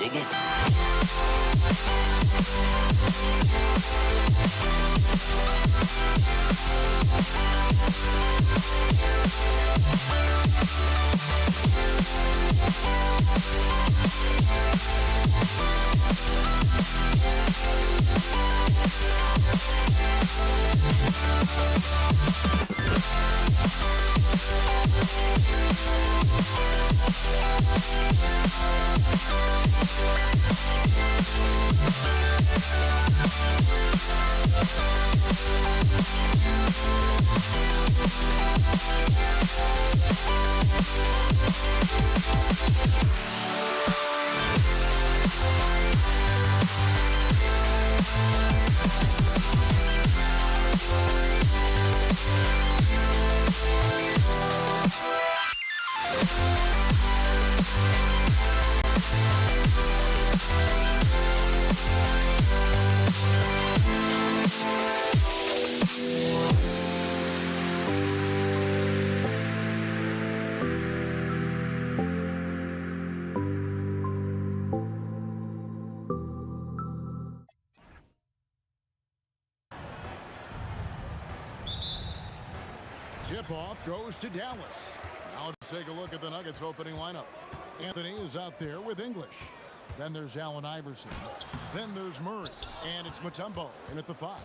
dig it? Tip-off goes to Dallas. Now let's take a look at the Nuggets opening lineup. Anthony is out there with English. Then there's Allen Iverson. Then there's Murray. And it's Mutombo in at the 5.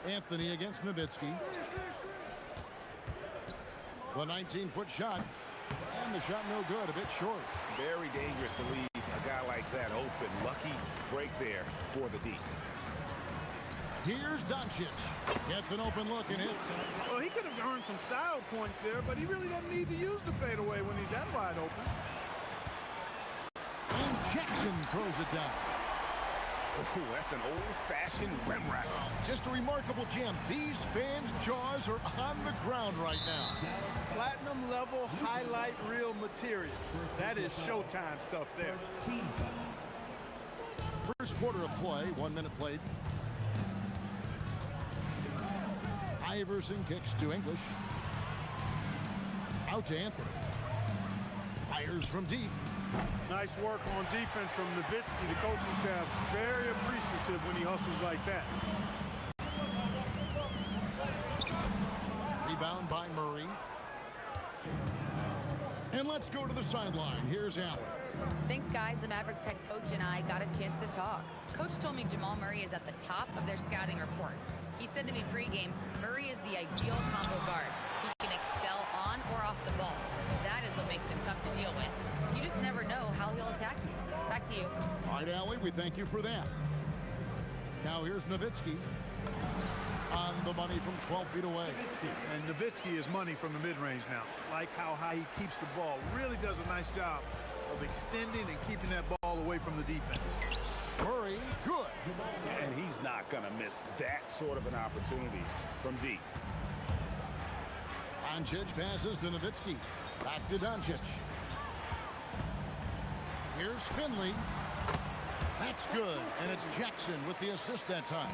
Anthony against Nowitzki. The 19-foot shot. And the shot no good, a bit short. Very dangerous to leave a guy like that open. Lucky break there for the D. Here's Doncic. Gets an open look and hits. Well, he could have earned some style points there, but he really doesn't need to use the fadeaway when he's that wide open. And Jackson throws it down. Oh, that's an old-fashioned rim rack. Just a remarkable jam. These fans' jaws are on the ground right now. Platinum level highlight reel material. That is Showtime stuff there. First quarter of play, 1 minute played. Iverson kicks to English. Out to Anthony. Fires from deep. Nice work on defense from Nowitzki. The coaching staff very appreciative when he hustles like that. Rebound by Murray. And let's go to the sideline. Here's Allen. Thanks, guys. The Mavericks head coach and I got a chance to talk. Coach told me Jamal Murray is at the top of their scouting report. He said to me pregame, Murray is the ideal combo guard. He can excel on or off the ball. That is what makes him tough to deal with. You just never know how he'll attack you. Back to you. All right, Allie, we thank you for that. Now here's Nowitzki. On the money from 12 feet away. And Nowitzki is money from the mid-range now. Like how high he keeps the ball. Really does a nice job of extending and keeping that ball away from the defense. Murray, good. And he's not going to miss that sort of an opportunity from deep. Doncic passes to Nowitzki. Back to Doncic. Here's Finley. That's good. And it's Jackson with the assist that time.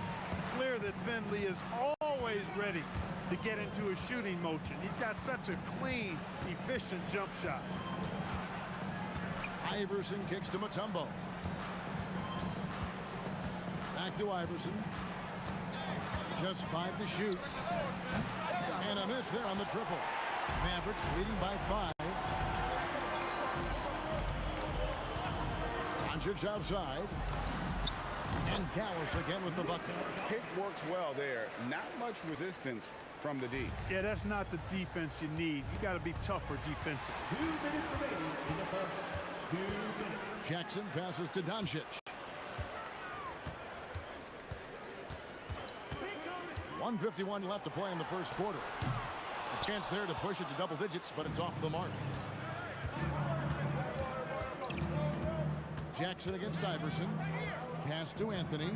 Clear that Finley is always ready to get into a shooting motion. He's got such a clean, efficient jump shot. Iverson kicks to Mutombo. Back to Iverson. Just 5 to shoot. And a miss there on the triple. Mavericks leading by 5. Doncic outside. And Dallas again with the bucket. Pick works well there. Not much resistance from the D. Yeah, that's not the defense you need. You got to be tougher defensively. 2 minutes remaining in the first. 2 minutes. Jackson passes to Doncic. 1:51 left to play in the first quarter. A chance there to push it to double digits, but it's off the mark. Jackson against Iverson. Pass to Anthony.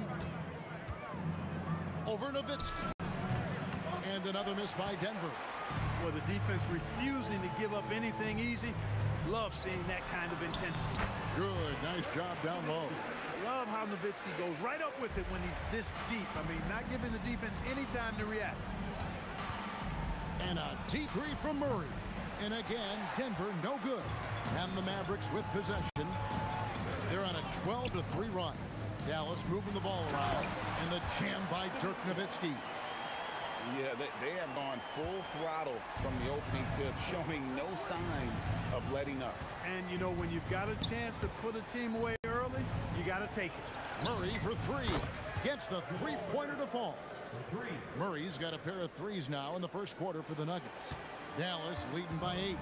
Over Nowitzki. And another miss by Denver. Well, the defense refusing to give up anything easy. Love seeing that kind of intensity. Good, nice job down low. Love how Nowitzki goes right up with it when he's this deep. I mean, not giving the defense any time to react. And a deep three from Murray. And again, Denver no good. And the Mavericks with possession. They're on a 12-3 run. Dallas moving the ball around. And the jam by Dirk Nowitzki. Yeah, they have gone full throttle from the opening tip, showing no signs of letting up. And, you know, when you've got a chance to put a team away early, you got to take it. Murray for three. Gets the three-pointer to fall. Murray's got a pair of threes now in the first quarter for the Nuggets. Dallas leading by 8.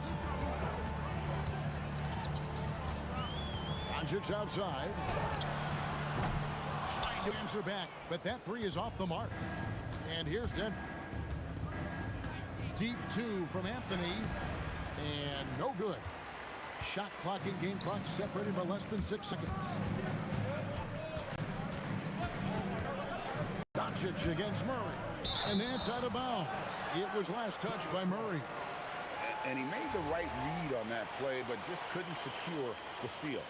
Doncic outside. Trying to answer back, but that three is off the mark. And here's Denver. Deep 2 from Anthony. And no good. Shot clock and game clock separated by less than 6 seconds. Doncic against Murray. And that's out of bounds. It was last touched by Murray. And he made the right read on that play, but just couldn't secure the steal.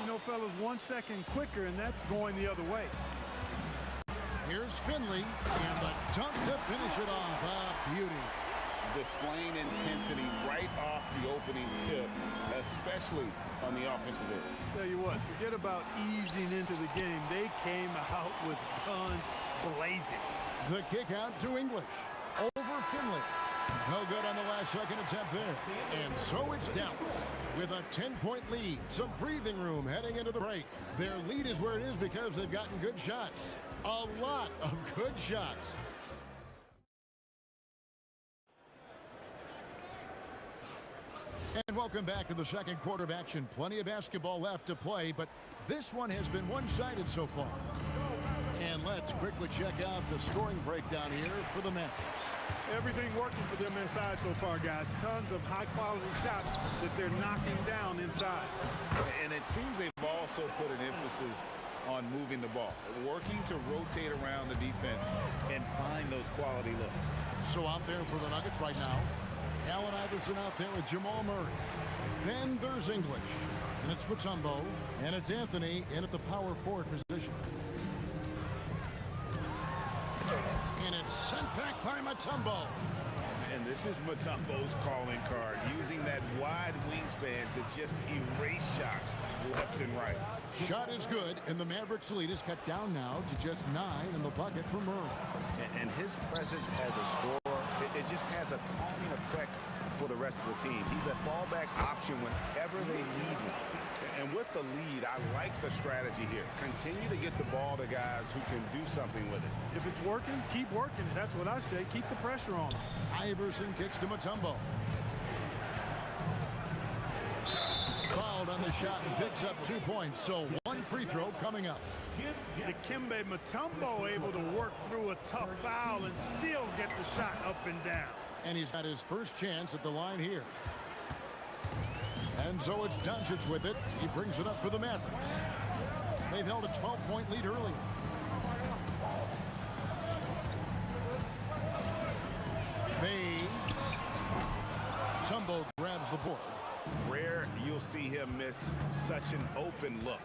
You know, fellas, 1 second quicker, and that's going the other way. Here's Finley, and the dunk to finish it off. A beauty. Displaying intensity right off the opening tip, especially on the offensive end. Tell you what, forget about easing into the game. They came out with guns blazing. The kick out to English. Over Finley. No good on the last second attempt there. And so it's Dallas with a 10-point lead. Some breathing room heading into the break. Their lead is where it is because they've gotten good shots. A lot of good shots. And welcome back to the second quarter of action. Plenty of basketball left to play, but this one has been one-sided so far. And let's quickly check out the scoring breakdown here for the Mavericks. Everything working for them inside so far, guys. Tons of high-quality shots that they're knocking down inside. And it seems they've also put an emphasis on moving the ball, working to rotate around the defense and find those quality looks. So out there for the Nuggets right now, Allen Iverson out there with Jamal Murray. Then there's English. And it's Mutombo. And it's Anthony in at the power forward position. And it's sent back by Mutombo. And this is Mutombo's calling card, using that wide wingspan to just erase shots left and right. Shot is good, and the Mavericks lead is cut down now to just 9 in the bucket for Murray. And his presence as a scorer, it just has a calming effect for the rest of the team. He's a fallback option whenever they need him. And with the lead, I like the strategy here. Continue to get the ball to guys who can do something with it. If it's working, keep working. That's what I say. Keep the pressure on them. Iverson kicks to Mutombo. Fouled on the shot and picks up 2 points. So one free throw coming up. Dikembe Mutombo able to work through a tough foul and still get the shot up and down. And he's got his first chance at the line here. And so it's Doncic with it. He brings it up for the Mavericks. They've held a 12-point lead early. Fades. Tumbo grabs the board. Rare you'll see him miss such an open look.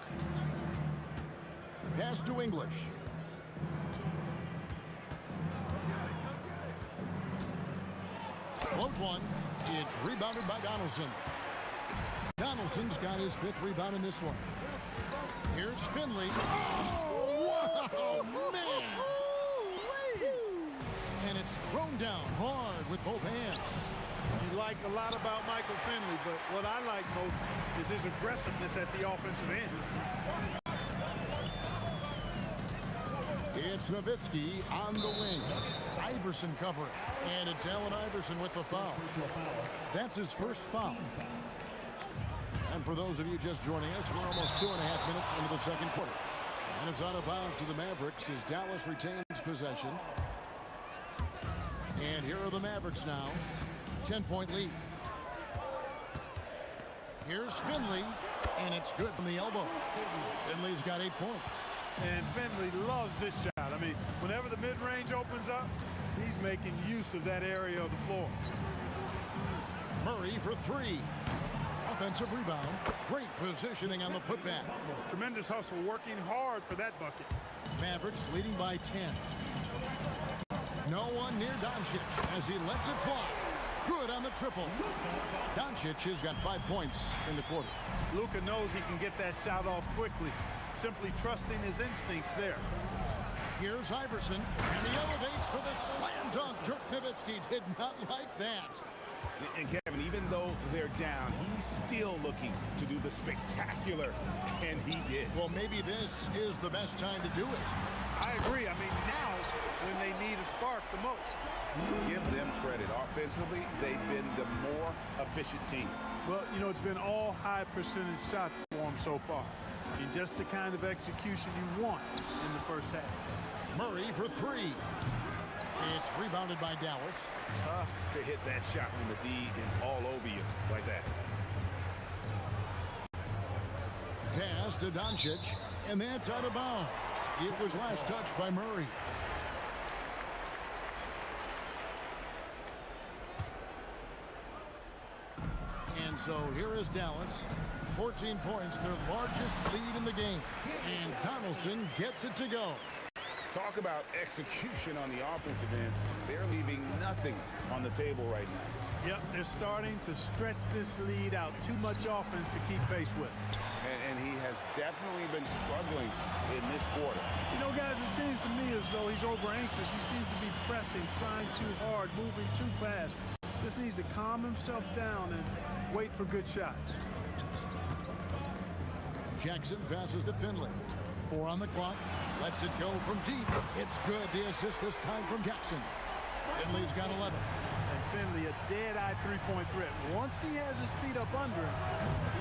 Pass to English. Float one. It's rebounded by Donaldson. Donaldson's got his 5th rebound in this one. Here's Finley. Oh, wow, man! And it's thrown down hard with both hands. You like a lot about Michael Finley, but what I like most is his aggressiveness at the offensive end. It's Nowitzki on the wing. Iverson covering. And it's Allen Iverson with the foul. That's his first foul. And for those of you just joining us, we're almost 2.5 minutes into the second quarter. And it's out of bounds to the Mavericks as Dallas retains possession. And here are the Mavericks now. 10-point lead. Here's Finley. And it's good from the elbow. Finley's got 8 points. And Finley loves this shot. I mean, whenever the mid-range opens up, he's making use of that area of the floor. Murray for 3. Offensive rebound. Great positioning on the putback. Tremendous hustle, working hard for that bucket. Mavericks leading by 10. No one near Doncic as he lets it fly. Good on the triple. Doncic has got 5 points in the quarter. Luka knows he can get that shot off quickly. Simply trusting his instincts there. Here's Iverson, and he elevates for the slam dunk. Dirk Nowitzki did not like that. And Kevin, even though they're down, he's still looking to do the spectacular, and he did. Well, maybe this is the best time to do it. I agree. I mean, now's when they need a spark the most. Give them credit. Offensively, they've been the more efficient team. Well, you know, it's been all high percentage shots for them so far. I mean, just the kind of execution you want in the first half. Murray for 3. It's rebounded by Dallas. Tough to hit that shot when the D is all over you like that. Pass to Doncic, and that's out of bounds. It was last touched by Murray. And so here is Dallas. 14 points, their largest lead in the game. And Donaldson gets it to go. Talk about execution on the offensive end. They're leaving nothing on the table right now. Yep, they're starting to stretch this lead out. Too much offense to keep pace with. And he has definitely been struggling in this quarter. You know, guys, it seems to me as though he's over-anxious. He seems to be pressing, trying too hard, moving too fast. Just needs to calm himself down and wait for good shots. Jackson passes to Finley. 4 on the clock. Lets it go from deep. It's good. The assist this time from Jackson. Finley's got 11. And Finley, a dead-eye three-point threat. Once he has his feet up under him,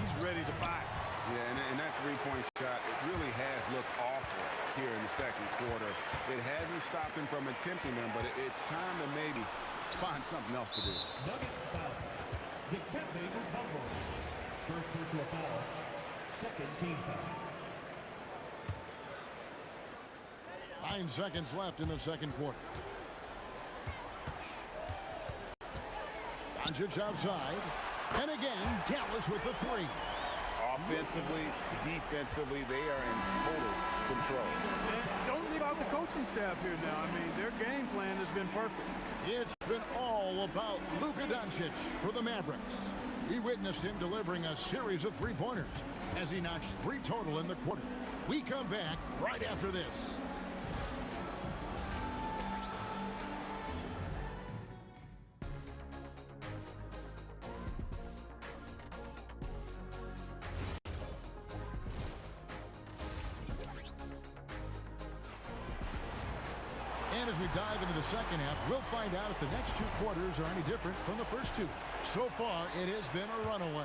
he's ready to fire. Yeah, and that three-point shot, it really has looked awful here in the second quarter. It hasn't stopped him from attempting them, but it's time to maybe find something else to do. Nuggets foul. Dikembe Mutombo. First personal foul. Second team foul. 9 seconds left in the second quarter. Doncic outside. And again, Dallas with the 3. Offensively, defensively, they are in total control. And don't leave out the coaching staff here now. I mean, their game plan has been perfect. It's been all about Luka Doncic for the Mavericks. We witnessed him delivering a series of three-pointers as he notched 3 total in the quarter. We come back right after this. And as we dive into the second half, we'll find out if the next 2 quarters are any different from the first 2. So far, it has been a runaway.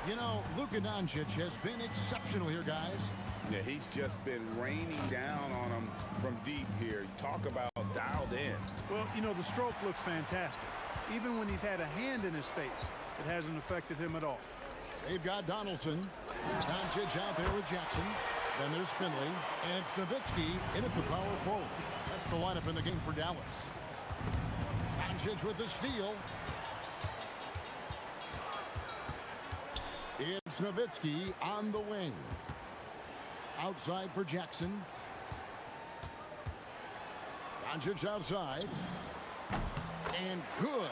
You know, Luka Doncic has been exceptional here, guys. Yeah, he's just been raining down on them from deep here. Talk about dialed in. Well, you know, the stroke looks fantastic. Even when he's had a hand in his face, it hasn't affected him at all. They've got Donaldson. Doncic out there with Jackson. Then there's Finley. And it's Nowitzki in at the power forward. That's the lineup in the game for Dallas. Doncic with the steal. It's Nowitzki on the wing. Outside for Jackson. Doncic outside. And good,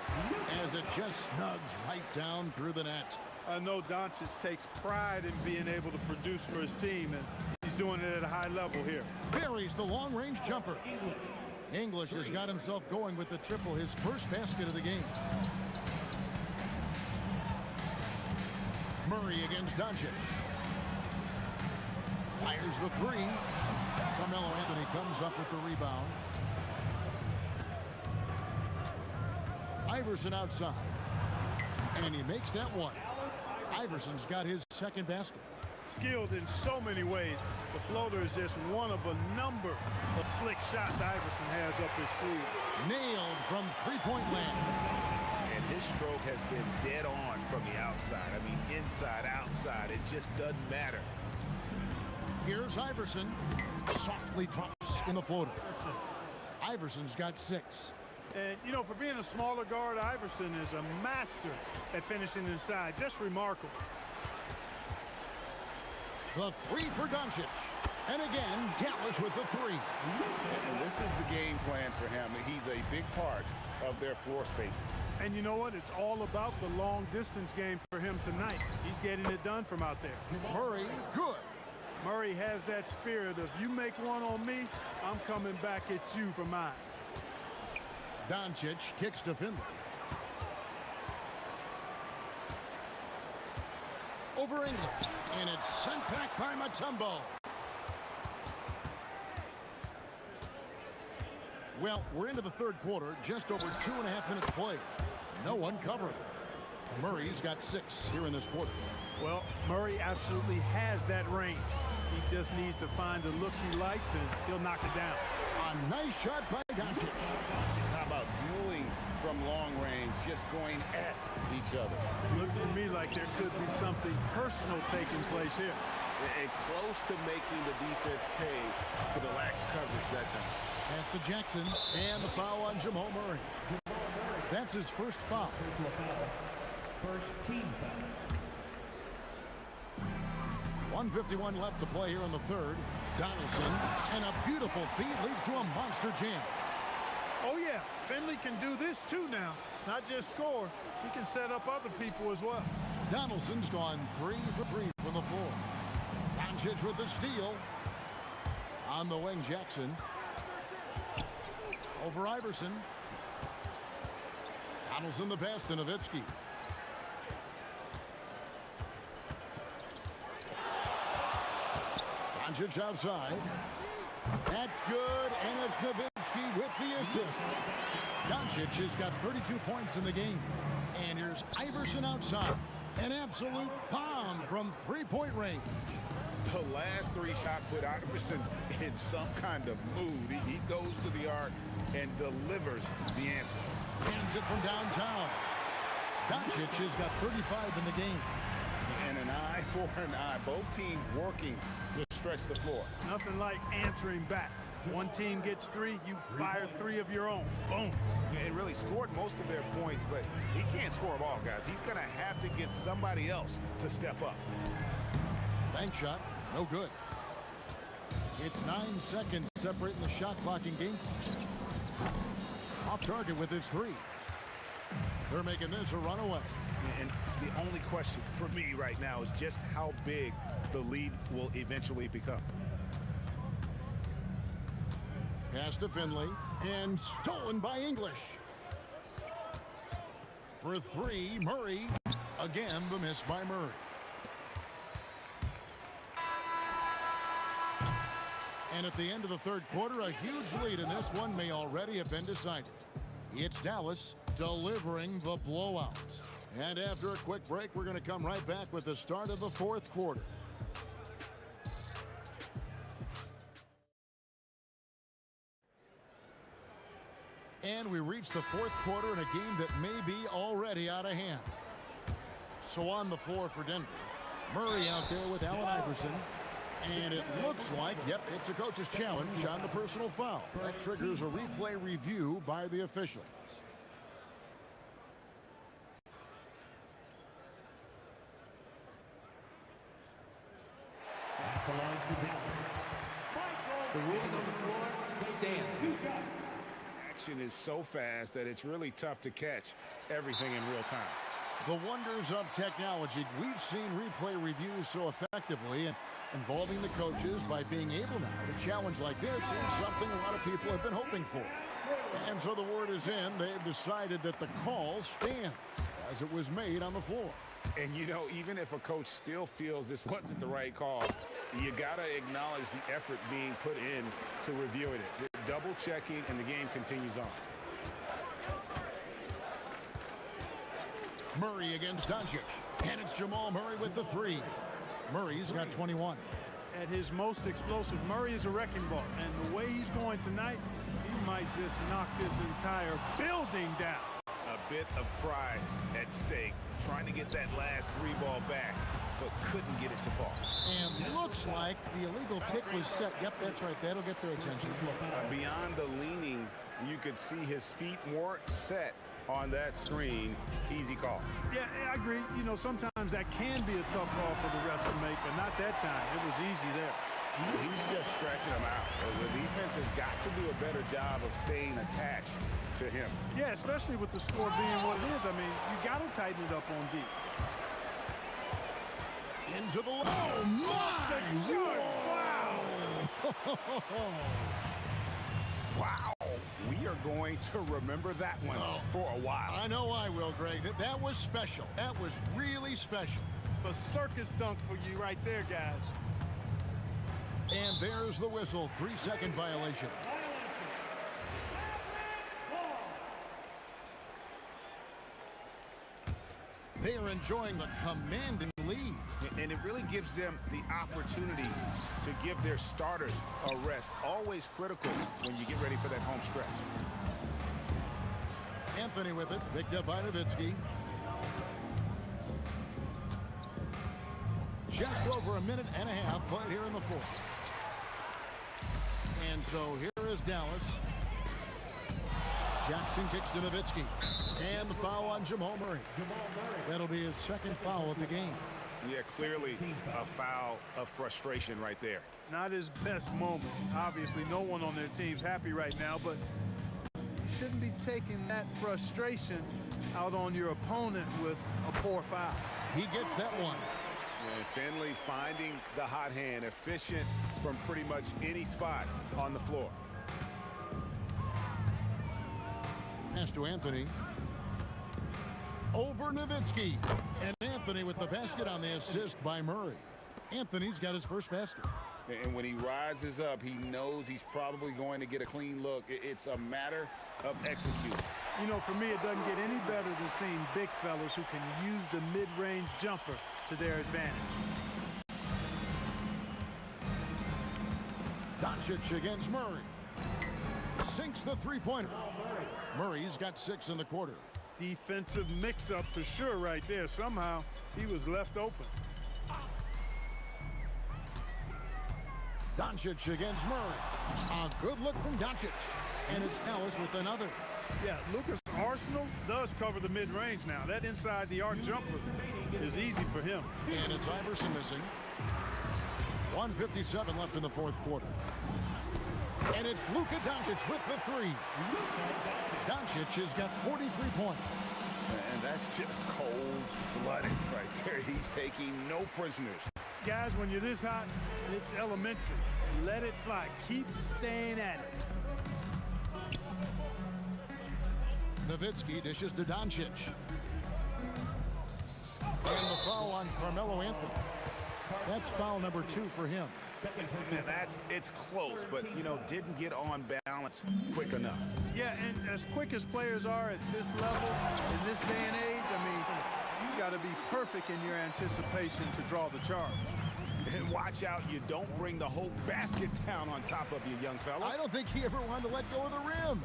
as it just snugs right down through the net. I know Doncic takes pride in being able to produce for his team, and he's doing it at a high level here. Buries the long-range jumper. English has got himself going with the triple, his first basket of the game. Murray against Doncic. Fires the 3. Carmelo Anthony comes up with the rebound. Iverson outside. And he makes that one. Iverson's got his second basket. Skilled in so many ways. The floater is just one of a number of slick shots Iverson has up his sleeve. Nailed from three-point land. And his stroke has been dead on from the outside. I mean, inside, outside, it just doesn't matter. Here's Iverson. Softly drops in the floater. Iverson's got 6. And, you know, for being a smaller guard, Iverson is a master at finishing inside. Just remarkable. The three for Doncic. And again, Dallas with the three. And this is the game plan for him. He's a big part of their floor spacing. And you know what? It's all about the long-distance game for him tonight. He's getting it done from out there. Murray, good. Murray has that spirit of, you make one on me, I'm coming back at you for mine. Doncic kicks to Finley. Over English. And it's sent back by Mutombo. Well, we're into the third quarter, just over 2.5 minutes played. No one covering. Murray's got 6 here in this quarter. Well, Murray absolutely has that range. He just needs to find the look he likes, and he'll knock it down. A nice shot by Doncic. How about dueling from long range, just going at each other? Looks to me like there could be something personal taking place here. And close to making the defense pay for the lax coverage that time. Pass to Jackson, and the foul on Jamal Murray. That's his first foul. First team foul. 1:51 left to play here in the third. Donaldson, and a beautiful feed leads to a monster jam. Oh, yeah. Finley can do this, too, now. Not just score. He can set up other people as well. Donaldson's gone 3 for 3 from the floor. Doncic with the steal. On the wing, Jackson. Over Iverson. Donaldson the pass to Nowitzki. Doncic outside. That's good, and it's Nowitzki with the assist. Doncic has got 32 points in the game. And here's Iverson outside. An absolute bomb from three-point range. The last 3 shots put Iverson in some kind of mood. He goes to the arc and delivers the answer. Hands it from downtown. Doncic has got 35 in the game. And an eye for an eye. Both teams working to stretch the floor. Nothing like answering back. One team gets 3, you fire 3 of your own. Boom. And really scored most of their points, but he can't score them all, guys. He's going to have to get somebody else to step up. Bank shot, no good. It's 9 seconds separating the shot clock in game. Off target with his 3. They're making this a runaway. And the only question for me right now is just how big the lead will eventually become. Pass to Finley, and stolen by English. For 3, Murray. Again, the miss by Murray. And at the end of the third quarter, a huge lead in this one may already have been decided. It's Dallas delivering the blowout. And after a quick break, we're going to come right back with the start of the fourth quarter. And we reach the fourth quarter in a game that may be already out of hand. So on the floor for Denver, Murray out there with Allen Iverson. And it looks like, yep, it's a coach's challenge on the personal foul. That triggers a replay review by the officials. The ruling on the floor stands. Action is so fast that it's really tough to catch everything in real time. The wonders of technology. We've seen replay reviews so effectively and involving the coaches by being able now to challenge like this is something a lot of people have been hoping for. And so the word is in. They've decided that the call stands as it was made on the floor. And, you know, even if a coach still feels this wasn't the right call, you got to acknowledge the effort being put in to reviewing it. Double checking, and the game continues on. Murray against Doncic. And it's Jamal Murray with the 3. Murray's got 21. At his most explosive, Murray is a wrecking ball. And the way he's going tonight, he might just knock this entire building down. A bit of pride at stake, trying to get that last 3-ball back, but couldn't get it to fall. And looks like the illegal pick was set. Yep, that's right. That'll get their attention. Beyond the leaning, you could see his feet weren't set on that screen. Easy call. Yeah, I agree. You know, sometimes that can be a tough call for the ref to make, but not that time. It was easy there. He's just stretching him out. The defense has got to do a better job of staying attached to him. Yeah, especially with the score being what it is. I mean, you got to tighten it up on D. Into the... Oh, my! Wow! Wow. We are going to remember that one for a while. I know I will, Greg. That was special. That was really special. A circus dunk for you right there, guys. And there's the whistle. 3-second violation. They are enjoying a commanding lead. And it really gives them the opportunity to give their starters a rest. Always critical when you get ready for that home stretch. Anthony with it, picked up by Nowitzki. Just over a minute and a half played here in the fourth. And so here is Dallas. Jackson kicks to Nowitzki. And the foul on Jamal Murray. That'll be his second foul of the game. Yeah, clearly a foul of frustration right there. Not his best moment. Obviously, no one on their team's happy right now, but you shouldn't be taking that frustration out on your opponent with a poor foul. He gets that one. And Finley finding the hot hand, efficient from pretty much any spot on the floor. Pass to Anthony. Over Nowitzki. And Anthony with the basket on the assist by Murray. Anthony's got his first basket. And when he rises up, he knows he's probably going to get a clean look. It's a matter of executing. You know, for me, it doesn't get any better than seeing big fellas who can use the mid-range jumper to their advantage. Doncic against Murray. Sinks the three-pointer. Murray's got 6 in the quarter. Defensive mix-up for sure right there. Somehow, he was left open. Doncic against Murray. A good look from Doncic. And it's Dallas with another. Yeah, Lucas Arsenal does cover the mid-range now. That inside the arc jumper is easy for him. And it's Iverson missing. 1:57 left in the fourth quarter. And it's Luka Doncic with the three. Doncic has got 43 points. And that's just cold-blooded right there. He's taking no prisoners. Guys, when you're this hot, it's elementary. Let it fly. Keep staying at it. Nowitzki dishes to Doncic. And the foul on Carmelo Anthony. That's foul number 2 for him. And it's close, but, you know, didn't get on balance quick enough. Yeah, and as quick as players are at this level, in this day and age, I mean, you've got to be perfect in your anticipation to draw the charge. And watch out, you don't bring the whole basket down on top of you, young fella. I don't think he ever wanted to let go of the rim.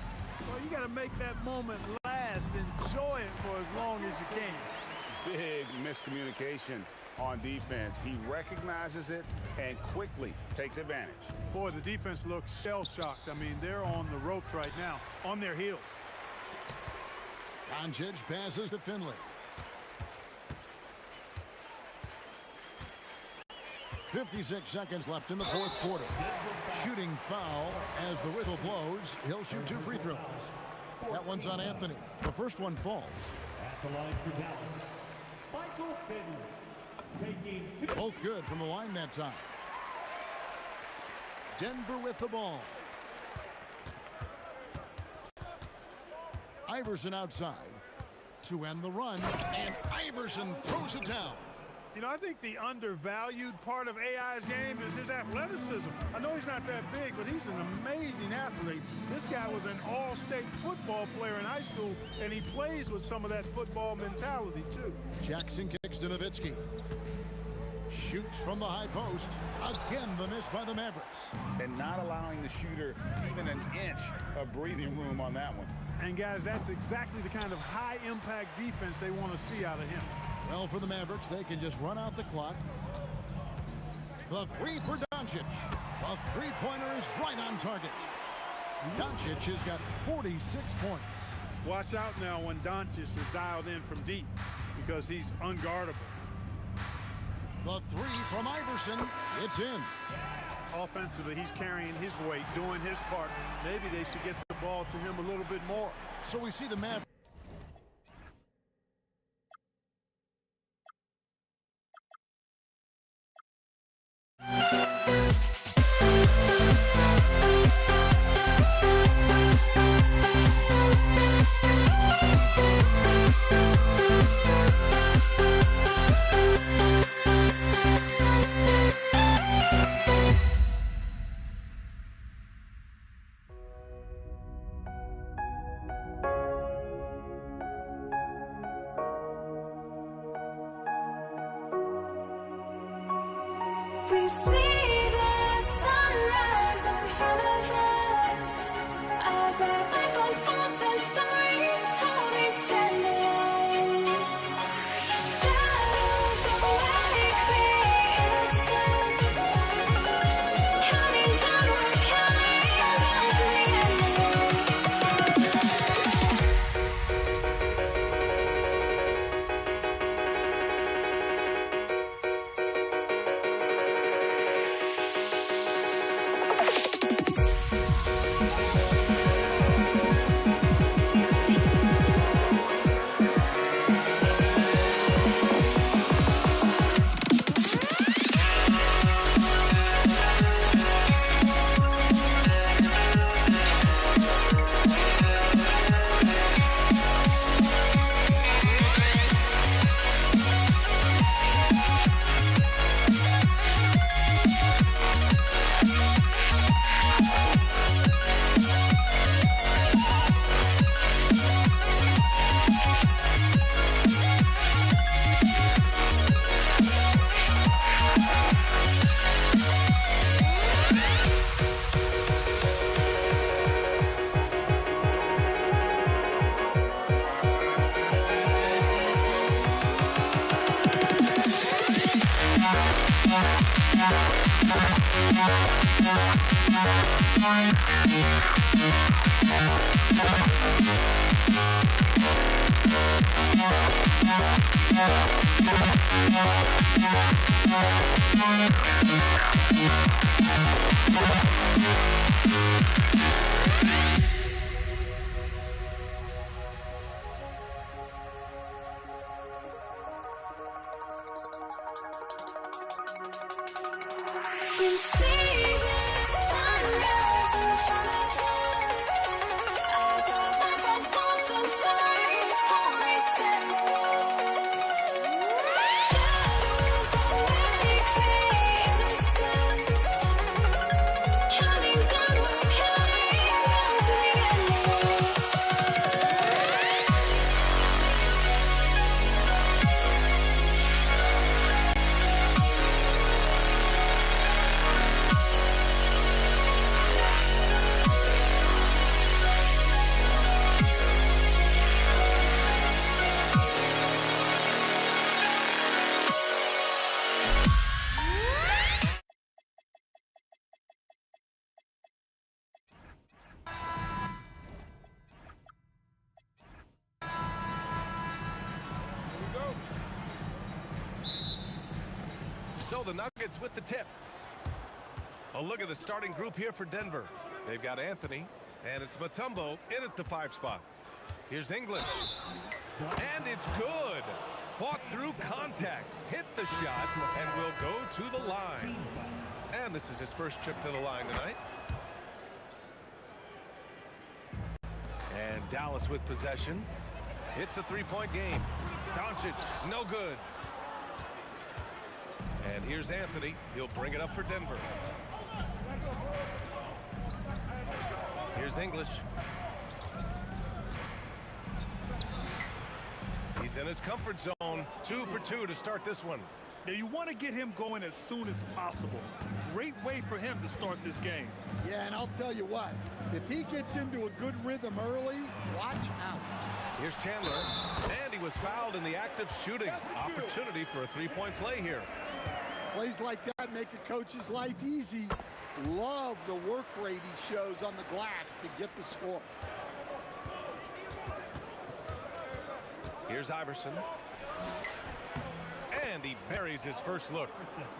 Well, you got to make that moment last. Enjoy it for as long as you can. Big miscommunication on defense. He recognizes it and quickly takes advantage. Boy, the defense looks shell-shocked. I mean, they're on the ropes right now, on their heels. Doncic passes to Finley. 56 seconds left in the fourth quarter. Shooting foul as the whistle blows. He'll shoot 2 free throws. That one's on Anthony. The first one falls. At the line for Dallas, Michael Finley. Taking 2. Both good from the line that time. Denver with the ball. Iverson outside to end the run, and Iverson throws it down. You know, I think the undervalued part of AI's game is his athleticism. I know he's not that big, but he's an amazing athlete. This guy was an all-state football player in high school, and he plays with some of that football mentality, too. Jackson kicks to Nowitzki. Shoots from the high post. Again, the miss by the Mavericks. And not allowing the shooter even an inch of breathing room on that one. And, guys, that's exactly the kind of high-impact defense they want to see out of him. Well, for the Mavericks, they can just run out the clock. The three for Doncic. The three-pointer is right on target. Doncic has got 46 points. Watch out now when Doncic is dialed in from deep because he's unguardable. The three from Iverson. It's in. Offensively, he's carrying his weight, doing his part. Maybe they should get the ball to him a little bit more. So we see the Mavericks. We see the sunrise in front of us as our life unfolds and stories told. We stand alone. Shadows awake the innocence, counting down, we're counting down to the endless. We see the sunrise in front of us as our life unfolds and stories told. We stand alone. Shadows awake the innocence, counting down, we're counting down to the endless. So the Nuggets with the tip. A look at the starting group here for Denver. They've got Anthony, and it's Mutombo in at the 5 spot. Here's English. And it's good. Fought through contact, hit the shot, and will go to the line. And this is his first trip to the line tonight. And Dallas with possession. It's a 3-point game. Doncic, no good. And here's Anthony. He'll bring it up for Denver. Here's English. He's in his comfort zone. 2 for 2 to start this one. Now you want to get him going as soon as possible. Great way for him to start this game. Yeah, and I'll tell you what, if he gets into a good rhythm early, watch out. Here's Chandler, and he was fouled in the act of shooting. Opportunity for a 3-point play here. Plays like that make a coach's life easy. Love the work rate he shows on the glass to get the score. Here's Iverson. And he buries his first look.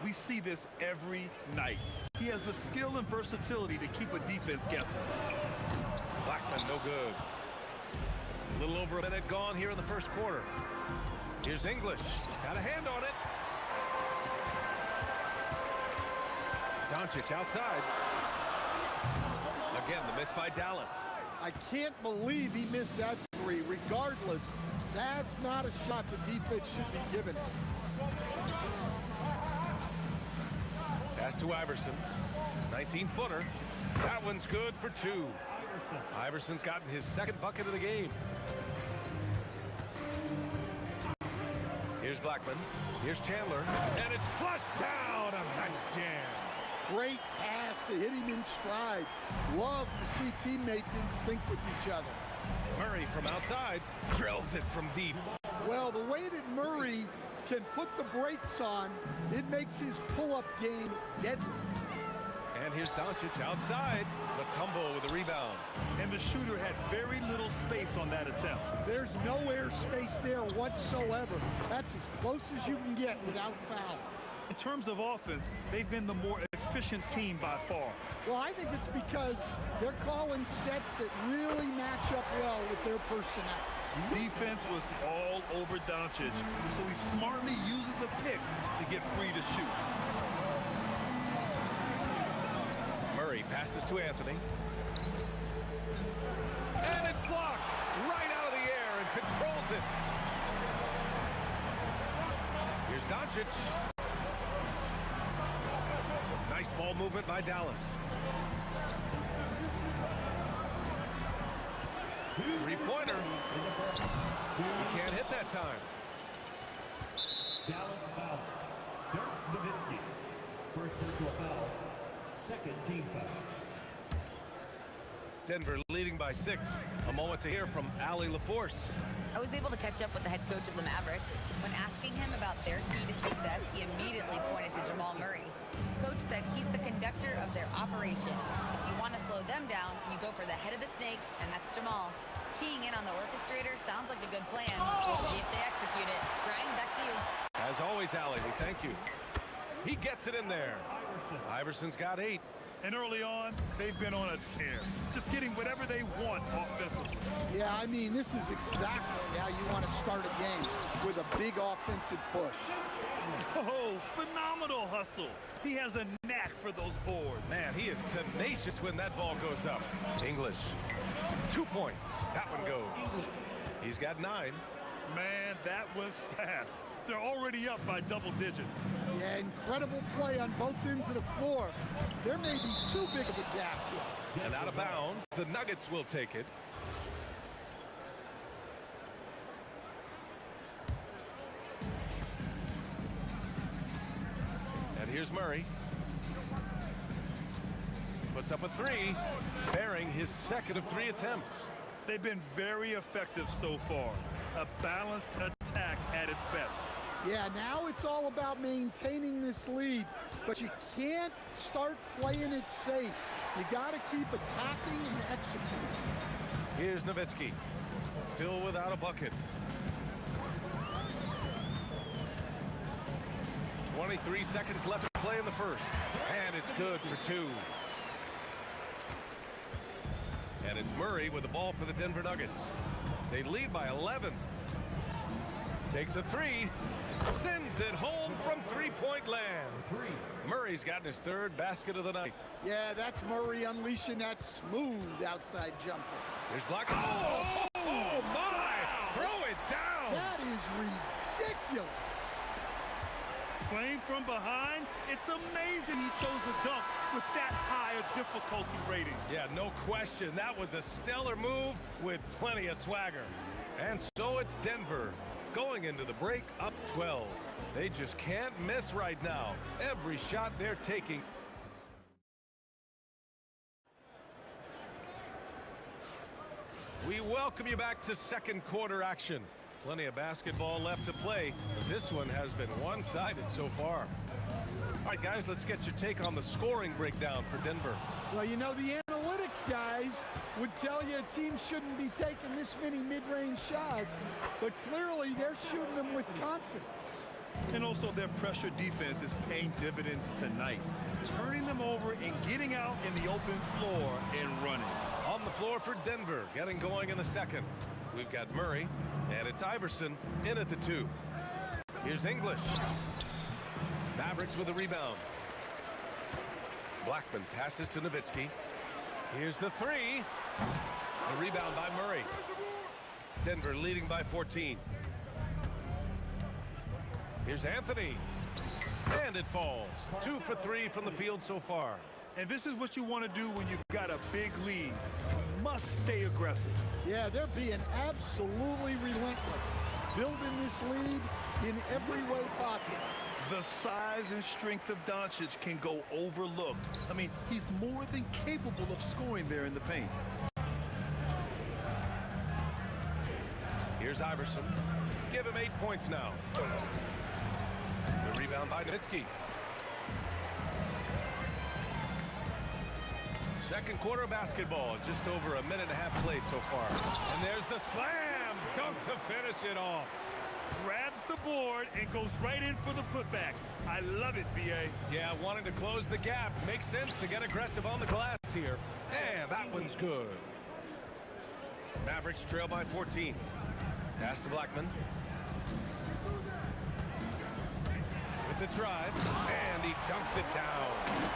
We see this every night. He has the skill and versatility to keep a defense guessing. Blackman, no good. A little over a minute gone here in the first quarter. Here's English. Got a hand on it. Doncic outside. Again, the miss by Dallas. I can't believe he missed that three. Regardless, that's not a shot the defense should be giving. Pass to Iverson. 19-footer. That one's good for two. Iverson's gotten his second bucket of the game. Here's Blackman. Here's Chandler. And it's flushed down. A nice jam. Great pass to hit him in stride. Love to see teammates in sync with each other. Murray from outside drills it from deep. Well, the way that Murray can put the brakes on, it makes his pull-up game deadly. And here's Doncic outside. Mutombo with a rebound. And the shooter had very little space on that attempt. There's no air space there whatsoever. That's as close as you can get without foul. In terms of offense, they've been the more efficient team by far. Well, I think it's because they're calling sets that really match up well with their personnel. Defense was all over Doncic, so he smartly uses a pick to get free to shoot. Murray passes to Anthony. And it's blocked right out of the air and controls it. Here's Doncic. Some nice ball movement by Dallas. Three-pointer. He can't hit that time. Dallas foul. Dirk Nowitzki. First personal foul. Second team foul. Denver leading by 6. A moment to hear from Allie LaForce. I was able to catch up with the head coach of the Mavericks. When asking him about their key to success, he immediately pointed to Jamal Murray. Coach said he's the conductor of their operation. If you want to slow them down, you go for the head of the snake, and that's Jamal. Keying in on the orchestrator sounds like a good plan. We'll see if they execute it. Brian, back to you. As always, Allie, we thank you. He gets it in there. Iverson's got 8. And early on, they've been on a tear, just getting whatever they want offensively. Yeah, I mean, this is exactly how you want to start a game, with a big offensive push. Oh, phenomenal hustle. He has a knack for those boards. Man, he is tenacious when that ball goes up. English. 2 points. That one goes. He's got 9. Man, that was fast. They're already up by double digits. Yeah, incredible play on both ends of the floor. There may be too big of a gap here. And out of bounds, the Nuggets will take it. And here's Murray. Puts up a 3, bearing his second of 3 attempts. They've been very effective so far. A balanced attack at its best. Yeah, now it's all about maintaining this lead, but you can't start playing it safe. You got to keep attacking and executing. Here's Nowitzki, still without a bucket. 23 seconds left to play in the first, and it's good for 2. And it's Murray with the ball for the Denver Nuggets. They lead by 11. Takes a 3, sends it home from three-point land. Murray's gotten his 3rd basket of the night. Yeah, that's Murray unleashing that smooth outside jumper. Here's Black. Oh my! Throw it down! That is ridiculous. Playing from behind, it's amazing he chose a dunk with that higher difficulty rating. Yeah, no question. That was a stellar move with plenty of swagger. And so it's Denver going into the break up 12. They just can't miss right now. Every shot they're taking. We welcome you back to second quarter action. Plenty of basketball left to play, but this one has been one-sided so far. All right, guys, let's get your take on the scoring breakdown for Denver. Well, you know, the analytics analytics guys would tell you a team shouldn't be taking this many mid-range shots, but clearly they're shooting them with confidence. And also their pressure defense is paying dividends tonight, turning them over and getting out in the open floor and running. On the floor for Denver, getting going in the second. We've got Murray, and it's Iverson in at the 2. Here's English. Mavericks with a rebound. Blackman passes to Nowitzki. Here's the 3. The rebound by Murray. Denver leading by 14. Here's Anthony. And it falls. 2 for 3 from the field so far. And this is what you want to do when you've got a big lead. You must stay aggressive. Yeah, they're being absolutely relentless, building this lead in every way possible. The size and strength of Doncic can go overlooked. I mean, he's more than capable of scoring there in the paint. Here's Iverson. Give him 8 points now. The rebound by Nowitzki. Second quarter basketball, just over a minute and a half played so far. And there's the slam dunk to finish it off. Grabs the board and goes right in for the putback. I love it, B.A. Yeah, wanting to close the gap. Makes sense to get aggressive on the glass here. And that one's good. Mavericks trail by 14. Pass to Blackman. With the drive, and he dunks it down.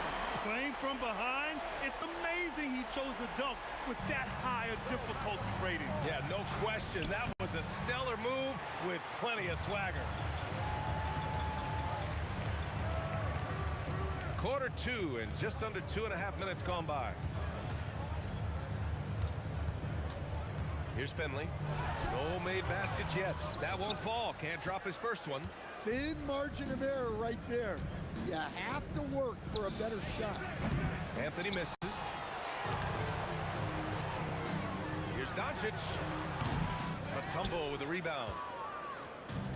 Playing from behind, it's amazing he chose a dunk with that high a difficulty rating. Yeah, no question. That was a stellar move with plenty of swagger. Quarter 2 and just under 2.5 minutes gone by. Here's Finley. No made baskets yet. That won't fall. Can't drop his first one. Thin margin of error right there. You have to work for a better shot. Anthony misses. Here's Doncic. Mutombo with a rebound.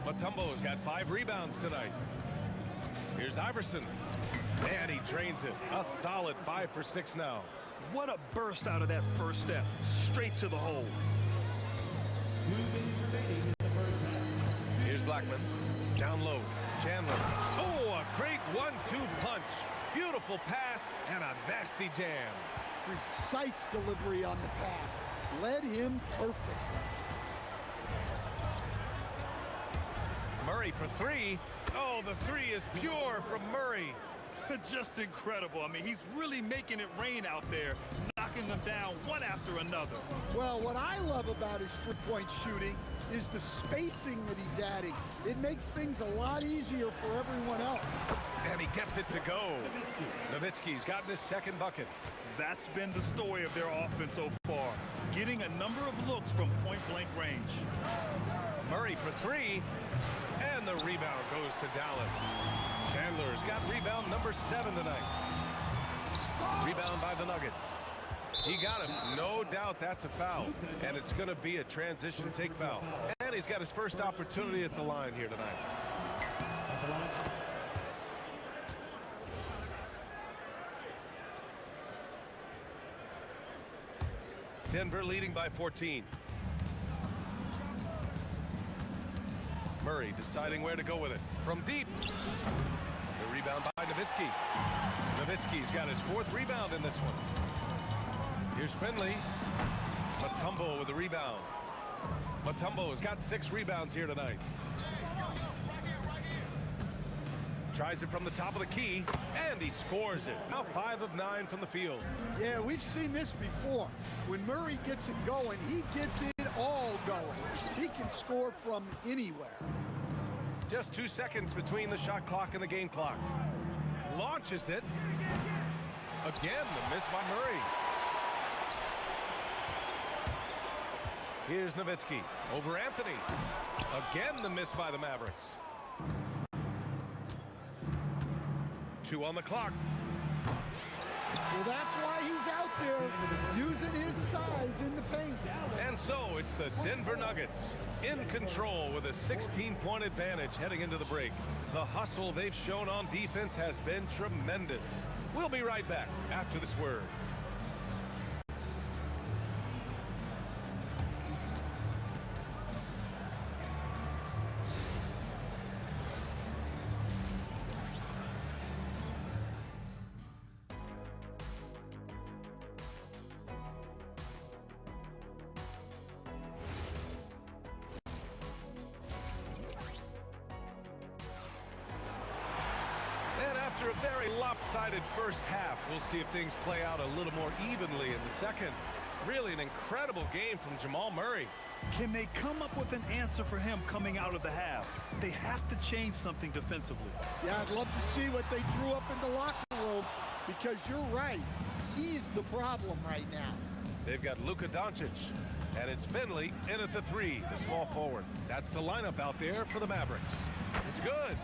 Mutombo's got 5 rebounds tonight. Here's Iverson. And he drains it. A solid 5 for 6 now. What a burst out of that first step. Straight to the hole. 2 minutes remaining in the first half. Here's Blackman. Down low. Chandler. Oh, a great 1-2 punch. Beautiful pass and a nasty jam. Precise delivery on the pass. Led him perfectly. Murray for 3. Oh, the 3 is pure from Murray. Just incredible. I mean, he's really making it rain out there, knocking them down one after another. Well, what I love about his three-point shooting is the spacing that he's adding. It makes things a lot easier for everyone else. And he gets it to go. Nowitzki's gotten his second bucket. That's been the story of their offense so far, getting a number of looks from point-blank range. Murray for 3, and the rebound goes to Dallas. Chandler's got rebound number 7 tonight. Rebound by the Nuggets. He got him. No doubt that's a foul, and it's going to be a transition take foul. And he's got his first opportunity at the line here tonight. Denver leading by 14. Murray deciding where to go with it. From deep. The rebound by Nowitzki. Nowitzki's got his 4th rebound in this one. Here's Finley. Mutombo with the rebound. Mutombo's got 6 rebounds here tonight. Tries it from the top of the key, and he scores it. Now 5 of 9 from the field. Yeah, we've seen this before. When Murray gets it going, he gets it all going. He can score from anywhere. Just 2 seconds between the shot clock and the game clock. Launches it. Again, the miss by Murray. Here's Nowitzki over Anthony. Again, the miss by the Mavericks. 2 on the clock. Well, that's why he's out there using his size in the paint. And so it's the Denver Nuggets in control with a 16-point advantage heading into the break. The hustle they've shown on defense has been tremendous. We'll be right back after this word. After a very lopsided first half, we'll see if things play out a little more evenly in the second. Really an incredible game from Jamal Murray. Can they come up with an answer for him coming out of the half? They have to change something defensively. Yeah, I'd love to see what they drew up in the locker room, because you're right. He's the problem right now. They've got Luka Doncic, and it's Finley in at the 3, the small forward. That's the lineup out there for the Mavericks. It's good.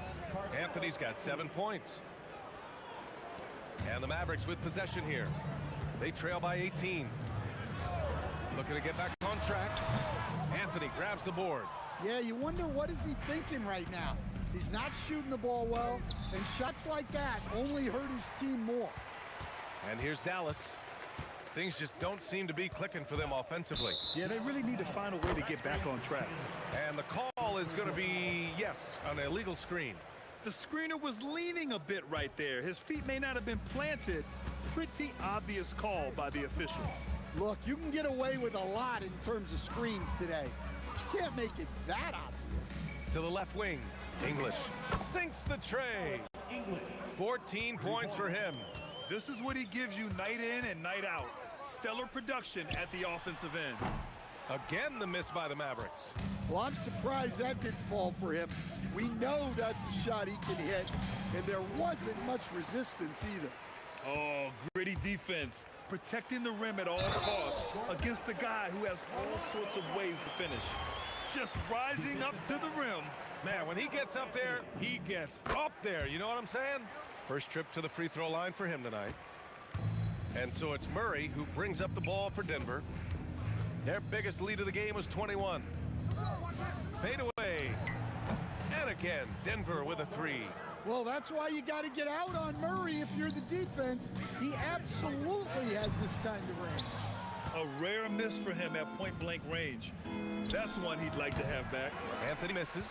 Anthony's got 7 points. And the Mavericks with possession here. They trail by 18. Looking to get back on track. Anthony grabs the board. Yeah, you wonder what is he thinking right now. He's not shooting the ball well, and shots like that only hurt his team more. And here's Dallas. Things just don't seem to be clicking for them offensively. Yeah, they really need to find a way to get back on track. And the call is going to be, yes, an illegal screen. The screener was leaning a bit right there. His feet may not have been planted. Pretty obvious call by the officials. Look, you can get away with a lot in terms of screens today. You can't make it that obvious. To the left wing, English sinks the tray. 14 points for him. This is what he gives you night in and night out. Stellar production at the offensive end. Again, the miss by the Mavericks. Well, I'm surprised that didn't fall for him. We know that's a shot he can hit, and there wasn't much resistance either. Oh, gritty defense. Protecting the rim at all costs against a guy who has all sorts of ways to finish. Just rising up to the rim. Man, when he gets up there, he gets up there. You know what I'm saying? First trip to the free throw line for him tonight. And so it's Murray who brings up the ball for Denver. Their biggest lead of the game was 21. Fade away. And again, Denver with a 3. Well, that's why you got to get out on Murray if you're the defense. He absolutely has this kind of range. A rare miss for him at point-blank range. That's one he'd like to have back. Anthony misses.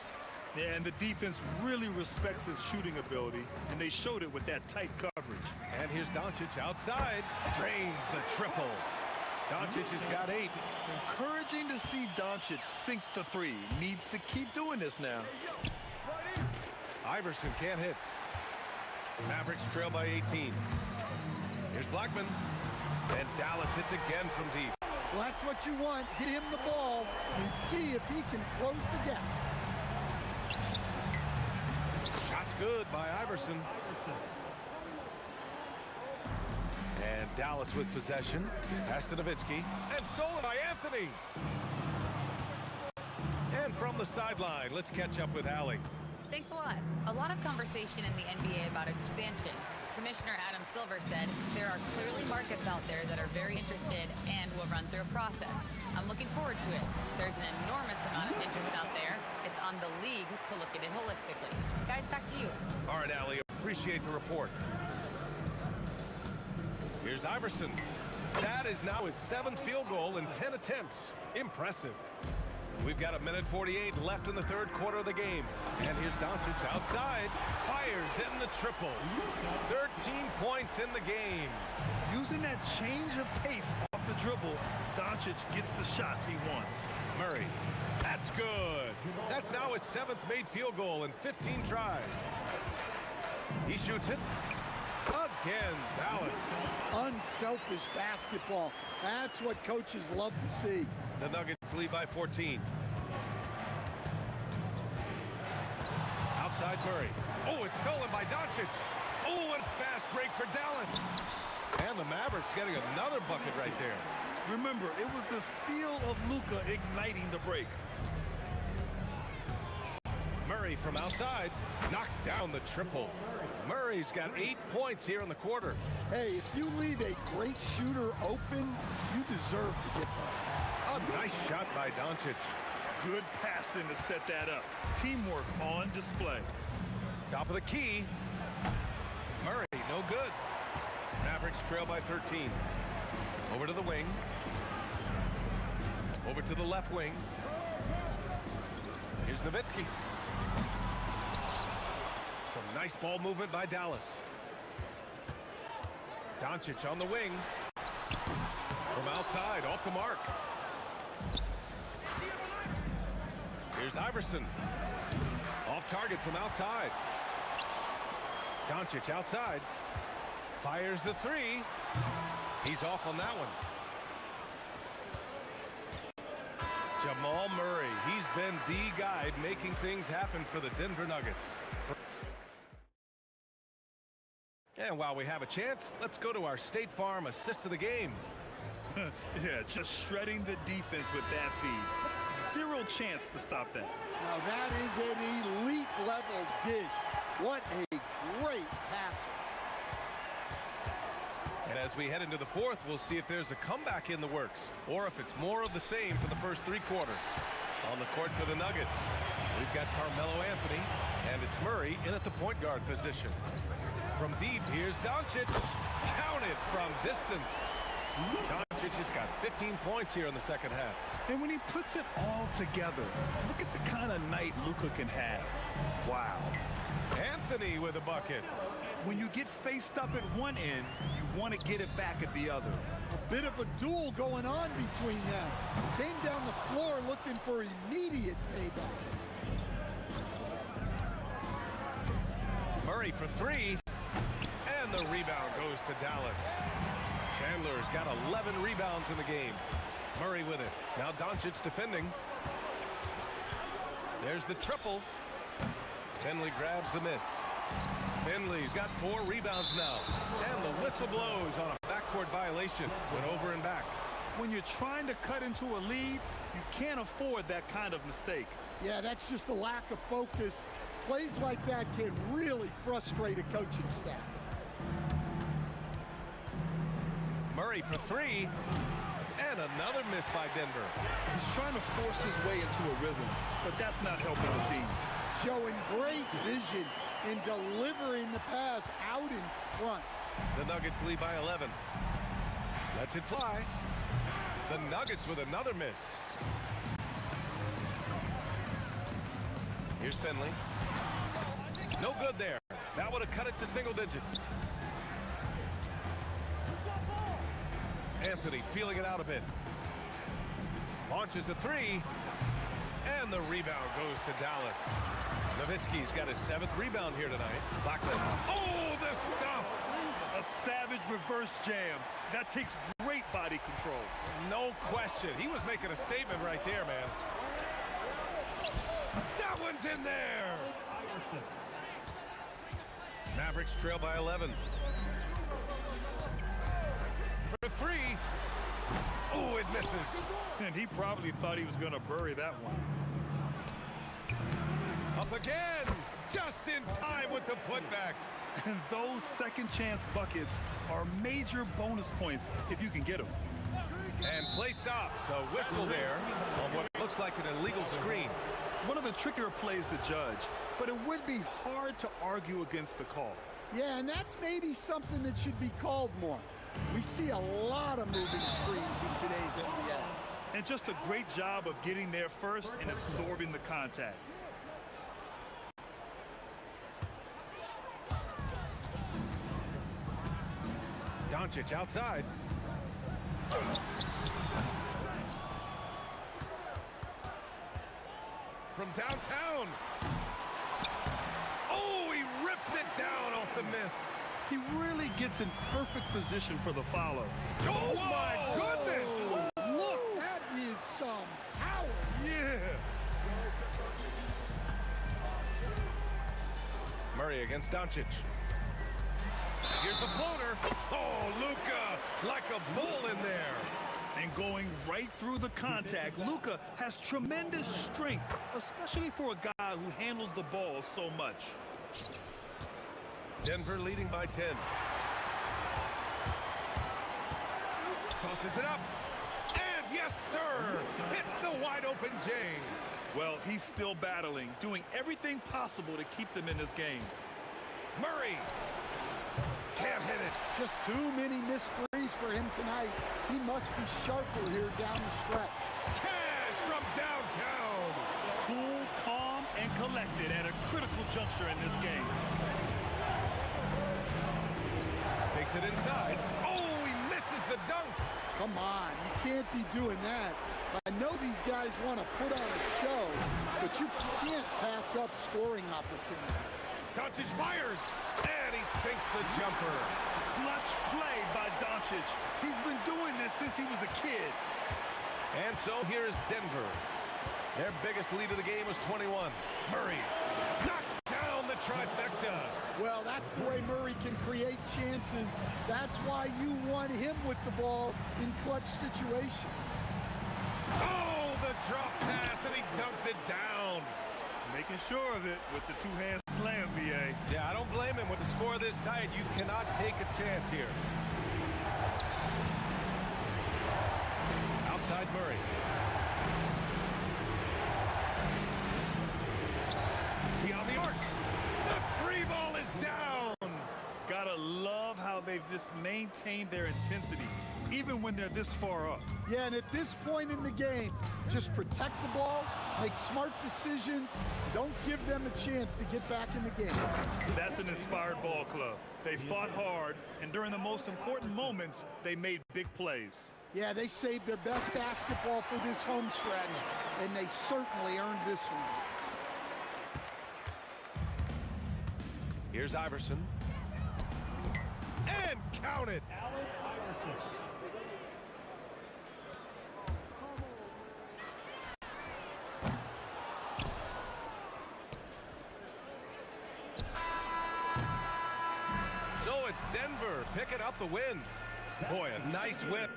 Yeah, and the defense really respects his shooting ability, and they showed it with that tight coverage. And here's Doncic outside. Drains the triple. Doncic has got 8. Encouraging to see Doncic sink the 3. Needs to keep doing this now. Iverson can't hit. Mavericks trail by 18. Here's Blackman. And Dallas hits again from deep. Well, that's what you want. Get him the ball and see if he can close the gap. Shot's good by Iverson. And Dallas with possession. Pass to Nowitzki. And stolen by Anthony. And from the sideline, let's catch up with Allie. Thanks a lot. A lot of conversation in the NBA about expansion. Commissioner Adam Silver said there are clearly markets out there that are very interested and will run through a process. I'm looking forward to it. There's an enormous amount of interest out there. It's on the league to look at it holistically. Guys, back to you. All right, Allie, appreciate the report. Here's Iverson. That is now his 7th field goal in 10 attempts. Impressive. We've got 1:48 left in the third quarter of the game. And here's Doncic outside. Fires in the triple. 13 points in the game. Using that change of pace off the dribble, Doncic gets the shots he wants. Murray. That's good. That's now his 7th made field goal in 15 tries. He shoots it. Again, Dallas. Unselfish basketball. That's what coaches love to see. The Nuggets lead by 14. Outside Murray. Oh, it's stolen by Doncic. Oh, and fast break for Dallas. And the Mavericks getting another bucket right there. Remember, it was the steal of Luka igniting the break. Murray from outside knocks down the triple. Murray's got 8 points here in the quarter. Hey, if you leave a great shooter open, you deserve to get that. A nice shot by Doncic. Good passing to set that up. Teamwork on display. Top of the key. Murray, no good. Mavericks trail by 13. Over to the wing. Over to the left wing. Here's Nowitzki. Some nice ball movement by Dallas. Doncic on the wing. From outside, off the mark. Here's Iverson. Off target from outside. Doncic outside. Fires the three. He's off on that one. Jamal Murray, he's been the guy making things happen for the Denver Nuggets. And while we have a chance, let's go to our State Farm assist of the game. Yeah, just shredding the defense with that feed. Zero chance to stop that. Now that is an elite level dish. What a great passer. And as we head into the fourth, we'll see if there's a comeback in the works or if it's more of the same for the first three quarters. On the court for the Nuggets, we've got Carmelo Anthony, and it's Murray in at the point guard position. From deep, here's Doncic. Counted from distance. Doncic has got 15 points here in the second half. And when he puts it all together, look at the kind of night Luka can have. Wow. Anthony with a bucket. When you get faced up at one end, you want to get it back at the other. A bit of a duel going on between them. Came down the floor looking for immediate payback. Murray for three. And the rebound goes to Dallas. Chandler's got 11 rebounds in the game. Murray with it. Now Doncic defending. There's the triple. Finley grabs the miss. Finley's got 4 rebounds now. And the whistle blows on a backcourt violation. Went over and back. When you're trying to cut into a lead, you can't afford that kind of mistake. Yeah, that's just a lack of focus. Plays like that can really frustrate a coaching staff. Murray for three. And another miss by Denver. He's trying to force his way into a rhythm, but that's not helping the team. Showing great vision in delivering the pass out in front. The Nuggets lead by 11. Lets it fly. The Nuggets with another miss. Here's Finley. No good there. That would have cut it to single digits. Anthony feeling it out a bit. Launches a three. And the rebound goes to Dallas. Nowitzki's got his 7th rebound here tonight. Blackman. Oh, the stuff! A savage reverse jam. That takes great body control. No question. He was making a statement right there, man. That one's in there! Mavericks trail by 11. For three. Oh, it misses. And he probably thought he was going to bury that one. Up again. Just in time with the putback. And those second chance buckets are major bonus points if you can get them. And play stops. A whistle there on what looks like an illegal screen. One of the trickier plays to judge, but it would be hard to argue against the call. Yeah, and that's maybe something that should be called more. We see a lot of moving screens in today's NBA. And just a great job of getting there first and absorbing the contact. Doncic outside. From downtown. Oh, he rips it down off the miss. He really gets in perfect position for the follow. Oh, my goodness! Look, that is some power. Yeah. Murray against Doncic. Here's the floater. Oh, Luka, like a bull in there. And going right through the contact, Luka has tremendous strength, especially for a guy who handles the ball so much. Denver leading by 10. Tosses it up. And yes, sir. Hits the wide open J. Well, he's still battling, doing everything possible to keep them in this game. Murray. Can't hit it. Just too many missed threes for him tonight. He must be sharper here down the stretch. Cash from downtown. Cool, calm, and collected at a critical juncture in this game. Takes it inside. Oh, he misses the dunk. Come on, you can't be doing that. I know these guys want to put on a show, but you can't pass up scoring opportunities. Doncic fires, and he jumper. Clutch play by Doncic. He's been doing this since he was a kid. And so here's Denver. Their biggest lead of the game was 21. Murray knocks down the trifecta. Well, that's the way Murray can create chances. That's why you want him with the ball in clutch situations. Oh, the drop pass, and he dunks it down. Making sure of it with the two-hand slam, B.A. Yeah, I don't blame him. With the score this tight, you cannot take a chance here. Outside Murray. He on the arc. The free ball is down. Gotta love how they've just maintained their intensity, even when they're this far up. Yeah, and at this point in the game, just protect the ball, make smart decisions, don't give them a chance to get back in the game. That's an inspired ball club. They fought hard, and during the most important moments, they made big plays. Yeah, they saved their best basketball for this home stretch, and they certainly earned this one. Here's Iverson. And count it. Allen Iverson. So it's Denver picking up the win. Boy, a nice win.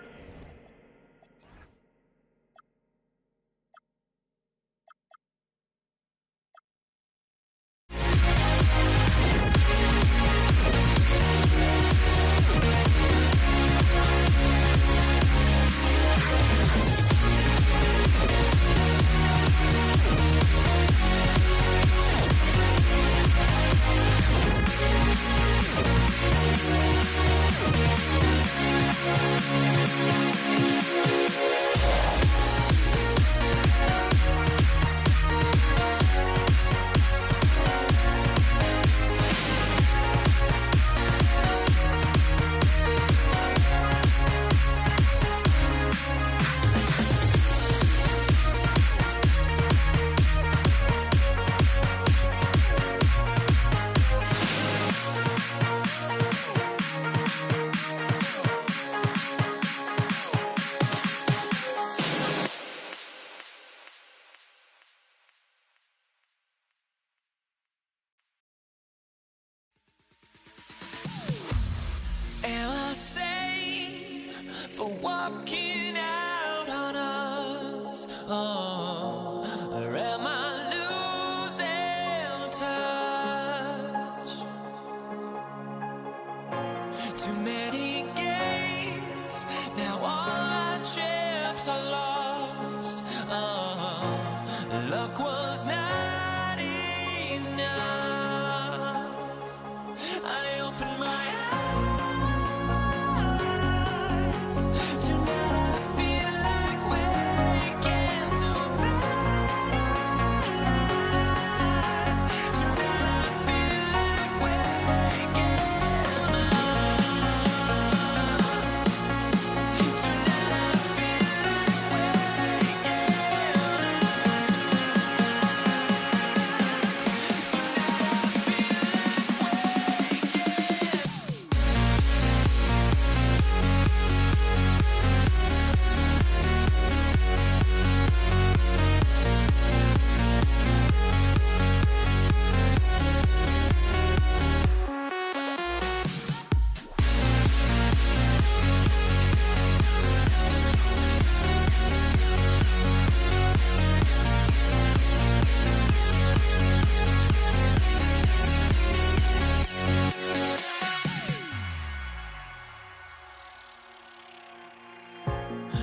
Am I safe for walking out on us? Oh, or am I losing touch? Too many games, now all our chips are lost. Oh, luck was not enough. I opened my eyes.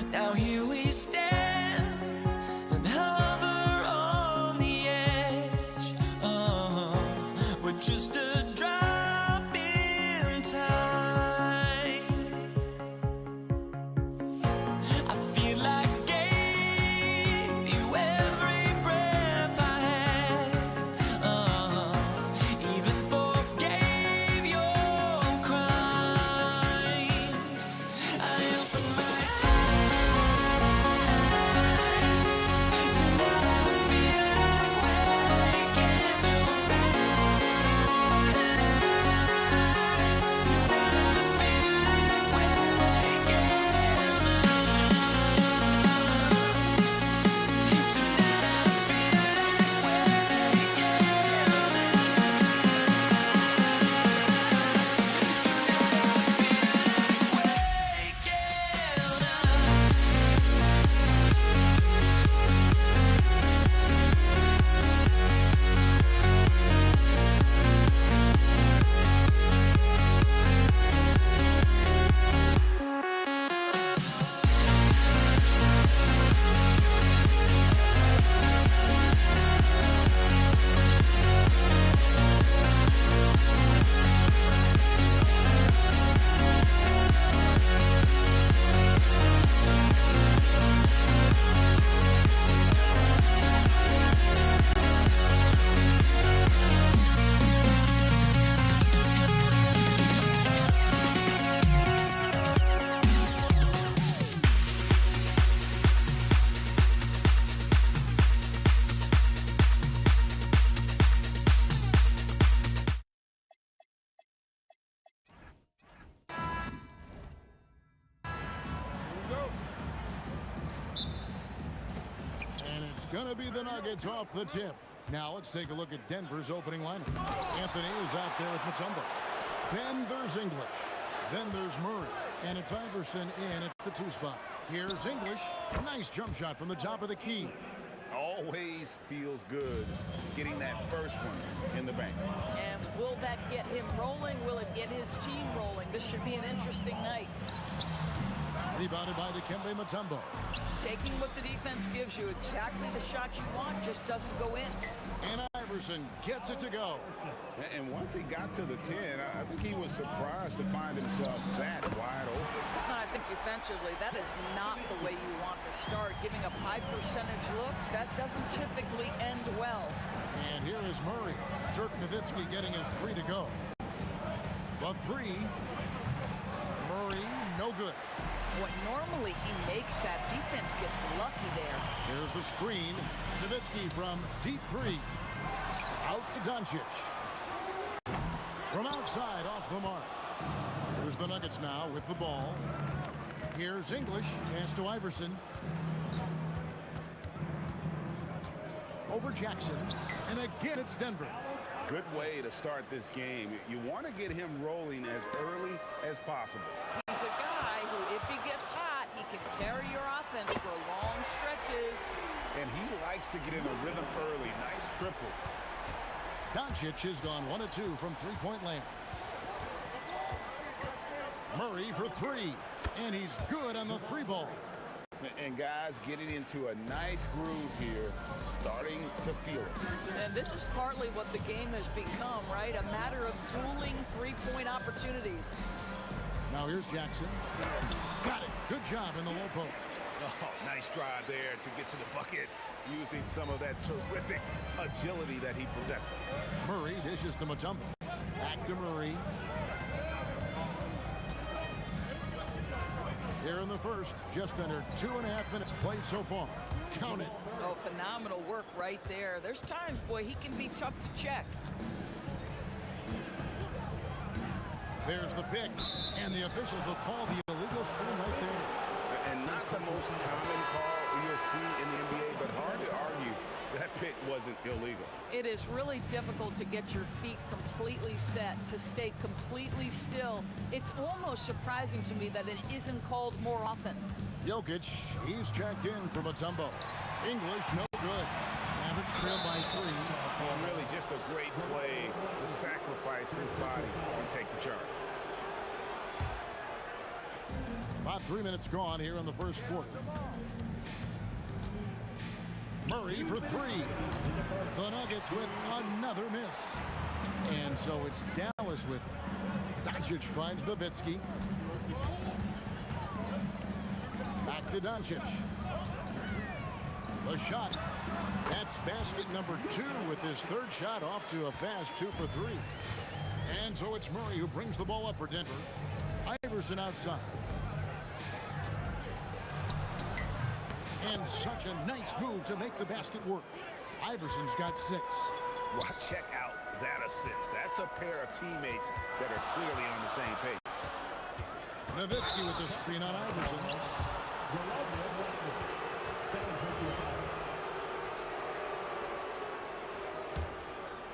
Now here we stand and hover on the edge. We're just a drop in time. I feel like I gave you every breath I had. Even forgave your crimes. I opened my eyes. going to be the Nuggets off the tip. Now let's take a look at Denver's opening lineup. Anthony is out there with Mutombo. Then there's English. Then there's Murray. And it's Iverson in at the 2 spot. Here's English. A nice jump shot from the top of the key. Always feels good getting that first one in the bank. And will that get him rolling? Will it get his team rolling? This should be an interesting night. Rebounded by Dikembe Mutombo. Taking what the defense gives you, exactly the shot you want, just doesn't go in. And Iverson gets it to go. And once he got to the 10, I think he was surprised to find himself that wide open. I think defensively, that is not the way you want to start. Giving up high percentage looks, that doesn't typically end well. And here is Murray. Dirk Nowitzki getting his 3 to go. The 3. Murray, no good. Boy, normally he makes that. Defense gets lucky there. Here's the screen. Nowitzki from deep 3. Out to Doncic. From outside, off the mark. Here's the Nuggets now with the ball. Here's English. Pass to Iverson. Over Jackson. And again, it's Denver. Good way to start this game. You want to get him rolling as early as possible. He's a guy who, if he gets hot, he can carry your offense for long stretches. And he likes to get in a rhythm early. Nice triple. Doncic has gone 1 of 2 from 3-point land. Murray for 3. And he's good on the 3 ball. And guys getting into a nice groove here, starting to feel it. And this is partly what the game has become, right? A matter of dueling 3-point opportunities. Now here's Jackson. Got it. Good job in the low post. Oh, nice drive there to get to the bucket, using some of that terrific agility that he possesses. Murray dishes to Mutombo. Back to Murray. Here in the first, just under 2.5 minutes played so far. Count it. Oh, phenomenal work right there. There's times, boy, he can be tough to check. There's the pick, and the officials will call the illegal screen right there. And not the most common call you'll see in the NBA, but hard to argue that pick wasn't illegal. It is really difficult to get your feet completely set, to stay completely still. It's almost surprising to me that it isn't called more often. Jokic, he's checked in for Mutombo. English, no good. Average trail by 3. And really just a great play to sacrifice his body and take the charge. About 3 minutes gone here in the first quarter. Murray for 3. The Nuggets with another miss. And so it's Dallas with it. Doncic finds Nowitzki. Back to Doncic. The shot. That's basket number 2 with his 3rd shot off to a fast 2 for 3. And so it's Murray who brings the ball up for Denver. Iverson outside. And such a nice move to make the basket work. Iverson's got 6. Well, check out that assist. That's a pair of teammates that are clearly on the same page. Nowitzki with the screen on Iverson.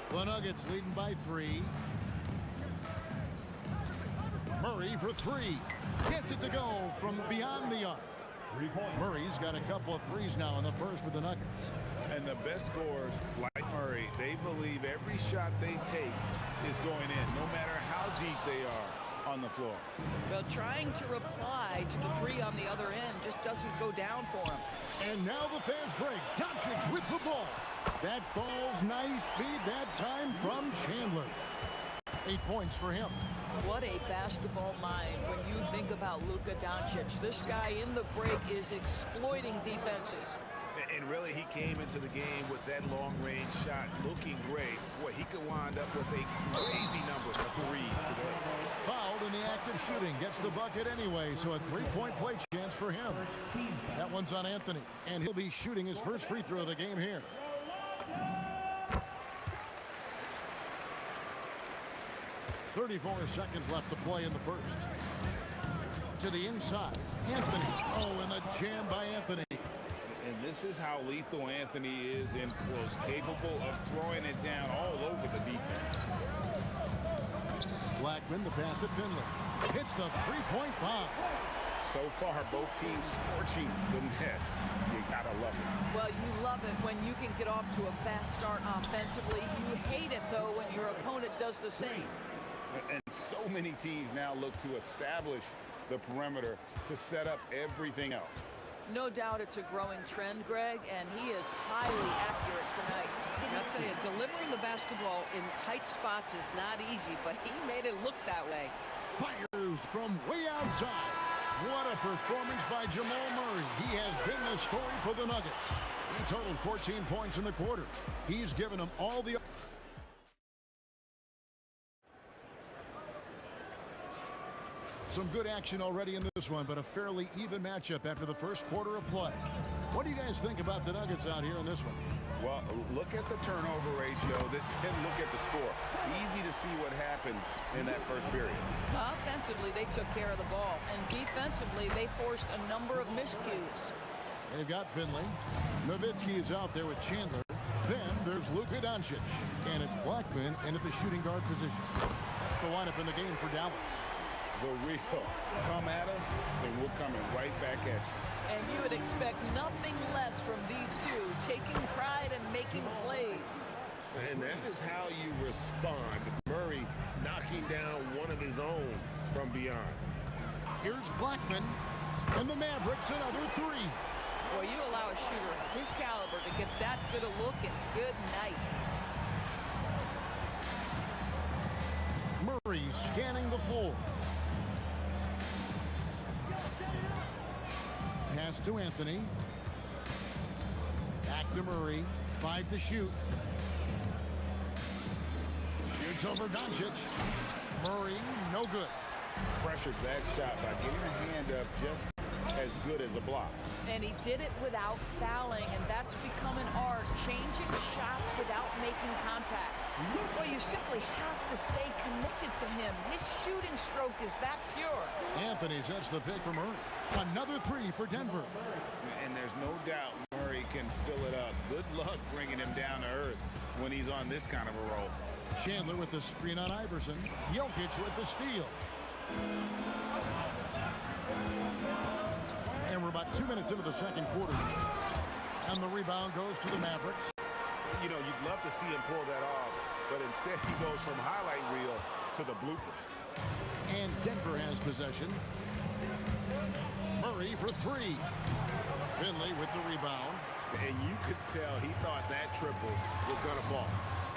The Nuggets leading by 3. Murray for 3. Gets it to go from beyond the arc. Murray's got a couple of threes now in the first for the Nuggets. And the best scorers, like Murray, they believe every shot they take is going in, no matter how deep they are on the floor. Well, trying to reply to the 3 on the other end just doesn't go down for him. And now the fast break. Doncic with the ball. That falls nice feed that time from Chandler. 8 points for him. What a basketball mind when you think about Luka Doncic. This guy in the break is exploiting defenses. And really, he came into the game with that long-range shot looking great. Boy, he could wind up with a crazy number of threes today. Fouled in the act of shooting. Gets the bucket anyway, so a 3-point play chance for him. That one's on Anthony, and he'll be shooting his first free throw of the game here. .34 seconds left to play in the first. To the inside, Anthony. Oh, and the jam by Anthony. And this This is how lethal Anthony is in close, capable of throwing it down all over the defense. Blackman, the pass to Finley. Hits the three-point bomb. So far, both teams scorching the nets. You gotta love it. Well, you love it when you can get off to a fast start offensively. You hate it, though, when your opponent does the same. And so many teams now look to establish the perimeter to set up everything else. No doubt it's a growing trend, Greg, and he is highly accurate tonight. I'll tell you, delivering the basketball in tight spots is not easy, but he made it look that way. Fires from way outside. What a performance by Jamal Murray. He has been the story for the Nuggets. He totaled 14 points in the quarter. He's given them all the... Some good action already in this one, but a fairly even matchup after the first quarter of play. What do you guys think about the Nuggets out here in this one? Well, look at the turnover ratio, then look at the score. Easy to see what happened in that first period. Offensively, they took care of the ball, and defensively, they forced a number of miscues. They've got Finley. Nowitzki is out there with Chandler. Then there's Luka Doncic. And it's Blackman in at the shooting guard position. That's the lineup in the game for Dallas. The real come at us, and we're coming right back at you. And you would expect nothing less from these two, taking pride and making plays. And that is how you respond. Murray knocking down one of his own from beyond. Here's Blackman, and the Mavericks another three. Well, you allow a shooter of his caliber to get that good a look, and good night. Murray scanning the floor. Pass to Anthony. Back to Murray. 5 to shoot. Shoots over Doncic. Murray, no good. Pressured that shot by getting a hand up just as good as a block. And he did it without fouling, and that's become an art, changing shots without making contact. Well, you simply have to stay connected to him. His shooting stroke is that pure. Anthony sets the pick for Murray. Another three for Denver. And there's no doubt Murray can fill it up. Good luck bringing him down to earth when he's on this kind of a roll. Chandler with the screen on Iverson. Jokic with the steal. And we're about 2 minutes into the second quarter. And the rebound goes to the Mavericks. You know, you'd love to see him pull that off, but instead he goes from highlight reel to the bloopers. And Denver has possession. Murray for three. Finley with the rebound. And you could tell he thought that triple was going to fall.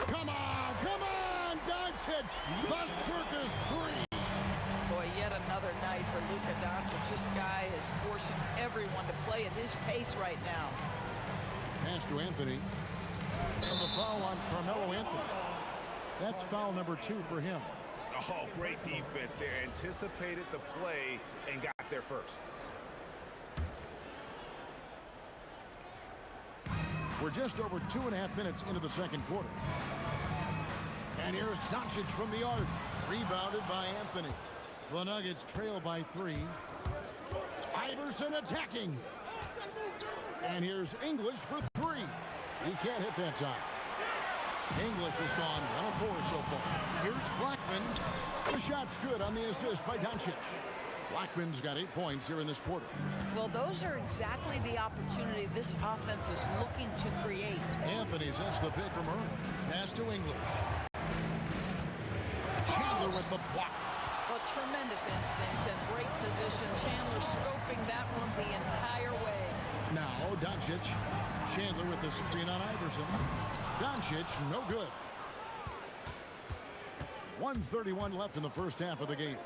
Come on, Doncic! The circus three! Boy, yet another night for Luka Doncic. This guy is forcing everyone to play at his pace right now. Pass to Anthony. And the foul on Carmelo Anthony. That's foul number 2 for him. Oh, great defense there. Anticipated the play and got there first. We're just over 2.5 minutes into the second quarter. And here's Doncic from the arc. Rebounded by Anthony. The Nuggets trail by 3. Iverson attacking. And here's English for 3. He can't hit that time. English has gone 1 of 4 so far. Here's Blackman. The shot's good on the assist by Doncic. Blackman's got 8 points here in this quarter. Well, those are exactly the opportunity this offense is looking to create. Anthony sets the pick from Murray. Pass to English. Chandler with the block. Well, tremendous instincts and great position. Chandler scoping that one the entire way. Now, Doncic. Chandler with the screen on Iverson. Doncic, no good. 1:31 left in the first half of the game.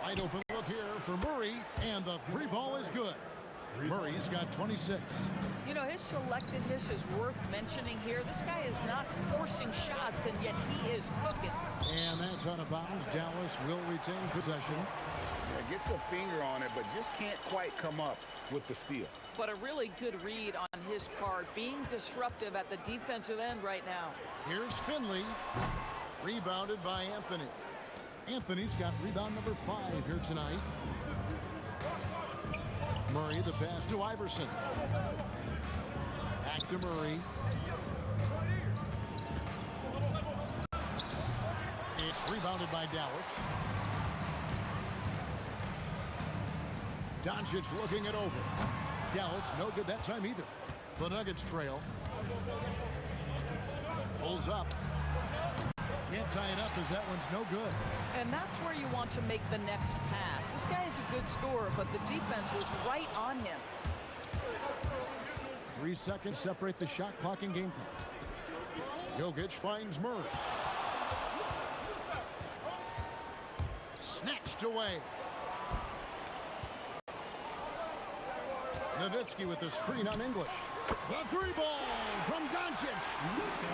Wide open look here for Murray, and the 3 ball is good. Murray's got 26. You know, his selectiveness is worth mentioning here. This guy is not forcing shots, and yet he is cooking. And that's out of bounds. Dallas will retain possession. Yeah, gets a finger on it, but just can't quite come up with the steal. But a really good read on his part, being disruptive at the defensive end right now. Here's Finley. Rebounded by Anthony. Anthony's got rebound number 5 here tonight. Murray, the pass to Iverson. Back to Murray. It's rebounded by Dallas. Doncic looking it over. Dallas, no good that time either. The Nuggets trail. Pulls up. Can't tie it up as that one's no good. And that's where you want to make the next pass. This guy is a good scorer, but the defense was right on him. 3 seconds separate the shot clock and game clock. Jokic finds Murray. Snatched away. Nowitzki with the screen on English. The three ball from Doncic.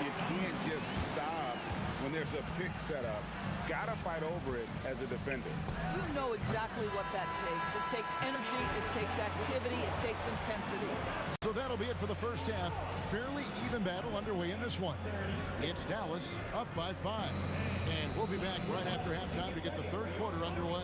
You can't just stop when there's a pick set up. Gotta fight over it as a defender. You know exactly what that takes. It takes energy, it takes activity, it takes intensity. So that'll be it for the first half. Fairly even battle underway in this one. It's Dallas up by 5. And we'll be back right after halftime to get the third quarter underway.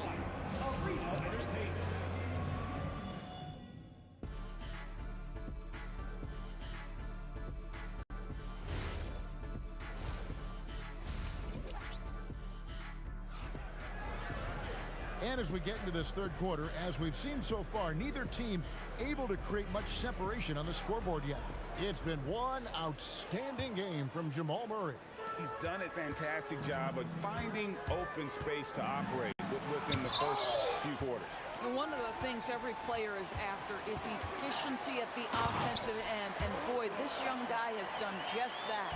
And as we get into this third quarter, as we've seen so far, neither team able to create much separation on the scoreboard yet. It's been one outstanding game from Jamal Murray. He's done a fantastic job of finding open space to operate within the first few quarters. And one of the things every player is after is efficiency at the offensive end. And boy, this young guy has done just that.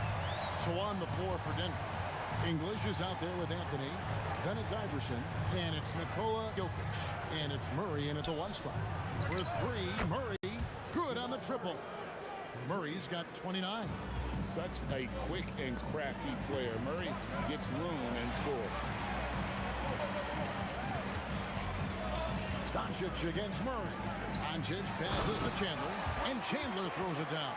So on the floor for Denver. English is out there with Anthony. Then it's Iverson. And it's Nikola Jokic. And it's Murray in at the 1 spot. For 3, Murray good on the triple. Murray's got 29. Such a quick and crafty player. Murray gets room and scores. Doncic against Murray. Doncic passes to Chandler. And Chandler throws it down.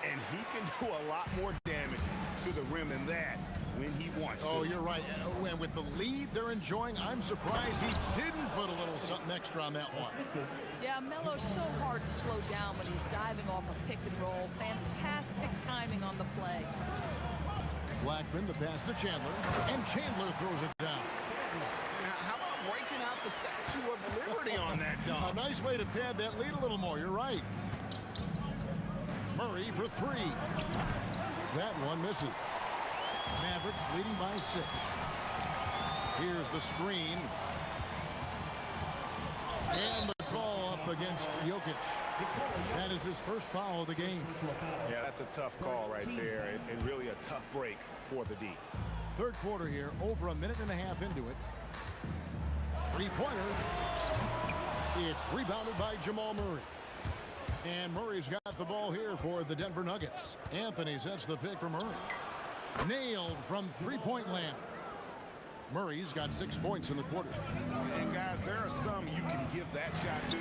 And he can do a lot more damage to the rim than that when he wants Oh, to. you're right. And with the lead they're enjoying, I'm surprised he didn't put a little something extra on that one. Yeah, Melo's so hard to slow down when he's diving off a pick and roll. Fantastic timing on the play. Blackman, the pass to Chandler. And Chandler throws it down. Now, how about breaking out the Statue of Liberty on that dunk? A nice way to pad that lead a little more. You're right. Murray for 3. That one misses. Mavericks leading by 6. Here's the screen. And the call up against Jokic. That is his first foul of the game. Yeah, that's a tough call right there, and really a tough break for the D. Third quarter here, over a minute and a half into it. Three-pointer. It's rebounded by Jamal Murray. And Murray's got the ball here for the Denver Nuggets. Anthony sets the pick for Murray. Nailed from three-point land. Murray's got 6 points in the quarter. And guys, there are some you can give that shot to,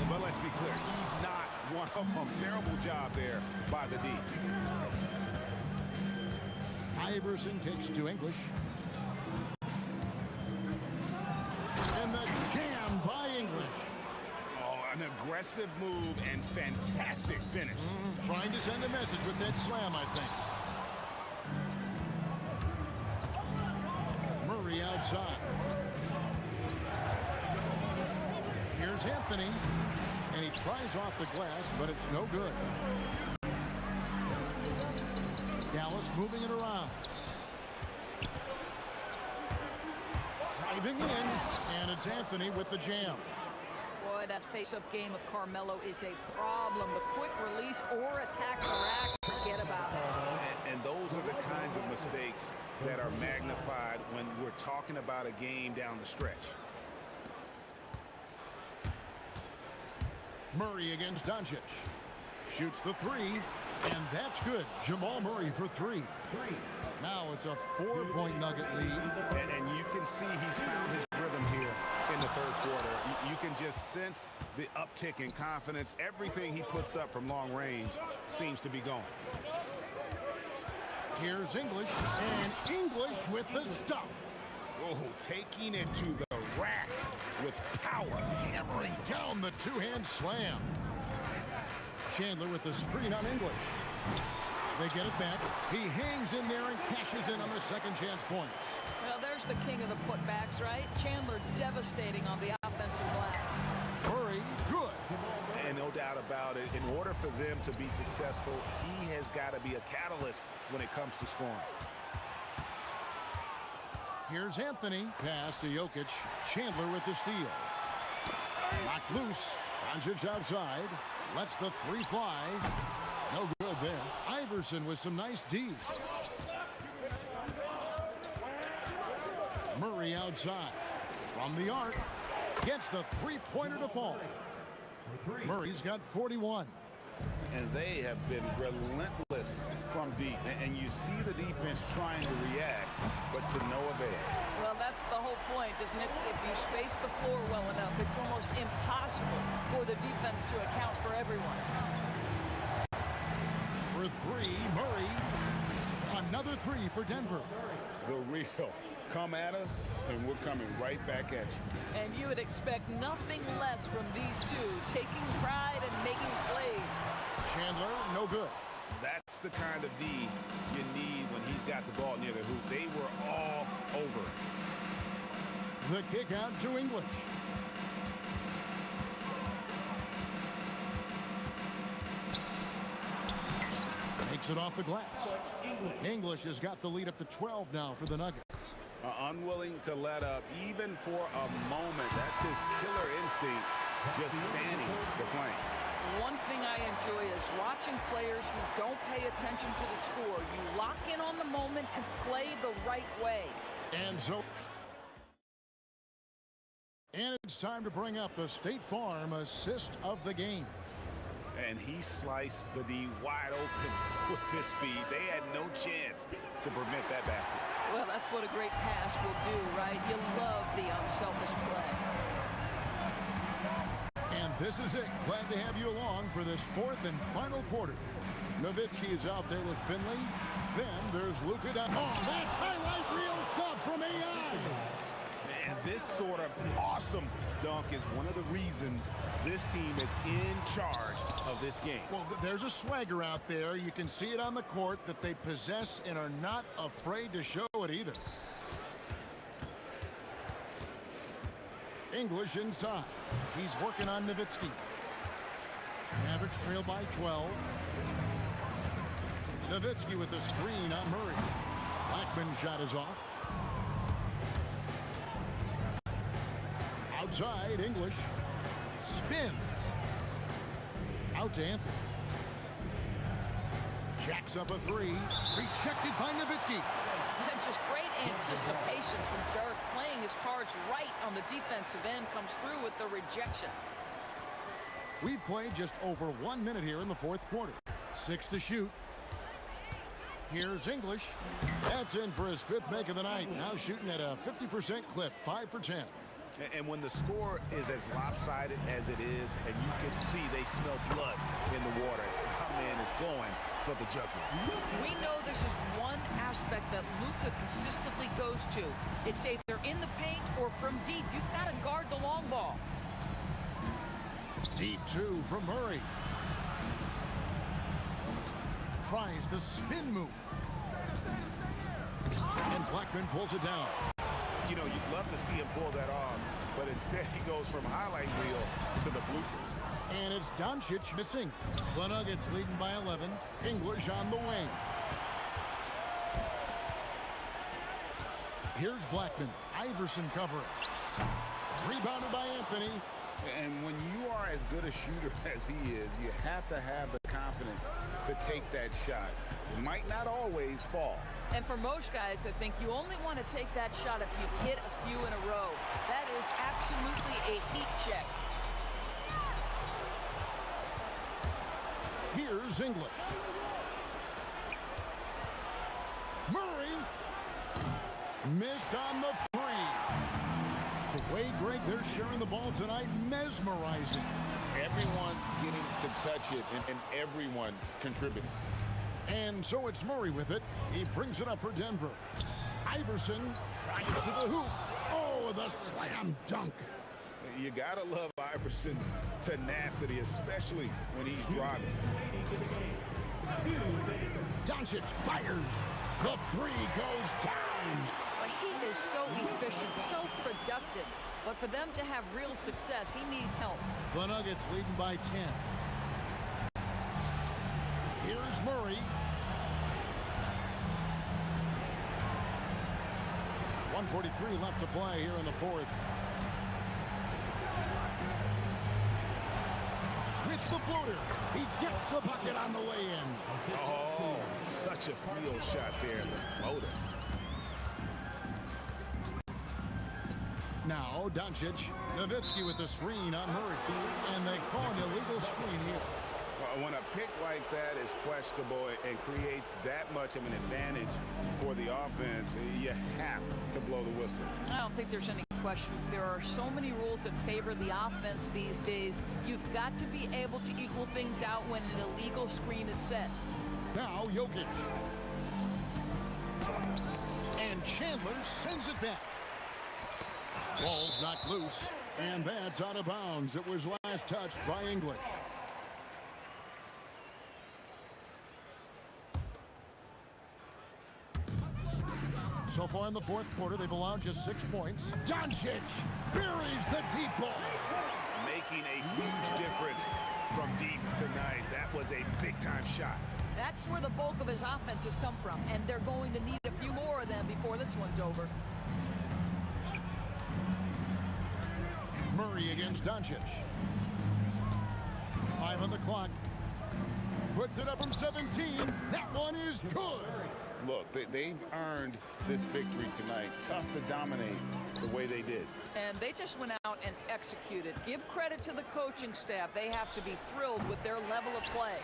but let's be clear, he's not one of them. Terrible job there by the D. Iverson kicks to English. And the jam by English. Oh, an aggressive move and fantastic finish. Trying to send a message with that slam, I think. Murray outside. Here's Anthony. And he tries off the glass, but it's no good. Dallas moving it around. Driving in, and it's Anthony with the jam. Boy, that face-up game of Carmelo is a problem. The quick release or attack the rack, forget about it. And those are the kinds of mistakes that are magnified when we're talking about a game down the stretch. Murray against Doncic. Shoots the 3, and that's good. Jamal Murray for 3. Now it's a 4-point Nugget lead. And you can see he's found his rhythm here in the third quarter. You can just sense the uptick in confidence. Everything he puts up from long range seems to be going. Here's English, and English with the stuff. Oh, taking it to the rack with power. Hammering down the two-hand slam. Chandler with the screen on English. They get it back. He hangs in there and cashes in on their second chance points. Well, there's the king of the putbacks, right? Chandler devastating on the offensive glass. Murray, good. And no doubt about it, in order for them to be successful, he has got to be a catalyst when it comes to scoring. Here's Anthony. Pass to Jokic. Chandler with the steal. Knocked loose. Doncic outside. Lets the three fly. No good there. Iverson with some nice D. Murray outside. From the arc. Gets the three-pointer to fall. Murray's got 41. And they have been relentless from deep. And you see the defense trying to react, but to no avail. Well, that's the whole point, isn't it? If you space the floor well enough, it's almost impossible for the defense to account for everyone. For three, Murray. Another three for Denver. The real. Come at us, and we're coming right back at you. And you would expect nothing less from these two, taking pride and making plays. Chandler, no good. That's the kind of D you need when he's got the ball near the hoop. They were all over. The kick out to English. Takes it off the glass. English has got the lead up to 12 now for the Nuggets. Unwilling to let up even for a moment. That's his killer instinct, just fanning the flank. One thing I enjoy is watching players who don't pay attention to the score. You lock in on the moment and play the right way. And it's time to bring up the State Farm assist of the game. And he sliced the D wide open with his speed. They had no chance to prevent that basket. Well, that's what a great pass will do, right? You love the unselfish play. And this is it. Glad to have you along for this fourth and final quarter. Nowitzki is out there with Finley. Then there's Luka down. Oh, that's highlight reel stuff from AI. And this sort of awesome dunk is one of the reasons this team is in charge of this game. Well, there's a swagger out there. You can see it on the court that they possess and are not afraid to show it either. English inside. He's working on Nowitzki. Mavericks trail by 12. Nowitzki with the screen on Murray. Blackman's shot is off. Outside, English. Spins. Out to Anthony. Jacks up a three. Rejected by Nowitzki. And just great anticipation from Dirk, playing his cards right on the defensive end, comes through with the rejection. We've played just over 1 minute here in the fourth quarter. 6 to shoot. Here's English. That's in for his fifth make of the night. Now shooting at a 50% clip, 5 for 10. And when the score is as lopsided as it is, and you can see they smell blood in the water, my man is going for the jugular. We know this is one aspect that Luka consistently goes to. It's either in the paint or from deep. You've got to guard the long ball. Deep two from Murray. Tries the spin move. And Blackman pulls it down. You know, you'd love to see him pull that off, but instead he goes from highlight reel to the bloopers. And it's Doncic missing. The Nuggets leading by 11. English on the wing. Here's Blackman. Iverson covering. Rebounded by Anthony. And when you are as good a shooter as he is, you have to have the confidence to take that shot. It might not always fall. And for most guys, I think you only want to take that shot if you've hit a few in a row. That is absolutely a heat check. Here's English. Murray missed on the three. The way, Greg, they're sharing the ball tonight, mesmerizing. Everyone's getting to touch it, and everyone's contributing. And so it's Murray with it. He brings it up for Denver. Iverson tries to the hoop. Oh, the slam dunk. You got to love Iverson's tenacity, especially when he's driving. Doncic fires. The three goes down. But he is so efficient, so productive. But for them to have real success, he needs help. The Nuggets leading by 10. Here's Murray. 1:43 left to play here in the fourth. With the floater, he gets the bucket on the way in. Oh, such a field shot there, the floater. Now Doncic, Nowitzki with the screen on Murray, and they call an illegal screen here. When a pick like that is questionable and creates that much of an advantage for the offense, you have to blow the whistle. I don't think there's any question. There are so many rules that favor the offense these days. You've got to be able to equal things out when an illegal screen is set. Now Jokic. And Chandler sends it back. Ball's knocked loose, and that's out of bounds. It was last touched by English. So far in the fourth quarter, they've allowed just 6 points. Doncic buries the deep ball. Making a huge difference from deep tonight. That was a big-time shot. That's where the bulk of his offense has come from, and they're going to need a few more of them before this one's over. Murray against Doncic. 5 on the clock. Puts it up from 17. That one is good. Look, they've earned this victory tonight. Tough to dominate the way they did. And they just went out and executed. Give credit to the coaching staff. They have to be thrilled with their level of play.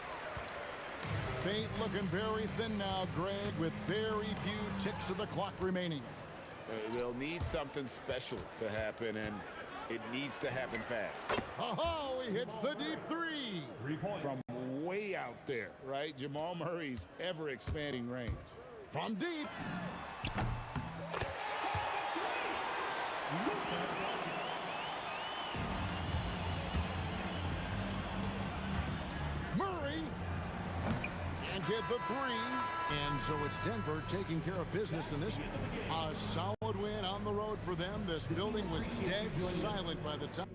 Fate looking very thin now, Greg, with very few ticks of the clock remaining. They'll need something special to happen, and it needs to happen fast. Oh, he hits the deep three. 3 points. From way out there, right? Jamal Murray's ever-expanding range. From deep. Murray. And hit the three. And so it's Denver taking care of business in this one. A solid win on the road for them. This building was dead silent by the time.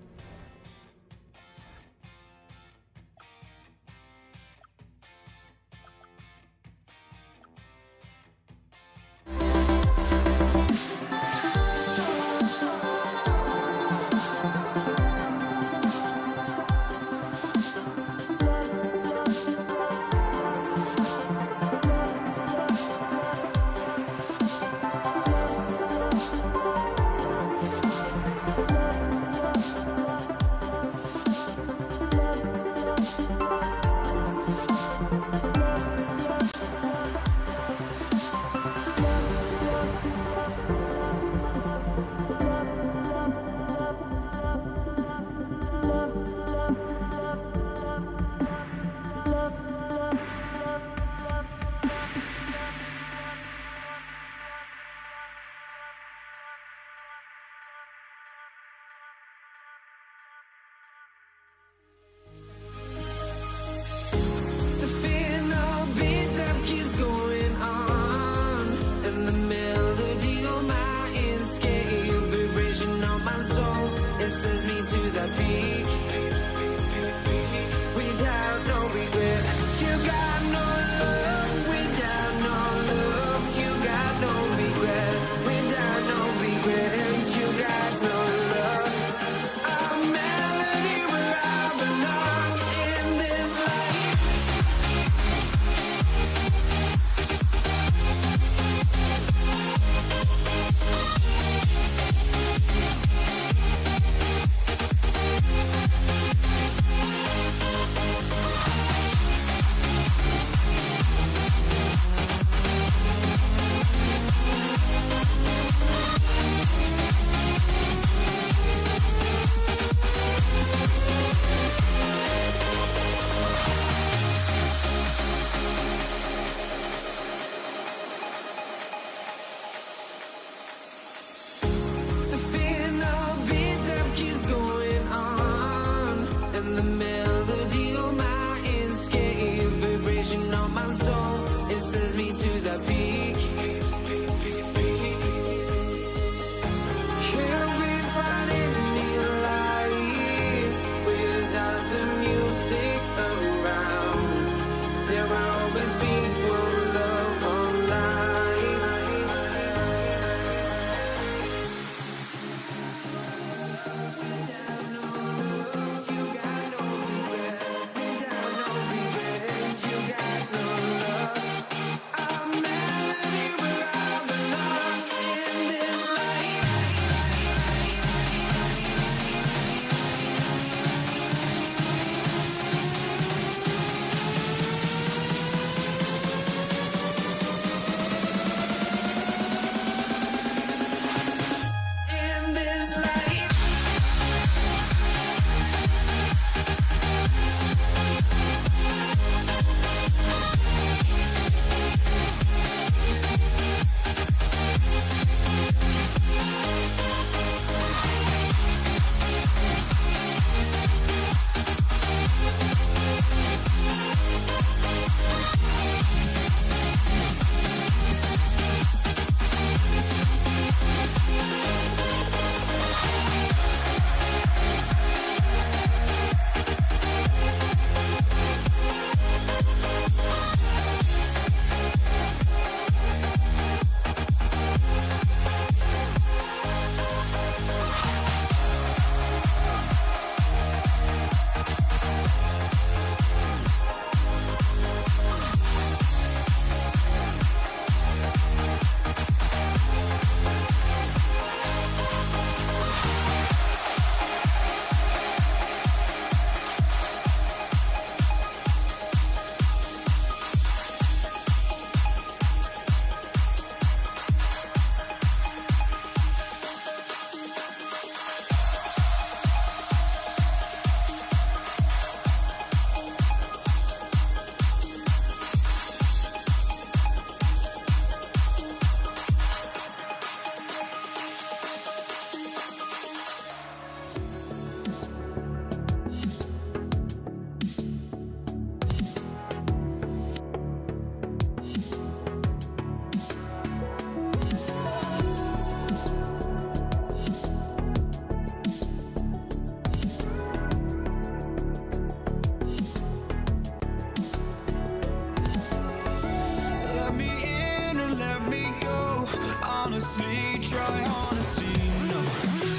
honestly, try honesty. No,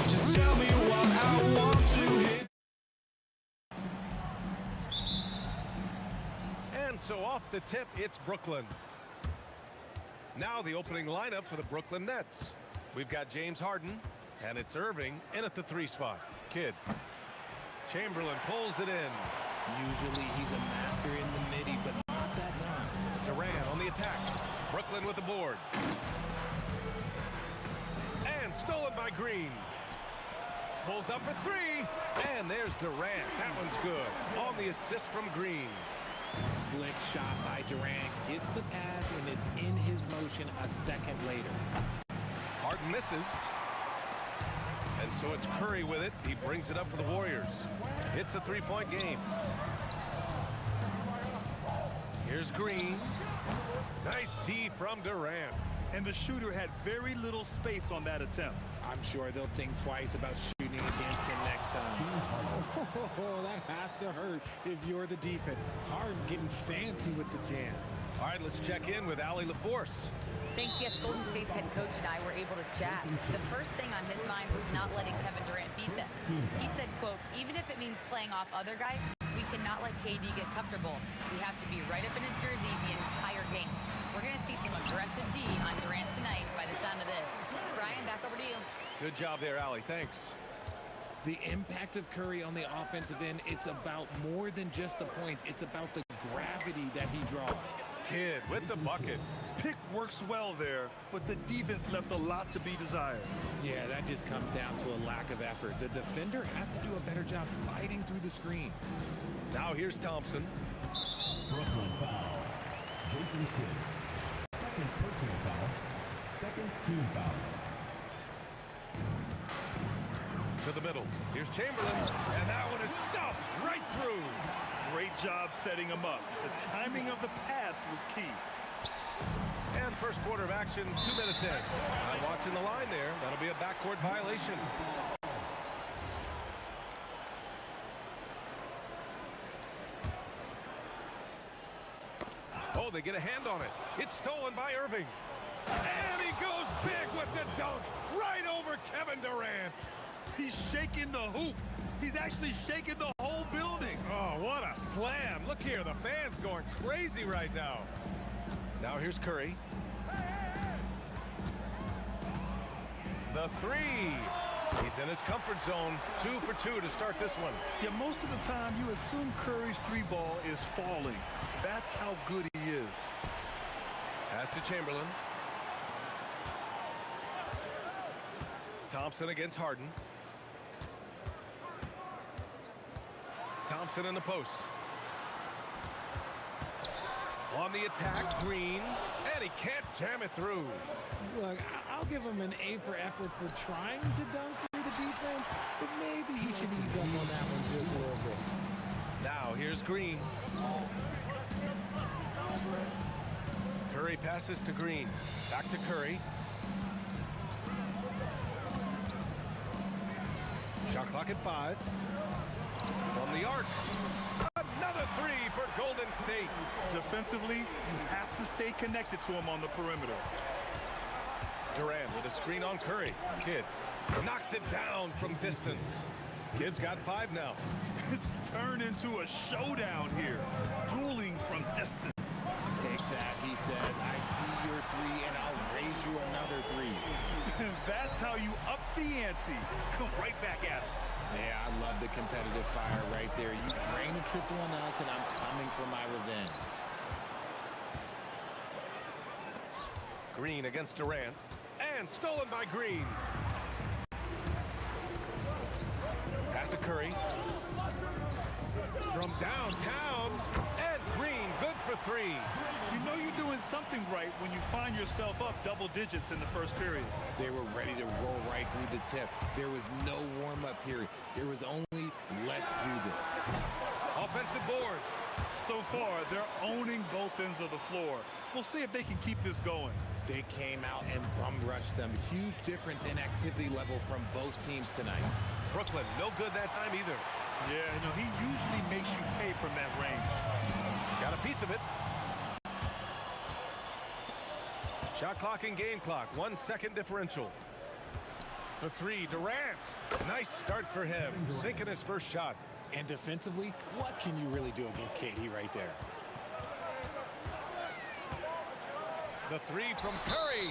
just tell me what I want to hear. And so off the tip, it's Brooklyn. Now the opening lineup for the Brooklyn Nets. We've got James Harden, and it's Irving in at the 3 spot. Kidd. Chamberlain pulls it in. Usually he's a master in the midi, but not that time. Durant on the attack. Brooklyn with the board. And stolen by Green. Pulls up for 3. And there's Durant. That one's good. On the assist from Green. Slick shot by Durant. Gets the pass and is in his motion a second later. Harden misses. And so it's Curry with it. He brings it up for the Warriors. It's a 3-point game. Here's Green. Nice D from Durant. And the shooter had very little space on that attempt. I'm sure they'll think twice about shooting against him next time. Oh, that has to hurt if you're the defense. Harden getting fancy with the jam. All right, let's check in with Allie LaForce. Thanks, yes, Golden State's head coach and I were able to chat. The first thing on his mind was not letting Kevin Durant beat them. He said, quote, even if it means playing off other guys, we cannot let KD get comfortable. We have to be right up in his jersey the entire game. We're going to see some aggressive D on Durant tonight by the sound of this. Brian, back over to you. Good job there, Allie. Thanks. The impact of Curry on the offensive end, it's about more than just the points. It's about the gravity that he draws. Kidd with the bucket. Pick works well there, but the defense left a lot to be desired. Yeah, that just comes down to a lack of effort. The defender has to do a better job fighting through the screen. Now here's Thompson. Brooklyn foul. Jason Kidd. Second personal foul. Second team foul. To the middle. Here's Chamberlain. And that one is stuffed right through. Great job setting him up. The timing of the pass was key. And first quarter of action, 2 minutes in. I'm watching the line there. That'll be a backcourt violation. Oh, they get a hand on it. It's stolen by Irving. And he goes big with the dunk. Right over Kevin Durant. He's shaking the hoop. He's actually shaking the whole building. Oh, what a slam. Look here, the fans going crazy right now. Now here's Curry. The 3. He's in his comfort zone. 2 for 2 to start this one. Yeah, most of the time you assume Curry's 3-ball is falling. That's how good he is. Pass to Chamberlain. Thompson against Harden. Thompson in the post. On the attack, Green. And he can't jam it through. Look, I'll give him an A for effort for trying to dunk through the defense, but maybe he should ease up on that one just a little bit. Now here's Green. Curry passes to Green. Back to Curry. Shot clock at 5. From the arc. Another 3 for Golden State. Defensively, you have to stay connected to him on the perimeter. Durant with a screen on Curry. Kidd knocks it down from distance. Kidd's got 5 now. It's turned into a showdown here. Dueling from distance. Take that, he says. I see your 3 and I'll raise you another 3. That's how you up the ante. Come right back at it. Yeah, I love the competitive fire right there. You drain a triple on us, and I'm coming for my revenge. Green against Durant. And stolen by Green. Pass to Curry. From downtown. And Green, good for 3. You know you're doing something right when you find yourself up double digits in the first period. They were ready to roll right through the tip. There was no warm-up period. There was only, let's do this. Offensive board. So far, they're owning both ends of the floor. We'll see if they can keep this going. They came out and bum-rushed them. Huge difference in activity level from both teams tonight. Brooklyn, no good that time either. Yeah, you know, he usually makes you pay from that range. Got a piece of it. Shot clock and game clock, 1 second differential. For three, Durant. Nice start for him, sinking his first shot. And defensively, what can you really do against KD right there? The three from Curry.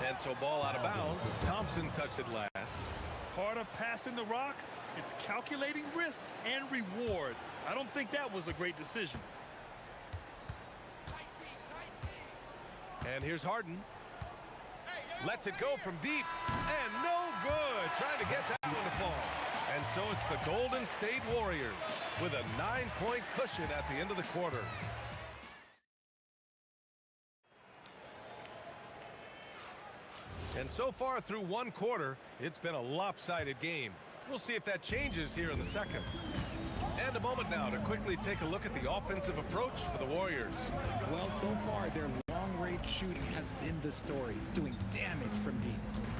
And so ball out of bounds. Thompson touched it last. Part of passing the rock, it's calculating risk and reward. I don't think that was a great decision. And here's Harden. Lets it go from deep. And no good. Trying to get that one to fall. And so it's the Golden State Warriors with a 9-point cushion at the end of the quarter. And so far through one quarter, it's been a lopsided game. We'll see if that changes here in the second. And a moment now to quickly take a look at the offensive approach for the Warriors. Well, so far, their long-range shooting has been the story, doing damage from deep.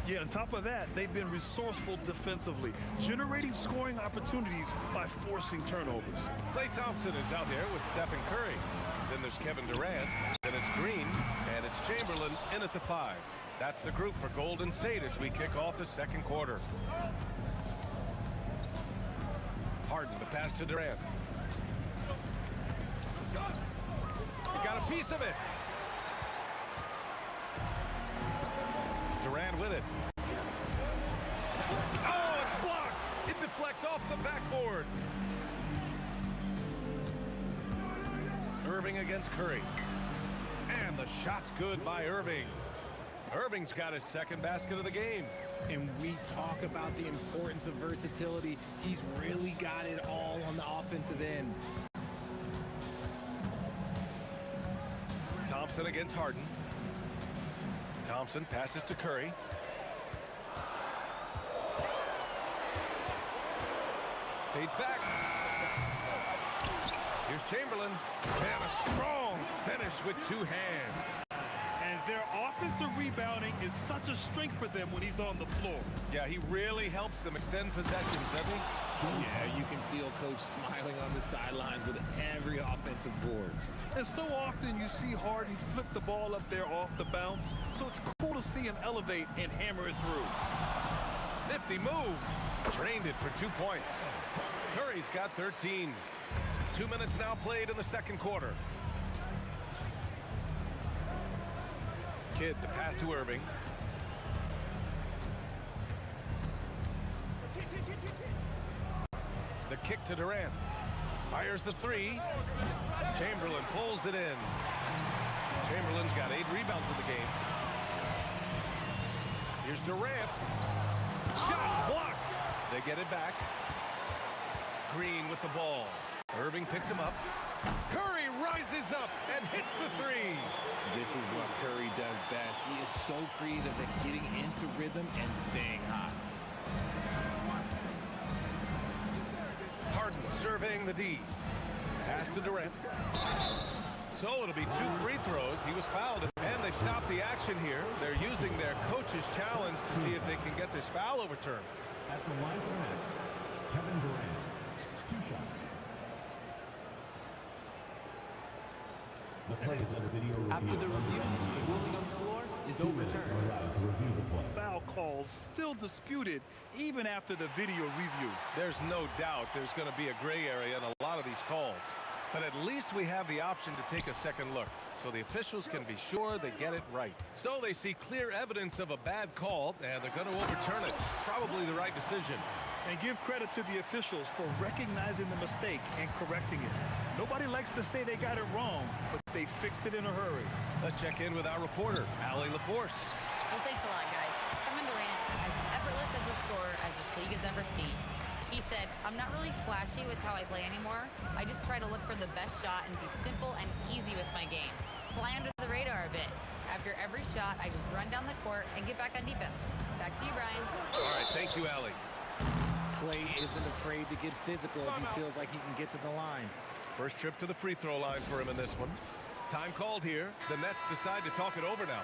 Yeah, on top of that, they've been resourceful defensively, generating scoring opportunities by forcing turnovers. Klay Thompson is out there with Stephen Curry. Then there's Kevin Durant, then it's Green, and it's Chamberlain in at the 5. That's the group for Golden State as we kick off the second quarter. Harden, the pass to Durant. He got a piece of it. Durant with it. Oh, it's blocked. It deflects off the backboard. Irving against Curry. And the shot's good by Irving. Irving's got his second basket of the game. And we talk about the importance of versatility. He's really got it all on the offensive end. Thompson against Harden. Thompson passes to Curry. Fades back. Here's Chamberlain. And a strong finish with two hands. And their offensive rebounding is such a strength for them when he's on the floor. Yeah, he really helps them extend possessions, doesn't he? Yeah, you can feel Coach smiling on the sidelines with every offensive board. And so often you see Harden flip the ball up there off the bounce, so it's cool to see him elevate and hammer it through. Nifty move. Drained it for 2 points. Curry's got 13. 2 minutes now played in the second quarter. Kidd, the pass to Irving. The kick to Durant. Fires the three. Chamberlain pulls it in. Chamberlain's got 8 rebounds in the game. Here's Durant. Shot blocked. They get it back. Green with the ball. Irving picks him up. Curry rises up and hits the three. This is what Curry does best. He is so creative at getting into rhythm and staying hot. Harden surveying the D. Pass to Durant. So it'll be 2 free throws. He was fouled, and they've stopped the action here. They're using their coach's challenge to see if they can get this foul overturned. At the line for minutes, Kevin Durant, 2 shots. The play is under video review. After the review, the ruling on the floor is overturned. Foul calls still disputed even after the video review. There's no doubt there's going to be a gray area in a lot of these calls. But at least we have the option to take a second look, so the officials can be sure they get it right. So they see clear evidence of a bad call, and they're going to overturn it. Probably the right decision. And give credit to the officials for recognizing the mistake and correcting it. Nobody likes to say they got it wrong, but they fixed it in a hurry. Let's check in with our reporter, Allie LaForce. Well, thanks a lot, guys. Kevin Durant, as effortless as a scorer as this league has ever seen. He said, I'm not really flashy with how I play anymore. I just try to look for the best shot and be simple and easy with my game. Fly under the radar a bit. After every shot, I just run down the court and get back on defense. Back to you, Brian. All right, thank you, Allie. Klay isn't afraid to get physical if he feels like he can get to the line. First trip to the free throw line for him in this one. Time called here. The Nets decide to talk it over now.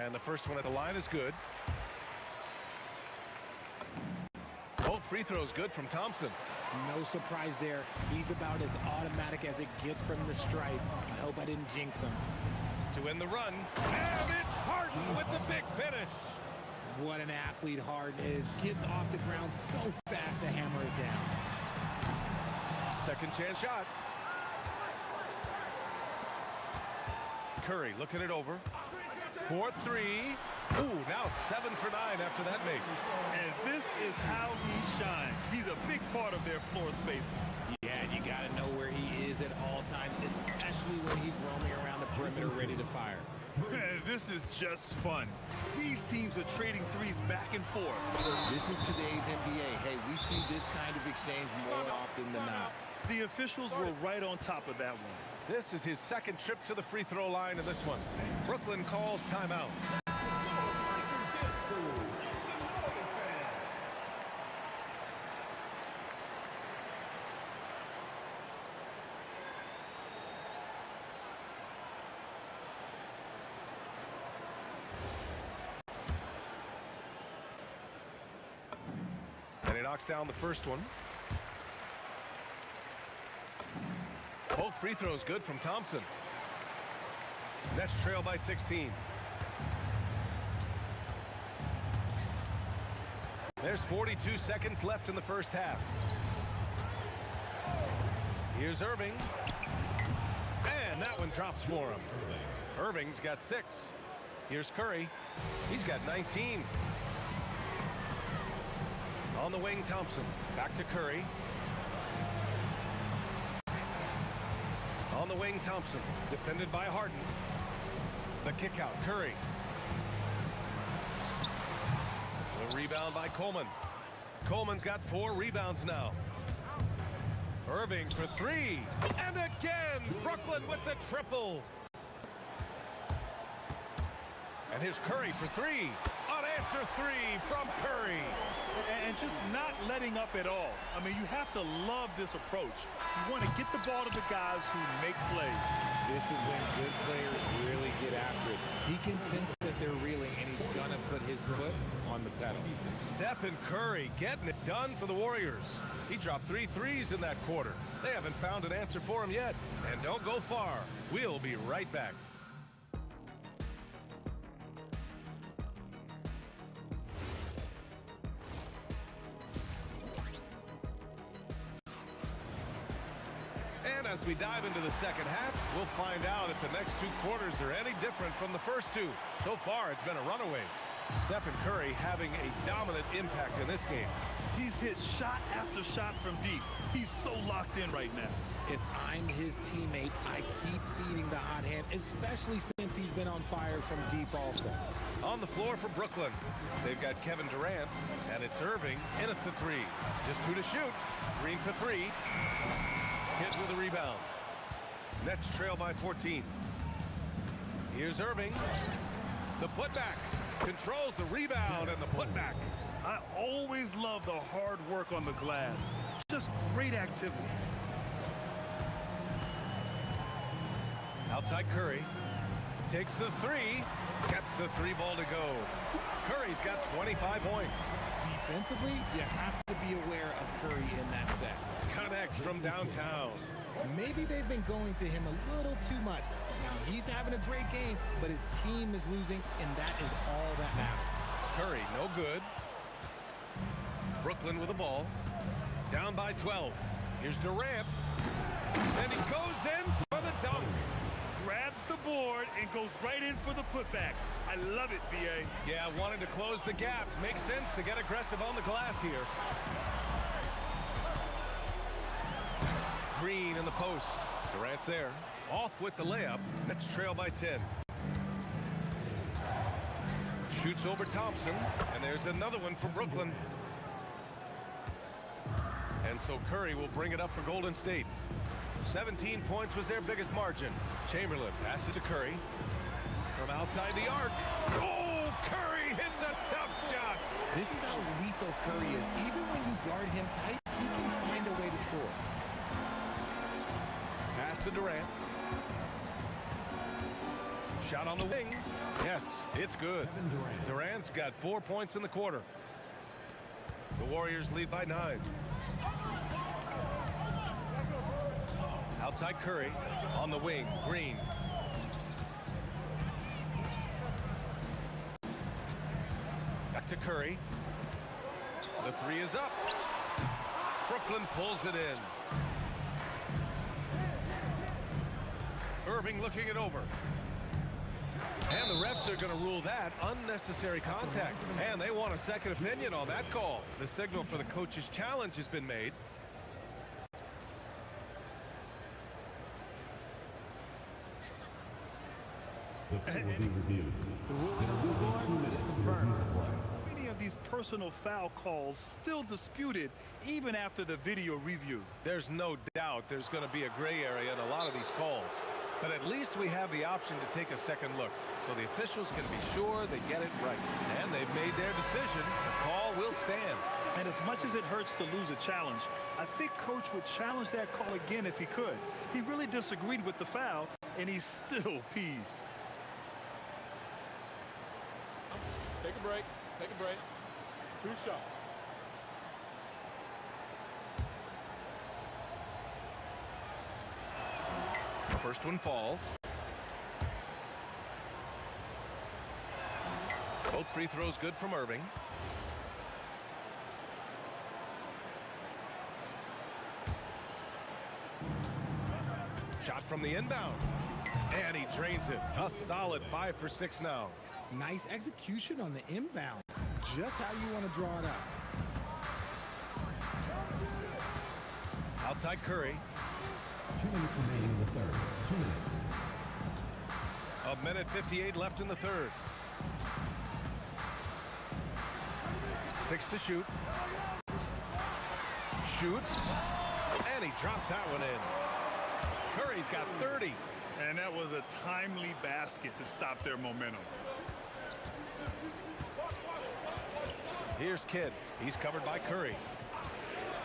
And the first one at the line is good. Both free throws good from Thompson. No surprise there. He's about as automatic as it gets from the stripe. I hope I didn't jinx him. To win the run. And it's Harden with the big finish. What an athlete Harden is. Gets off the ground so fast to hammer it down. Second chance shot. Curry looking it over. 4-3. Ooh, now 7 for 9 after that make. And this is how he shines. He's a big part of their floor space. Yeah, and you got to know where he is at all times, especially when he's roaming around the perimeter ready to fire. This is just fun. These teams are trading threes back and forth. This is today's NBA. Hey, we see this kind of exchange more often than not. The officials were right on top of that one. This is his second trip to the free throw line in this one. Brooklyn calls timeout. And he knocks down the first one. Both free throws good from Thompson. Nets trail by 16. There's 42 seconds left in the first half. Here's Irving. And that one drops for him. Irving's got 6. Here's Curry. He's got 19. On the wing, Thompson. Back to Curry. On the wing, Thompson. Defended by Harden. The kick out, Curry. The rebound by Coleman. Coleman's got 4 rebounds now. Irving for 3. And again, Brooklyn with the triple. And here's Curry for 3. Unanswered 3 from Curry. And just not letting up at all. I mean, you have to love this approach. You want to get the ball to the guys who make plays. This is when good players really get after it. He can sense that they're reeling, and he's going to put his foot on the pedal. Stephen Curry getting it done for the Warriors. He dropped 3 threes in that quarter. They haven't found an answer for him yet. And don't go far. We'll be right back. And as we dive into the second half, we'll find out if the next 2 quarters are any different from the first 2. So far, it's been a runaway. Stephen Curry having a dominant impact in this game. He's hit shot after shot from deep. He's so locked in right now. If I'm his teammate, I keep feeding the hot hand, especially since he's been on fire from deep also. On the floor for Brooklyn, they've got Kevin Durant, and it's Irving in at the 3. Just 2 to shoot. Green for 3. Kidd with a rebound. Nets trail by 14. Here's Irving. The putback. Controls the rebound and the putback. I always love the hard work on the glass. Just great activity. Outside Curry. Takes the 3. Gets the 3 ball to go. Curry's got 25 points. Defensively, you have to be aware of Curry in that set. Connects from downtown. Maybe they've been going to him a little too much. Now, he's having a great game, but his team is losing, and that is all that matters. Curry, no good. Brooklyn with the ball. Down by 12. Here's Durant. And he goes in for the dunk. Grabs the board and goes right in for the putback. I love it, B.A. Yeah, wanting to close the gap. Makes sense to get aggressive on the glass here. Green in the post. Durant's there. Off with the layup. Nets trail by 10. Shoots over Thompson. And there's another one for Brooklyn. And so Curry will bring it up for Golden State. 17 points was their biggest margin. Chamberlain passes to Curry. From outside the arc. Oh, Curry hits a tough shot. This is how lethal Curry is. Even when you guard him tight, he can find a way to score. Pass to Durant. Shot on the wing. Yes, it's good. Durant's got 4 points in the quarter. The Warriors lead by 9. Outside Curry. On the wing, Green. Back to Curry. The three is up. Brooklyn pulls it in. Irving looking it over. And the refs are going to rule that unnecessary contact. And they want a second opinion on that call. The signal for the coach's challenge has been made. The play will be reviewed. The ruling on the floor is confirmed. Many of these personal foul calls still disputed even after the video review. There's no doubt there's going to be a gray area in a lot of these calls. But at least we have the option to take a second look. So the officials can be sure they get it right. And they've made their decision. The call will stand. And as much as it hurts to lose a challenge, I think Coach would challenge that call again if he could. He really disagreed with the foul, and he's still peeved. Take a break. Take a break. 2 shots. The first one falls. Both free throws good from Irving. Shot from the inbound. And he drains it. A solid 5 for 6 now. Nice execution on the inbound. Just how you want to draw it out. Outside Curry. 2 minutes remaining in the third. 2 minutes. A minute 58 left in the third. 6 to shoot. Shoots. And he drops that one in. Curry's got 30. And that was a timely basket to stop their momentum. Here's Kidd. He's covered by Curry.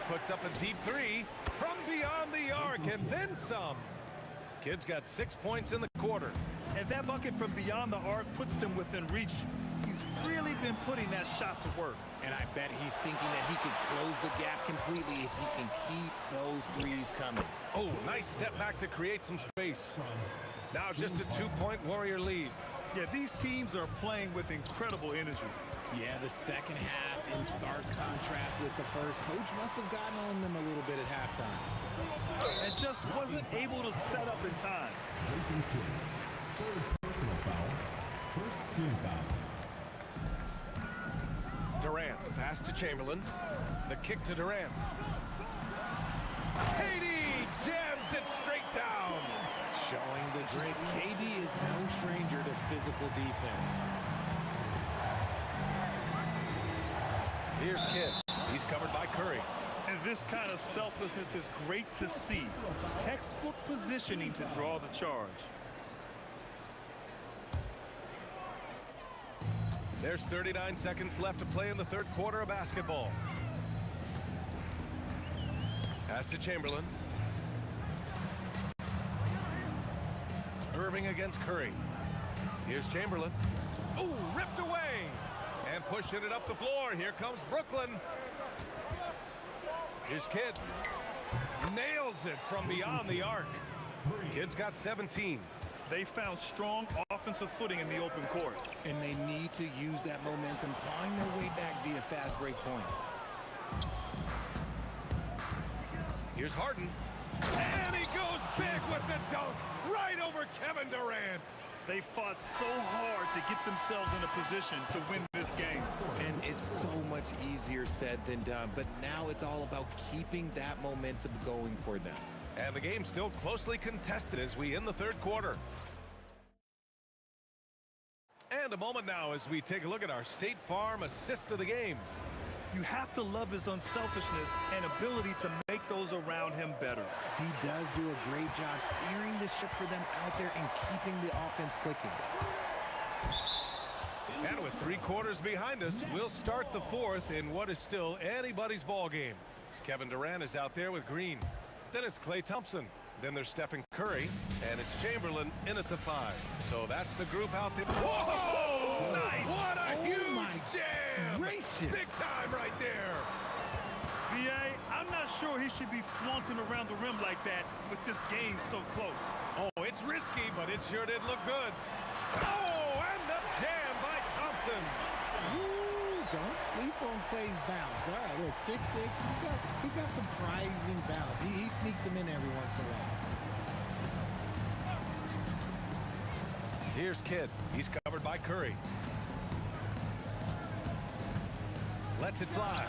Puts up a deep three from beyond the arc and then some. Kidd's got 6 points in the quarter. And that bucket from beyond the arc puts them within reach. He's really been putting that shot to work. And I bet he's thinking that he could close the gap completely if he can keep those threes coming. Oh, nice step back to create some space. Now just a 2-point Warrior lead. Yeah, these teams are playing with incredible energy. Yeah, the second half in stark contrast with the first. Coach must have gotten on them a little bit at halftime. And just wasn't able to set up in time. Jason Kidd. Third personal foul. First team foul. Durant, pass to Chamberlain. The kick to Durant. KD jams it straight down. Showing the grit. KD is no stranger to physical defense. Here's Kidd. He's covered by Curry. And this kind of selflessness is great to see. Textbook positioning to draw the charge. There's 39 seconds left to play in the third quarter of basketball. Pass to Chamberlain. Irving against Curry. Here's Chamberlain. Ooh, ripped away. And pushing it up the floor. Here comes Brooklyn. Here's Kidd. Nails it from beyond the arc. Kidd's got 17. They found strong offensive footing in the open court. And they need to use that momentum, clawing their way back via fast break points. Here's Harden. And he goes big with the dunk right over Kevin Durant. They fought so hard to get themselves in a position to win this game. And it's so much easier said than done. But now it's all about keeping that momentum going for them. And the game's still closely contested as we end the third quarter. And a moment now as we take a look at our State Farm assist of the game. You have to love his unselfishness and ability to make those around him better. He does do a great job steering the ship for them out there and keeping the offense clicking. And with 3 quarters behind us, we'll start the fourth in what is still anybody's ball game. Kevin Durant is out there with Green. Then it's Klay Thompson. Then there's Stephen Curry, and it's Chamberlain in at the 5. So that's the group out there. Whoa! Nice! What a Oh huge my jam! gracious. Big time right there. B.A., I'm not sure he should be flaunting around the rim like that with this game so close. Oh, it's risky, but it sure did look good. Oh, and the jam by Thompson. Ooh, don't sleep on Clay's bounce. All right, look, 6'6". He's got surprising bounce. He sneaks them in every once in a while. Here's Kidd. He's covered by Curry. Lets it fly.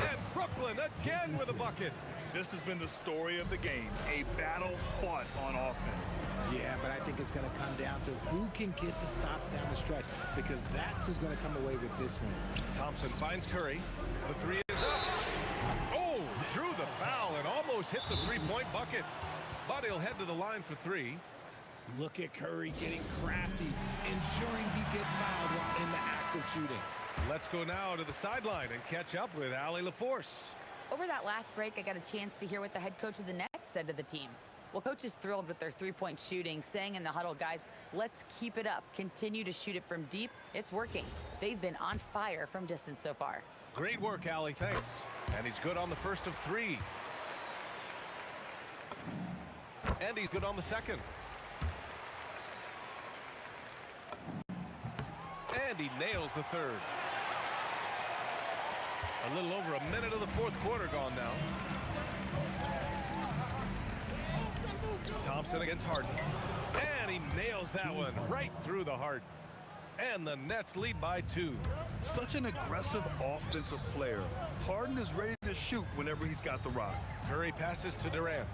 And Brooklyn again with a bucket. This has been the story of the game, a battle fought on offense. Yeah, but I think it's going to come down to who can get the stops down the stretch, because that's who's going to come away with this one. Thompson finds Curry. The 3 is up. Oh, drew the foul and almost hit the three-point bucket. But he'll head to the line for 3. Look at Curry getting crafty, ensuring he gets fouled while in the act of shooting. Let's go now to the sideline and catch up with Allie LaForce. Over that last break, I got a chance to hear what the head coach of the Nets said to the team. Well, coach is thrilled with their three-point shooting, saying in the huddle, guys, let's keep it up. Continue to shoot it from deep. It's working. They've been on fire from distance so far. Great work, Allie. Thanks. And he's good on the first of 3. And he's good on the second. And he nails the third. A little over a minute of the fourth quarter gone now. Thompson against Harden. And he nails that one right through the heart. And the Nets lead by 2. Such an aggressive offensive player. Harden is ready to shoot whenever he's got the rock. Curry passes to Durant.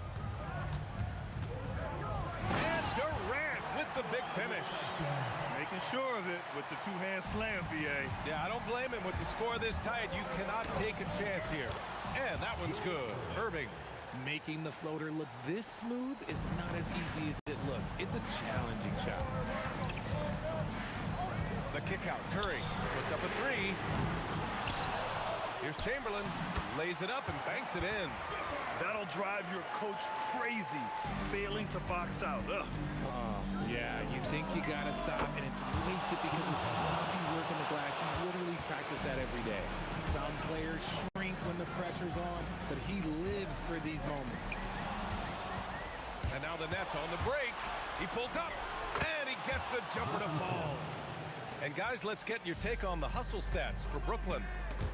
And Durant with the big finish. Making sure of it with the two-hand slam, B.A. Yeah, I don't blame him. With the score this tight, you cannot take a chance here. And that one's good. Irving. Making the floater look this smooth is not as easy as it looked. It's a challenging shot. The kick out. Curry puts up a 3. Here's Chamberlain. Lays it up and banks it in. That'll drive your coach crazy, failing to box out. Ugh. Yeah, you think you got to stop, and it's wasted because of sloppy work in the glass. You literally practice that every day. Some players shrink when the pressure's on, but he lives for these moments. And now the Nets on the break. He pulls up, and he gets the jumper to fall. And guys, let's get your take on the hustle stats for Brooklyn.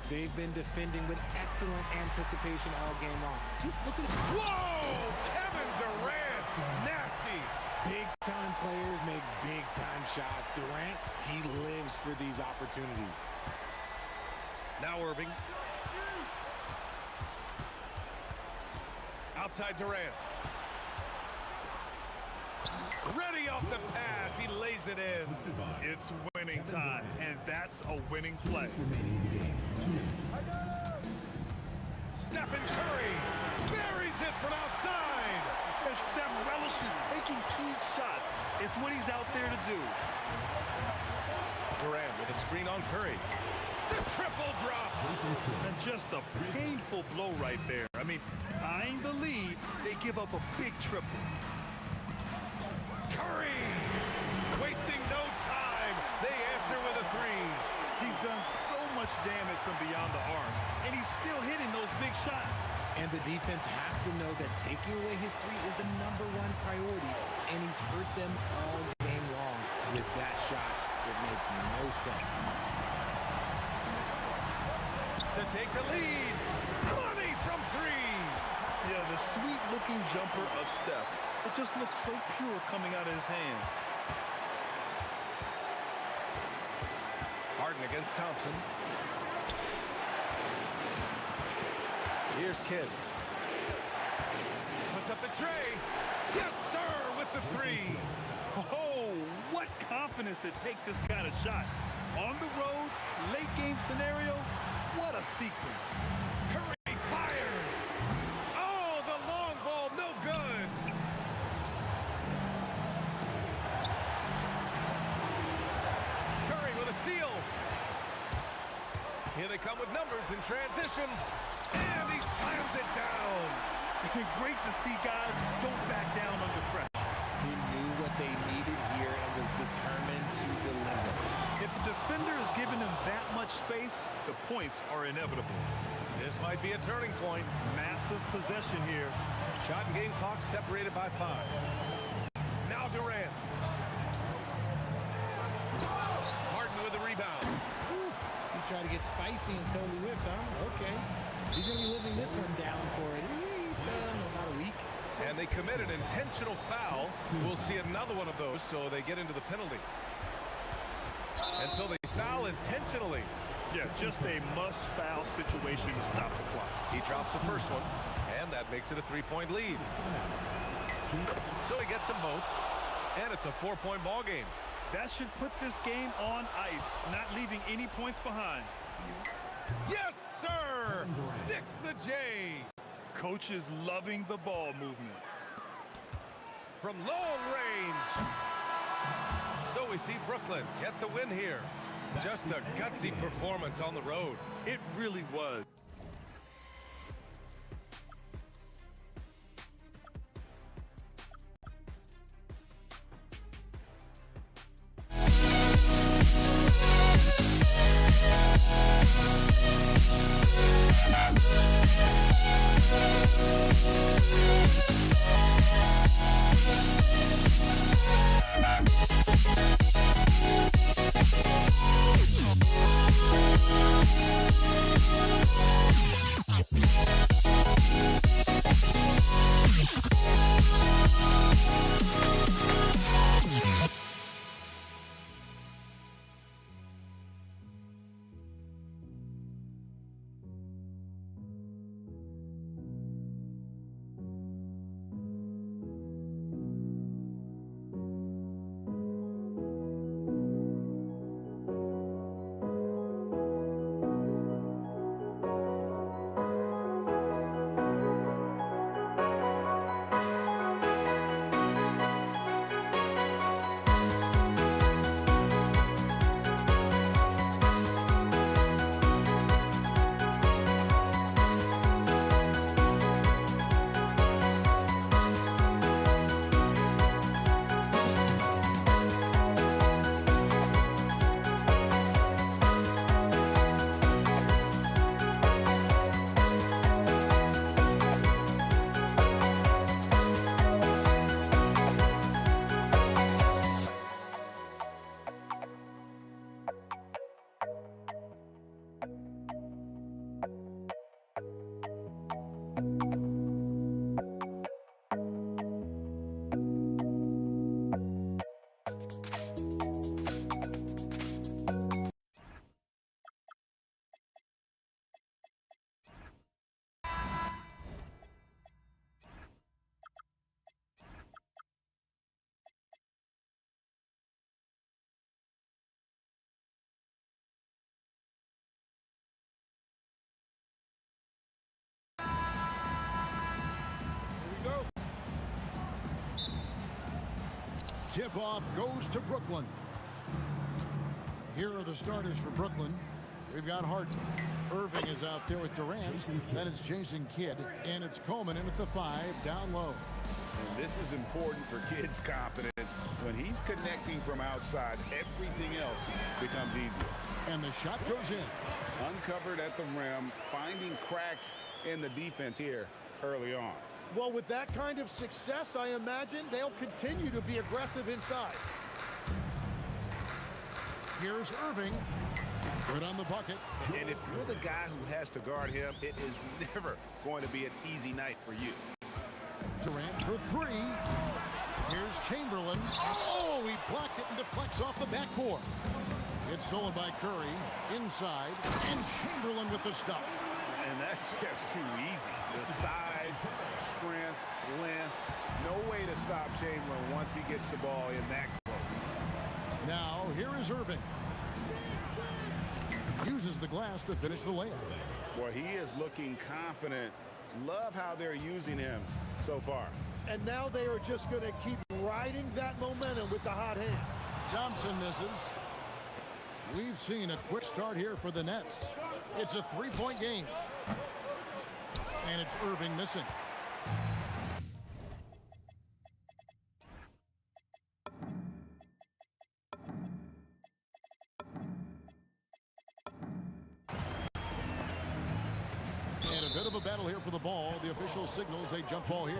They've been defending with excellent anticipation all game long. Just look at it. Whoa! Kevin Durant! Nasty! Big-time players make big-time shots. Durant, he lives for these opportunities. Now Irving. Outside Durant. Ready off the pass. He lays it in. It's winning time, and that's a winning play. Stephen Curry buries it from outside. And Steph relishes taking key shots. It's what he's out there to do. Durant with a screen on Curry. The triple drop. And just a painful blow right there. I mean, eyeing the lead, they give up a big triple. Curry! Wasting no time. They answer with a 3. He's done so much damage from beyond the arc, and he's still hitting those big shots. And the defense has to know that taking away his 3 is the #1 priority, and he's hurt them all game long with that shot. It makes no sense. To take the lead. Money from 3. Yeah, the sweet-looking jumper of Steph. It just looks so pure coming out of his hands. Harden against Thompson. Here's Kidd. Puts up the tray. Yes, sir, with the 3. Oh, what confidence to take this kind of shot. On the road, late game scenario, what a sequence. Curry fires. Oh, the long ball, no good. Curry with a steal. Here they come with numbers in transition. And he slams it down. Great to see guys don't back down under pressure. He knew what they needed here and was determined to deliver. If the defender is giving him that much space, the points are inevitable. This might be a turning point. Massive possession here. Shot and game clock separated by 5. Now Durant. Harden with the rebound. He tried to get spicy and totally whipped, huh? Okay. He's going to be living this one down for at least about a week. And they commit an intentional foul. We'll see another one of those, so they get into the penalty. And so they foul intentionally. Yeah, just a must-foul situation to stop the clock. He drops the first one, and that makes it a 3-point lead. So he gets them both, and it's a 4-point ball game. That should put this game on ice, not leaving any points behind. Yes, sir! Sticks the J. Coach is loving the ball movement. From long range. So we see Brooklyn get the win here. Just a gutsy performance on the road. It really was. Tip-off goes to Brooklyn. Here are the starters for Brooklyn. We've got Harden. Irving is out there with Durant. Then it's Jason Kidd. And it's Coleman in at the 5, down low. And this is important for Kidd's confidence. When he's connecting from outside, everything else becomes easier. And the shot goes in. Uncovered at the rim, finding cracks in the defense here early on. Well, with that kind of success, I imagine they'll continue to be aggressive inside. Here's Irving. Good on the bucket. And if you're the guy who has to guard him, it is never going to be an easy night for you. Durant for 3. Here's Chamberlain. Oh, he blocked it and deflects off the backboard. It's stolen by Curry. Inside. And Chamberlain with the stuff. And that's just too easy. The size, strength, length. No way to stop Chamberlain once he gets the ball in that close. Now, here is Irving. Uses the glass to finish the layup. Boy, he is looking confident. Love how they're using him so far. And now they are just going to keep riding that momentum with the hot hand. Thompson misses. We've seen a quick start here for the Nets. It's a 3-point game. And it's Irving missing. And a bit of a battle here for the ball. The official signals a jump ball here.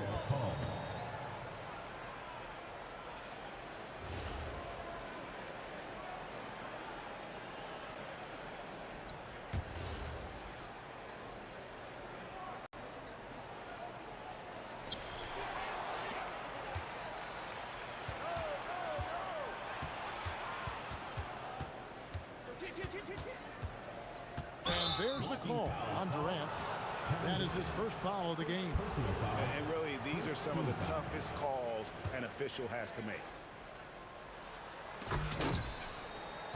And there's the call on Durant. That is his first foul of the game. And really, these are some of the toughest calls an official has to make.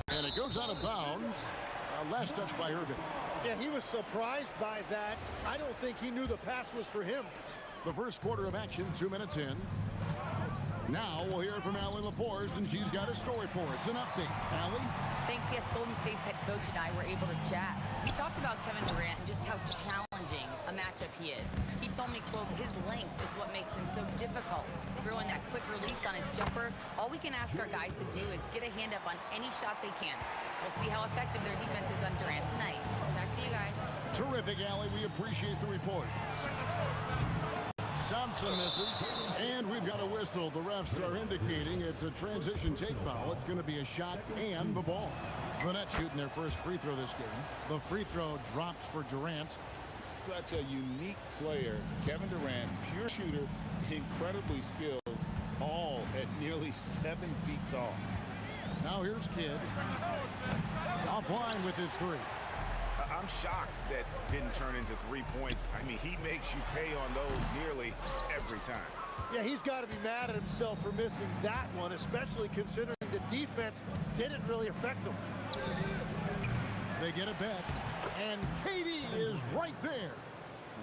And it goes out of bounds. Last touch by Irving. Yeah, he was surprised by that. I don't think he knew the pass was for him. The first quarter of action, 2 minutes in. Now we'll hear from Allie LaForce, and she's got a story for us. An update. Allie? Thanks, yes, Golden State's head coach and I were able to chat. We talked about Kevin Durant and just how challenging a matchup he is. He told me, quote, his length is what makes him so difficult. Throwing that quick release on his jumper, all we can ask our guys to do is get a hand up on any shot they can. We'll see how effective their defense is on Durant tonight. Back to you guys. Terrific, Allie. We appreciate the report. Thompson misses, and we've got a whistle. The refs are indicating it's a transition take foul. It's going to be a shot and the ball. The Nets shooting their first free throw this game. The free throw drops for Durant. Such a unique player. Kevin Durant, pure shooter, incredibly skilled, all at nearly 7 feet tall. Now here's Kidd. Offline with his three. I'm shocked that didn't turn into 3 points. I mean, he makes you pay on those nearly every time. Yeah, he's got to be mad at himself for missing that one, especially considering the defense didn't really affect him. They get it back, and KD is right there.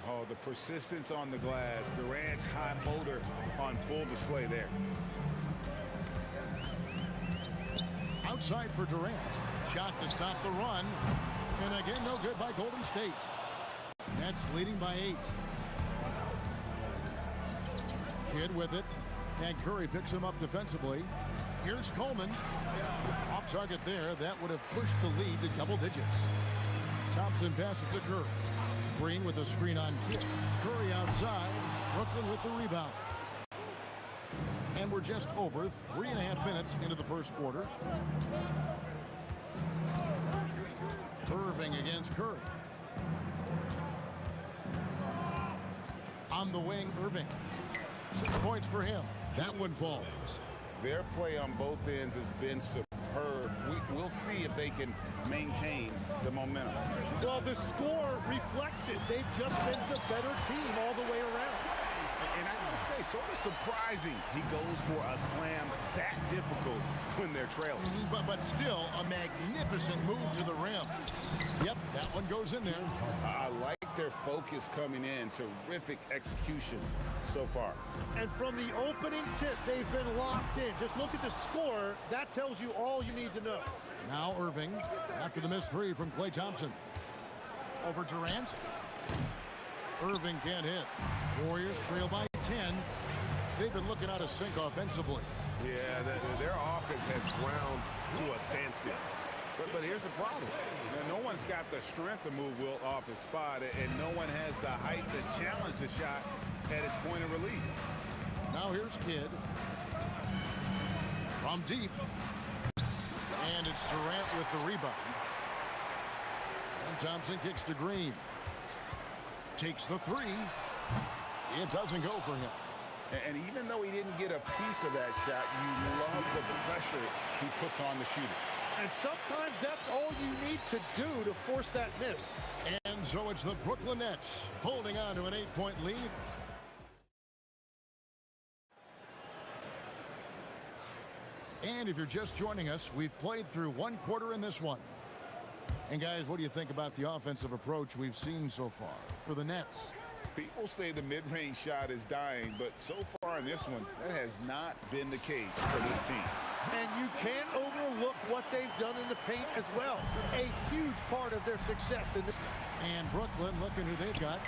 Oh, the persistence on the glass. Durant's high motor on full display there. Outside for Durant. Shot to stop the run. And again, no good by Golden State. Nets leading by 8. Kidd with it. And Curry picks him up defensively. Here's Coleman. Off target there. That would have pushed the lead to double digits. Thompson passes to Curry. Green with a screen on Kidd. Curry outside. Brooklyn with the rebound. And we're just over 3.5 minutes into the first quarter. Irving against Curry. On the wing, Irving. 6 points for him. That one falls. Their play on both ends has been superb. We'll see if they can maintain the momentum. Well, the score reflects it. They've just been the better team all the way around. And I gotta say, sort of surprising he goes for a slam that difficult when they're trailing. But still a magnificent move to the rim. Yep, that one goes in there. I like their focus coming in. Terrific execution so far. And from the opening tip, they've been locked in. Just look at the score. That tells you all you need to know. Now Irving after the missed three from Klay Thompson. Over Durant. Irving can't hit. Warriors trail by 10. They've been looking out of sync offensively. Yeah, their offense has ground to a standstill. But here's the problem. Now, no one's got the strength to move Will off his spot, and no one has the height to challenge the shot at its point of release. Now here's Kidd. From deep. And it's Durant with the rebound. And Thompson kicks to Green. Takes the three. It doesn't go for him. And even though he didn't get a piece of that shot, you love the pressure he puts on the shooter. And sometimes that's all you need to do to force that miss. And so it's the Brooklyn Nets holding on to an 8-point lead. And if you're just joining us, we've played through one quarter in this one. And guys, what do you think about the offensive approach we've seen so far for the Nets? People say the mid-range shot is dying, but so far in this one, that has not been the case for this team. And you can't overlook what they've done in the paint as well. A huge part of their success in this. And Brooklyn, looking who they've got.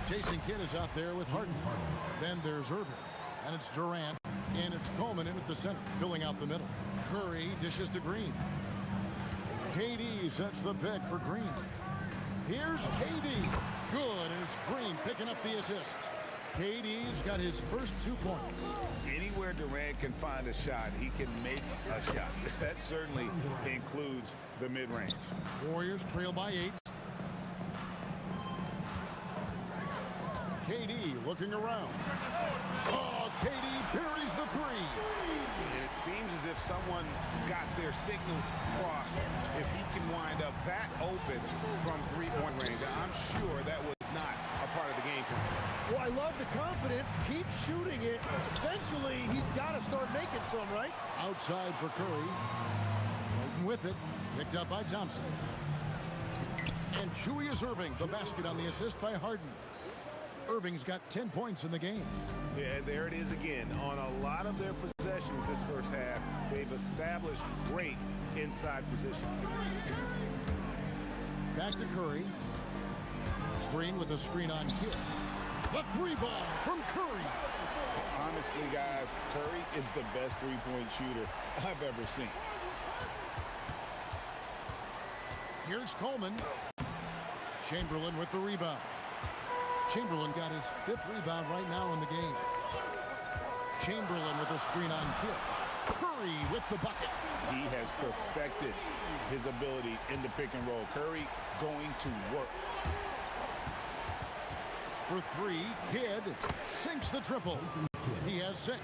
Jason Kidd is out there with Harden. Then there's Irving. And it's Durant. And it's Coleman in at the center, filling out the middle. Curry dishes to Green. KD sets the pick for Green. Here's KD. Good, and it's Green picking up the assist. KD's got his first 2 points. Anywhere Durant can find a shot, he can make a shot. That certainly includes the mid-range. Warriors trail by 8. KD looking around. Oh, KD buries the 3. And it seems as if someone got their signals crossed. If he can wind up that open from three-point range, I'm sure that was not a part of the game plan. Well, I love the confidence. Keep shooting it. Eventually, he's got to start making some, right? Outside for Curry. Harden with it. Picked up by Thompson. And Julius Irving, the basket on the assist by Harden. Irving's got 10 points in the game. Yeah, there it is again. On a lot of their possessions this first half, they've established great inside position. Back to Curry. Green with a screen on Kidd. The 3 ball from Curry. Honestly, guys, Curry is the best three-point shooter I've ever seen. Here's Coleman. Chamberlain with the rebound. Chamberlain got his 5th rebound right now in the game. Chamberlain with a screen on Kidd. Curry with the bucket. He has perfected his ability in the pick and roll. Curry going to work. For 3, Kidd sinks the triple. He has 6.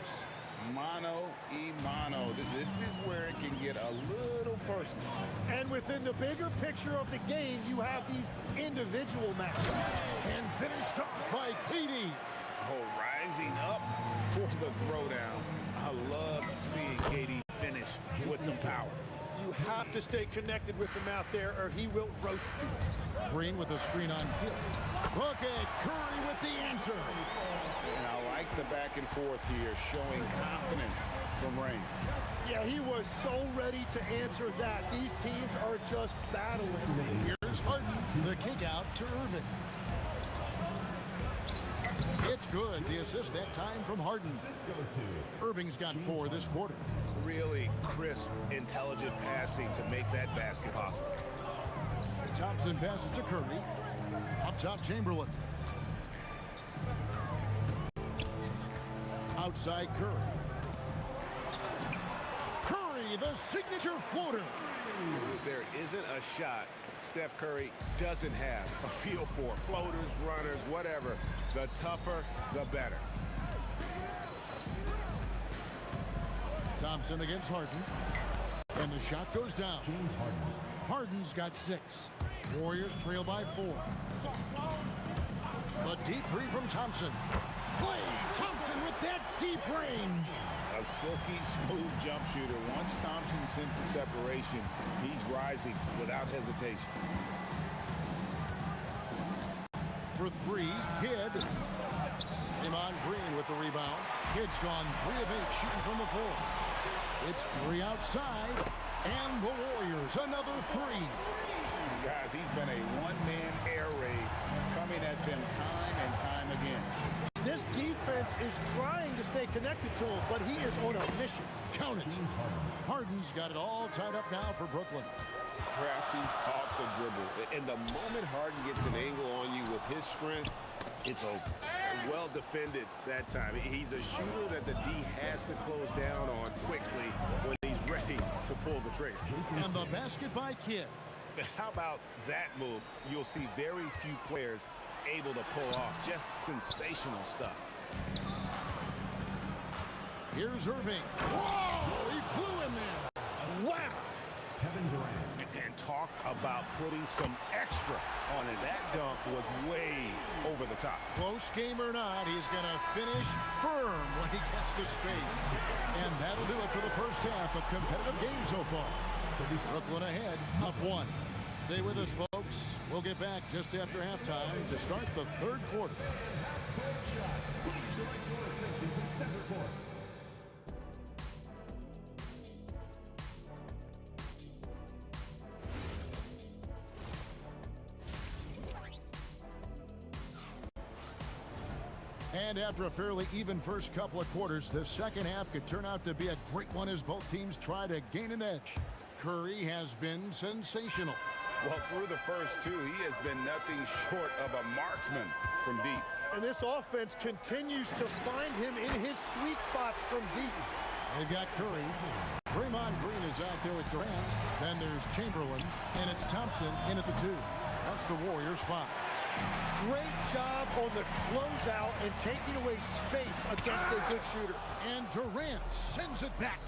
Mano y mano. This is where it can get a little personal. And within the bigger picture of the game, you have these individual matches. And finished up by KD. Oh, rising up for the throwdown. I love seeing KD finish with some power. You have to stay connected with him out there or he will roast you. Green with a screen on Kidd. Look at Curry with the answer. And I like the back and forth here, showing confidence from Rain. Yeah, he was so ready to answer that. These teams are just battling. Here's Harden. The kick out to Irving. It's good. The assist that time from Harden. Irving's got 4 this quarter. Really crisp, intelligent passing to make that basket possible. Thompson passes to Curry. Up top, Chamberlain. Outside, Curry. Curry, the signature floater. There isn't a shot Steph Curry doesn't have a feel for. Floaters, runners, whatever. The tougher, the better. Thompson against Harden. And the shot goes down. Harden's got 6. Warriors trail by 4. A deep 3 from Thompson. Play Thompson with that deep range. A silky smooth jump shooter. Once Thompson senses the separation, he's rising without hesitation. For 3, Kidd. Iman Green with the rebound. Kidd's gone 3 of 8 shooting from the floor. It's 3 outside. And the Warriors another 3. Guys, he's been a one-man air raid coming at them time and time again. This defense is trying to stay connected to him, but he is on a mission. Count it. Harden's got it all tied up now for Brooklyn. Crafty off the dribble. And the moment Harden gets an angle on you with his strength, it's over. Well defended that time. He's a shooter that the D has to close down on quickly when he's ready to pull the trigger. And the basket by Kidd. How about that move? You'll see very few players able to pull off just sensational stuff. Here's Irving. Whoa! He flew in there. Wow! Kevin Durant. And talk about putting some extra on it. That dunk was way over the top. Close game or not, he's going to finish firm when he gets the space. And that'll do it for the first half. A competitive game so far. Brooklyn ahead, up 1. Stay with us, folks. We'll get back just after halftime to start the 3rd quarter. And after a fairly even first couple of quarters, the second half could turn out to be a great one as both teams try to gain an edge. Curry has been sensational. Well, through the first two, he has been nothing short of a marksman from deep. And this offense continues to find him in his sweet spots from deep. They've got Curry. Draymond Green is out there with Durant. Then there's Chamberlain, and it's Thompson in at the 2. That's the Warriors' 5. Great job on the closeout and taking away space against a good shooter. And Durant sends it back.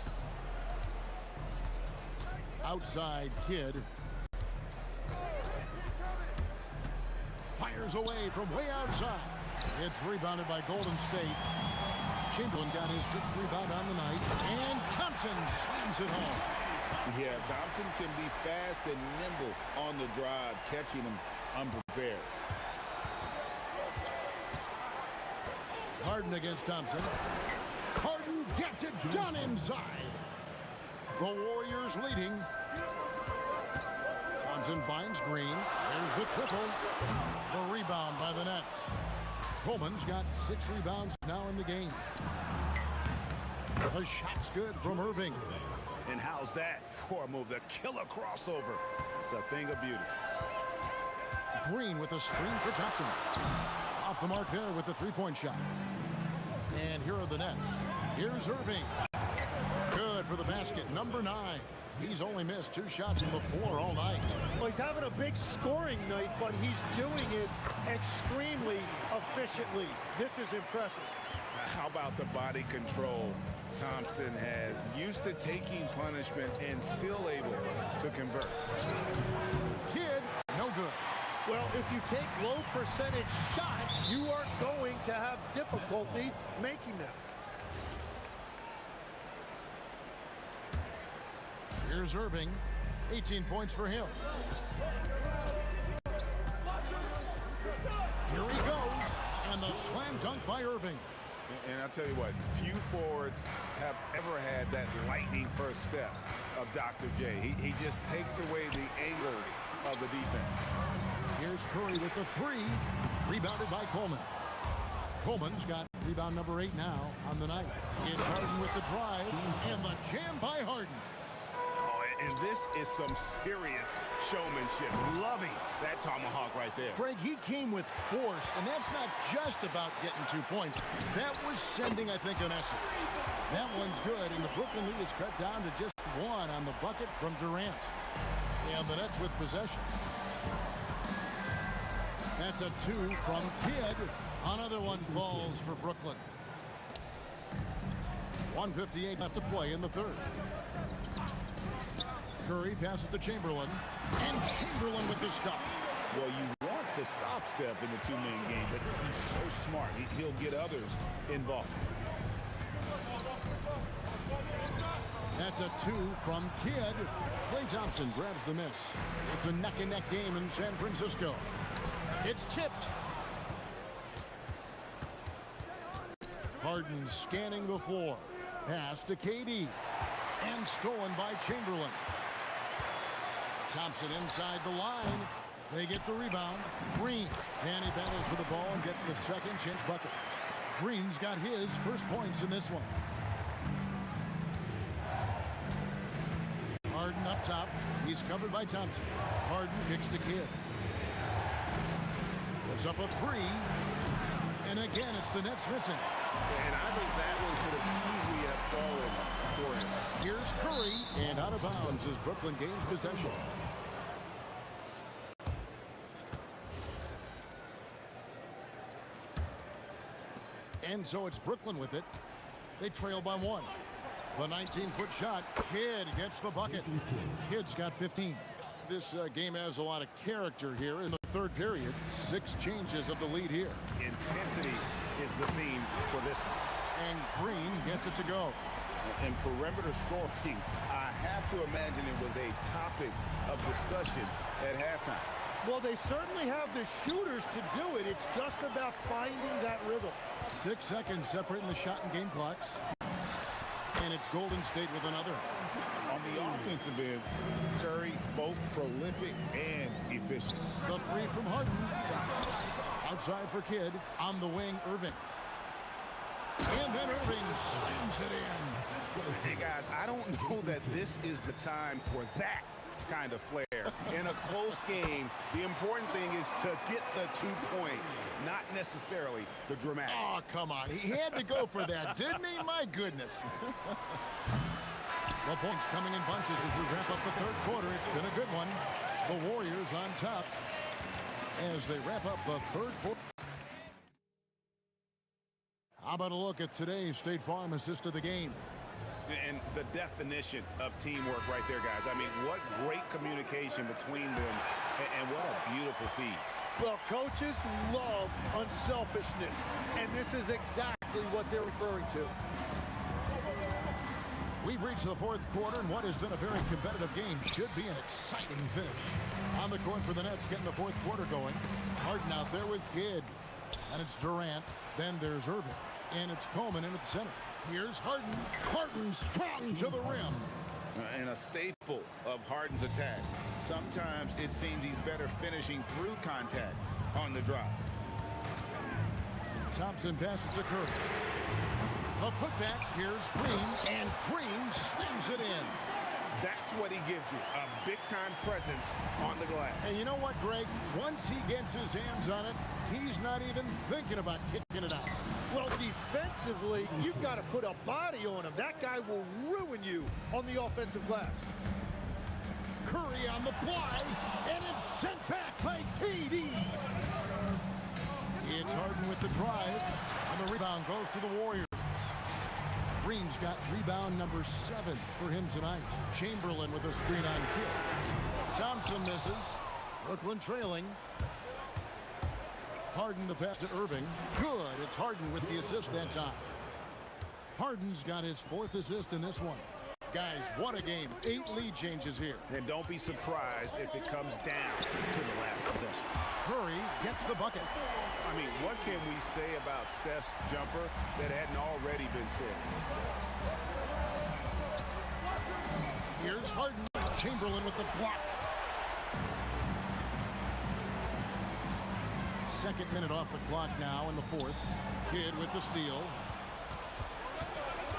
Outside Kidd. Fires away from way outside. It's rebounded by Golden State. Chamberlain got his 6th rebound on the night. And Thompson slams it home. Yeah, Thompson can be fast and nimble on the drive, catching him unprepared. Harden against Thompson. Harden gets it done inside. The Warriors leading. Thompson finds Green. There's the triple. The rebound by the Nets. Coleman's got 6 rebounds now in the game. The shot's good from Irving. And how's that for a move? The killer crossover. It's a thing of beauty. Green with a screen for Thompson. Off the mark there with the three-point shot. And here are the Nets. Here's Irving. Good for the basket. Number 9. He's only missed 2 shots from the floor all night. Well, he's having a big scoring night, but he's doing it extremely efficiently. This is impressive. How about the body control Thompson has? Used to taking punishment and still able to convert. Kidd, no good. Well, if you take low percentage shots, you are going to have difficulty making them. Here's Irving. 18 points for him. Here he goes. And the slam dunk by Irving. And I'll tell you what, few forwards have ever had that lightning first step of Dr. J. He just takes away the angles of the defense. Here's Curry with the 3. Rebounded by Coleman. Coleman's got rebound number 8 now on the night. It's Harden with the drive. And the jam by Harden. And this is some serious showmanship. Loving that tomahawk right there. Craig, he came with force, and that's not just about getting 2 points. That was sending, I think, a message. That one's good, and the Brooklyn lead is cut down to just 1 on the bucket from Durant. And the Nets with possession. That's a 2 from Kidd. Another one falls for Brooklyn. 1:58 left to play in the 3rd. Curry passes to Chamberlain, and Chamberlain with the stuff. Well, you want to stop Steph in the 2-man game, but he's so smart. He'll get others involved. That's a 2 from Kidd. Klay Thompson grabs the miss. It's a neck-and-neck game in San Francisco. It's tipped. Harden scanning the floor. Pass to KD. And stolen by Chamberlain. Thompson inside the line. They get the rebound. Green. And he battles for the ball and gets the second chance bucket. Green's got his first points in this one. Harden up top. He's covered by Thompson. Harden kicks to Kidd. Puts up a 3. And again, it's the Nets missing. And I think that one could have easily have fallen for him. Here's Curry. And out of bounds as Brooklyn gains possession. And so it's Brooklyn with it. They trail by 1. The 19-foot shot. Kidd gets the bucket. Kidd's got 15. This game has a lot of character here in the 3rd period. 6 changes of the lead here. Intensity is the theme for this one. And Green gets it to go. And perimeter scoring, I have to imagine it was a topic of discussion at halftime. Well, they certainly have the shooters to do it. It's just about finding that rhythm. 6 seconds separating the shot and game clocks. And it's Golden State with another. On the offensive end, Curry both prolific and efficient. The 3 from Harden. Outside for Kidd. On the wing, Irving. And then Irving slams it in. Hey, guys, I don't know that this is the time for that kind of flair. In a close game, the important thing is to get the 2 points, not necessarily the dramatics. Oh, come on. He had to go for that, didn't he? My goodness. The points coming in bunches as we wrap up the third quarter. It's been a good one. The Warriors on top as they wrap up the third quarter. How about a look at today's State Farm assist of the game? And the definition of teamwork right there, guys. I mean, what great communication between them, and what a beautiful feed. Well, coaches love unselfishness, and this is exactly what they're referring to. We've reached the fourth quarter, and what has been a very competitive game should be an exciting finish. On the court for the Nets, getting the fourth quarter going. Harden out there with Kidd. And it's Durant. Then there's Irving. And it's Coleman in at the center. Here's Harden. Harden strong to the rim. And a staple of Harden's attack. Sometimes it seems he's better finishing through contact on the drop. Thompson passes to Curry. A putback. Here's Green. And Green slams it in. That's what he gives you, a big-time presence on the glass. And you know what, Greg? Once he gets his hands on it, he's not even thinking about kicking it out. Well, defensively, you've got to put a body on him. That guy will ruin you on the offensive glass. Curry on the fly, and it's sent back by KD. It's Harden with the drive, and the rebound goes to the Warriors. Green's got rebound number 7 for him tonight. Chamberlain with a screen on Kidd. Thompson misses. Brooklyn trailing. Harden the pass to Irving. Good. It's Harden with the assist that time. Harden's got his 4th assist in this one. Guys, what a game. 8 lead changes here. And don't be surprised if it comes down to the last possession. Curry gets the bucket. I mean, what can we say about Steph's jumper that hadn't already been said? Here's Harden. Chamberlain with the block. 2nd minute off the clock now in the 4th. Kidd with the steal.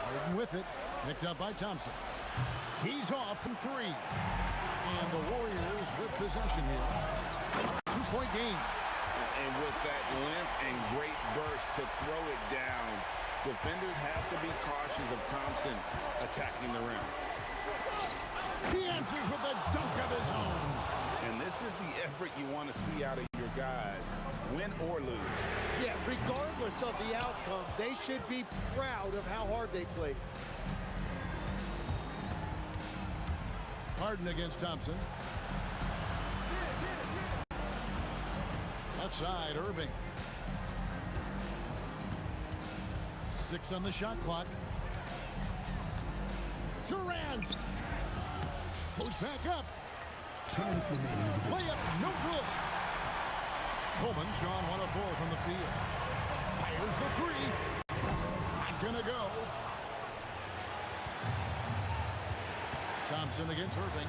Harden with it. Picked up by Thompson. He's off from 3. And the Warriors with possession here. 2-point game. And with that length and great burst to throw it down, defenders have to be cautious of Thompson attacking the rim. He answers with a dunk of his own. And this is the effort you want to see out of your guys, win or lose. Yeah, regardless of the outcome, they should be proud of how hard they played. Harden against Thompson. Left side, Irving. 6 on the shot clock. Durant goes back up. Layup, no good. Coleman's gone 1 of 4 from the field. Fires the 3. Not gonna go. Thompson against Irving.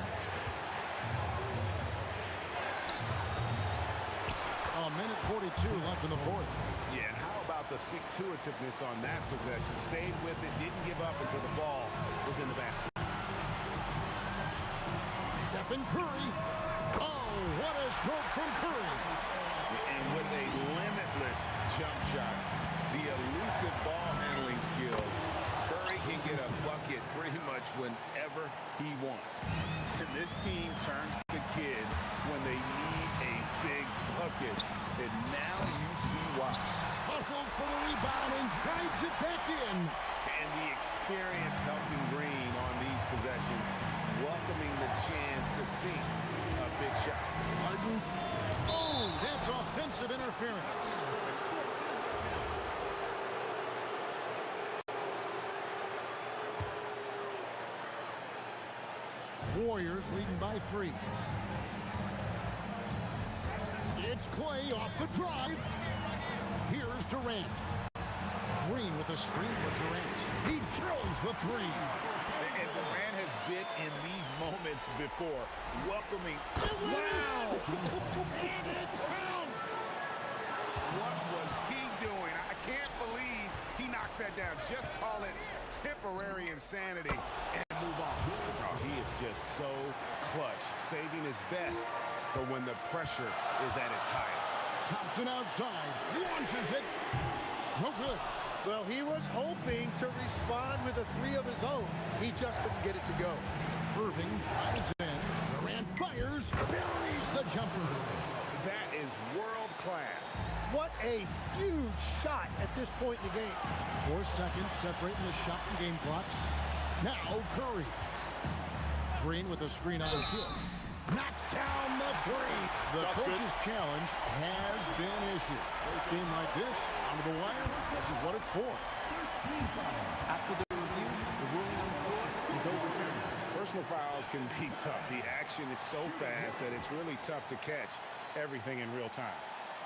A minute 42 left in the 4th. Yeah, and how about the stick-to-itiveness on that possession? Stayed with it, didn't give up until the ball was in the basket. Stephen Curry. Oh, what a stroke from Curry. And with a limitless jump shot, the elusive ball handling skills, Curry can get a bucket pretty much whenever he wants. And this team turns to Kidd when they need a big bucket. And now you see why. Hustles for the rebound and guides it back in. And the experience helping Green on these possessions, welcoming the chance to sink a big shot. Harden. Oh, that's offensive interference. Warriors leading by 3. It's Clay off the drive. Here's Durant. Green with a screen for Durant. He drills the 3. And Durant has been in these moments before, welcoming. Wow! And it counts! What was he doing? I can't believe he knocked knocks that down. Just call it temporary insanity and move on. Oh, he is just so clutch, saving his best for when the pressure is at its highest. Thompson outside, launches it. No good. Well, he was hoping to respond with a three of his own. He just couldn't get it to go. Irving drives in. Durant fires, buries the jumper. That is world class. What a huge shot at this point in the game. 4 seconds separating the shot and game clocks. Now Curry. Green with a screen on field. Knocks down the three. The coach's challenge has been issued. A game like this, onto the wire, this is what it's for. After the review, the ruling on the floor is overturned. Personal fouls can be tough. The action is so fast that it's really tough to catch everything in real time.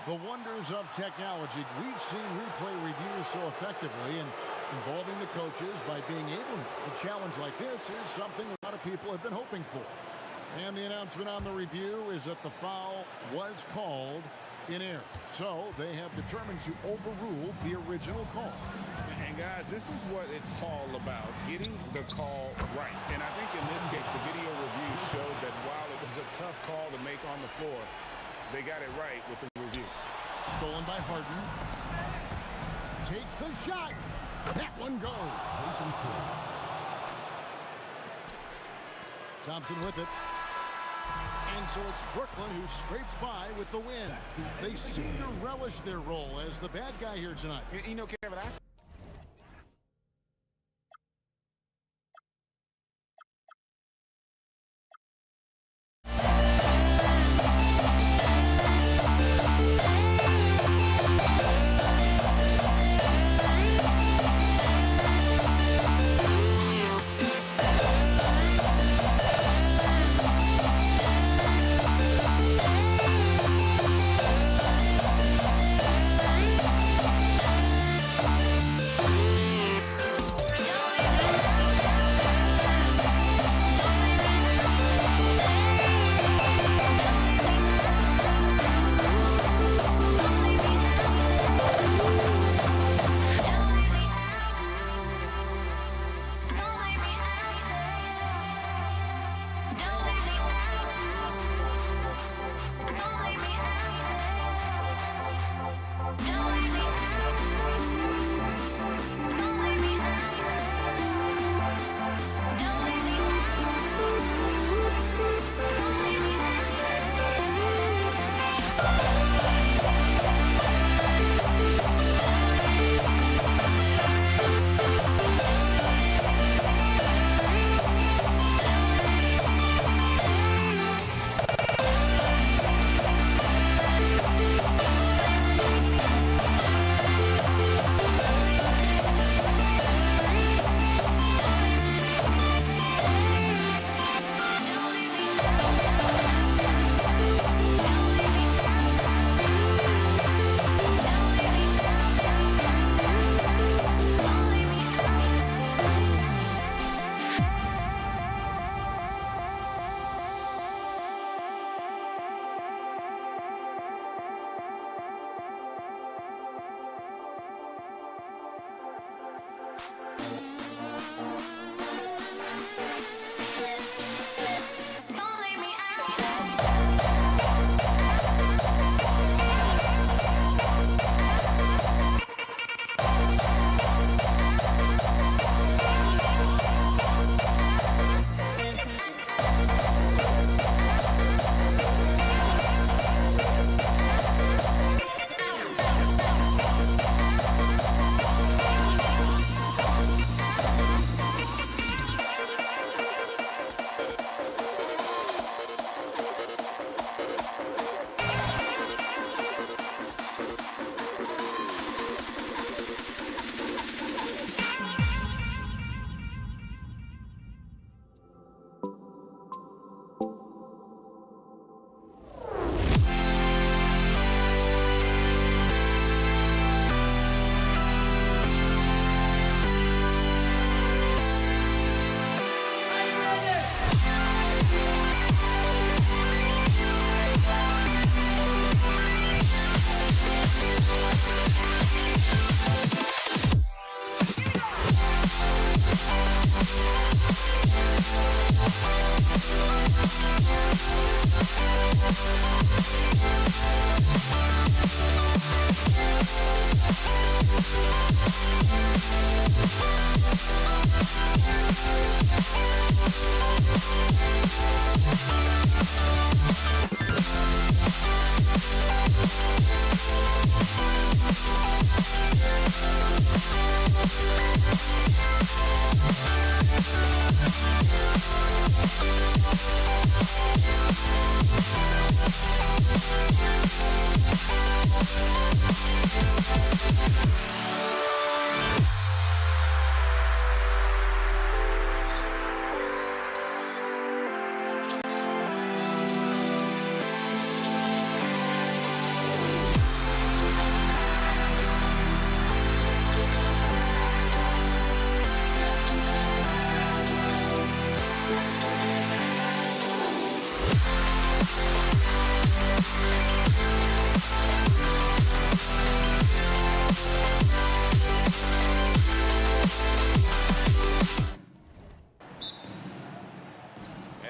The wonders of technology. We've seen replay reviews so effectively and involving the coaches by being able to. A challenge like this is something a lot of people have been hoping for. And the announcement on the review is that the foul was called in error. So they have determined to overrule the original call. And guys, this is what it's all about, getting the call right. And I think in this case, the video review showed that while it was a tough call to make on the floor, they got it right with the review. Stolen by Harden. Takes the shot. That one goes. Thompson with it. And so it's Brooklyn who scrapes by with the win. They seem to relish their role as the bad guy here tonight. You know, Kevin,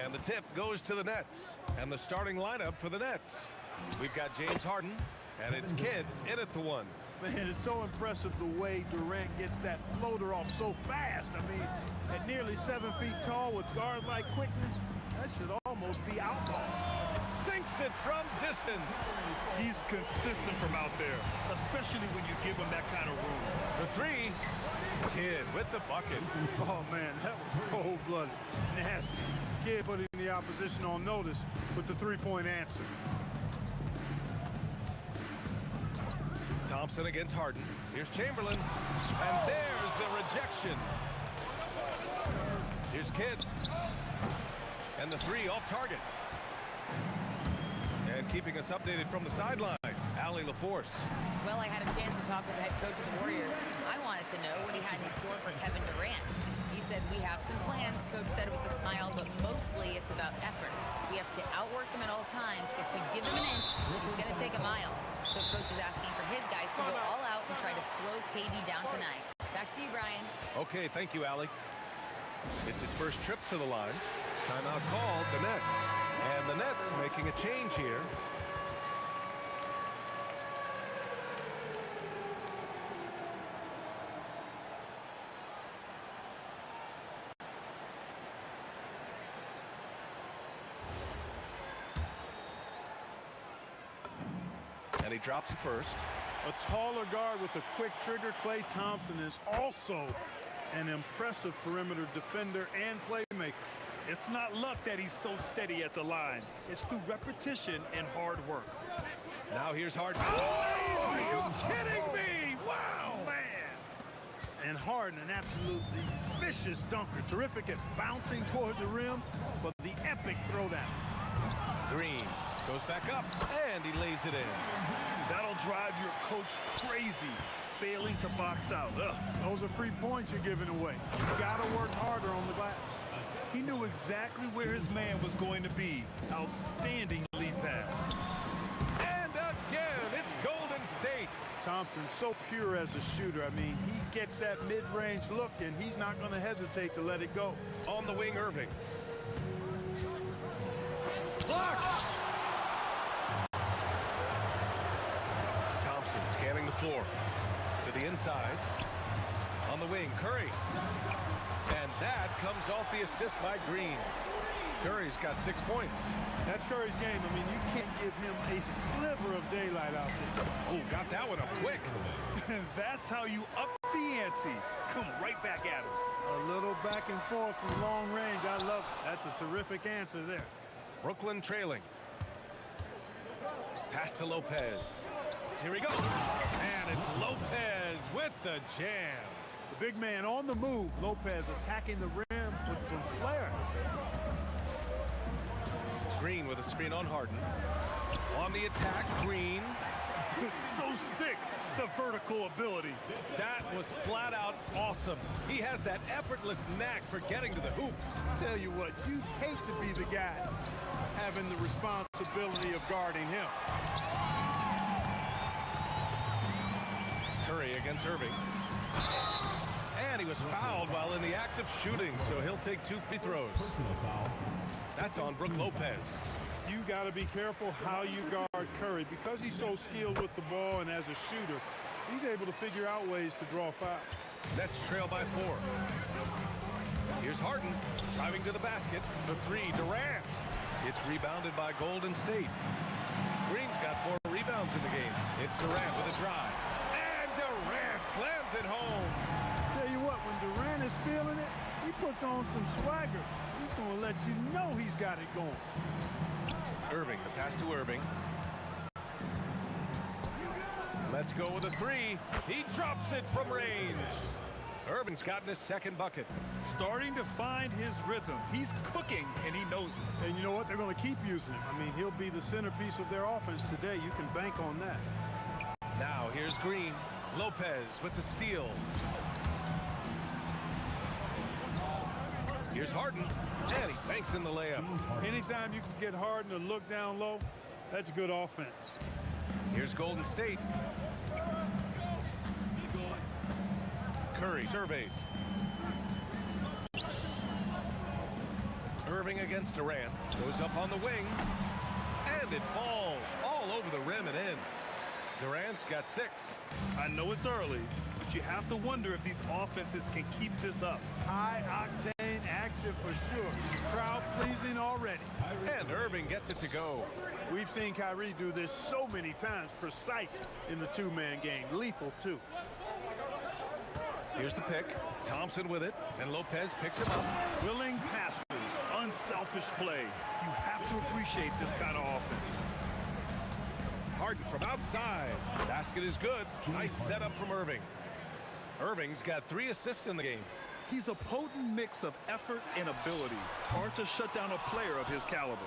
And the tip goes to the Nets. And the starting lineup for the Nets. We've got James Harden, and it's Kidd in at the one. Man, it's so impressive the way Durant gets that floater off so fast. I mean, at nearly 7 feet tall with guard-like quickness, that should almost be outlaw. Sinks it from distance. He's consistent from out there, especially when you give him that kind of room. For three, Kidd with the bucket. Oh, man, that was cold-blooded. Nasty. Kidd putting the opposition on notice with the three-point answer. Thompson against Harden. Here's Chamberlain. And there's the rejection. Here's Kidd. And the three off target. And keeping us updated from the sideline, Allie LaForce. Well, I had a chance to talk with the head coach of the Warriors. I wanted to know what he had in store for Kevin Durant. He said, we have some plans, coach said with a smile, but mostly it's about effort. We have to outwork him at all times. If we give him an inch, he's going to take a mile. So coach is asking for his guys to go all out and try to slow KD down tonight. Back to you, Brian. Okay, thank you, Allie. It's his first trip to the line. Timeout called, the Nets. And the Nets making a change here. And he drops it first. A taller guard with a quick trigger, Klay Thompson, is also an impressive perimeter defender and playmaker. It's not luck that he's so steady at the line. It's through repetition and hard work. Now here's Harden. Oh, are you kidding me? Wow, man. And Harden, an absolutely vicious dunker. Terrific at bouncing towards the rim, but the epic throwdown. Green goes back up, and he lays it in. That'll drive your coach crazy, failing to box out. Ugh. Those are free points you're giving away. You gotta work harder on the glass. He knew exactly where his man was going to be. Outstanding lead pass. And again, it's Golden State. Thompson, so pure as a shooter. I mean, he gets that mid-range look, and he's not going to hesitate to let it go. On the wing, Irving. Blocked. Thompson scanning the floor. To the inside. On the wing, Curry. And that comes off the assist by Green. Curry's got 6 points. That's Curry's game. I mean, you can't give him a sliver of daylight out there. Oh, got that one up quick. That's how you up the ante. Come right back at him. A little back and forth from long range. I love it. That's a terrific answer there. Brooklyn trailing. Pass to Lopez. Here he goes. And it's Lopez with the jam. The big man on the move. Lopez attacking the rim with some flair. Green with a screen on Harden. On the attack, Green. So sick, the vertical ability. That was flat out awesome. He has that effortless knack for getting to the hoop. Tell you what, you'd hate to be the guy having the responsibility of guarding him. Curry against Irving. And he was fouled while in the act of shooting, so he'll take 2 free throws. That's on Brook Lopez. You got to be careful how you guard Curry. Because he's so skilled with the ball and as a shooter, he's able to figure out ways to draw fouls. Nets trail by 4. Here's Harden driving to the basket. The 3, Durant. It's rebounded by Golden State. Green's got 4 rebounds in the game. It's Durant with a drive. And Durant slams it home. Tell you what, when Durant is feeling it, he puts on some swagger. He's going to let you know he's got it going. Irving, the pass to Irving. Let's go with a three. He drops it from range. Irving's gotten his second bucket. Starting to find his rhythm. He's cooking, and he knows it. And you know what? They're going to keep using him. I mean, he'll be the centerpiece of their offense today. You can bank on that. Now here's Green. Lopez with the steal. Here's Harden, and he banks in the layup. Anytime you can get Harden to look down low, that's good offense. Here's Golden State. Curry surveys. Irving against Durant. Goes up on the wing, and it falls all over the rim and in. Durant's got 6. I know it's early, but you have to wonder if these offenses can keep this up. High-octane action for sure. Crowd pleasing already. And Irving gets it to go. We've seen Kyrie do this so many times, precise in the two-man game. Lethal, too. Here's the pick. Thompson with it, and Lopez picks him up. Willing passes, unselfish play. You have to appreciate this kind of offense. Harden from outside. Basket is good. Nice setup from Irving. Irving's got 3 assists in the game. He's a potent mix of effort and ability. Hard to shut down a player of his caliber.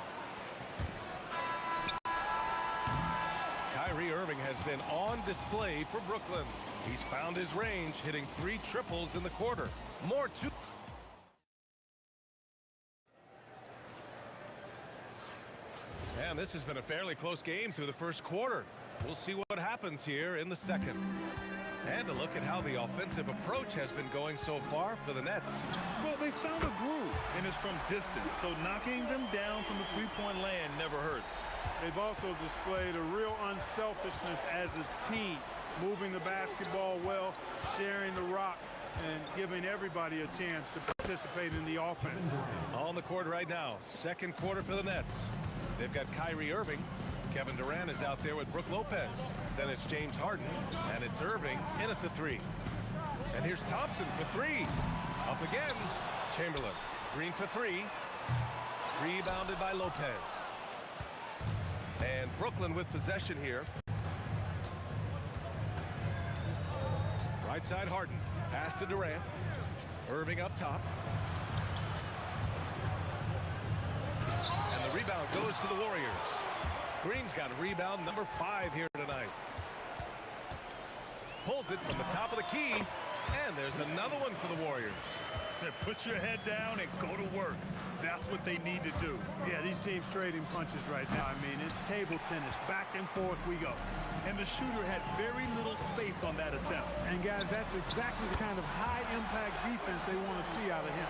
Kyrie Irving has been on display for Brooklyn. He's found his range, hitting 3 triples in the quarter. More to... And this has been a fairly close game through the first quarter. We'll see what happens here in the second. And a look at how the offensive approach has been going so far for the Nets. Well, they found a groove, and it's from distance, so knocking them down from the three-point land never hurts. They've also displayed a real unselfishness as a team, moving the basketball well, sharing the rock, and giving everybody a chance to participate in the offense. On the court right now, second quarter for the Nets. They've got Kyrie Irving. Kevin Durant is out there with Brook Lopez. Then it's James Harden, and it's Irving in at the 3. And here's Thompson for 3. Up again. Chamberlain. Green for 3. Rebounded by Lopez. And Brooklyn with possession here. Right side Harden. Pass to Durant. Irving up top. And the rebound goes to the Warriors. Green's got rebound number 5 here tonight. Pulls it from the top of the key. And there's another one for the Warriors. Put your head down and go to work. That's what they need to do. Yeah, these teams trading punches right now. I mean, it's table tennis. Back and forth we go. And the shooter had very little space on that attempt. And guys, that's exactly the kind of high-impact defense they want to see out of him.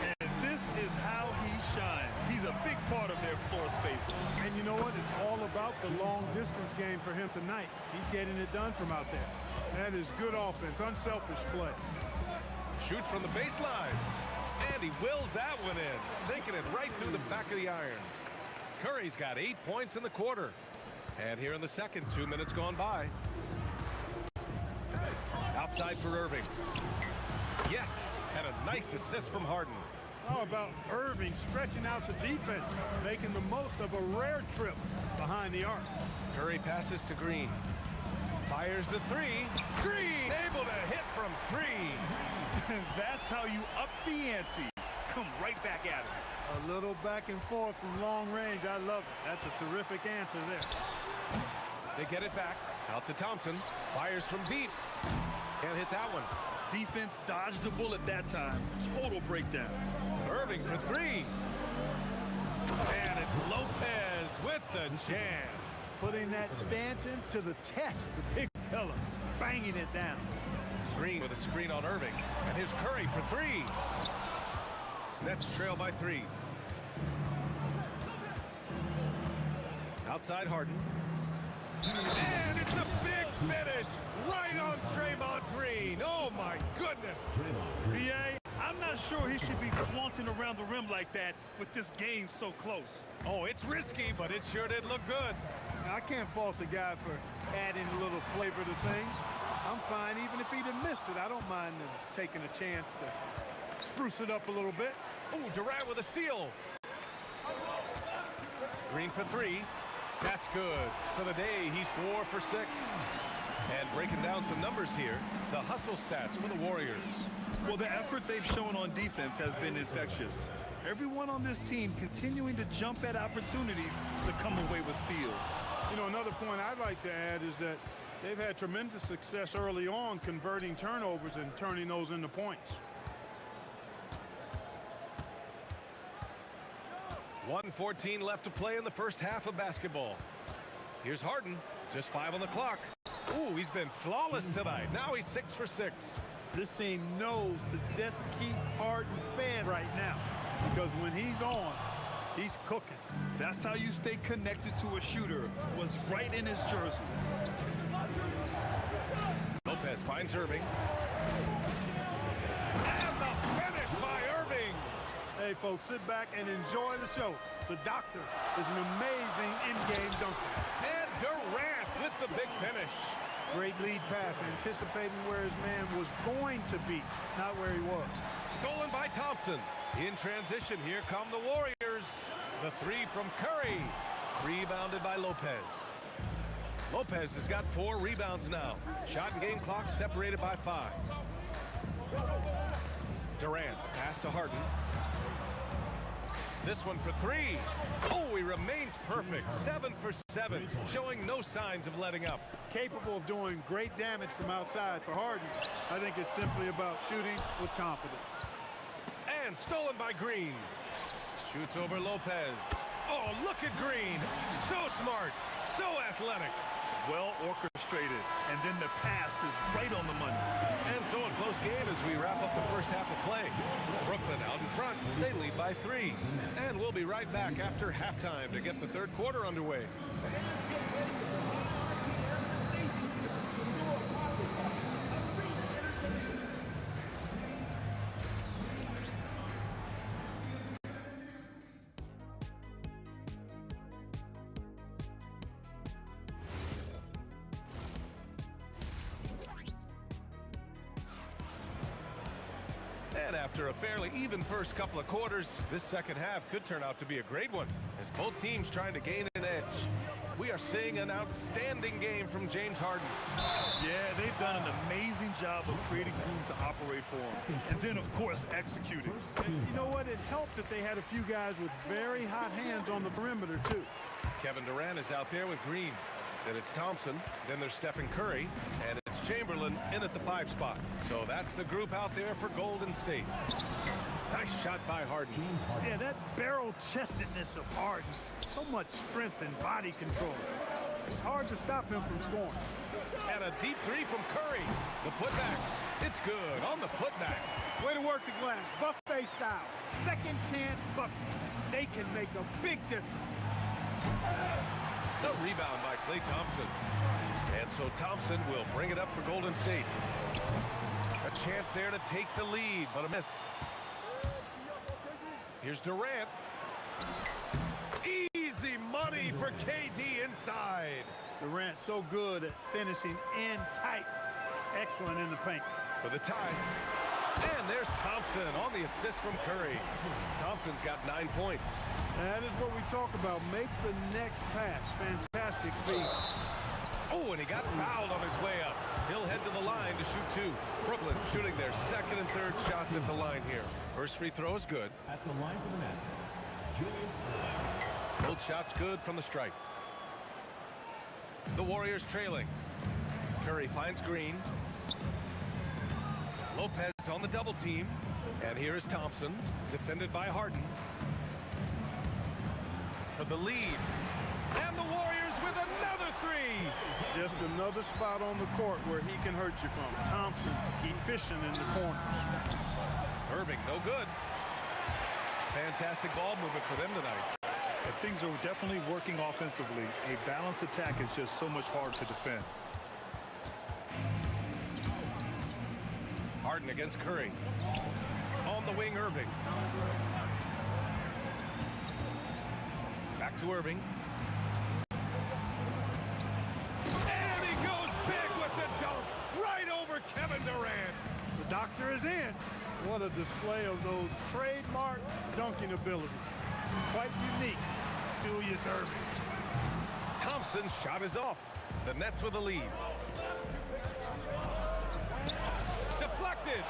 And this is how he shines. He's a big part of their floor spacing. And you know what? It's all about the long-distance game for him tonight. He's getting it done from out there. That is good offense, unselfish play. Shoots from the baseline. And he wills that one in, sinking it right through the back of the iron. Curry's got 8 points in the quarter. And here in the second, 2 minutes gone by. Outside for Irving. Yes, and a nice assist from Harden. How about Irving stretching out the defense, making the most of a rare trip behind the arc. Curry passes to Green. Fires the 3. Green able to hit from 3. That's how you up the ante. Come right back at him. A little back and forth from long range. I love it. That's a terrific answer there. They get it back. Out to Thompson. Fires from deep. Can't hit that one. Defense dodged the bullet that time. Total breakdown. Irving for 3. And it's Lopez with the jam. Putting that Stanton to the test, the big fella, banging it down. Green with a screen on Irving. And here's Curry for 3. Nets trail by 3. Outside Harden. And it's a big finish right on Draymond Green. Oh, my goodness. B.A., I'm not sure he should be flaunting around the rim like that with this game so close. Oh, it's risky, but it sure did look good. I can't fault the guy for adding a little flavor to things. I'm fine even if he'd have missed it. I don't mind them taking a chance to spruce it up a little bit. Ooh, Durant with a steal. Green for three. That's good. For the day, he's 4 for 6. And breaking down some numbers here, the hustle stats for the Warriors. Well, the effort they've shown on defense has been infectious. Everyone on this team continuing to jump at opportunities to come away with steals. You know, another point I'd like to add is that they've had tremendous success early on converting turnovers and turning those into points. 1:14 left to play in the first half of basketball. Here's Harden, just 5 on the clock. Ooh, he's been flawless tonight. Now he's 6 for 6. This team knows to just keep Harden fed right now, because when he's on, he's cooking. That's how you stay connected to a shooter. Was right in his jersey. Lopez finds Irving. And the finish by Irving. Hey, folks, sit back and enjoy the show. The doctor is an amazing in-game dunker. And Durant with the big finish. Great lead pass, anticipating where his man was going to be, not where he was. Stolen by Thompson. In transition, here come the Warriors. The three from Curry. Rebounded by Lopez. Lopez has got 4 rebounds now. Shot and game clock separated by 5. Durant, pass to Harden. This one for 3. Oh, he remains perfect. 7 for 7, showing no signs of letting up. Capable of doing great damage from outside for Harden. I think it's simply about shooting with confidence. And stolen by Green. Shoots over Lopez. Oh, look at Green. So smart, so athletic. Well orchestrated, and then the pass is right on the money. And so a close game as we wrap up the first half of play. Brooklyn out in front. They lead by 3. And we'll be right back after halftime to get the third quarter underway. And after a fairly even first couple of quarters, this second half could turn out to be a great one, as both teams trying to gain an edge. We are seeing an outstanding game from James Harden. Yeah, they've done an amazing job of creating rooms to operate for him. And then, of course, executing. You know what? It helped that they had a few guys with very hot hands on the perimeter, too. Kevin Durant is out there with Green. Then it's Thompson. Then there's Stephen Curry. And it's Chamberlain in at the 5 spot. So that's the group out there for Golden State. Nice shot by Harden. Yeah, that barrel-chestedness of Harden. So much strength and body control. It's hard to stop him from scoring. And a deep 3 from Curry. The putback. It's good on the putback. Way to work the glass. Buffet style. Second chance bucket. They can make a big difference. The rebound by Klay Thompson. And so Thompson will bring it up for Golden State. A chance there to take the lead, but a miss. Here's Durant. Easy money for KD inside. Durant so good at finishing in tight. Excellent in the paint. For the tie. And there's Thompson on the assist from Curry. Thompson's got 9 points. That is what we talk about. Make the next pass. Fantastic feed. Oh, and he got fouled on his way up. He'll head to the line to shoot 2. Brooklyn shooting their second and third shots at the line here. First free throw is good. At the line for the Nets, Julius. Both shots good from the stripe. The Warriors trailing. Curry finds Green. Lopez on the double team. And here is Thompson, defended by Harden. For the lead. And the Warriors with another 3. Just another spot on the court where he can hurt you from. Thompson, efficient in the corners. Irving, no good. Fantastic ball movement for them tonight. If things are definitely working offensively, a balanced attack is just so much harder to defend. Harden against Curry. On the wing, Irving. Back to Irving. And he goes big with the dunk. Right over Kevin Durant. The doctor is in. What a display of those trademark dunking abilities. Quite unique. Julius Irving. Thompson's shot is off. The Nets with the lead. Deflected.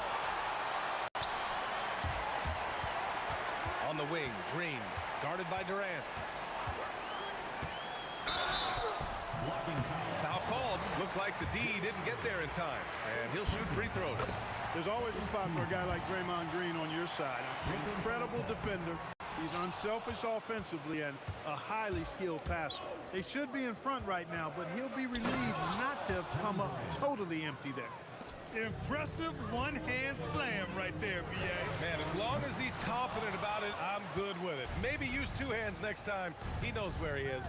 On the wing, Green, guarded by Durant. Foul called. Looked like the D didn't get there in time. And he'll shoot free throws. There's always a spot for a guy like Draymond Green on your side. Incredible defender. He's unselfish offensively and a highly skilled passer. They should be in front right now, but he'll be relieved not to have come up totally empty there. Impressive one-hand slam right there, B.A. Man, as long as he's confident about it, I'm good with it. Maybe use two hands next time. He knows where he is.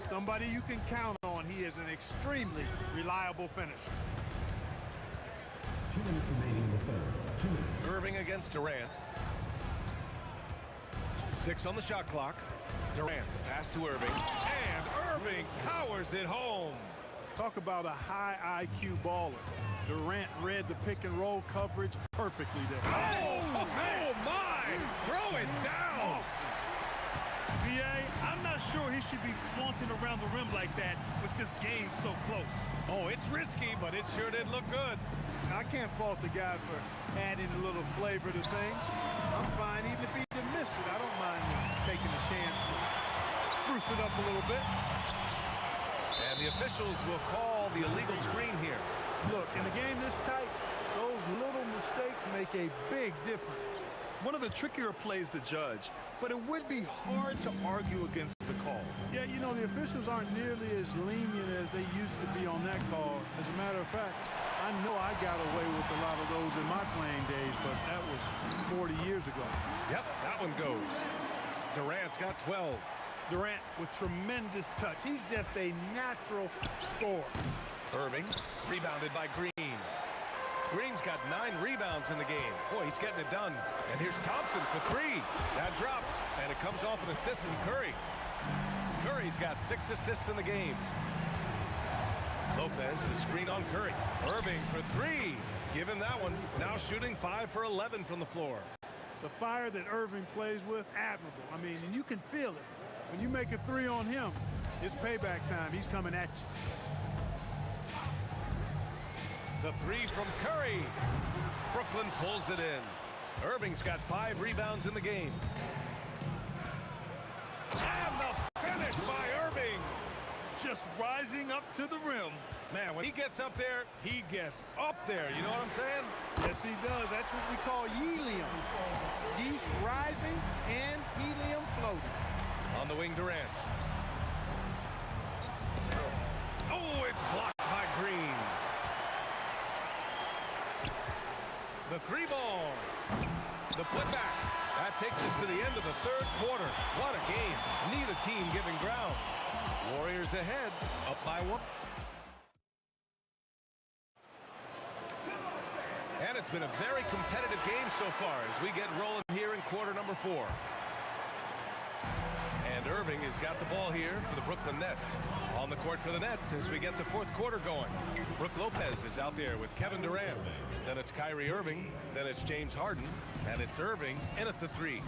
Somebody you can count on. He is an extremely reliable finisher. 2 minutes remaining in the third. 2 minutes. Irving against Durant. 6 on the shot clock. Durant, pass to Irving. And Irving powers it home. Talk about a high IQ baller. Durant read the pick and roll coverage perfectly there. Oh my! Throw it down! B.A., I'm not sure he should be flaunting around the rim like that with this game so close. Oh, it's risky, but it sure did look good. I can't fault the guy for adding a little flavor to things. I'm fine even if he missed it. I don't mind taking a chance to spruce it up a little bit. And the officials will call the illegal screen here. Look, in a game this tight, those little mistakes make a big difference. One of the trickier plays to judge, but it would be hard to argue against the call. Yeah, you know, the officials aren't nearly as lenient as they used to be on that call. As a matter of fact, I know I got away with a lot of those in my playing days, but that was 40 years ago. Yep, that one goes. Durant's got 12. Durant with tremendous touch. He's just a natural scorer. Irving, rebounded by Green. Green's got 9 rebounds in the game. Boy, he's getting it done. And here's Thompson for 3. That drops, and it comes off an assist from Curry. Curry's got 6 assists in the game. Lopez, the screen on Curry. Irving for 3. Give him that one. Now shooting 5 for 11 from the floor. The fire that Irving plays with, admirable. I mean, and you can feel it. When you make a 3 on him, it's payback time. He's coming at you. The 3 from Curry. Brooklyn pulls it in. Irving's got 5 rebounds in the game. And the finish by Irving. Just rising up to the rim. Man, when he gets up there, he gets up there. You know what I'm saying? Yes, he does. That's what we call helium. Yeast rising and helium floating. On the wing, Durant. Oh, it's blocked by Green. The 3 ball. The putback. That takes us to the end of the third quarter. What a game. Neither team giving ground. Warriors ahead, up by 1. And it's been a very competitive game so far as we get rolling here in quarter number 4. And Irving has got the ball here for the Brooklyn Nets. On the court for the Nets as we get the fourth quarter going. Brook Lopez is out there with Kevin Durant. Then it's Kyrie Irving. Then it's James Harden. And it's Irving in at the 3.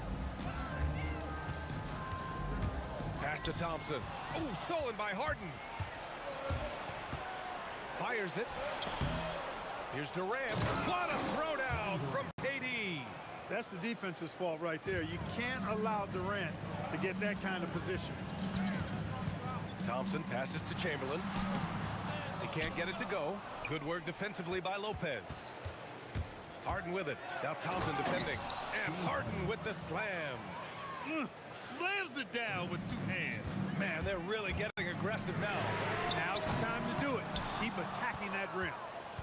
Pass to Thompson. Oh, stolen by Harden. Fires it. Here's Durant. What a throwdown from KD. That's the defense's fault right there. You can't allow Durant to get that kind of position. Thompson passes to Chamberlain. He can't get it to go. Good work defensively by Lopez. Harden with it. Now Thompson defending. And Harden with the slam. Slams it down with 2 hands. Man, they're really getting aggressive now. Now's the time to do it. Keep attacking that rim.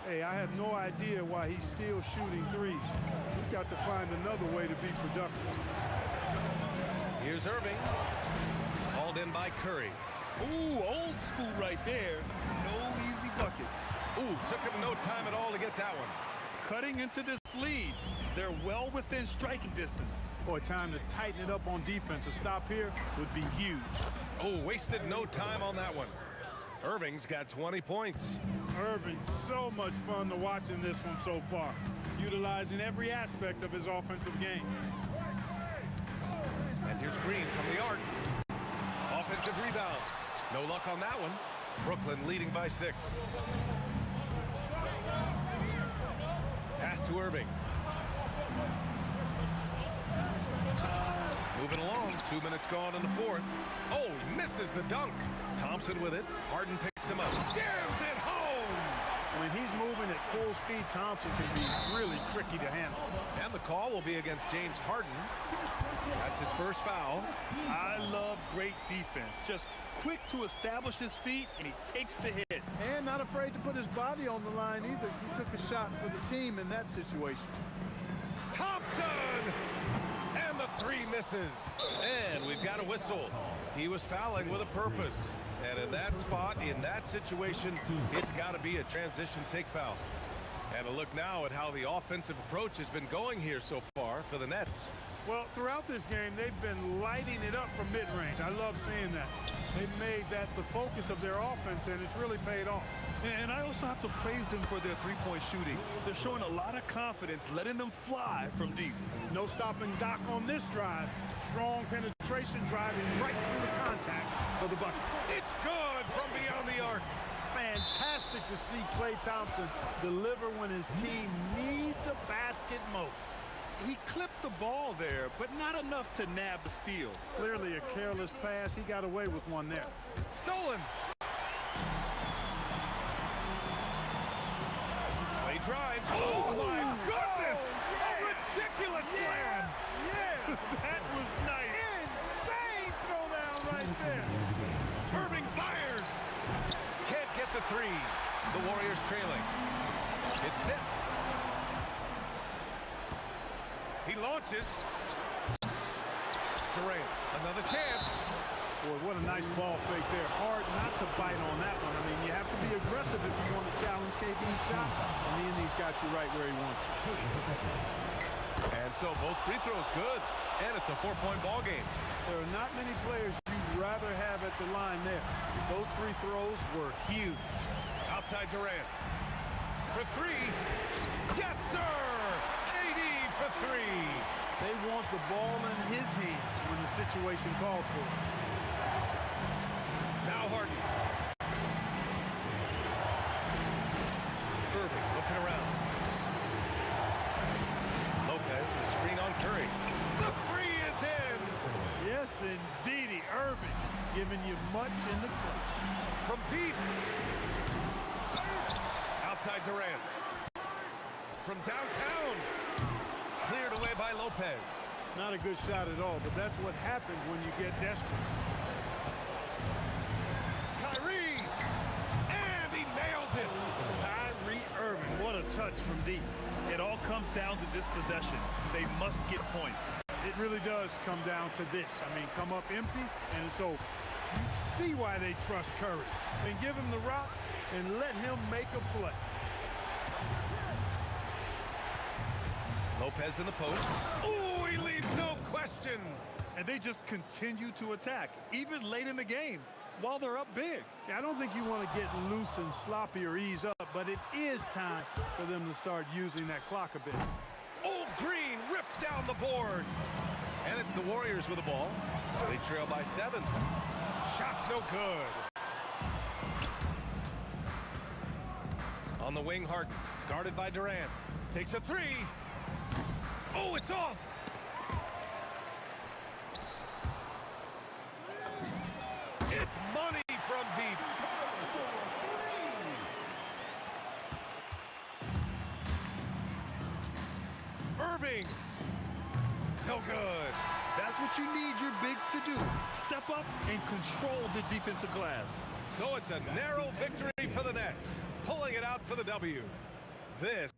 Hey, I have no idea why he's still shooting 3s. He's got to find another way to be productive. Here's Irving. Hauled in by Curry. Ooh, old school right there. No easy buckets. Ooh, took him no time at all to get that one. Cutting into this lead. They're well within striking distance. Boy, time to tighten it up on defense. A stop here would be huge. Oh, wasted no time on that one. Irving's got 20 points. Irving, so much fun to watch in this one so far, utilizing every aspect of his offensive game. And here's Green from the arc. Offensive rebound. No luck on that one. Brooklyn leading by 6. Pass to Irving. Moving along, 2 minutes gone in the 4th. Oh, he misses the dunk. Thompson with it. Harden picks him up. Jams it home! When he's moving at full speed, Thompson can be really tricky to handle. And the call will be against James Harden. That's his first foul. I love great defense. Just quick to establish his feet, and he takes the hit. And not afraid to put his body on the line either. He took a shot for the team in that situation. Thompson! And the 3 misses. And we've got a whistle. He was fouling with a purpose. And in that spot, in that situation, it's got to be a transition take foul. And a look now at how the offensive approach has been going here so far for the Nets. Well, throughout this game, they've been lighting it up from mid-range. I love seeing that. They've made that the focus of their offense, and it's really paid off. And I also have to praise them for their three-point shooting. They're showing a lot of confidence, letting them fly from deep. No stopping Doc on this drive. Strong penetration driving right through the contact for the bucket. It's good from beyond the arc. Fantastic to see Klay Thompson deliver when his team needs a basket most. He clipped the ball there, but not enough to nab the steal. Clearly a careless pass. He got away with one there. Stolen. Klay drives. Oh, my goodness! A ridiculous slam! Yeah! That was nice. Insane throwdown right there. Irving fires. Can't get the 3. The Warriors trailing. It's tipped. He launches. Durant, another chance. Boy, what a nice ball fake there. Hard not to bite on that one. I mean, you have to be aggressive if you want to challenge KD's shot. And he's got you right where he wants you. And so both free throws good. And it's a 4-point ball game. There are not many players you'd rather have at the line there. Those free throws were huge. Outside Durant. For 3. Yes, sir! KD for 3. They want the ball in his hands when the situation calls for it. Now Harden. Irving looking around. Lopez, the screen on Curry. The 3 is in! Yes, indeedy. Irving giving you much in the clutch. From deep. Outside Durant. From downtown. Cleared away by Lopez. Not a good shot at all, but that's what happens when you get desperate. Kyrie! And he nails it! Kyrie Irving, what a touch from deep. It all comes down to this possession. They must get points. It really does come down to this. I mean, come up empty, and it's over. You see why they trust Curry. Then give him the rock and let him make a play. Lopez in the post. Oh, he leaves no question. And they just continue to attack, even late in the game, while they're up big. Yeah, I don't think you want to get loose and sloppy or ease up, but it is time for them to start using that clock a bit. Old Green rips down the board. And it's the Warriors with the ball. They trail by 7. Shot's no good. On the wing, Harden, guarded by Durant. Takes a 3. Oh, it's off. It's money from deep. Irving. No good. That's what you need your bigs to do. Step up and control the defensive glass. So it's a narrow victory for the Nets, pulling it out for the W. This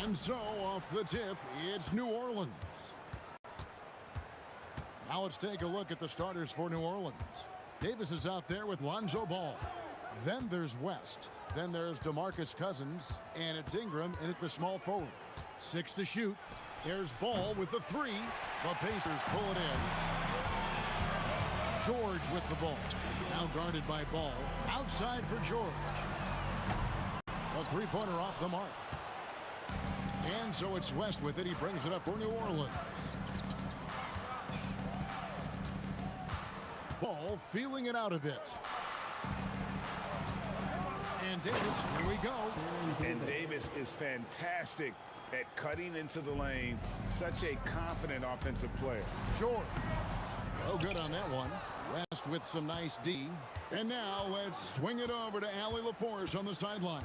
And so, off the tip, it's New Orleans. Now let's take a look at the starters for New Orleans. Davis is out there with Lonzo Ball. Then there's West. Then there's DeMarcus Cousins. And it's Ingram in at the small forward. 6 to shoot. There's Ball with the 3. The Pacers pull it in. George with the ball. Now guarded by Ball. Outside for George. A three-pointer off the mark. And so it's West with it. He brings it up for New Orleans. Ball feeling it out a bit. And Davis, here we go. And Davis is fantastic at cutting into the lane. Such a confident offensive player. George. Oh, good on that one. West with some nice D. And now let's swing it over to Allie LaForce on the sideline.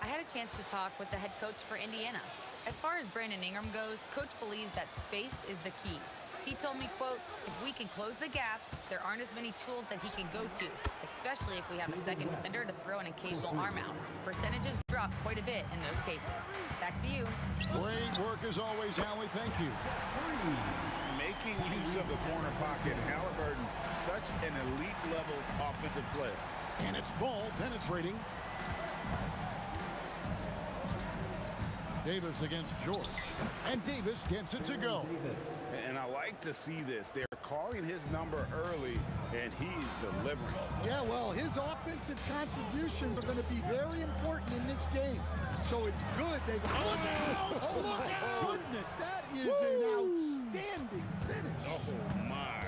I had a chance to talk with the head coach for Indiana. As far as Brandon Ingram goes, coach believes that space is the key. He told me, quote, if we can close the gap, there aren't as many tools that he can go to, especially if we have a second defender to throw an occasional arm out. Percentages drop quite a bit in those cases. Back to you. Great work as always, Allie. Thank you. Making use of the corner pocket, Halliburton, such an elite level offensive player. And it's Ball penetrating. Davis against George. And Davis gets it to go. And I like to see this. They're calling his number early, and he's delivering. Yeah, well, his offensive contributions are going to be very important in this game. So it's good. They've oh, look out! Goodness, that is an outstanding finish. Oh, my.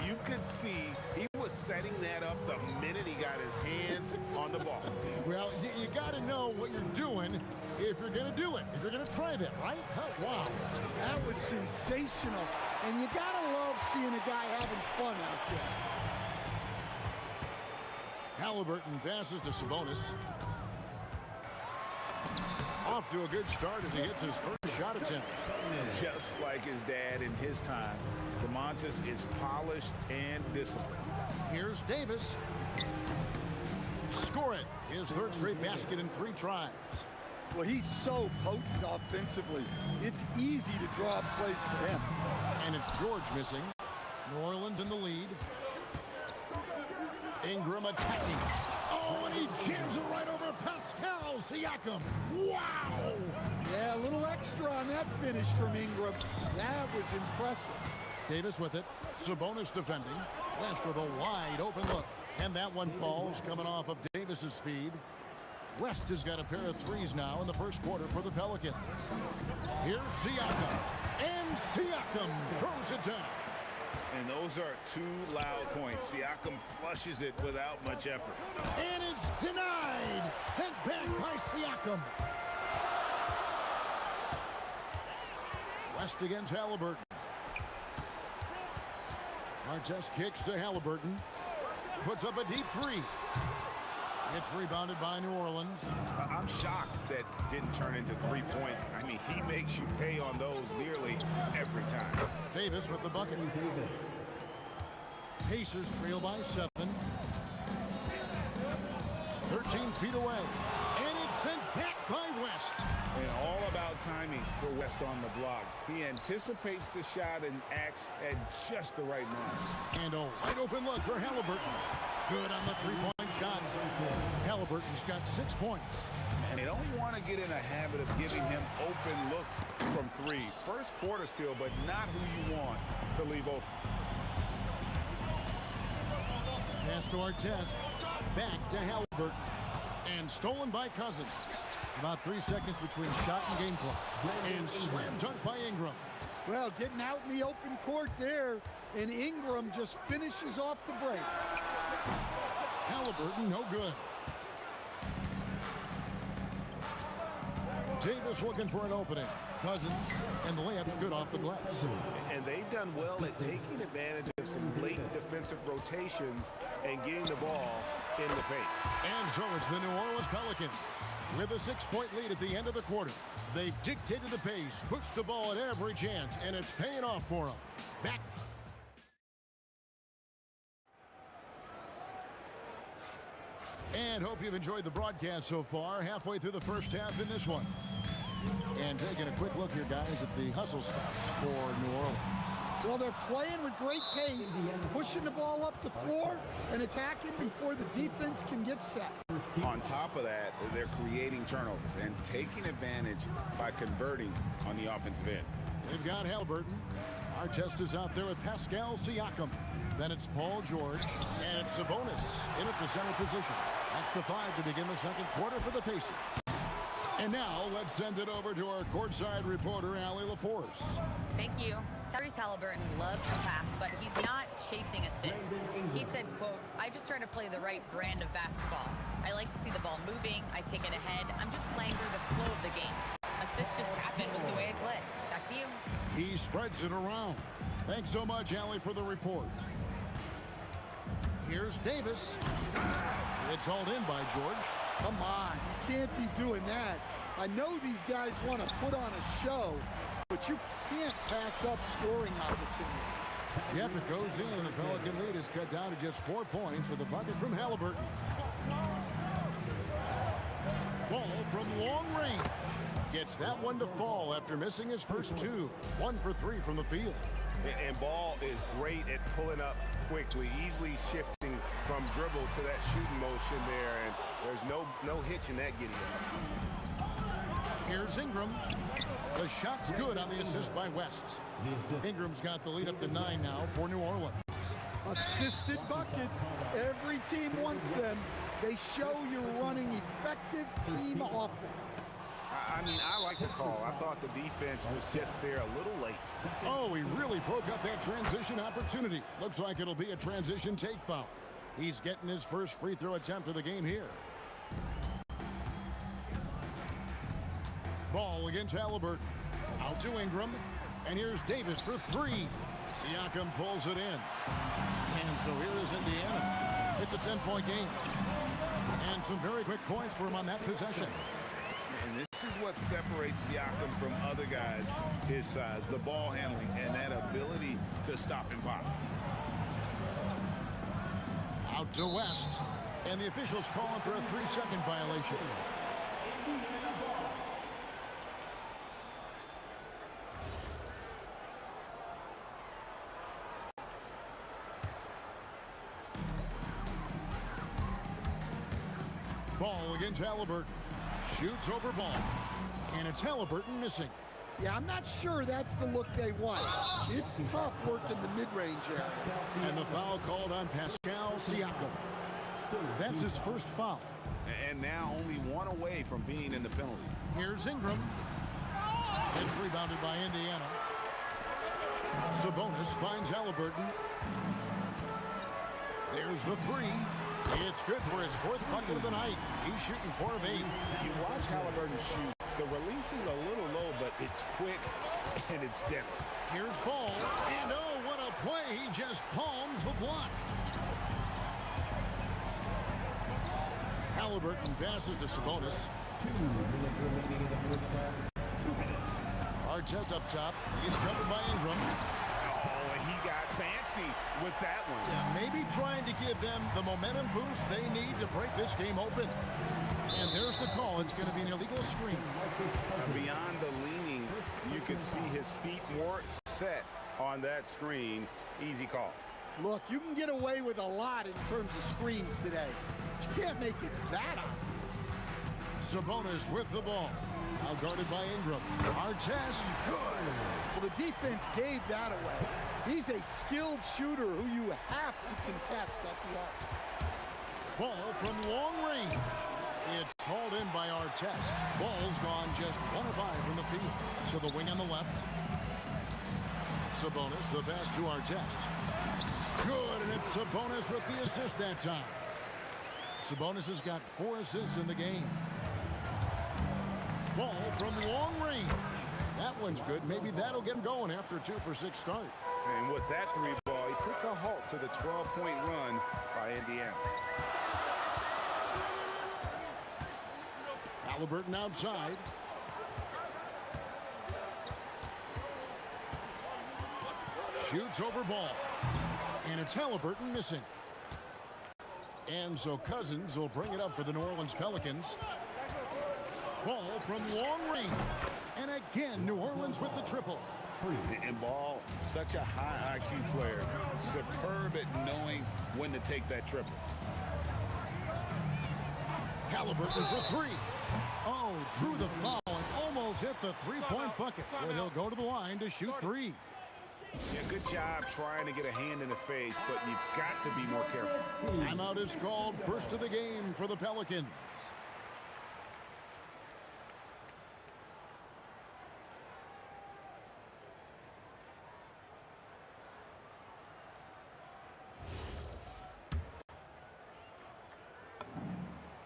You could see he was setting that up the minute he got his hands on the ball. Well, you got to know what you're doing if you're going to do it, if you're going to try that, right? Oh, wow. That was sensational. And you got to love seeing a guy having fun out there. Halliburton passes to Sabonis. Off to a good start as he hits his first shot attempt. Just like his dad in his time, DeMontis is polished and disciplined. Here's Davis. Score it. His third straight basket in 3 tries. Well, he's so potent offensively. It's easy to draw up plays for him. And it's George missing. New Orleans in the lead. Ingram attacking. Oh, and he jams it right over Pascal Siakam. Wow! Yeah, a little extra on that finish from Ingram. That was impressive. Davis with it. Sabonis defending. West with a wide open look. And that one falls coming off of Davis's feed. West has got a pair of threes now in the first quarter for the Pelicans. Here's Siakam. And Siakam throws it down. And those are 2 loud points. Siakam flushes it without much effort. And it's denied. Sent back by Siakam. West against Halliburton. Artest kicks to Halliburton. Puts up a deep 3. It's rebounded by New Orleans. I'm shocked that didn't turn into 3 points. I mean, he makes you pay on those nearly every time. Davis with the bucket. Pacers trail by 7. 13 feet away. And it's sent back by West. And all about timing for West on the block. He anticipates the shot and acts at just the right moment. And a wide open look for Halliburton. Good on the 3-point shot. Halliburton's got 6 points. And they don't want to get in a habit of giving him open looks from 3. First quarter still, but not who you want to leave open. Pass to Artest. Back to Halliburton. And stolen by Cousins. About 3 seconds between shot and game clock. And slam dunk by Ingram. Well, getting out in the open court there, and Ingram just finishes off the break. Halliburton, no good. Davis looking for an opening. Cousins, and the layup's good off the glass. And they've done well at taking advantage of some late defensive rotations and getting the ball in the paint. And so it's the New Orleans Pelicans with a 6-point lead at the end of the quarter. They've dictated the pace, pushed the ball at every chance, and it's paying off for them. Back. And hope you've enjoyed the broadcast so far. Halfway through the first half in this one. And taking a quick look here, guys, at the hustle stops for New Orleans. Well, they're playing with great pace, pushing the ball up the floor and attacking before the defense can get set. On top of that, they're creating turnovers and taking advantage by converting on the offensive end. They've got Halliburton. Artest is out there with Pascal Siakam. Then it's Paul George, and it's Sabonis in at the center position. That's the 5 to begin the second quarter for the Pacers. And now, let's send it over to our courtside reporter, Allie LaForce. Thank you. Tyrese Halliburton loves to pass, but he's not chasing assists. He said, quote, "I just try to play the right brand of basketball. I like to see the ball moving. I kick it ahead. I'm just playing through the flow of the game. Assists just happen with the way I play." Back to you. He spreads it around. Thanks so much, Allie, for the report. Here's Davis. It's hauled in by George. Come on, you can't be doing that. I know these guys want to put on a show, but you can't pass up scoring opportunities. Yep, it goes in, and the Pelican lead is cut down to just 4 points with a bucket from Halliburton. Ball from long range. Gets that one to fall after missing his first 2. 1 for 3 from the field. And Ball is great at pulling up quickly, easily shifting from dribble to that shooting motion there, and there's no hitch in that getting up. Here's Ingram. The shot's good on the assist by West. Ingram's got the lead up to 9 now for New Orleans. Assisted buckets. Every team wants them. They show you're running effective team offense. I mean, I like the call. I thought the defense was just there a little late. Oh, he really broke up that transition opportunity. Looks like it'll be a transition take foul. He's getting his first free throw attempt of the game here. Ball against Halliburton. Out to Ingram. And here's Davis for 3. Siakam pulls it in. And so here is Indiana. It's a 10-point game. And some very quick points for him on that possession. And this is what separates Siakam from other guys his size, the ball handling and that ability to stop and pop. Out to West. And the officials calling for a 3-second violation. Ball against Halliburton. Shoots over Ball. And it's Halliburton missing. Yeah, I'm not sure that's the look they want. It's tough working the mid-range area. And the foul called on Pascal Siakam. That's his first foul. And now only 1 away from being in the penalty. Here's Ingram. It's rebounded by Indiana. Sabonis finds Halliburton. There's the 3. It's good for his 4th bucket of the night. He's shooting 4 of 8. You watch Halliburton shoot. The release is a little low, but it's quick and it's deadly. Here's Ball. And oh, what a play. He just palms the block. Halliburton passes to Sabonis. 2 minutes remaining in the first half. 2 minutes. Artest up top. He's covered by Ingram. Oh, and he got fancy with that one. Yeah, maybe trying to give them the momentum boost they need to break this game open. And there's the call. It's going to be an illegal screen. Beyond the leaning, you could see his feet more set on that screen. Easy call. Look, you can get away with a lot in terms of screens today. But you can't make it that obvious. Sabonis with the ball. Now guarded by Ingram. Artest, good. Well, the defense gave that away. He's a skilled shooter who you have to contest at the arc. Ball from long range. It's hauled in by Artest. Ball's gone just 1 of 5 from the field. So the wing on the left. Sabonis, the pass to Artest. Good, and it's Sabonis with the assist that time. Sabonis has got 4 assists in the game. Ball from long range. That one's good. Maybe that'll get him going after a 2-for-6 start. And with that 3 ball, he puts a halt to the 12-point run by Indiana. Halliburton outside. Shoots over Ball. And it's Halliburton missing. And so Cousins will bring it up for the New Orleans Pelicans. Ball from long range. And again, New Orleans with the triple. And Ball, such a high IQ player. Superb at knowing when to take that triple. Halliburton for 3. Oh, drew the foul and almost hit the 3-point bucket. And he'll go to the line to shoot 3. Yeah, good job trying to get a hand in the face, but you've got to be more careful. Timeout is called, first of the game for the Pelicans.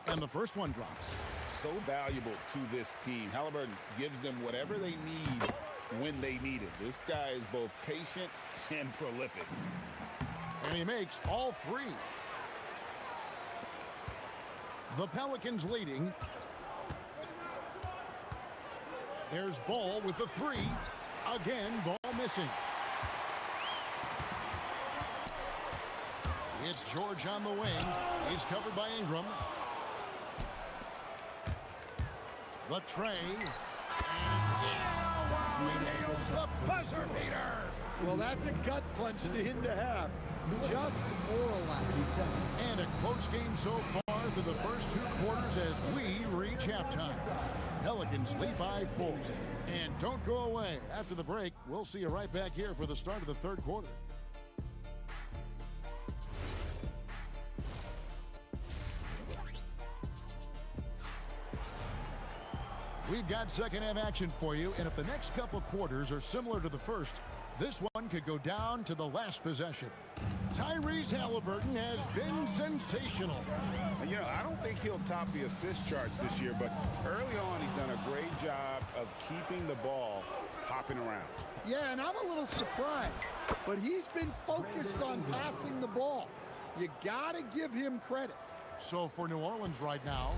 And the first one drops. So valuable to this team. Halliburton gives them whatever they need when they need it. This guy is both patient and prolific. And he makes all 3. The Pelicans leading. There's Ball with the 3. Again, Ball missing. It's George on the wing. He's covered by Ingram. The tray. And he nails the buzzer beater. Well, that's a gut punch to him to have. Just moralized. And a close game so far through the first 2 quarters as we reach halftime. Pelicans lead by 4. And don't go away. After the break, we'll see you right back here for the start of the 3rd quarter. We've got second half action for you, and if the next couple quarters are similar to the first, this one could go down to the last possession. Tyrese Halliburton has been sensational. And, you know, I don't think he'll top the assist charts this year, but early on he's done a great job of keeping the ball hopping around. Yeah, and I'm a little surprised, but he's been focused on passing the ball. You got to give him credit. So for New Orleans right now,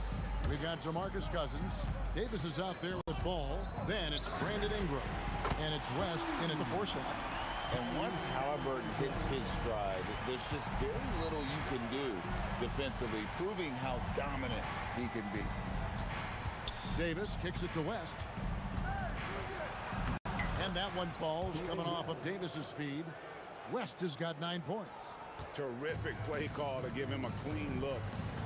we've got DeMarcus Cousins. Davis is out there with Ball. Then it's Brandon Ingram. And it's West in at the 4 slot. And once Halliburton hits his stride, there's just very little you can do defensively, proving how dominant he can be. Davis kicks it to West. And that one falls coming off of Davis's feed. West has got 9 points. Terrific play call to give him a clean look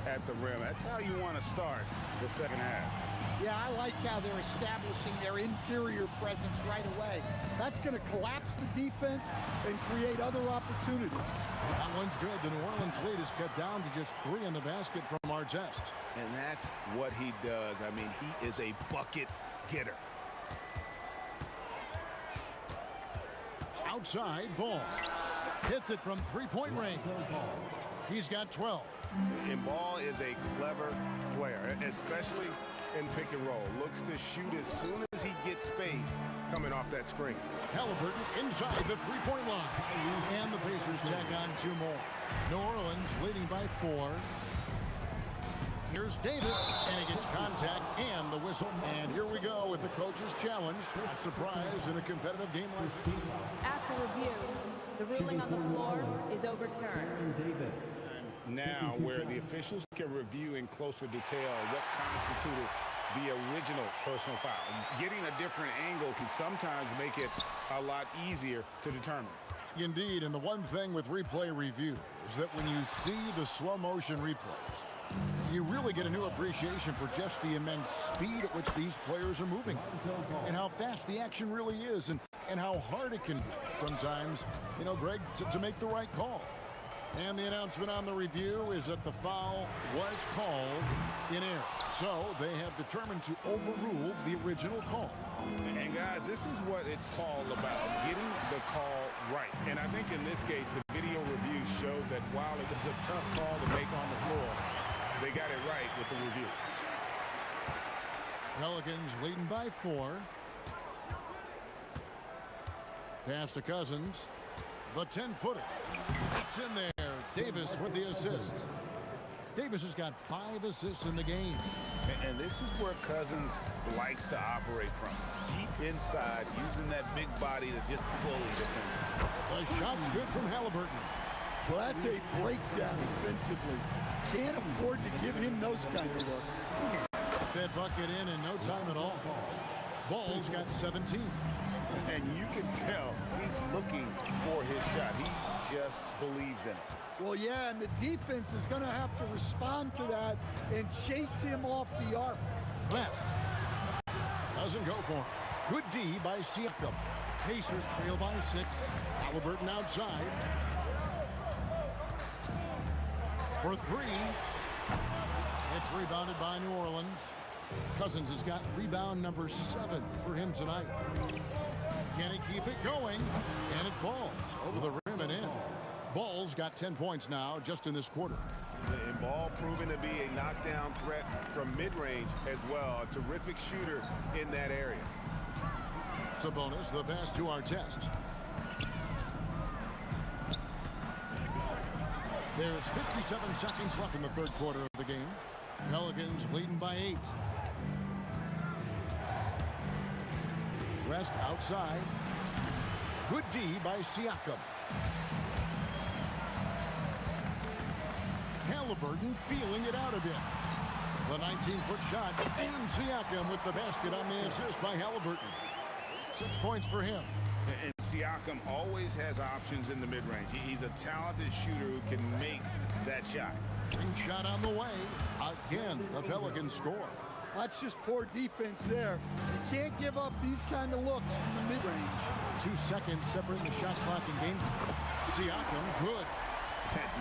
at the rim. That's how you want to start the second half. Yeah, I like how they're establishing their interior presence right away. That's going to collapse the defense and create other opportunities. That one's good. The New Orleans lead is cut down to just 3 in the basket from Artest. And that's what he does. I mean, he is a bucket getter. Outside, Ball. Hits it from 3-point range. He's got 12. And Ball is a clever player, especially in pick and roll. Looks to shoot as soon as he gets space coming off that screen. Halliburton inside the 3-point line. And the Pacers tack on 2 more. New Orleans leading by 4. Here's Davis, and he gets contact and the whistle. And here we go with the coach's challenge. Not surprise in a competitive game like this. After review, the ruling on the floor is overturned. Now, where the officials can review in closer detail what constituted the original personal foul. Getting a different angle can sometimes make it a lot easier to determine. Indeed, and the one thing with replay review is that when you see the slow motion replays, you really get a new appreciation for just the immense speed at which these players are moving and how fast the action really is and how hard it can be sometimes, you know, Greg, to make the right call. And the announcement on the review is that the foul was called in error. So they have determined to overrule the original call. And guys, this is what it's all about, getting the call right. And I think in this case, the video review showed that while it was a tough call to make on the floor, They got it right with the review. Pelicans leading by 4. Pass to Cousins. The 10-footer. It's in there. Davis with the assist. Davis has got 5 assists in the game. And this is where Cousins likes to operate from. Deep inside, using that big body to just bully defenders. The shot's good from Halliburton. Well, that's a breakdown defensively. Can't afford to give him those kind of looks. That bucket in no time at all. Ball's got 17. And you can tell he's looking for his shot. He just believes in it. Well, yeah, and the defense is going to have to respond to that and chase him off the arc. West doesn't go for him. Good D by Siakam. Pacers trail by 6. Halliburton outside. For 3. It's rebounded by New Orleans. Cousins has got rebound number 7 for him tonight. Can he keep it going? And it falls over the rim and in. Ball's got 10 points now just in this quarter. And Ball proven to be a knockdown threat from mid-range as well. A terrific shooter in that area. Sabonis, the pass to Artest. There's 57 seconds left in the third quarter of the game. Pelicans leading by 8. Rest outside. Good D by Siakam. Halliburton feeling it out a bit. The 19-foot shot, and Siakam with the basket on the assist by Halliburton. 6 points for him. And Siakam always has options in the mid-range. He's a talented shooter who can make that shot. Ring shot on the way. Again, the Pelicans score. That's just poor defense there. You can't give up these kind of looks from the mid-range. 2 seconds separating the shot clock and game. Siakam, good.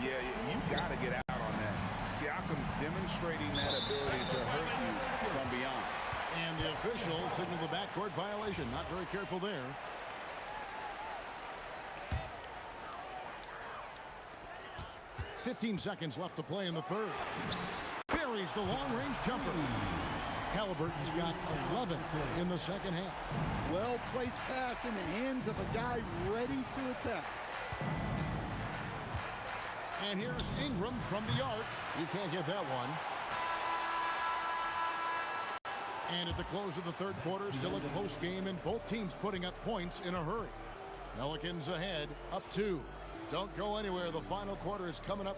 Yeah, you got to get out on that. Siakam demonstrating that ability to hurt you from beyond. And the official signaled the backcourt violation. Not very careful there. .15 seconds left to play in the third. Buries the long-range jumper. Halliburton's got 11 in the second half. Well-placed pass in the hands of a guy ready to attack. And here's Ingram from the arc. He can't get that one. And at the close of the third quarter, still a close game, and both teams putting up points in a hurry. Pelicans ahead, up 2. Don't go anywhere. The final quarter is coming up.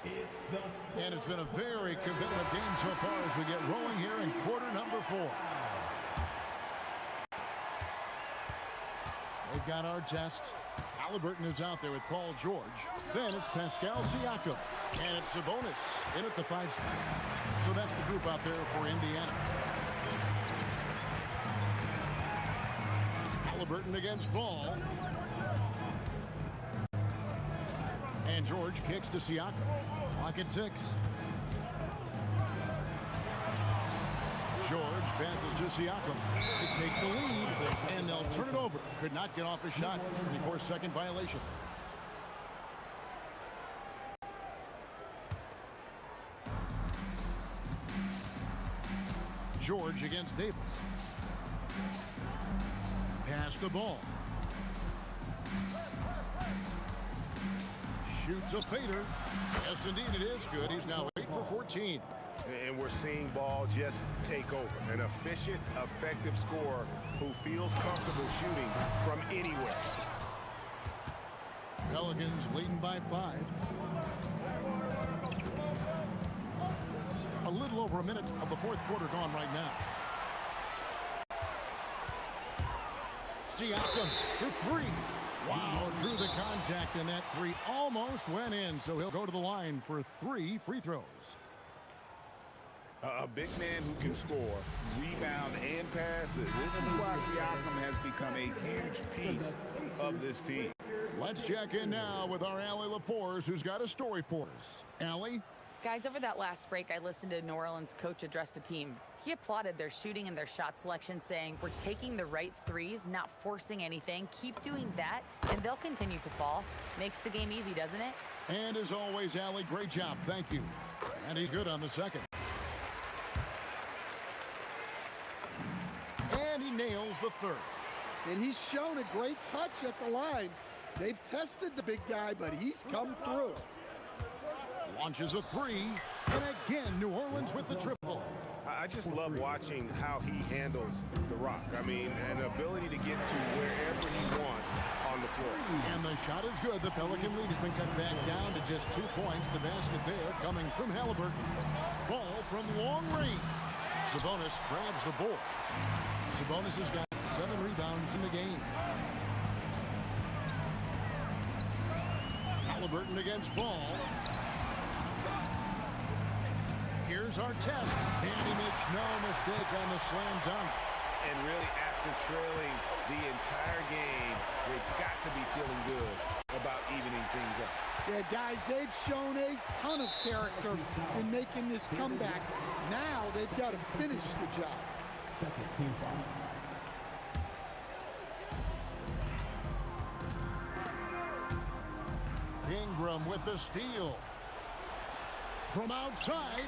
And it's been a very competitive game so far as we get rolling here in quarter number 4. They've got Artest. Halliburton is out there with Paul George. Then it's Pascal Siakam. And it's Sabonis in at the 5 spot. So that's the group out there for Indiana. Halliburton against Ball. And George kicks to Siakam. Clock at 6. George passes to Siakam to take the lead, and they'll turn it over. Could not get off a shot. 24-second violation. George against Davis. Pass the ball. Shoots a fader. Yes, indeed, it is good. He's now 8 for 14. And we're seeing Ball just take over. An efficient, effective scorer who feels comfortable shooting from anywhere. Pelicans leading by 5. A little over a minute of the fourth quarter gone right now. Siakam for 3. Wow, through the contact, and that 3 almost went in, so he'll go to the line for 3 free throws. A big man who can score, rebound, and pass. This is why Siakam has become a huge piece of this team. Let's check in now with our Allie LaForce, who's got a story for us. Allie? Guys, over that last break, I listened to New Orleans coach address the team. He applauded their shooting and their shot selection, saying, "We're taking the right threes, not forcing anything. Keep doing that, and they'll continue to fall." Makes the game easy, doesn't it? And as always, Allie, great job. Thank you. And he's good on the second. And he nails the third. And he's shown a great touch at the line. They've tested the big guy, but he's come through. Launches a three. And again, New Orleans with the triple. I just love watching how he handles the rock. I mean, an ability to get to wherever he wants on the floor. And the shot is good. The Pelican lead has been cut back down to just 2 points. The basket there coming from Halliburton. Ball from long range. Sabonis grabs the board. Sabonis has got 7 rebounds in the game. Halliburton against Ball. Here's our test, and he makes no mistake on the slam dunk. And really, after trailing the entire game, they've got to be feeling good about evening things up. Yeah, guys, they've shown a ton of character in making this comeback. Now they've got to finish the job. Second team foul. Ingram with the steal. From outside,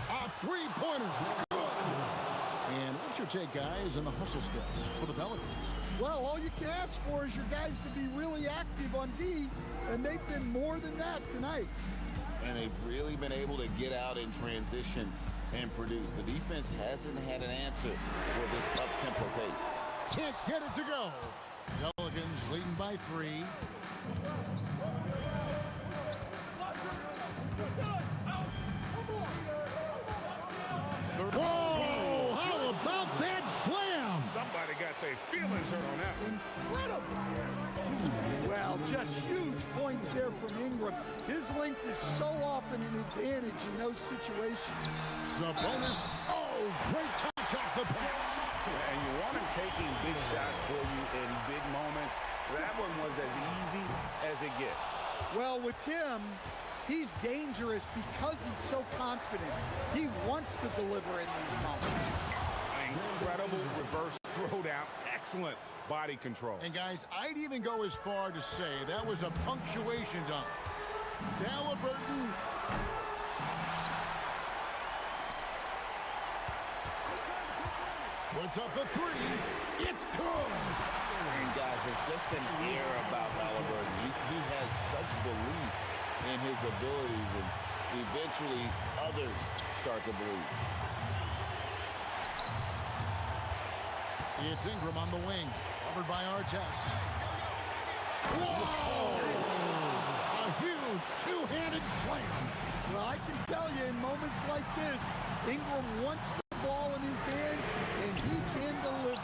a three-pointer. Good. And what's your take, guys, in the hustle steps for the Pelicans? Well, all you can ask for is your guys to be really active on D, and they've been more than that tonight. And they've really been able to get out in transition and produce. The defense hasn't had an answer for this up-tempo pace. Can't get it to go. Pelicans leading by 3. Whoa! How about that slam? Somebody got their feelings hurt on that one. Incredible. Well, just huge points there from Ingram. His length is so often an advantage in those situations. Sabonis. Oh, great touch off the pass. And you want him taking big shots for you in big moments. That one was as easy as it gets. Well, with him, he's dangerous because he's so confident. He wants to deliver in these moments. Incredible reverse throwdown. Excellent body control. And guys, I'd even go as far to say that was a punctuation dunk. Halliburton. Puts up the 3. It's good. And guys, there's just an air about Halliburton. He has such belief in his abilities, and eventually others start to believe. It's Ingram on the wing, covered by Artest. Whoa! A huge two-handed slam. Well, I can tell you, in moments like this, Ingram wants the ball in his hands, and he can deliver.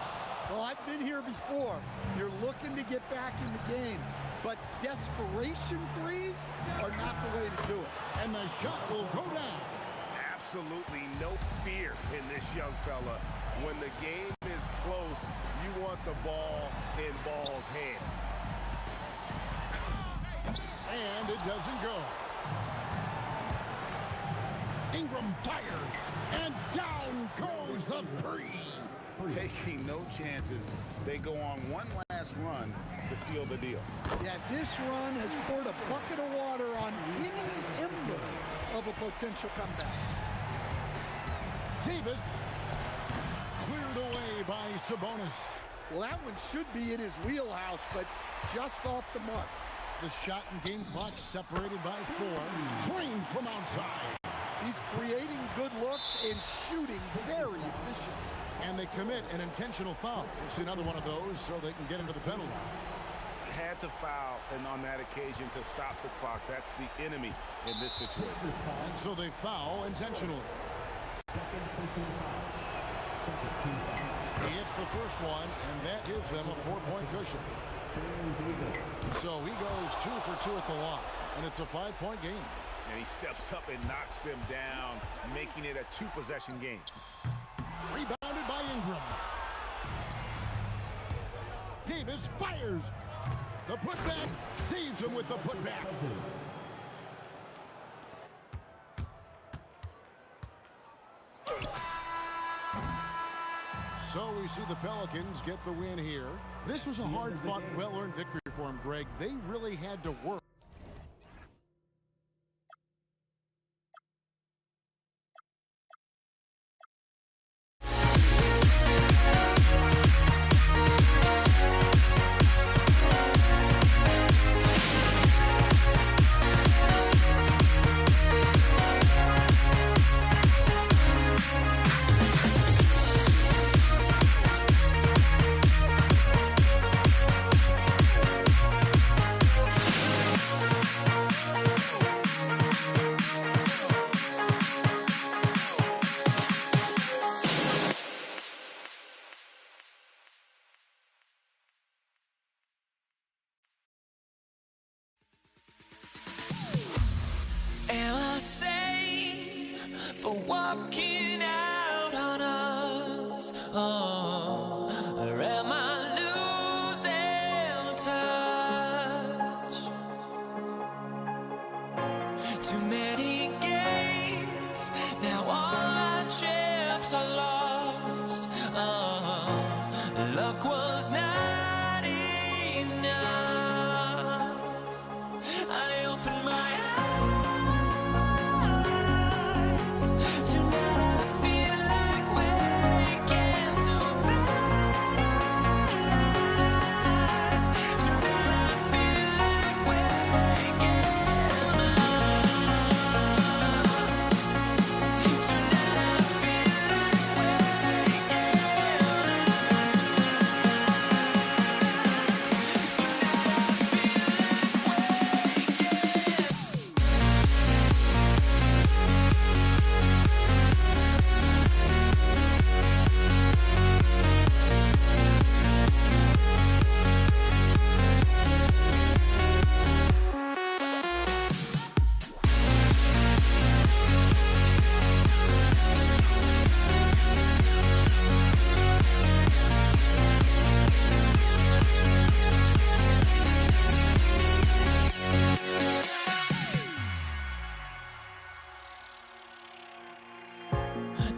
Well, I've been here before. You're looking to get back in the game, but desperation threes are not the way to do it. And the shot will go down. Absolutely no fear in this young fella. When the game is close, you want the ball in Ball's hand. And it doesn't go. Ingram fires, and down goes the 3. Taking no chances, they go on one last run to seal the deal. Yeah, this run has poured a bucket of water on any ember of a potential comeback. Davis cleared away by Sabonis. Well, that one should be in his wheelhouse, but just off the mark. The shot and game clock separated by 4. Drained from outside. He's creating good looks and shooting very efficient. And they commit an intentional foul. We'll see another one of those so they can get into the penalty. Had to foul, and on that occasion to stop the clock. That's the enemy in this situation. And so they foul intentionally. Second personal foul. Second team foul. He hits the first one, and that gives them a 4-point cushion. So he goes 2 for 2 at the line, and it's a 5-point game. And he steps up and knocks them down, making it a 2-possession game. Rebounded by Ingram. Davis fires. The putback saves him with the putback. see the Pelicans get the win here. This was a hard-fought, well-earned victory for them, Greg. They really had to work. Am I safe for walking out on us? Oh, or am I losing touch? Too many games, now all our chips are lost. Oh, luck was not enough. I opened my eyes.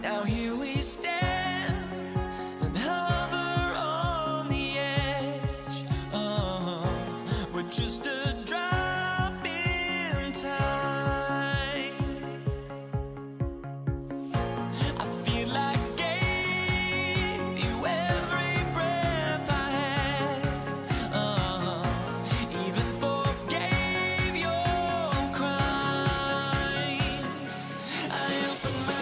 Now here we stand and hover on the edge. We're just a drop in time. I feel like I gave you every breath I had. Even forgave your crimes. I opened my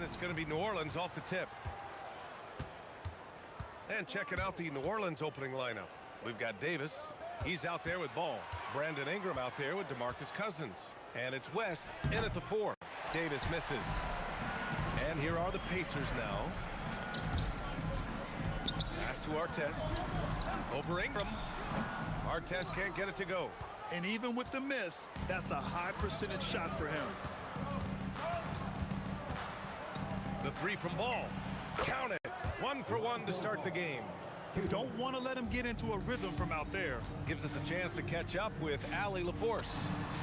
And it's going to be New Orleans off the tip. And checking out the New Orleans opening lineup. We've got Davis. He's out there with Ball. Brandon Ingram out there with DeMarcus Cousins. And it's West in at the 4. Davis misses. And here are the Pacers now. Pass to Artest. Over Ingram. Artest can't get it to go. And even with the miss, that's a high percentage shot for him. The 3 from Ball. Count it. 1 for 1 to start the game. You don't want to let him get into a rhythm from out there. Gives us a chance to catch up with Allie LaForce.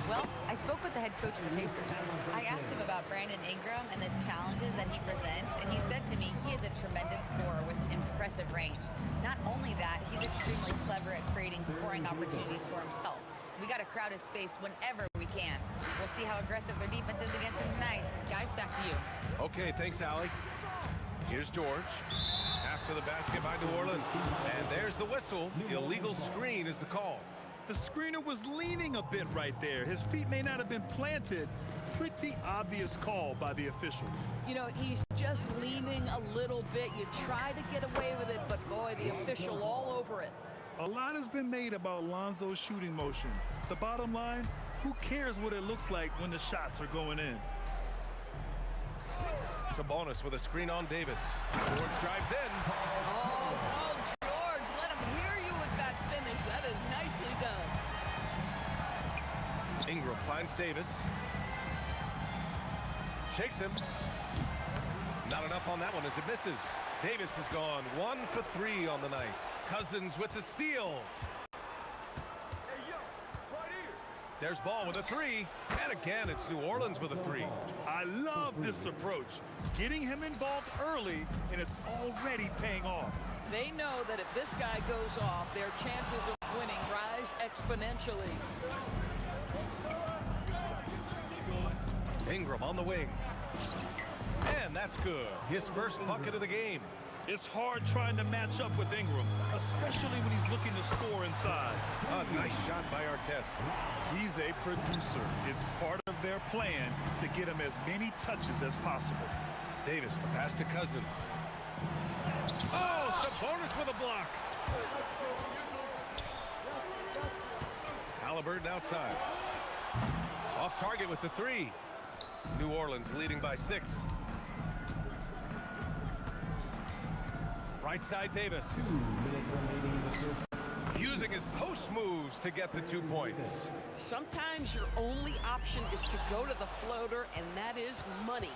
Well, I spoke with the head coach of the Pacers. I asked him about Brandon Ingram and the challenges that he presents, and he said to me he is a tremendous scorer with impressive range. Not only that, he's extremely clever at creating scoring opportunities for himself. We got to crowd his space whenever we can. We'll see how aggressive their defense is against him tonight. Guys, back to you. Okay, thanks, Allie. Here's George. After the basket by New Orleans. And there's the whistle. Illegal screen is the call. The screener was leaning a bit right there. His feet may not have been planted. Pretty obvious call by the officials. You know, he's just leaning a little bit. You try to get away with it, but boy, the official all over it. A lot has been made about Lonzo's shooting motion. The bottom line, who cares what it looks like when the shots are going in? Sabonis with a screen on Davis. George drives in. Oh, George, let him hear you with that finish. That is nicely done. Ingram finds Davis. Shakes him. Not enough on that one as it misses. Davis has gone 1 for 3 on the night. Cousins with the steal. There's Ball with a 3. And again, it's New Orleans with a 3. I love this approach. Getting him involved early, and it's already paying off. They know that if this guy goes off, their chances of winning rise exponentially. Ingram on the wing. And that's good. His first bucket of the game. It's hard trying to match up with Ingram, especially when he's looking to score inside. A nice shot by Artest. He's a producer. It's part of their plan to get him as many touches as possible. Davis, the pass to Cousins. Oh, Sabonis with a block. Halliburton outside. Off target with the 3. New Orleans leading by 6. Right side Davis. Using his post moves to get the 2 points. Sometimes your only option is to go to the floater, and that is money.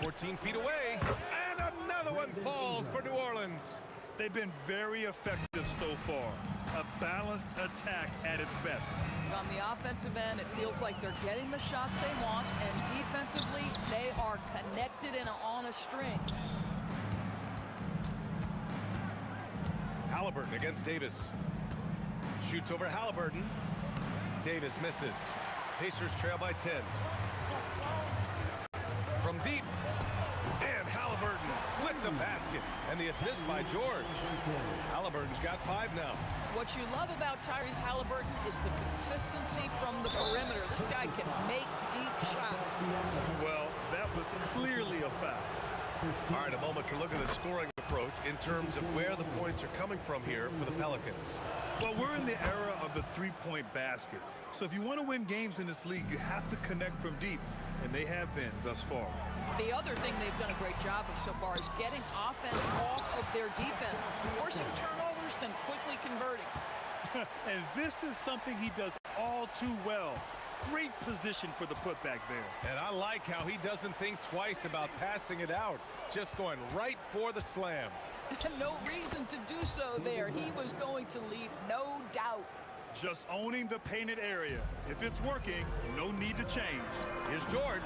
14 feet away, and another one falls for New Orleans. They've been very effective so far. A balanced attack at its best. On the offensive end, it feels like they're getting the shots they want, and defensively, they are connected and on a string. Halliburton against Davis. Shoots over Halliburton. Davis misses. Pacers trail by 10. From deep. And Halliburton with the basket. And the assist by George. Halliburton's got 5 now. What you love about Tyrese Halliburton is the consistency from the perimeter. This guy can make deep shots. Well, that was clearly a foul. All right, a moment to look at the scoring approach in terms of where the points are coming from here for the Pelicans. Well, we're in the era of the three-point basket. So if you want to win games in this league, you have to connect from deep, and they have been thus far. The other thing they've done a great job of so far is getting offense off of their defense, forcing turnovers, then quickly converting. And this is something he does all too well. Great position for the putback there. And I like how he doesn't think twice about passing it out, just going right for the slam. No reason to do so there. He was going to leave, no doubt. Just owning the painted area. If it's working, no need to change. Here's George.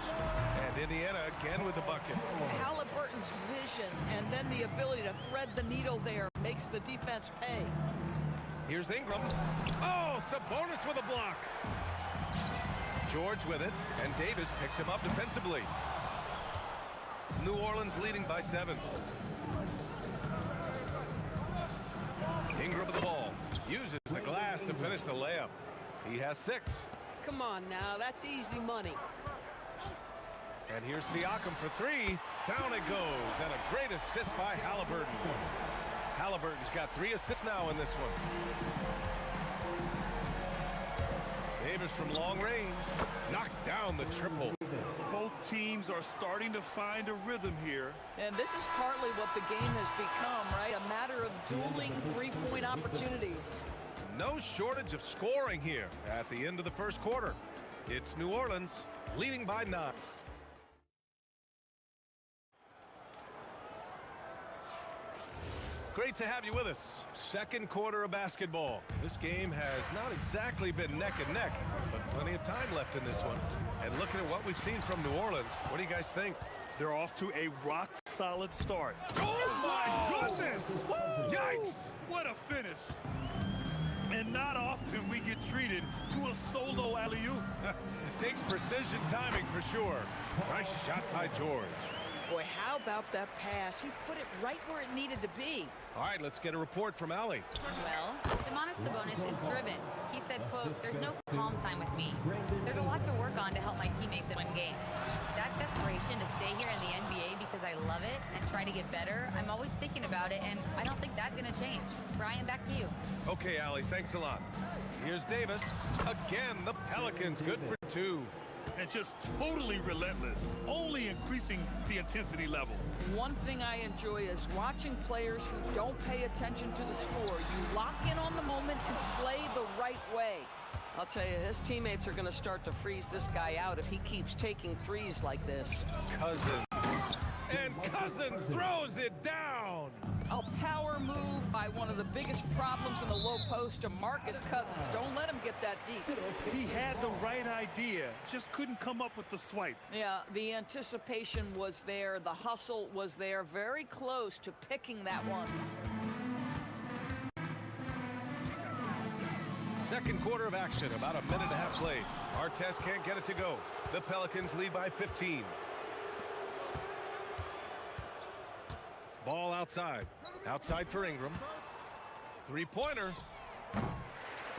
And Indiana again with the bucket. Halliburton's vision and then the ability to thread the needle there makes the defense pay. Here's Ingram. Oh, Sabonis with a block. George with it, and Davis picks him up defensively. New Orleans leading by 7. Ingram with the ball. Uses the glass to finish the layup. He has 6. Come on now, that's easy money. And here's Siakam for 3. Down it goes, and a great assist by Halliburton. Halliburton's got 3 assists now in this one. Davis from long range knocks down the triple. Both teams are starting to find a rhythm here. And this is partly what the game has become, right? A matter of dueling three-point opportunities. No shortage of scoring here at the end of the first quarter. It's New Orleans leading by 9. Great to have you with us. Second quarter of basketball. This game has not exactly been neck and neck, but plenty of time left in this one. And looking at what we've seen from New Orleans, what do you guys think? They're off to a rock-solid start. Oh, my goodness! Yikes! What a finish. And not often we get treated to a solo alley-oop. Takes precision timing for sure. Nice shot by George. Boy, How about that pass? He put it right where it needed to be. All right, let's get a report from Allie. Well, Domantas Sabonis is driven. He said, quote, "There's no calm time with me. There's a lot to work on to help my teammates win games. That desperation to stay here in the NBA because I love it and try to get better, I'm always thinking about it, and I don't think that's going to change." Brian, back to you. Okay, Allie, thanks a lot. Here's Davis. Again, the Pelicans, good for 2. And just totally relentless, only increasing the intensity level. One thing I enjoy is watching players who don't pay attention to the score. You lock in on the moment and play the right way. I'll tell you, his teammates are going to start to freeze this guy out if he keeps taking threes like this. Cousins. And Cousins throws it down. A power move by one of the biggest problems in the low post to Marcus Cousins. Don't let him get that deep. He had the right idea, just couldn't come up with the swipe. Yeah, the anticipation was there. The hustle was there. Very close to picking that one. Second quarter of action, about a minute and a half played. Artest can't get it to go. The Pelicans lead by 15. Ball outside. Outside for Ingram. Three-pointer.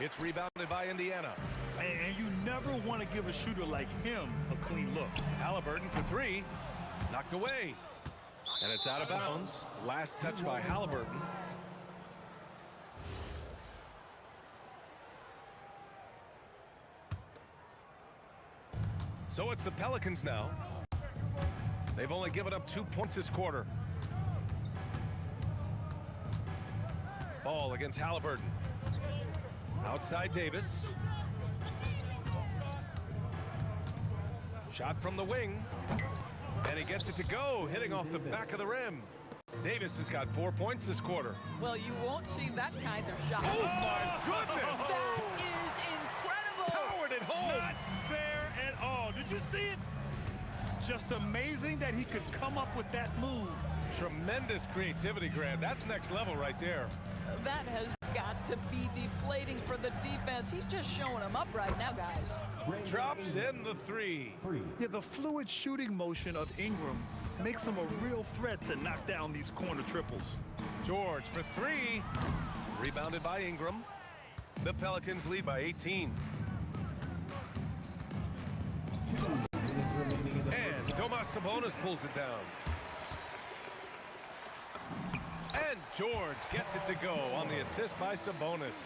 It's rebounded by Indiana. And you never want to give a shooter like him a clean look. Halliburton for 3. Knocked away. And it's out of bounds. Last touch by Halliburton. So it's the Pelicans now. They've only given up 2 points this quarter. Ball against Halliburton. Outside Davis. Shot from the wing. And he gets it to go, hitting off the back of the rim. Davis has got 4 points this quarter. Well, you won't see that kind of shot. Oh, my goodness! That is incredible! Powered it home! Not fair at all. Did you see it? Just amazing that he could come up with that move. Tremendous creativity, Grant. That's next level right there. That has got to be deflating for the defense. He's just showing them up right now, guys. Drops in the 3. Yeah, the fluid shooting motion of Ingram makes him a real threat to knock down these corner triples. George for 3. Rebounded by Ingram. The Pelicans lead by 18. And Domantas Sabonis pulls it down. And George gets it to go on the assist by Sabonis.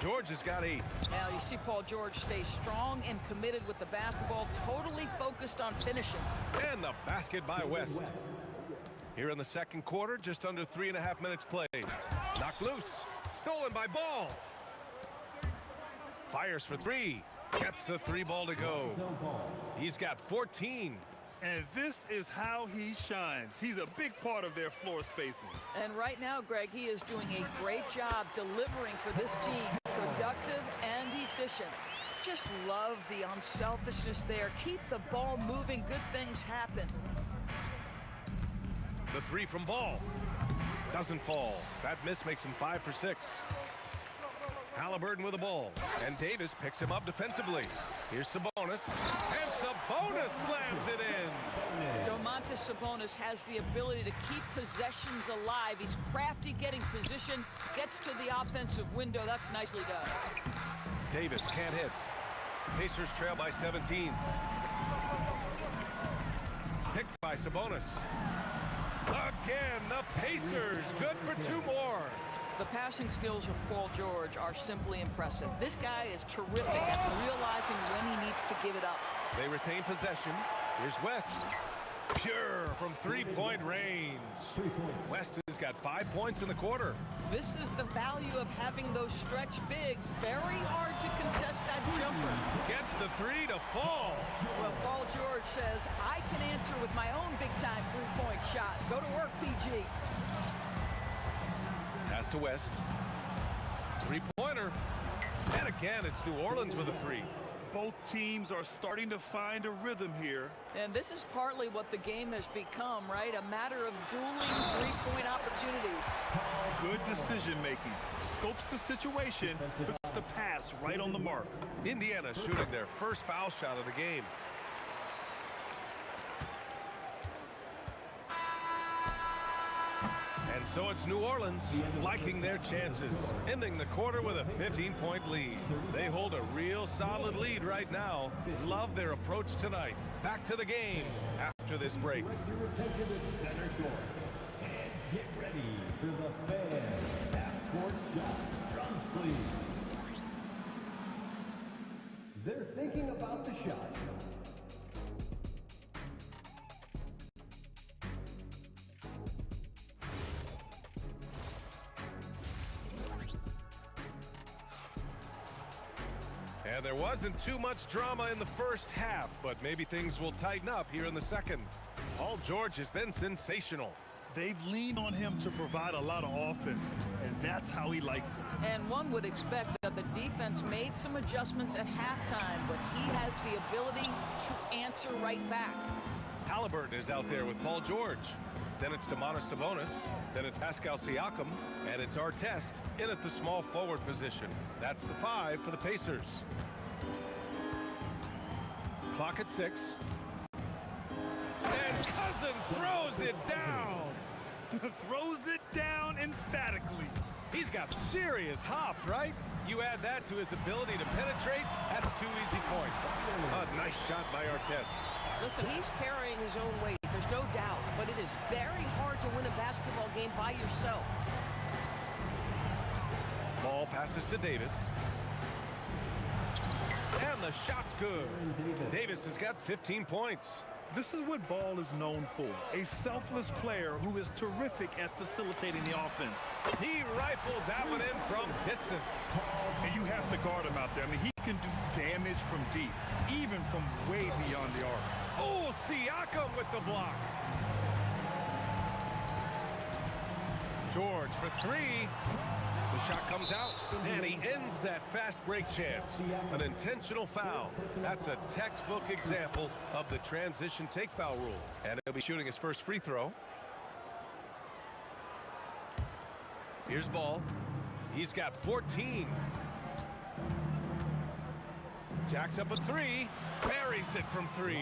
George has got 8. Now you see Paul George stay strong and committed with the basketball, totally focused on finishing. And the basket by West. Here in the second quarter, just under 3.5 minutes played. Knocked loose. Stolen by Ball. Fires for 3. Gets the 3 ball to go. He's got 14. And this is how he shines. He's a big part of their floor spacing. And right now, Greg, he is doing a great job delivering for this team. Productive and efficient. Just love the unselfishness there. Keep the ball moving. Good things happen. The 3 from Ball. Doesn't fall. That miss makes him 5 for 6. Halliburton with the ball. And Davis picks him up defensively. Here's Sabonis. And Sabonis slams it in. Domantas Sabonis has the ability to keep possessions alive. He's crafty getting position. Gets to the offensive window. That's nicely done. Davis can't hit. Pacers trail by 17. Picked by Sabonis. Again, the Pacers. Good for 2 more. The passing skills of Paul George are simply impressive. This guy is terrific at realizing when he needs to give it up. They retain possession. Here's West. Pure from 3-point range. West has got 5 points in the quarter. This is the value of having those stretch bigs. Very hard to contest that jumper. Gets the 3 to fall. Well, Paul George says, I can answer with my own big-time 3-point shot. Go to work, PG. Pass to West. 3-pointer. And again, it's New Orleans with a 3. Both teams are starting to find a rhythm here. And this is partly what the game has become, right? A matter of dueling 3-point opportunities. Good decision-making. Scopes the situation, puts the pass right on the mark. Indiana shooting their first foul shot of the game. So it's New Orleans liking their chances, ending the quarter with a 15-point lead. They hold a real solid lead right now. Love their approach tonight. Back to the game after this break. Direct your attention to center court. And get ready for the fans half-court shot. Drums, please. They're thinking about the shot. And there wasn't too much drama in the first half, but maybe things will tighten up here in the second. Paul George has been sensational. They've leaned on him to provide a lot of offense, and that's how he likes it. And one would expect that the defense made some adjustments at halftime, but he has the ability to answer right back. Halliburton is out there with Paul George. Then it's Domantas Sabonis. Then it's Pascal Siakam. And it's Artest in at the small forward position. That's the 5 for the Pacers. Clock at 6. And Cousins throws it down. Throws it down emphatically. He's got serious hops, right? You add that to his ability to penetrate, that's 2 easy points. A nice shot by Artest. Listen, he's carrying his own weight, there's no doubt, but it is very hard to win a basketball game by yourself. Ball passes to Davis. And the shot's good. Davis has got 15 points. This is what Ball is known for, a selfless player who is terrific at facilitating the offense. He rifled that one in from distance. And you have to guard him out there. I mean, he can do damage from deep, even from way beyond the arc. Oh, Siakam with the block. George for 3. The shot comes out, and he ends that fast break chance. An intentional foul. That's a textbook example of the transition take foul rule. And he'll be shooting his first free throw. Here's Ball. He's got 14. Jacks up a 3. Buries it from 3.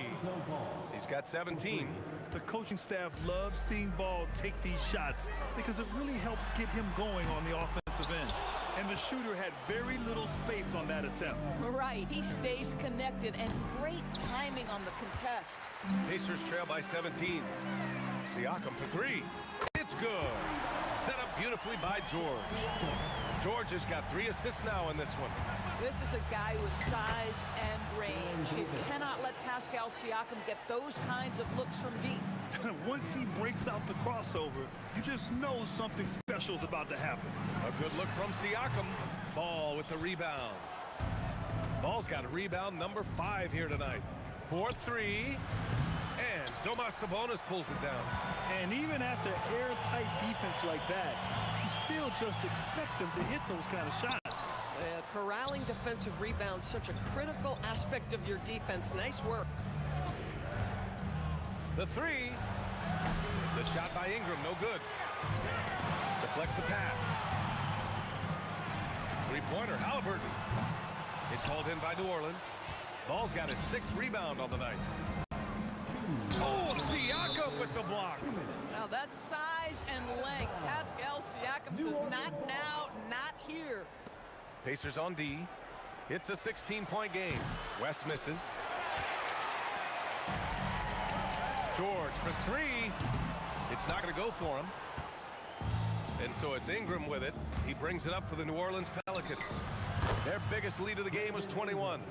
He's got 17. The coaching staff loves seeing Ball take these shots because it really helps get him going on the offensive end. And the shooter had very little space on that attempt. Right, he stays connected and great timing on the contest. Pacers trail by 17. Siakam for 3. It's good. Set up beautifully by George. George has got 3 assists now in this one. This is a guy with size and range. You cannot let Pascal Siakam get those kinds of looks from deep. Once he breaks out the crossover, you just know something special is about to happen. A good look from Siakam. Ball with the rebound. Ball's got a rebound number 5 here tonight. 4-3. And Domantas Sabonis pulls it down. And even after airtight defense like that, you still just expect him to hit those kind of shots. Corralling defensive rebounds, such a critical aspect of your defense. Nice work. The 3. The shot by Ingram, no good. Deflects the pass. Three-pointer, Halliburton. It's hauled in by New Orleans. Ball's got his 6th rebound on the night. Oh, Siakam with the block. Now that's size and length. Pascal Siakam says, not now, not here. Pacers on D. It's a 16-point game. West misses. George for 3. It's not going to go for him. And so it's Ingram with it. He brings it up for the New Orleans Pelicans. Their biggest lead of the game was 21.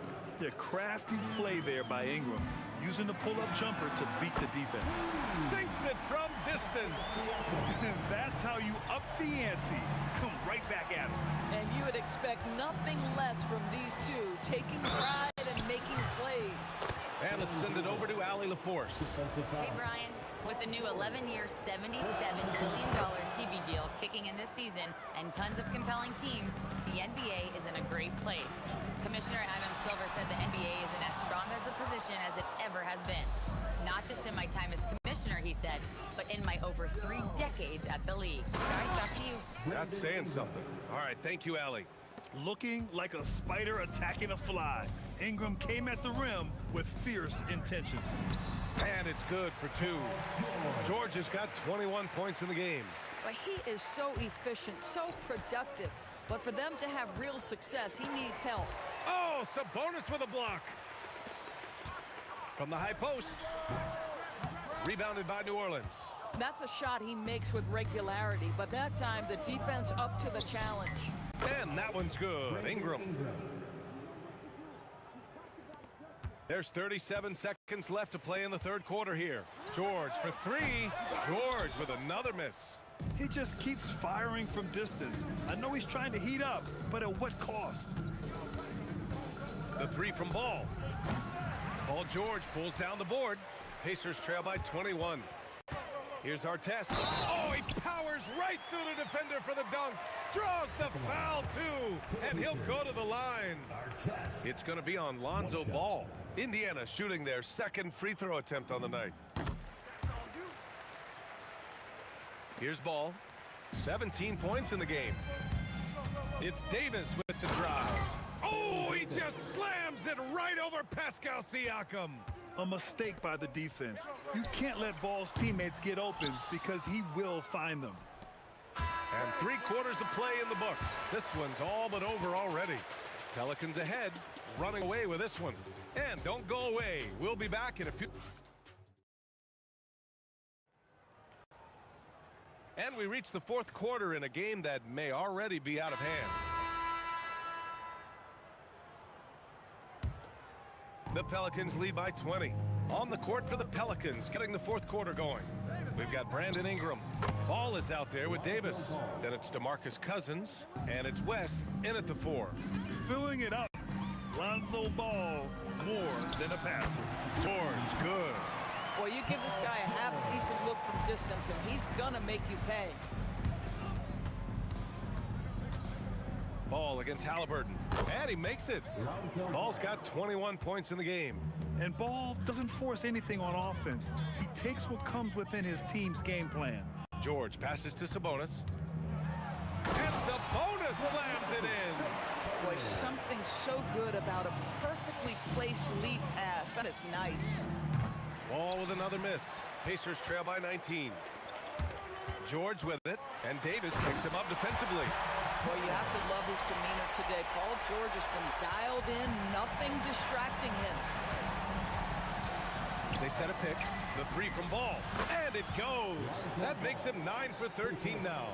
Yeah, crafty play there by Ingram, using the pull-up jumper to beat the defense. Sinks it from distance. That's how you up the ante. Come right back at him. And you would expect nothing less from these two, taking pride and making plays. And let's send it over to Allie LaForce. Hey, Brian. With the new 11-year, $77 billion TV deal kicking in this season and tons of compelling teams, the NBA is in a great place. Commissioner Adam Silver said the NBA is in as strong as a position as it ever has been. Not just in my time as commissioner, he said, but in my over 3 decades at the league. Guys, back to you. That's saying something. All right, thank you, Allie. looking like a spider attacking a fly. Ingram came at the rim with fierce intentions. And it's good for 2. George has got 21 points in the game. But he is so efficient, so productive. But for them to have real success, he needs help. Oh, Sabonis with a block. From the high post. Rebounded by New Orleans. That's a shot he makes with regularity, but that time the defense up to the challenge. And that one's good. Ingram. There's 37 seconds left to play in the third quarter here. George for 3. George with another miss. He just keeps firing from distance. I know he's trying to heat up, but at what cost? The 3 from Ball. Paul George pulls down the board. Pacers trail by 21. Here's Artest. Oh, he powers right through the defender for the dunk. Draws the foul, too. And he'll go to the line. It's going to be on Lonzo Ball. Indiana shooting their second free throw attempt on the night. Here's Ball. 17 points in the game. It's Davis with the drive. Oh, he just slams it right over Pascal Siakam. A mistake by the defense. You can't let Ball's teammates get open because he will find them. And 3 quarters of play in the books. This one's all but over already. Pelicans ahead, running away with this one. And don't go away. We'll be back in a few. And we reach the fourth quarter in a game that may already be out of hand. The Pelicans lead by 20. On the court for the Pelicans, getting the fourth quarter going. We've got Brandon Ingram. Ball is out there with Davis. Then it's DeMarcus Cousins, and it's West in at the 4. Filling it up. Lonzo Ball, more than a passer. George, good. Boy, you give this guy a half-decent look from distance, and he's gonna make you pay. Ball against Halliburton, and he makes it. Ball's got 21 points in the game. And Ball doesn't force anything on offense. He takes what comes within his team's game plan. George passes to Sabonis. And Sabonis slams it in. Boy, something so good about a perfectly placed lead pass. That is nice. Ball with another miss. Pacers trail by 19. George with it, and Davis picks him up defensively. Boy, you have to love his demeanor today. Paul George has been dialed in, nothing distracting him. They set a pick. The 3 from Ball, and it goes. That makes him 9 for 13 now.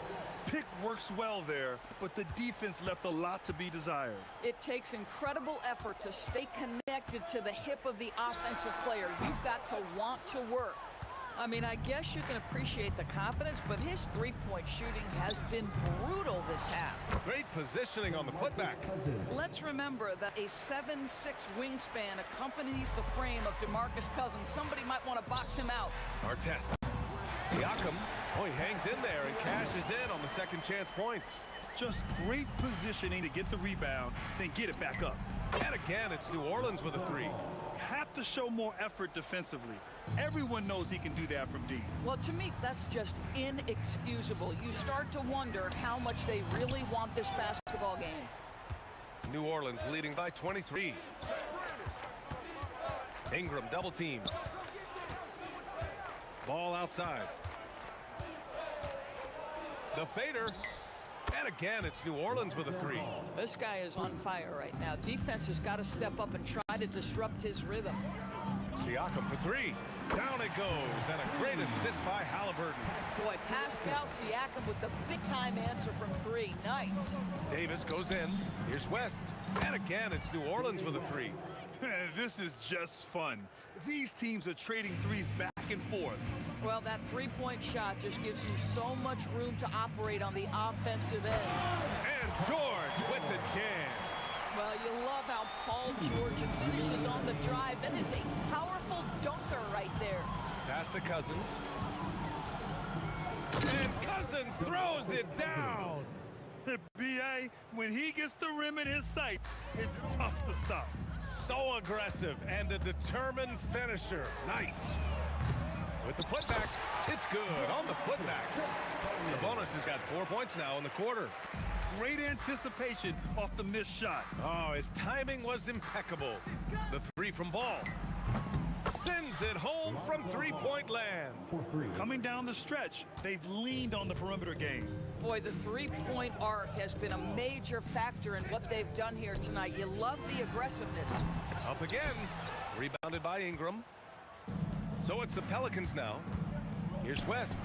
Pick works well there, but the defense left a lot to be desired. It takes incredible effort to stay connected to the hip of the offensive player. You've got to want to work. I mean, I guess you can appreciate the confidence, but his three-point shooting has been brutal this half. Great positioning on the putback. Let's remember that a 7'6" wingspan accompanies the frame of DeMarcus Cousins. Somebody might want to box him out. Artest. Siakam. Oh, he hangs in there and cashes in on the second chance points. Just great positioning to get the rebound, then get it back up. And again, it's New Orleans with a 3. Have to show more effort defensively. Everyone knows he can do that from deep. Well, to me, that's just inexcusable. You start to wonder how much they really want this basketball game. New Orleans leading by 23. Ingram double team. Ball outside. The fader. And again, it's New Orleans with a 3. This guy is on fire right now. Defense has got to step up and try to disrupt his rhythm. Siakam for 3. Down it goes, and a great assist by Halliburton. Boy, Pascal Siakam with the big-time answer from 3. Nice. Davis goes in. Here's West. And again, it's New Orleans with a 3. This is just fun. These teams are trading threes back and forth. Well, that three-point shot just gives you so much room to operate on the offensive end. And George with the jam. Well, you love how Paul George finishes on the drive. That is a powerful dunker right there. Pass to Cousins. And Cousins throws it down. B.A., when he gets the rim in his sights, it's tough to stop. So aggressive and a determined finisher. Nice. With the putback, it's good on the putback. Sabonis has got 4 points now in the quarter. Great anticipation off the missed shot. Oh, his timing was impeccable. The three from Ball. Sends it home from three-point land. Coming down the stretch, they've leaned on the perimeter game. Boy, the three-point arc has been a major factor in what they've done here tonight. You love the aggressiveness. Up again. Rebounded by Ingram. So it's the Pelicans now. Here's West.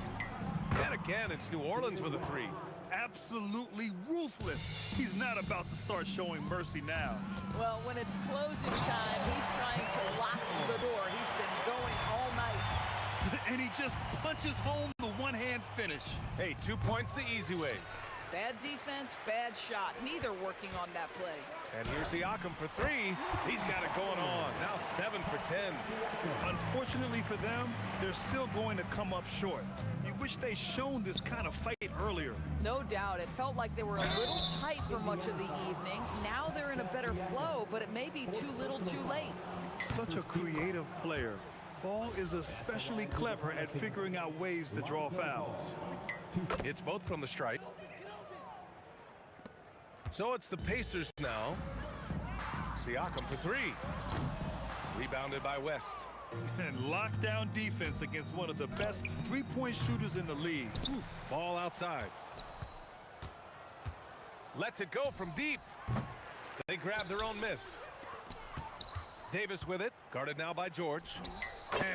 And again, it's New Orleans with a three. Absolutely ruthless. He's not about to start showing mercy now. Well, when it's closing time, he's trying to lock the door. He's been going all night. And he just punches home the one-hand finish. Hey, 2 points the easy way. Bad defense, bad shot. Neither working on that play. And here's Siakam for three. He's got it going on. Now 7 for 10. Unfortunately for them, they're still going to come up short. You wish they'd shown this kind of fight earlier. No doubt. It felt like they were a little tight for much of the evening. Now they're in a better flow, but it may be too little too late. Such a creative player. Ball is especially clever at figuring out ways to draw fouls. It's both from the stripe. So it's the Pacers now. Siakam for three. Rebounded by West. And lockdown defense against one of the best three-point shooters in the league. Ball outside. Lets it go from deep. They grab their own miss. Davis with it. Guarded now by George.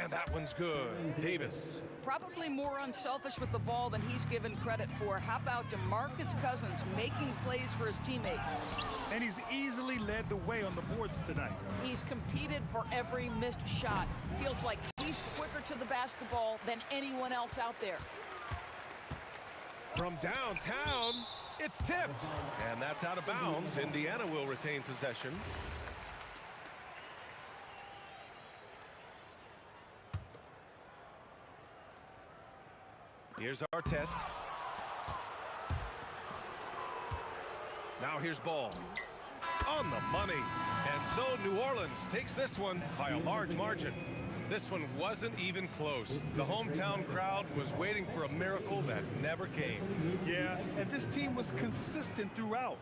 And that one's good. Davis. Probably more unselfish with the ball than he's given credit for. How about DeMarcus Cousins making plays for his teammates? And he's easily led the way on the boards tonight. He's competed for every missed shot. Feels like he's quicker to the basketball than anyone else out there. From downtown, it's tipped. And that's out of bounds. Indiana will retain possession. Here's our test. Now here's Ball. On the money. And so New Orleans takes this one by a large margin. This one wasn't even close. The hometown crowd was waiting for a miracle that never came. Yeah, and this team was consistent throughout.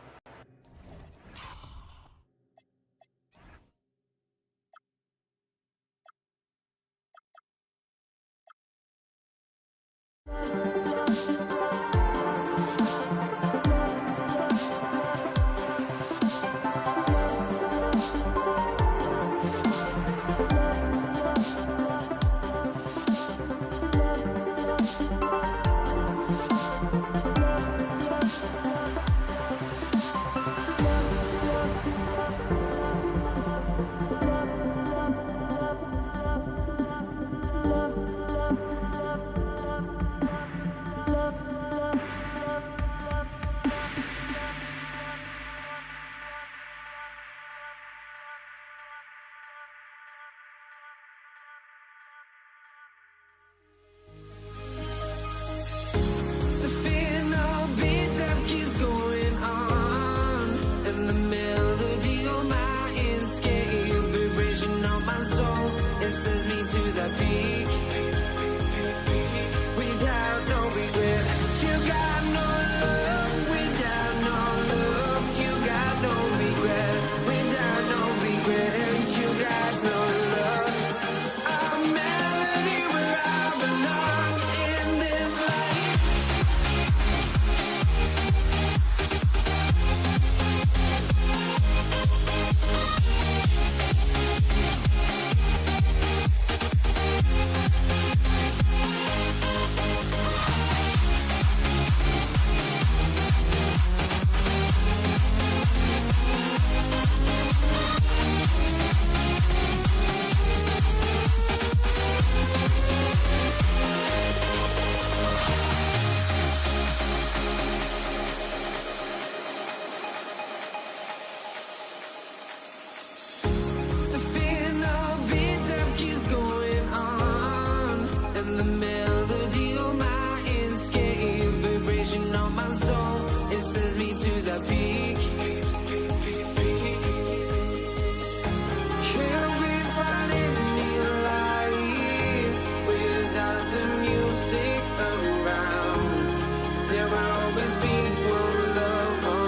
There will always be one love.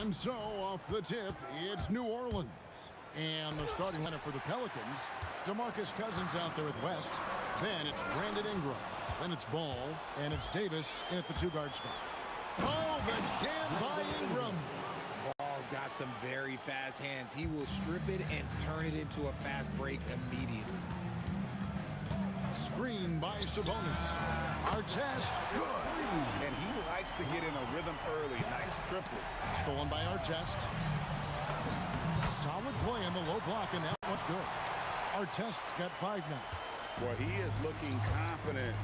And so off the tip, it's New Orleans. And the starting lineup for the Pelicans, DeMarcus Cousins out there at West. Then it's Brandon Ingram. Then it's Ball. And it's Davis in at the 2-guard spot. Oh, the jam by Ingram. Ball's got some very fast hands. He will strip it and turn it into a fast break immediately. Screen by Sabonis. Artest, good. And he likes to get in a rhythm early. Nice triplet. Stolen by Artest. Solid play in the low block, and that was good. Artest's got 5 now. Well, he is looking confident.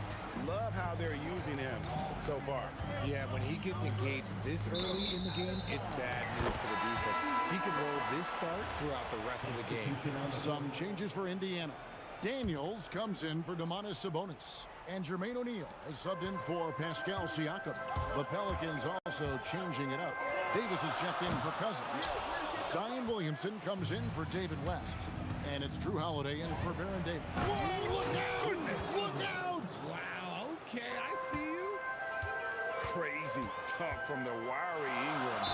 Love how they're using him so far. Yeah, when he gets engaged this early in the game, it's bad news for the defense. He can roll this start throughout the rest of the game. Some changes for Indiana. Daniels comes in for Domantas Sabonis. And Jermaine O'Neal has subbed in for Pascal Siakam. The Pelicans also changing it up. Davis is checked in for Cousins. Zion Williamson comes in for David West. And it's Drew Holiday in for Baron Davis. Whoa, look out! Look out! Wow, okay, I see you. Crazy dunk from the wiry Ingram.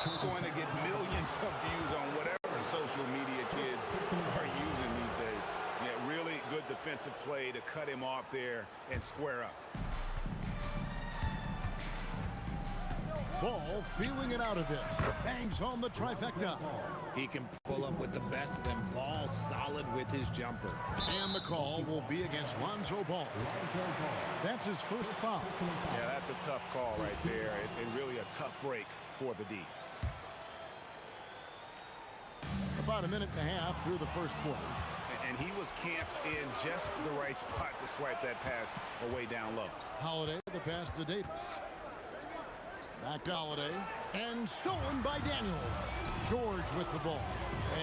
It's going to get millions of views on whatever social media kids are using these days. Yeah, really good defensive play to cut him off there and square up. Ball feeling it out a bit. Bangs home the trifecta. He can pull up with the best of them. Ball solid with his jumper. And the call will be against Lonzo Ball. That's his first foul. Yeah, that's a tough call right there. And really a tough break for the D. About a minute and a half through the first quarter. And he was camped in just the right spot to swipe that pass away down low. Holiday, the pass to Davis. Back to Holiday. And stolen by Daniels. George with the ball.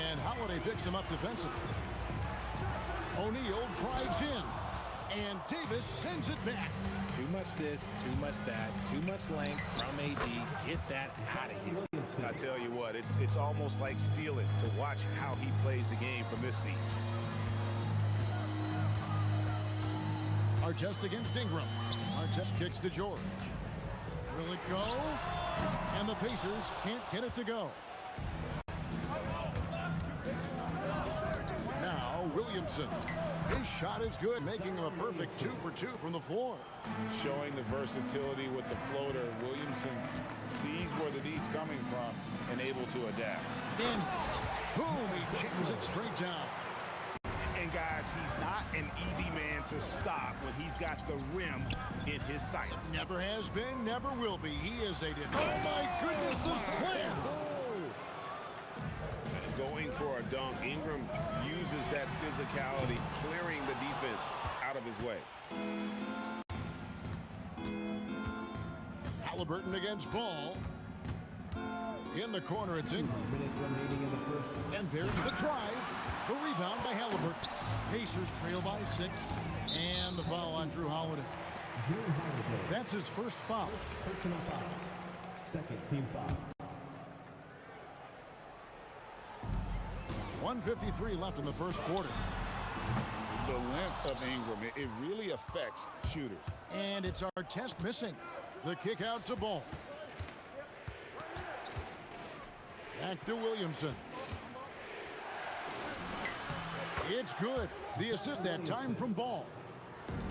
And Holiday picks him up defensively. O'Neal drives in. And Davis sends it back. Too much this, too much that, too much length from AD. Get that out of here. I tell you what, it's almost like stealing to watch how he plays the game from this seat. Artest against Ingram. Artest kicks to George. Will it go? And the Pacers can't get it to go. Now Williamson. His shot is good, making him a perfect 2 for 2 from the floor. Showing the versatility with the floater. Williamson sees where the D's coming from and able to adapt. And boom, he jams it straight down. And guys, he's not an easy man to stop when he's got the rim in his sights. Never has been, never will be. He is a... Oh my goodness, the slam! Going for a dunk, Ingram uses that physicality, clearing the defense out of his way. Halliburton against Ball. In the corner, it's Ingram. And there's the drive. The rebound by Halliburton. Pacers trail by 6. And the foul on Drew Holiday. That's his first foul. Personal foul. Second team foul. 1:53 left in the first quarter. The length of Ingram, it really affects shooters. And it's Artest missing. The kick out to Ball. Back to Williamson. It's good. The assist that time from Ball.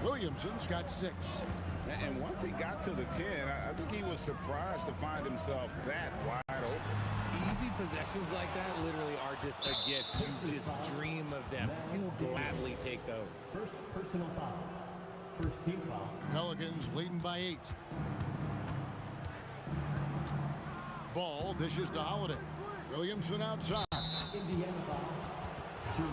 Williamson's got 6. And once he got to the 10, I think he was surprised to find himself that wide open. Easy possessions like that literally are just a gift. You just dream of them. He'll gladly take those. First personal foul. First team foul. Pelicans leading by 8. Ball dishes to Holiday. Williamson outside. Indiana foul.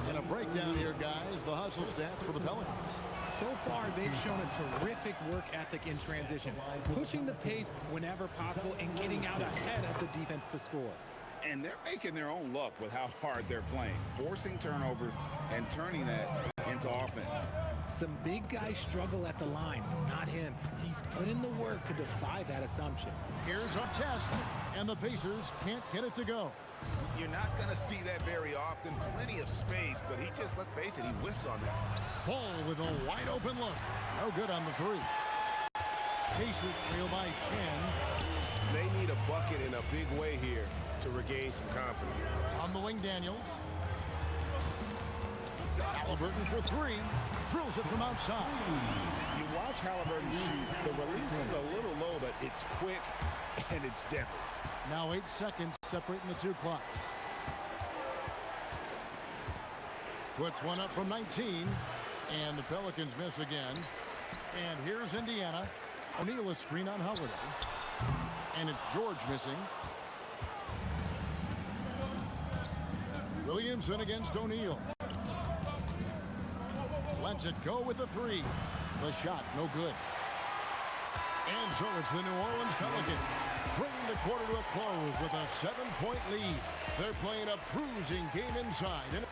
And a breakdown here, guys. The hustle stats for the Pelicans. So far, they've shown a terrific work ethic in transition, pushing the pace whenever possible and getting out ahead of the defense to score. And they're making their own luck with how hard they're playing, forcing turnovers and turning that into offense. Some big guys struggle at the line, not him. He's put in the work to defy that assumption. Here's Artest, and the Pacers can't get it to go. You're not going to see that very often. Plenty of space, but he just, let's face it, he whiffs on that. Ball with a wide open look. No good on the 3. Pacers trail by 10. They need a bucket in a big way here to regain some confidence. On the wing, Daniels. Halliburton for three. Drills it from outside. You watch Halliburton shoot. The release is a little low, but it's quick and it's deadly. Now 8 seconds separating the two clocks. Puts one up from 19. And the Pelicans miss again. And here's Indiana. O'Neal a screen on Holiday. And it's George missing. Williamson against O'Neal. Lets it go with a three. The shot, no good. And so it's the New Orleans Pelicans bringing the quarter to a close with a 7-point lead. They're playing a bruising game inside.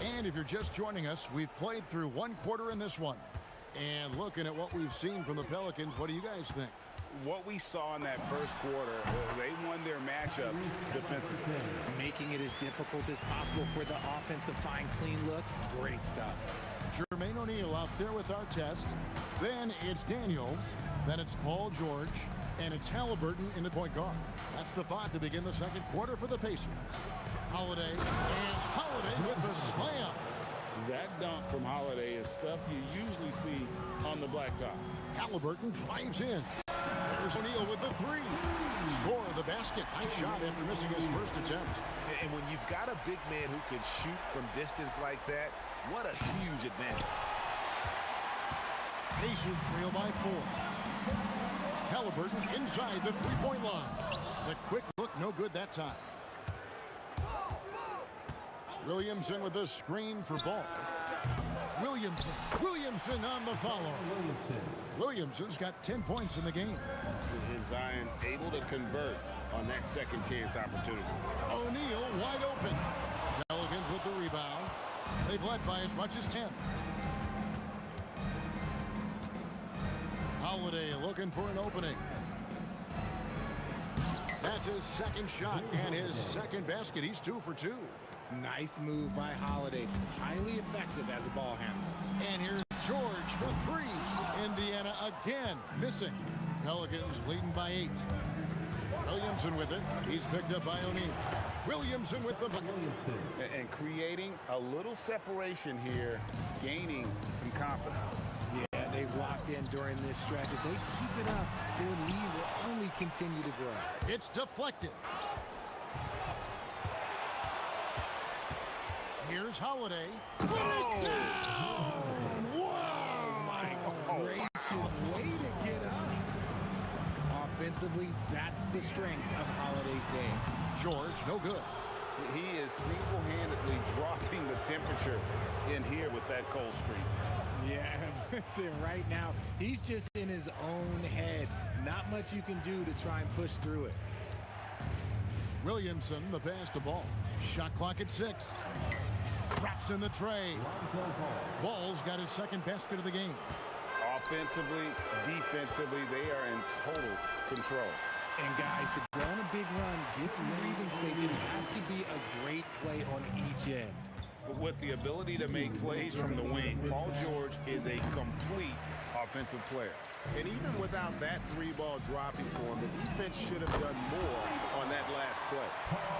And if you're just joining us, we've played through one quarter in this one. And looking at what we've seen from the Pelicans, what do you guys think? What we saw in that first quarter, they won their matchups defensively. Making it as difficult as possible for the offense to find clean looks. Great stuff. Jermaine O'Neal out there with our test. Then it's Daniels. Then it's Paul George. And it's Halliburton in the point guard. That's the five to begin the second quarter for the Pacers. Holiday. And Holiday with the slam. That dunk from Holiday is stuff you usually see on the blacktop. Halliburton drives in. There's O'Neal with the three. Score the basket. Nice shot after missing his first attempt. And when you've got a big man who can shoot from distance like that, what a huge advantage. Pacers trail by 4. Halliburton inside the three-point line. The quick look, no good that time. Williamson with the screen for Ball. Williamson on the follow. Williamson's got 10 points in the game. And Zion able to convert on that second chance opportunity. O'Neal wide open. Pelicans with the rebound. They've led by as much as 10. Holiday looking for an opening. That's his second shot and his second basket. He's 2 for 2. Nice move by Holiday. Highly effective as a ball handler. And here's George for three. Indiana again missing. Pelicans leading by 8. Williamson with it. He's picked up by O'Neal. Williamson with the bucket. And creating a little separation here, gaining some confidence. Yeah, they've locked in during this stretch. If they keep it up, their lead will only continue to grow. It's deflected. Here's Holiday. Put it down! Whoa! My gracious, way to get up. Offensively, that's the strength of Holiday's game. George, no good. He is single-handedly dropping the temperature in here with that cold streak. Yeah, right now, he's just in his own head. Not much you can do to try and push through it. Williamson, the pass to Ball. Shot clock at 6. Drops in the tray. Ball's got his second basket of the game. Offensively, defensively, they are in total control. And guys, to go on a big run, get some breathing space, it has to be a great play on each end. With the ability to make plays from the wing, Paul George is a complete offensive player. And even without that three-ball dropping for him, the defense should have done more on that last play.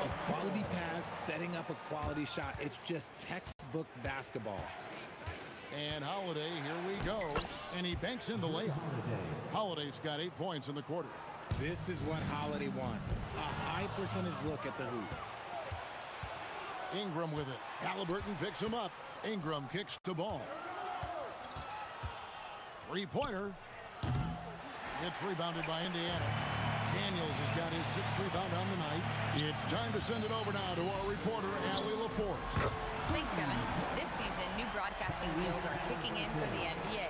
A quality pass, setting up a quality shot. It's just textbook basketball. And Holiday, here we go. And he banks in the layup. Holiday's got 8 points in the quarter. This is what Holiday wants. A high percentage look at the hoop. Ingram with it. Halliburton picks him up. Ingram kicks the ball. Three-pointer. It's rebounded by Indiana. Daniels has got his 6th rebound on the night. It's time to send it over now to our reporter, Allie LaForce. Thanks, Kevin. This season, new broadcasting deals are kicking in for the NBA.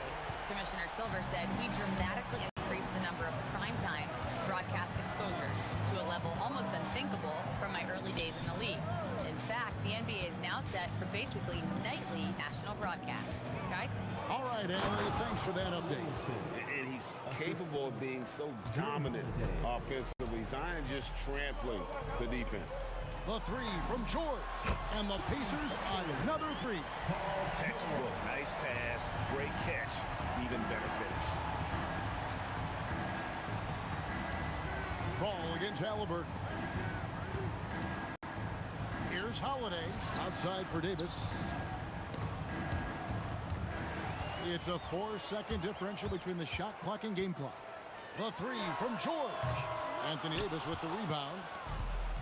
Commissioner Silver said we dramatically increased the number of primetime broadcast exposures to a level almost unthinkable from my early days in the league. In fact, the NBA is now set for basically nightly national broadcasts. Guys? All right, Allie, thanks for that update. And he's capable of being so dominant offensively. Zion just trampling the defense. The three from George. And the Pacers another three. Textbook, nice pass, great catch, even better finish. Ball against Halliburton. Here's Holiday, outside for Davis. It's a 4-second differential between the shot clock and game clock. The three from George. Anthony Davis with the rebound.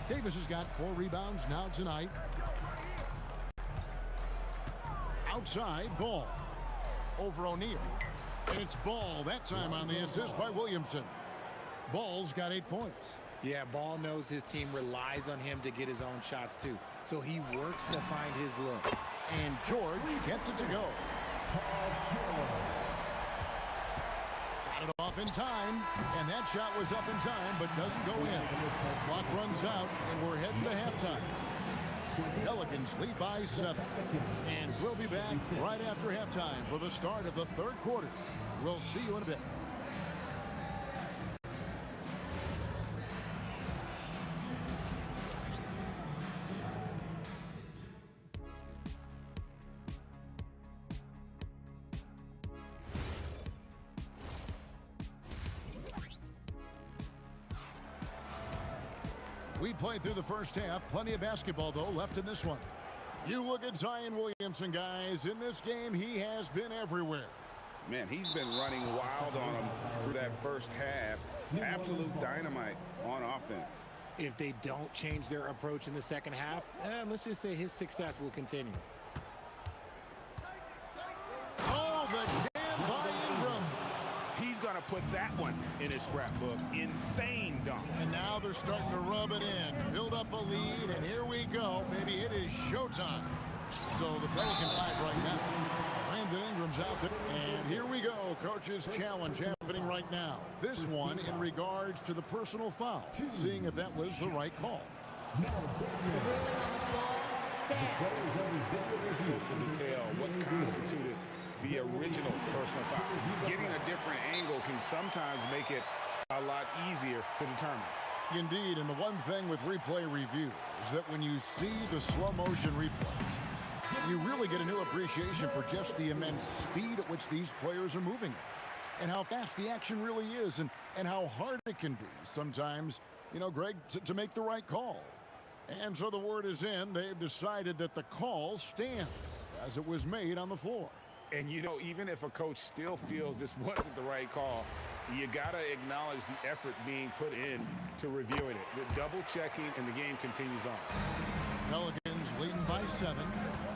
Davis has got 4 rebounds now tonight. Outside, Ball. Over O'Neal. And it's Ball that time on the assist by Williamson. Ball's got 8 points. Yeah, Ball knows his team relies on him to get his own shots too. So he works to find his looks. And George gets it to go. Got it off in time, and that shot was up in time, but doesn't go in. Clock runs out, and we're heading to halftime. Pelicans lead by 7. And we'll be back right after halftime for the start of the third quarter. We'll see you in a bit. We played through the first half. Plenty of basketball, though, left in this one. You look at Zion Williamson, guys. In this game, he has been everywhere. Man, he's been running wild on them through that first half. Absolute dynamite on offense. If they don't change their approach in the second half, let's just say his success will continue. Oh, the jam by Ingram. He's going to put that one in his scrapbook. Insane dunk. And now they're starting to rub it in. Build up a lead, and here we go. Baby, it is showtime. So the Pelican 5 right now. Brandon Ingram's out there. And here we go. Coach's challenge happening right now. This one in regards to the personal foul. Seeing if that was the right call. To detail what constituted the original personal foul. Getting a different angle can sometimes make it a lot easier to determine. Indeed, and the one thing with replay review is that when you see the slow motion replays, you really get a new appreciation for just the immense speed at which these players are moving and how fast the action really is and how hard it can be sometimes, you know, Greg, to make the right call. And so the word is in. They've decided that the call stands as it was made on the floor. And, you know, even if a coach still feels this wasn't the right call, you got to acknowledge the effort being put in to reviewing it. The double checking, and the game continues on. Pelicans leading by 7.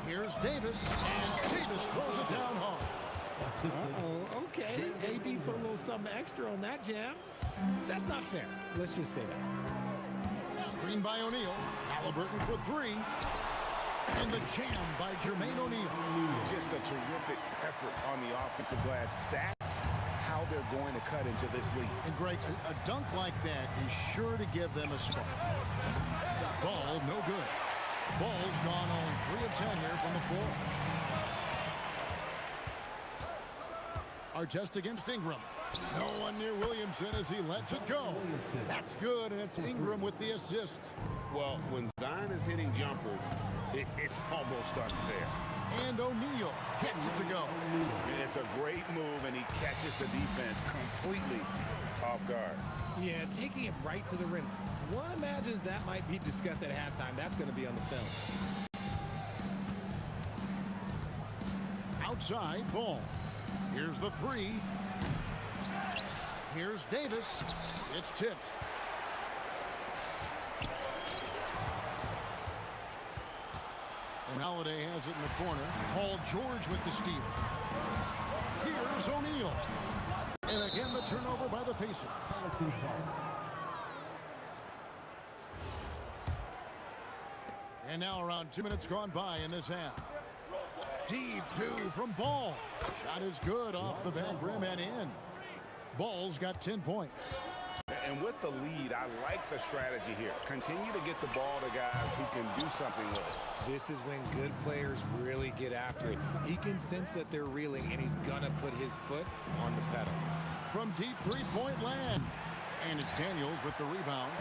Here's Davis, and Davis throws it down hard. Uh-oh, okay. AD put a little something extra on that jam. That's not fair. Let's just say that. Screen by O'Neal. Halliburton for 3. And the jam by Jermaine O'Neal. Just a terrific effort on the offensive glass. That's how they're going to cut into this lead. And Greg, a dunk like that is sure to give them a spark. Ball, no good. Ball's gone only 3 of 10 here from the floor. Artest against Ingram. No one near Williamson as he lets it go. That's good, and it's Ingram with the assist. Well, when Zion is hitting jumpers, it's almost unfair. And O'Neal gets it to go. And it's a great move, and he catches the defense completely off guard. Yeah, taking it right to the rim. One imagines that might be discussed at halftime. That's going to be on the film. Outside, Ball. Here's the 3. Here's Davis. It's tipped. And Holiday has it in the corner. Paul George with the steal. Here's O'Neal. And again, the turnover by the Pacers. And now around 2 minutes gone by in this half. Deep 2 from Ball. Shot is good off the back rim and in. Ball's got 10 points. And with the lead, I like the strategy here. Continue to get the ball to guys who can do something with it. This is when good players really get after it. He can sense that they're reeling, and he's going to put his foot on the pedal. From deep 3-point land. And it's Daniels with the rebound.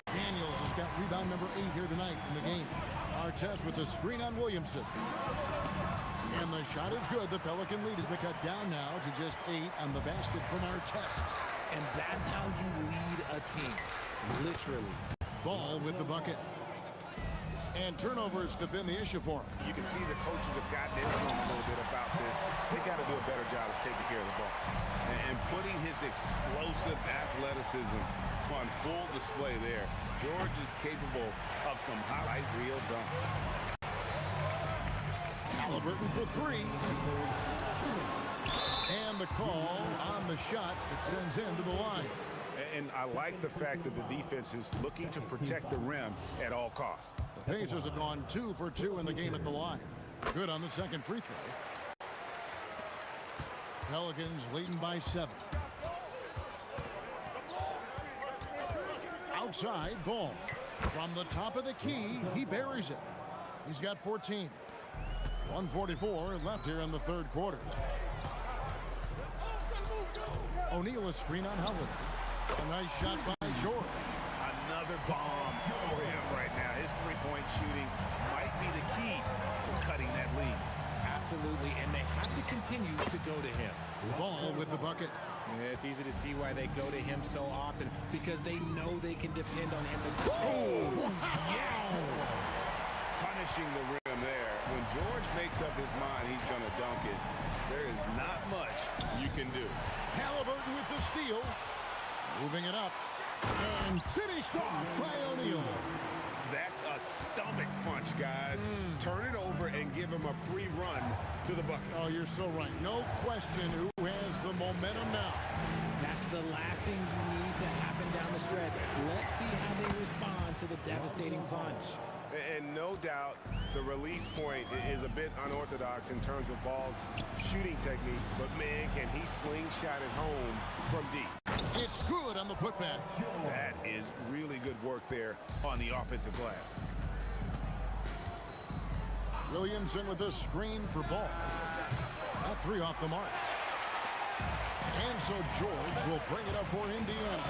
Daniels has got rebound number 8 here tonight in the game. Artest with the screen on Williamson. And the shot is good. The Pelican lead has been cut down now to just 8 on the basket from Artest. And that's how you lead a team, literally. Ball with the bucket. And turnovers have been the issue for him. You can see the coaches have gotten into him a little bit about this. They got to do a better job of taking care of the ball. And putting his explosive athleticism on full display there. George is capable of some highlight reel dunks. Halliburton for 3. And the call on the shot that sends him to the line. And I like the fact that the defense is looking to protect the rim at all costs. The Pacers have gone 2 for 2 in the game at the line. Good on the second free throw. Pelicans leading by 7. Outside, Ball. From the top of the key, he buries it. He's got 14. 1:44 left here in the third quarter. O'Neal a screen on Howard. A nice shot by George. Another bomb for him right now. His three-point shooting might be the key to cutting that lead. Absolutely, and they have to continue to go to him. Ball with the bucket. Yeah, it's easy to see why they go to him so often, because they know they can depend on him to... Oh, yes! Punishing the rim there. When George makes up his mind he's going to dunk it, there is not much you can do. Halliburton with the steal. Moving it up. And finished off by O'Neal. That's a stomach punch, guys. Turn it over and give him a free run to the bucket. Oh, you're so right. No question who has the momentum now. That's the last thing you need to happen down the stretch. Let's see how they respond to the devastating punch. And no doubt the release point is a bit unorthodox in terms of Ball's shooting technique, but man, can he slingshot it home from deep. It's good on the putback. That is really good work there on the offensive glass. Williamson with a screen for Ball. That 3 off the mark. And so George will bring it up for Indiana.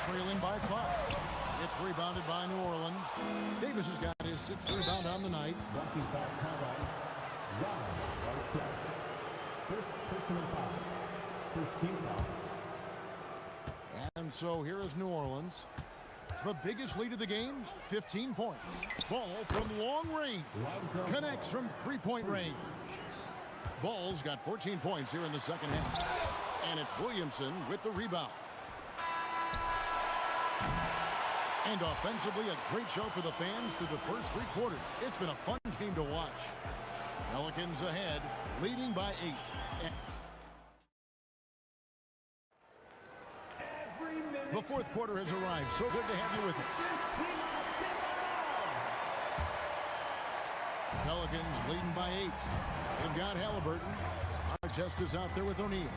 Trailing by 5. It's rebounded by New Orleans. Davis has got his 6th rebound on the night. First personal foul. First team foul. And so here is New Orleans. The biggest lead of the game, 15 points. Ball from long range. Connects from 3-point range. Ball's got 14 points here in the second half. And it's Williamson with the rebound. And offensively, a great show for the fans through the first 3 quarters. It's been a fun game to watch. Pelicans ahead, leading by 8. The fourth quarter has arrived. So good to have you with us. Pelicans leading by 8. They've got Halliburton. Artest is out there with O'Neal.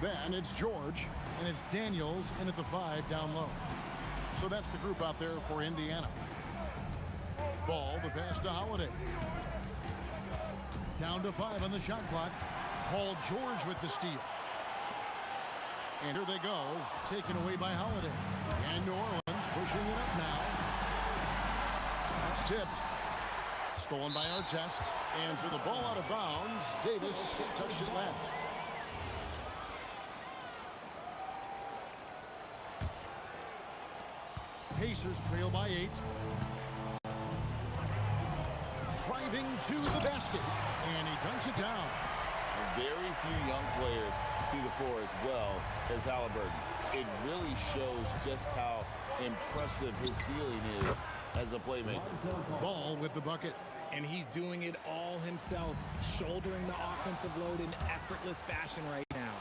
Then it's George, and it's Daniels in at the 5 down low. So that's the group out there for Indiana. Ball, the pass to Holiday. Down to 5 on the shot clock. Paul George with the steal. And here they go, taken away by Holiday. And New Orleans pushing it up now. That's tipped. Stolen by Artest. And for the ball out of bounds, Davis touched it last. Pacers trail by 8. Driving to the basket. And he dunks it down. Very few young players see the floor as well as Halliburton. It really shows just how impressive his ceiling is as a playmaker. Ball with the bucket. And he's doing it all himself, shouldering the offensive load in effortless fashion right now.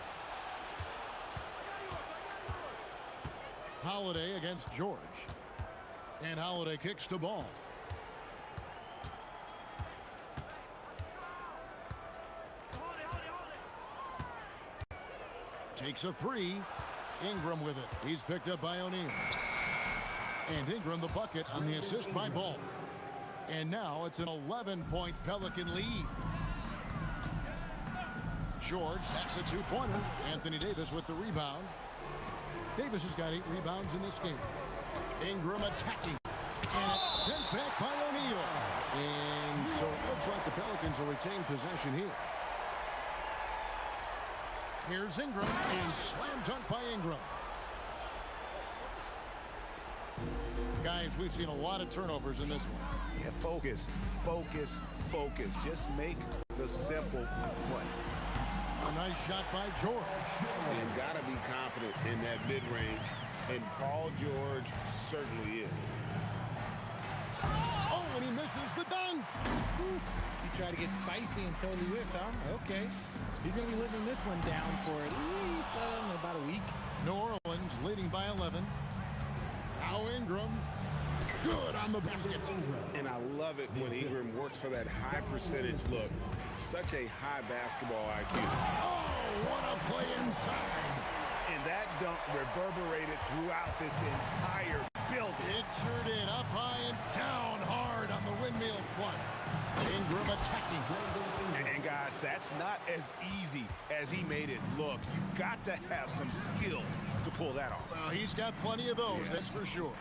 Holiday against George. And Holiday kicks to Ball. Takes a 3. Ingram with it. He's picked up by O'Neal. And Ingram the bucket on the assist by Ball. And now it's an 11-point Pelican lead. George, that's a 2-pointer. Anthony Davis with the rebound. Davis has got 8 rebounds in this game. Ingram attacking. And it's sent back by O'Neal. And so it looks like the Pelicans will retain possession here. Here's Ingram, and slam dunk by Ingram. Guys, we've seen a lot of turnovers in this one. Yeah, focus, focus, focus. Just make the simple play. A nice shot by George. And got to be confident in that mid-range, and Paul George certainly is. Oh, and he misses the dunk. He tried to get spicy and totally whiffed, huh? Okay. He's going to be living this one down for at least about a week. New Orleans leading by 11. Now Ingram. Good on the basket. And I love it when Ingram works for that high percentage look. Such a high basketball IQ. Oh, what a play inside. And that dunk reverberated throughout this entire building. It sure did. Up high and down hard on the windmill front. Ingram attacking. And guys, that's not as easy as he made it look. You've got to have some skills to pull that off. Well, he's got plenty of those, that's for sure.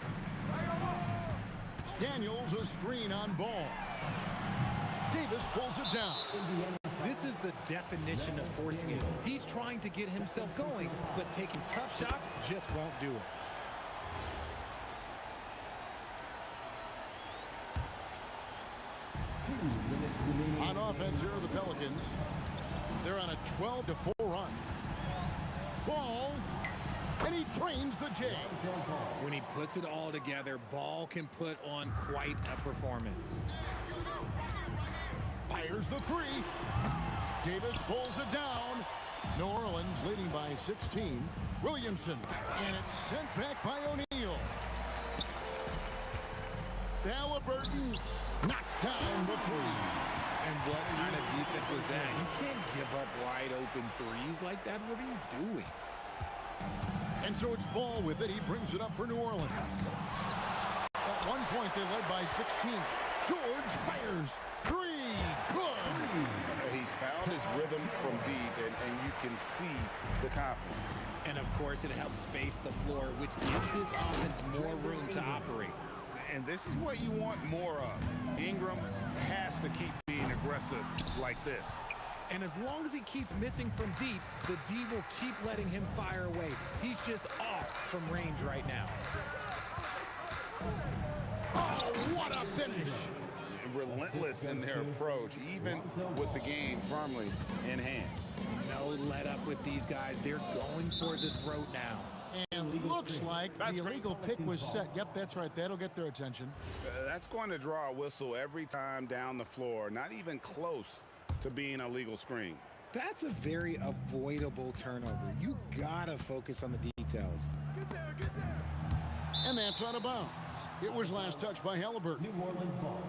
Daniels a screen on Ball. Davis pulls it down. This is the definition of forcing it. He's trying to get himself going, but taking tough shots just won't do it. On offense here are the Pelicans. They're on a 12-4 run. Ball, and he trains the J. When he puts it all together, Ball can put on quite a performance. Fires the three. Davis pulls it down. New Orleans leading by 16. Williamson, and it's sent back by O'Neal. Halliburton knocks down the three. And what kind of defense was that? You can't give up wide open threes like that. What are you doing? And so it's Ball with it. He brings it up for New Orleans. At one point, they led by 16. George fires. Three. Good. He's found his rhythm from deep, and you can see the confidence. And, of course, it helps space the floor, which gives this offense more room to operate. And this is what you want more of. Ingram has to keep being aggressive like this. And as long as he keeps missing from deep, the D will keep letting him fire away. He's just off from range right now. Oh, what a finish. Relentless in their approach, even with the game firmly in hand. No let up with these guys. They're going for the throat now. And looks like the illegal pick was set. Yep, that's right. That'll get their attention. That's going to draw a whistle every time down the floor. Not even close to being a legal screen. That's a very avoidable turnover. You gotta focus on the details. And that's out of bounds. It was last touched by Halliburton. New Orleans ball.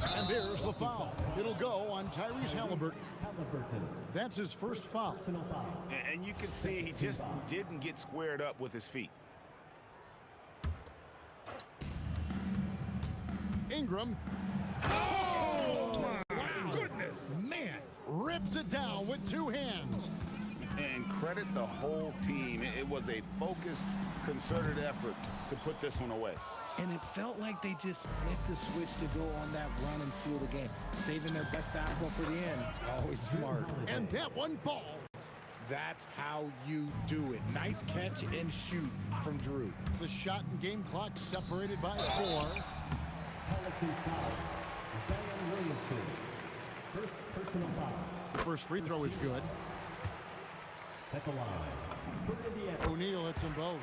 And there's the foul. It'll go on Tyrese Halliburton. That's his first foul. And you can see he just didn't get squared up with his feet. Ingram. Oh, my goodness. Man, rips it down with two hands. And credit the whole team. It was a focused, concerted effort to put this one away. And it felt like they just flipped the switch to go on that run and seal the game. Saving their best basketball for the end. Always smart. And that one falls. That's how you do it. Nice catch and shoot from Drew. The shot and game clock separated by 4. Pelicans foul. Zion Williamson. First personal foul. The first free throw is good. At the line. For Indiana. O'Neal hits them both.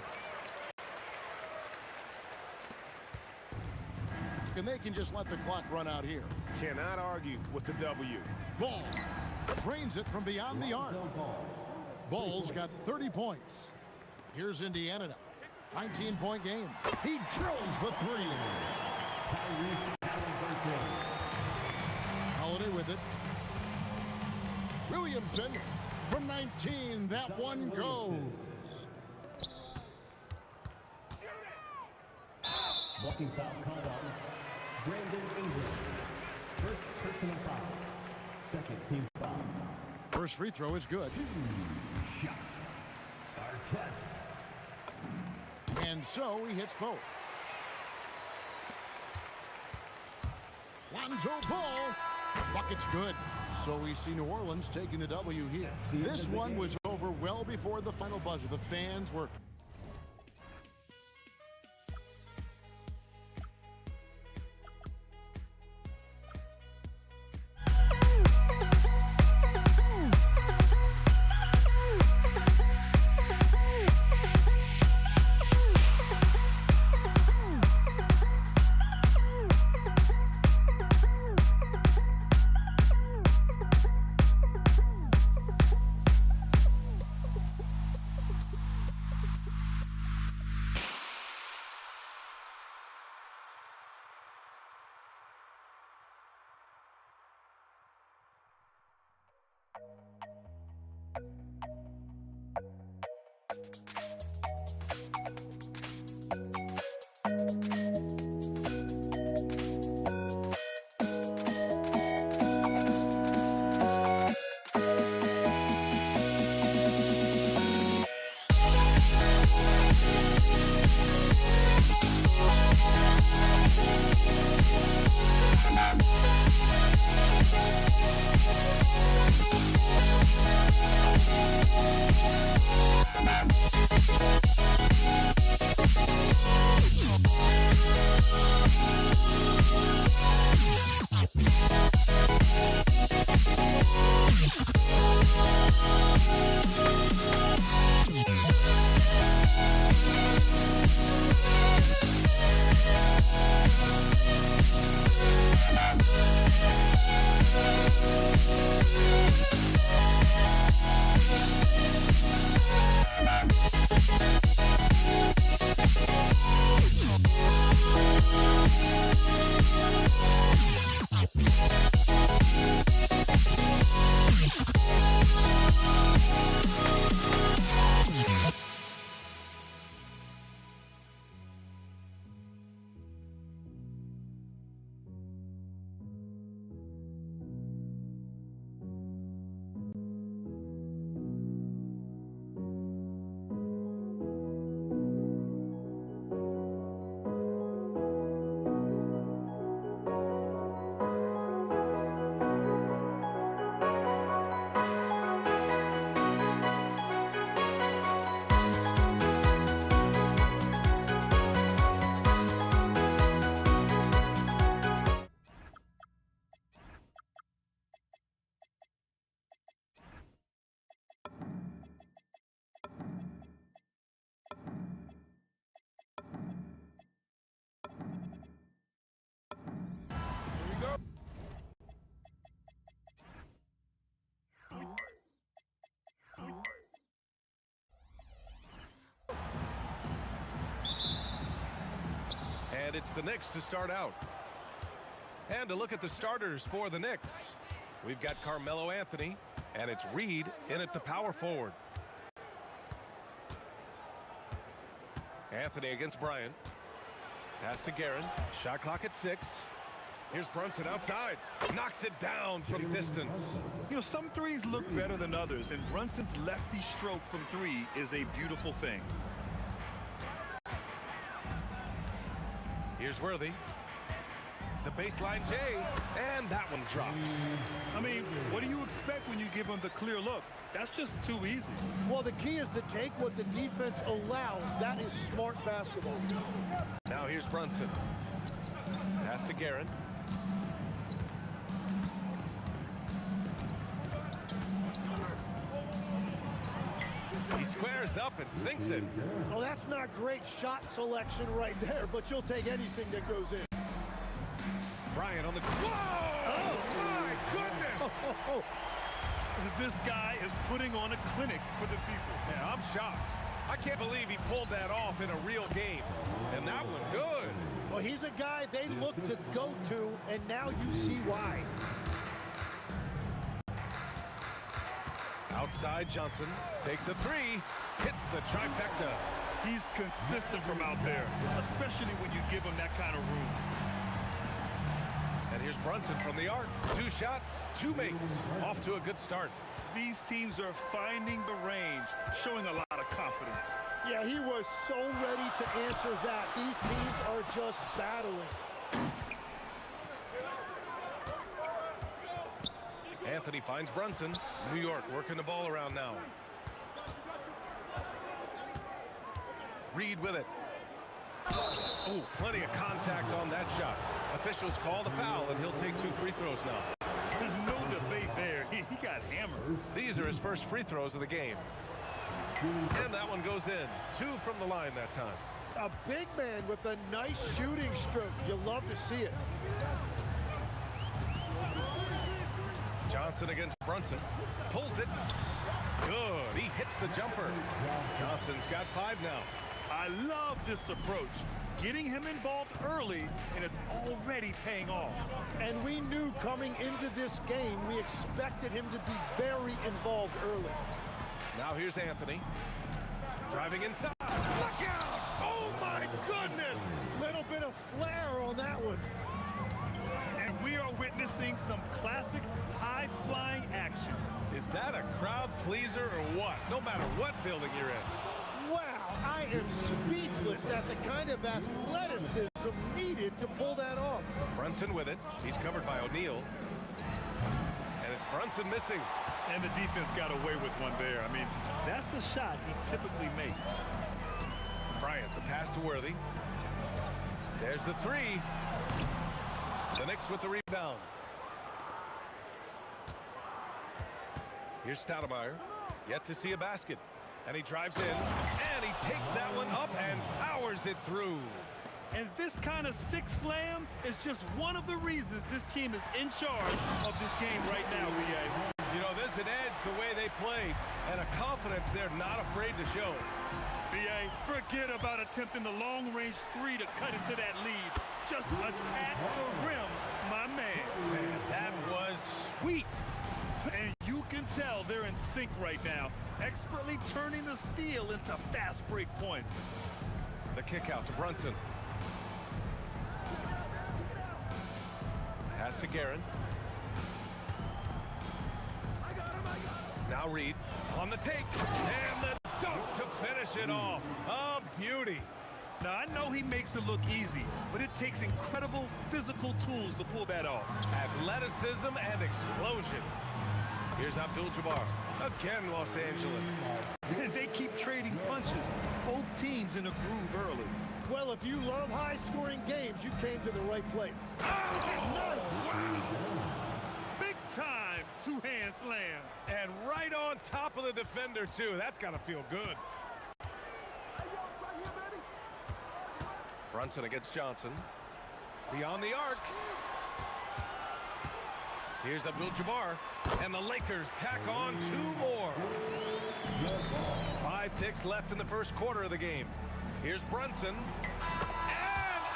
And they can just let the clock run out here. Cannot argue with the W. Ball drains it from beyond the arc. Ball's got 30 points. Here's Indiana. 19-point game. He drills the three. Holiday with it. Williamson from 19. That one goes. Walking foul called on Brandon Ingram. First personal foul. Second team foul. First free throw is good. Shot. Our test. And so he hits both. Lonzo Ball. Bucket's good. So we see New Orleans taking the W here. This one was over well before the final buzzer. The fans were... And it's the Knicks to start out. And to look at the starters for the Knicks. We've got Carmelo Anthony, and it's Reed in at the power forward. Anthony against Bryant. Pass to Guerin. Shot clock at 6. Here's Brunson outside. Knocks it down from distance. You know, some threes look better than others, and Brunson's lefty stroke from 3 is a beautiful thing. Here's Worthy. The baseline J, and that one drops. I mean, what do you expect when you give him the clear look? That's just too easy. Well, the key is to take what the defense allows. That is smart basketball. Now here's Brunson. Pass to Guerin. He squares up and sinks it. Oh, that's not great shot selection right there, but you'll take anything that goes in. Bryant on the... Whoa! Oh, my goodness! This guy is putting on a clinic for the people. Yeah, I'm shocked. I can't believe he pulled that off in a real game. And that one good. Well, he's a guy they look to go to, and now you see why. Outside Johnson takes a 3, hits the trifecta. He's consistent from out there, especially when you give him that kind of room. And here's Brunson from the arc. 2 shots, 2 makes. Off to a good start. These teams are finding the range, showing a lot of confidence. Yeah, he was so ready to answer that. These teams are just battling. Anthony finds Brunson. New York working the ball around now. Reed with it. Oh, plenty of contact on that shot. Officials call the foul, and he'll take 2 free throws now. There's no debate there. He got hammered. These are his first free throws of the game. And that one goes in. 2 from the line that time. A big man with a nice shooting stroke. You love to see it. Johnson against Brunson. Pulls it. Good. He hits the jumper. Johnson's got 5 now. I love this approach. Getting him involved early, and it's already paying off. And we knew coming into this game, we expected him to be very involved early. Now here's Anthony. Driving inside. Look out! Oh, my goodness! Little bit of flair on that one. And we are witnessing some classic high-flying action. Is that a crowd pleaser or what? No matter what building you're in. Wow, I am speechless at the kind of athleticism needed to pull that off. Brunson with it. He's covered by O'Neal. And it's Brunson missing. And the defense got away with one there. I mean, that's the shot he typically makes. Bryant, the pass to Worthy. There's the 3. The Knicks with the rebound. Here's Stoudemire. Yet to see a basket. And he drives in, and he takes that one up and powers it through. And this kind of sick slam is just one of the reasons this team is in charge of this game right now, B.A. You know, there's an edge the way they play, and a confidence they're not afraid to show. B.A., forget about attempting the long-range 3 to cut into that lead. Just attack the rim, my man. Man, that was sweet. And you can tell they're in sync right now, expertly turning the steal into fast break points. The kick out to Brunson. Pass to Guerin. Now Reed on the take, and the dunk to finish it off. A beauty. Now, I know he makes it look easy, but it takes incredible physical tools to pull that off. Athleticism and explosion. Here's Abdul-Jabbar. Again, Los Angeles. They keep trading punches. Both teams in a groove early. Well, if you love high-scoring games, you came to the right place. Oh, wow. Big time two-hand slam. And right on top of the defender, too. That's got to feel good. Brunson against Johnson. Beyond the arc. Here's Abdul-Jabbar. And the Lakers tack on 2 more. 5 ticks left in the first quarter of the game. Here's Brunson. And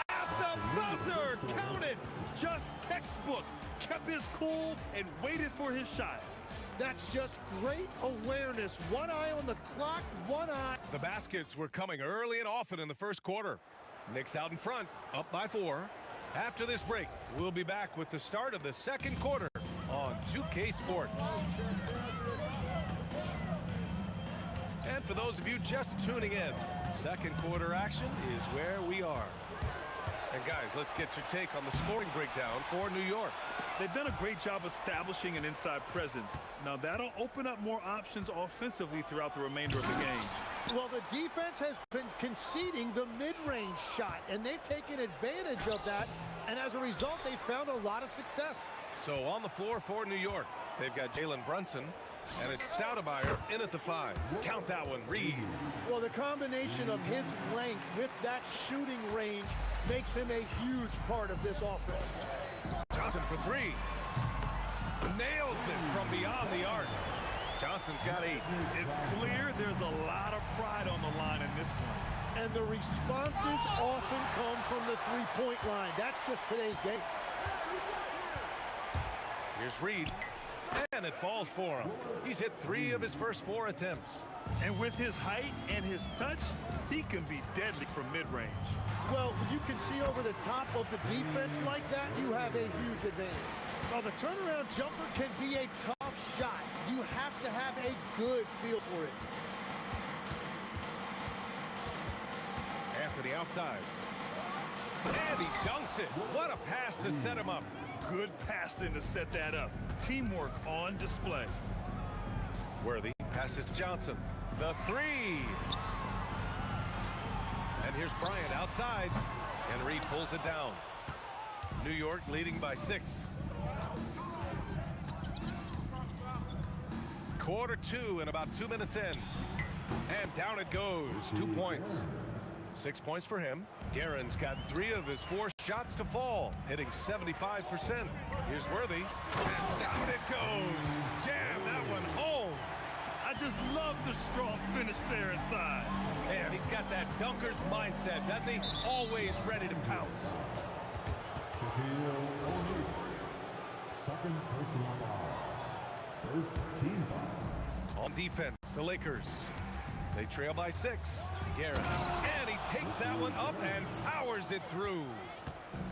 at the buzzer, counted. Just textbook. Kept his cool and waited for his shot. That's just great awareness. One eye on the clock, one eye. The baskets were coming early and often in the first quarter. Knicks out in front, up by 4. After this break, we'll be back with the start of the second quarter on 2K Sports. And for those of you just tuning in, second quarter action is where we are. And guys, let's get your take on the scoring breakdown for New York. They've done a great job establishing an inside presence. Now that'll open up more options offensively throughout the remainder of the game. Well, the defense has been conceding the mid-range shot, and they've taken advantage of that, and as a result, they found a lot of success. So on the floor for New York, they've got Jalen Brunson, and it's Stoudemire in at the 5. Count that one, Reed. Well, the combination of his length with that shooting range makes him a huge part of this offense. Johnson for 3. Nails it from beyond the arc. Johnson's got 8. It's clear there's a lot of pride on the line in this one. And the responses often come from the three-point line. That's just today's game. Here's Reed. And it falls for him. He's hit 3 of his first 4 attempts. And with his height and his touch, he can be deadly from mid-range. Well, when you can see over the top of the defense like that, you have a huge advantage. Well, the turnaround jumper can be a tough shot. You have to have a good feel for it. Anthony outside. And he dunks it. What a pass to set him up. Good passing to set that up. Teamwork on display. Worthy passes to Johnson. The 3. And here's Bryant outside. And Reed pulls it down. New York leading by 6. Quarter 2 and about 2 minutes in. And down it goes. 2 points. 6 points for him. Guerin's got 3 of his 4 shots to fall, hitting 75%. Here's Worthy. And down it goes. Jam that one home. I just love the strong finish there inside. And he's got that dunker's mindset, doesn't he? Always ready to pounce. Second personal foul. First team foul. On defense, the Lakers. They trail by 6. Guerin. And he takes that one up and powers it through.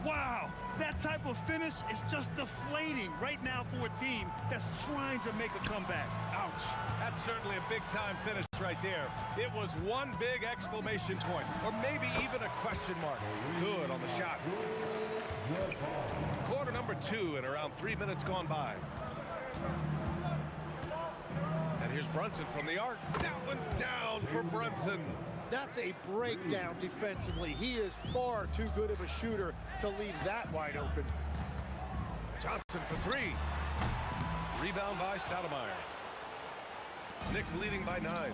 Wow, that type of finish is just deflating right now for a team that's trying to make a comeback. Ouch. That's certainly a big-time finish right there. It was one big exclamation point, or maybe even a question mark. Good on the shot. Quarter number 2 and around 3 minutes gone by. And here's Brunson from the arc. That one's down for Brunson. That's a breakdown defensively. He is far too good of a shooter to leave that wide open. Johnson for 3. Rebound by Stoudemire. Knicks leading by 9.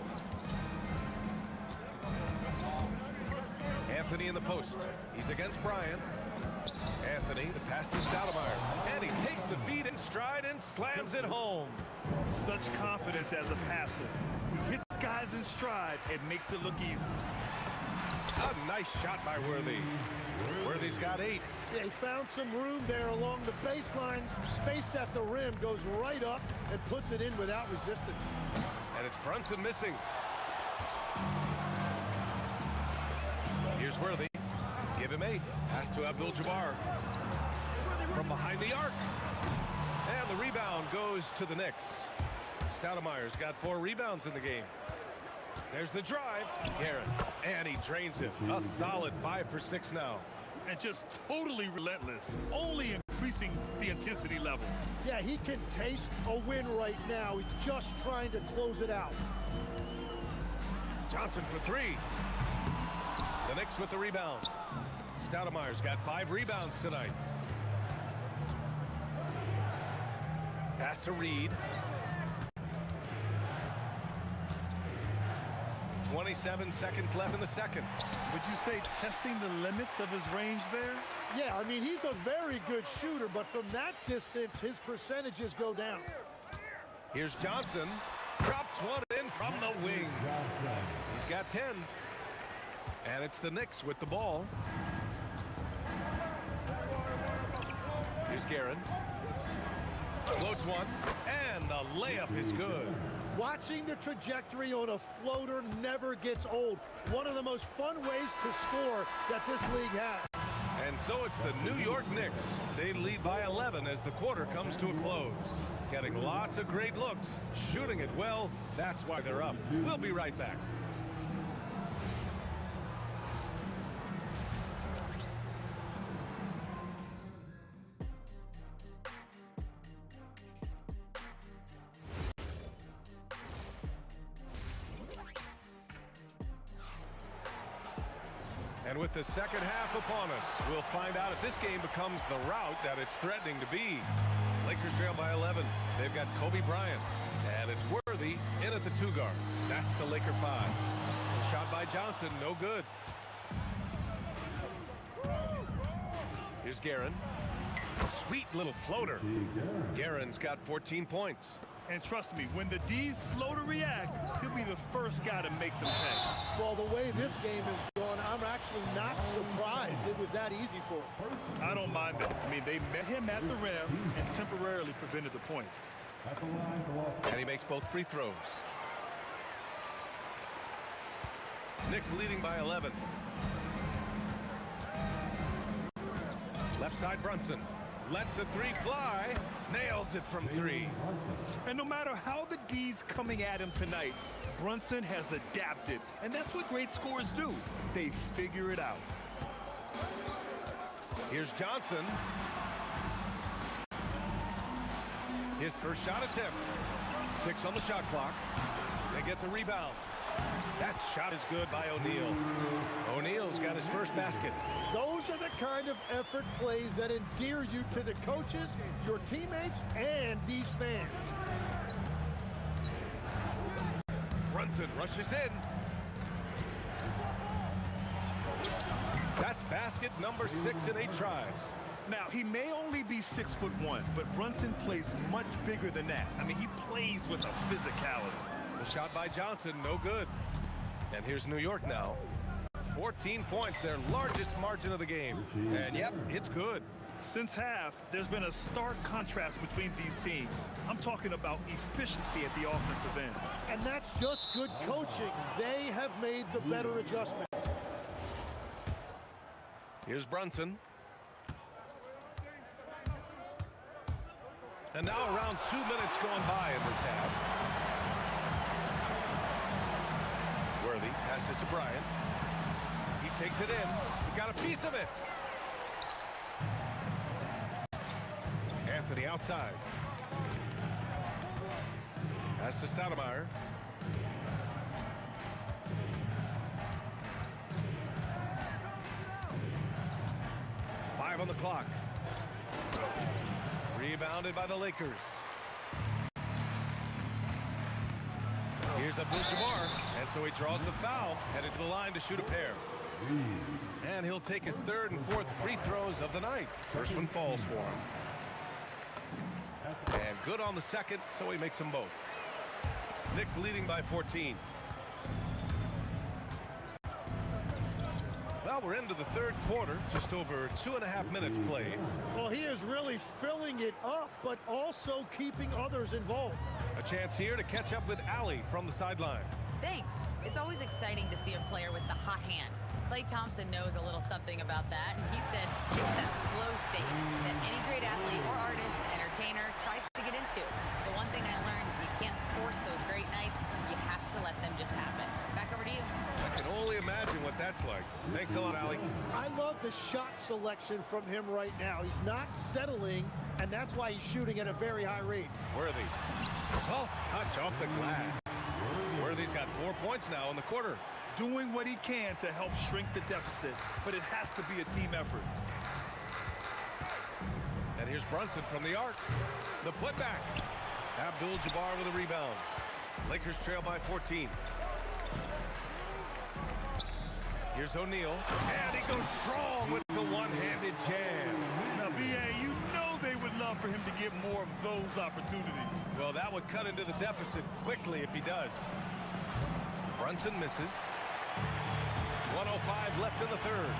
Anthony in the post. He's against Bryant. Anthony, the pass to Stoudemire. And he takes the feed in stride and slams it home. Such confidence as a passer. He hits guys in stride and makes it look easy. A nice shot by Worthy. Worthy's got 8. Yeah, he found some room there along the baseline. Some space at the rim, goes right up and puts it in without resistance. And it's Brunson missing. Here's Worthy. Give him 8. Pass to Abdul-Jabbar. From behind the arc. And the rebound goes to the Knicks. Stoudemire's got 4 rebounds in the game. There's the drive. Guerin. And he drains it. A solid 5 for 6 now. And just totally relentless. Only increasing the intensity level. Yeah, he can taste a win right now. He's just trying to close it out. Johnson for 3. The Knicks with the rebound. Stoudemire's got 5 rebounds tonight. Pass to Reed. 27 seconds left in the second. Would you say testing the limits of his range there? Yeah, I mean, he's a very good shooter, but from that distance, his percentages go down. Here's Johnson. Drops one in from the wing. He's got 10. And it's the Knicks with the ball. Here's Guerin. Floats one, and the layup is good. Watching the trajectory on a floater never gets old. One of the most fun ways to score that this league has. And so it's the New York Knicks. They lead by 11 as the quarter comes to a close. Getting lots of great looks, shooting it well. That's why they're up. We'll be right back. And with the second half upon us, we'll find out if this game becomes the rout that it's threatening to be. Lakers trail by 11. They've got Kobe Bryant. And it's Worthy in at the 2 guard. That's the Laker 5. The shot by Johnson, no good. Here's Guerin. Sweet little floater. Guerin's got 14 points. And trust me, when the D's slow to react, he'll be the first guy to make them pay. Well, the way this game is going, I'm actually not surprised it was that easy for him. I don't mind that. I mean, they met him at the rim and temporarily prevented the points. At the line for offense. And he makes both free throws. Knicks leading by 11. Left side Brunson. Lets the three fly. Nails it from three. And no matter how the D's coming at him tonight, Brunson has adapted. And that's what great scorers do. They figure it out. Here's Johnson. His first shot attempt. 6 on the shot clock. They get the rebound. That shot is good by O'Neal. O'Neal's got his first basket. Those are the kind of effort plays that endear you to the coaches, your teammates, and these fans. Brunson rushes in. That's basket number 6 in 8 tries. Now, he may only be 6'1", but Brunson plays much bigger than that. I mean, he plays with a physicality. The shot by Johnson, no good. And here's New York now. 14 points, their largest margin of the game. And yep, it's good. Since half, there's been a stark contrast between these teams. I'm talking about efficiency at the offensive end. And that's just good coaching. They have made the better adjustments. Here's Brunson. And now around 2 minutes going by in this half. Worthy passes to Bryant. He takes it in. He got a piece of it. Anthony outside. Pass to Stoudemire. 5 on the clock. Rebounded by the Lakers. Here's Abdul-Jabbar, and so he draws the foul, headed to the line to shoot a pair. And he'll take his 3rd and 4th free throws of the night. First one falls for him. And good on the second, so he makes them both. Knicks leading by 14. Well, we're into the 3rd quarter, just over 2.5 minutes played. Well, he is really filling it up, but also keeping others involved. A chance here to catch up with Allie from the sideline. Thanks. It's always exciting to see a player with the hot hand. Klay Thompson knows a little something about that, and he said it's that flow state that any great athlete or artist, entertainer, tries to get into. The one thing I learned is you can't force those great nights. You have to let them just happen. Back over to you. I can only imagine what that's like. Thanks a lot, Allie. I love the shot selection from him right now. He's not settling, and that's why he's shooting at a very high rate. Worthy. Soft touch off the glass. Worthy's got 4 points now in the quarter. Doing what he can to help shrink the deficit, but it has to be a team effort. And here's Brunson from the arc. The putback. Abdul-Jabbar with a rebound. Lakers trail by 14. Here's O'Neal. And he goes strong with the one-handed jam. Now, B.A., you know they would love for him to get more of those opportunities. Well, that would cut into the deficit quickly if he does. Brunson misses. 1:05 left in the 3rd.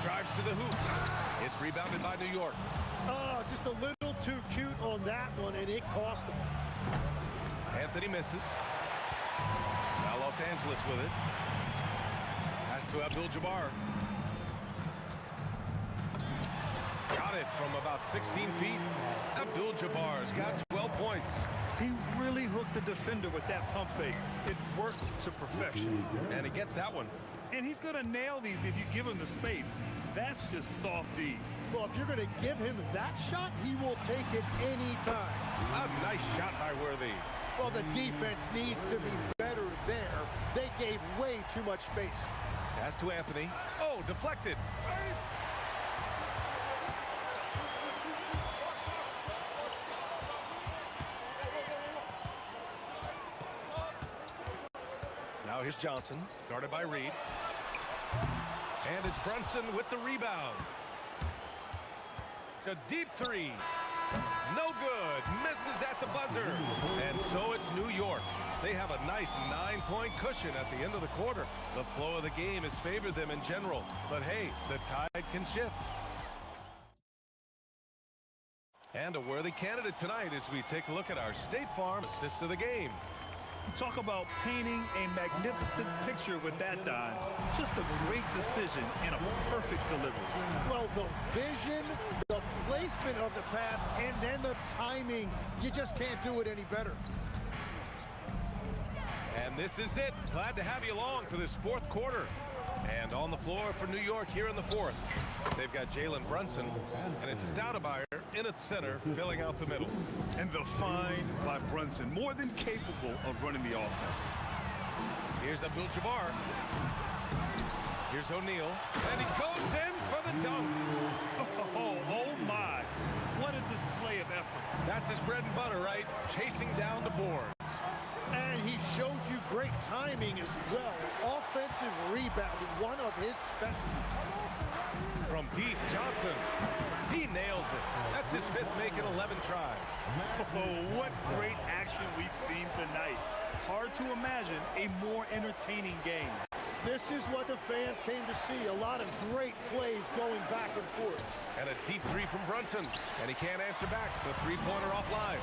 Drives to the hoop. It's rebounded by New York. Oh, just a little too cute on that one, and it cost him. Anthony misses. Now Los Angeles with it. Pass to Abdul-Jabbar. Got it from about 16 feet. Abdul-Jabbar's got 12 points. He really hooked the defender with that pump fake. It worked to perfection. And he gets that one. And he's going to nail these if you give him the space. That's just soft D. Well, if you're going to give him that shot, he will take it any time. A nice shot by Worthy. Well, the defense needs to be better there. They gave way too much space. Pass to Anthony. Oh, deflected. Now here's Johnson, guarded by Reed. And it's Brunson with the rebound. A deep 3. No good. Misses at the buzzer. And so it's New York. They have a nice 9-point cushion at the end of the quarter. The flow of the game has favored them in general. But hey, the tide can shift. And a worthy candidate tonight as we take a look at our State Farm assists of the game. Talk about painting a magnificent picture with that, Don. Just a great decision and a perfect delivery. Well, the vision, the placement of the pass, and then the timing. You just can't do it any better. And this is it. Glad to have you along for this fourth quarter. And on the floor for New York here in the fourth, they've got Jalen Brunson, and it's Stoudemire in at center, filling out the middle. And the find by Brunson, more than capable of running the offense. Here's Abdul-Jabbar. Here's O'Neal, and he goes in for the dunk. Oh my, what a display of effort. That's his bread and butter, right? Chasing down the boards. And he showed you great timing as well. Offensive rebounding, one of his specialties. From deep, Johnson. He nails it. That's his fifth make in 11 tries. Oh, what great action we've seen tonight. Hard to imagine a more entertaining game. This is what the fans came to see. A lot of great plays going back and forth. And a deep three from Brunson. And he can't answer back. The three-pointer offline.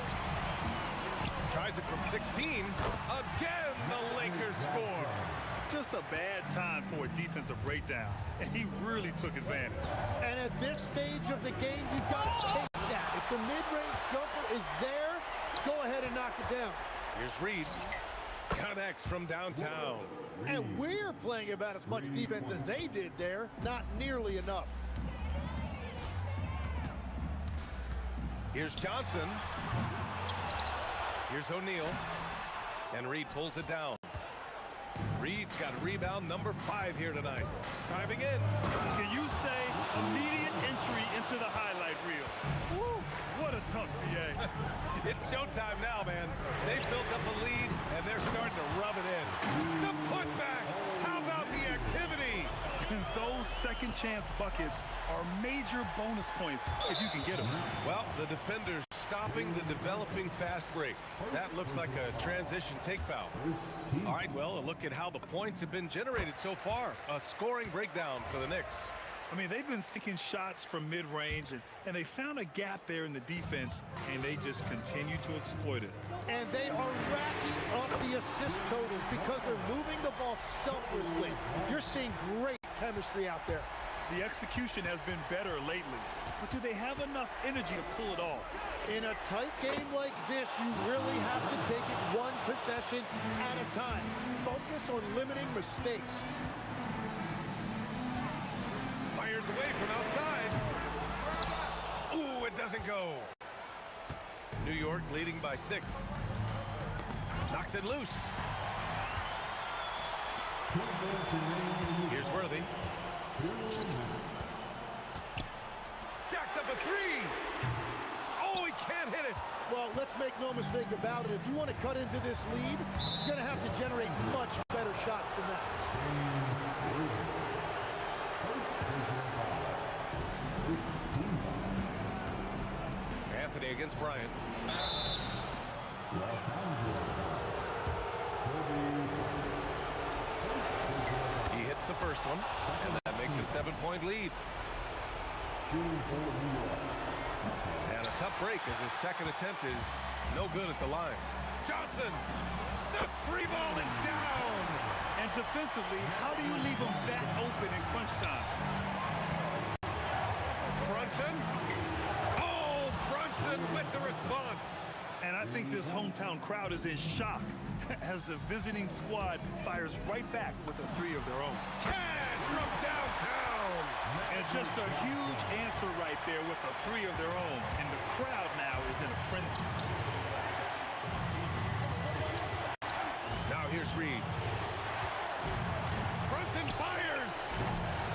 Tries it from 16. Again, the Lakers score. Just a bad time for a defensive breakdown, and he really took advantage. And at this stage of the game, you've got to take that. If the mid-range jumper is there, go ahead and knock it down. Here's Reed. Connects from downtown. And we're playing about as much defense as they did there. Not nearly enough. Here's Johnson. Here's O'Neal. And Reed pulls it down. Reed's got rebound number 5 here tonight. Driving in. Can you say immediate entry into the highlight reel? Woo, what a tough PA. It's showtime now, man. They've built up a lead, and they're starting to rub it in. The putback. How about the activity? And those second chance buckets are major bonus points if you can get them. Well, the defender's stopping the developing fast break. That looks like a transition take foul. All right, well, a look at how the points have been generated so far. A scoring breakdown for the Knicks. I mean, they've been seeking shots from mid-range, and they found a gap there in the defense, and they just continue to exploit it. And they are racking up the assist totals because they're moving the ball selflessly. You're seeing great chemistry out there. The execution has been better lately, but do they have enough energy to pull it off? In a tight game like this, you really have to take it one possession at a time. Focus on limiting mistakes. Fires away from outside. Ooh, it doesn't go. New York leading by 6. Knocks it loose. Here's Worthy. Jacks up a 3. Oh, he can't hit it. Well, let's make no mistake about it. If you want to cut into this lead, you're going to have to generate much better shots than that. Anthony against Bryant. He hits the first one, and that makes a 7-point lead. And a tough break as his second attempt is no good at the line. Johnson, the 3 ball is down. And defensively, how do you leave them that open in crunch time? Brunson. Oh, Brunson with the response. And I think this hometown crowd is in shock as the visiting squad fires right back with a 3 of their own. Cash from downtown. And just a huge answer right there with a 3 of their own. And the crowd now is in a frenzy. Now here's Reed. Brunson fires.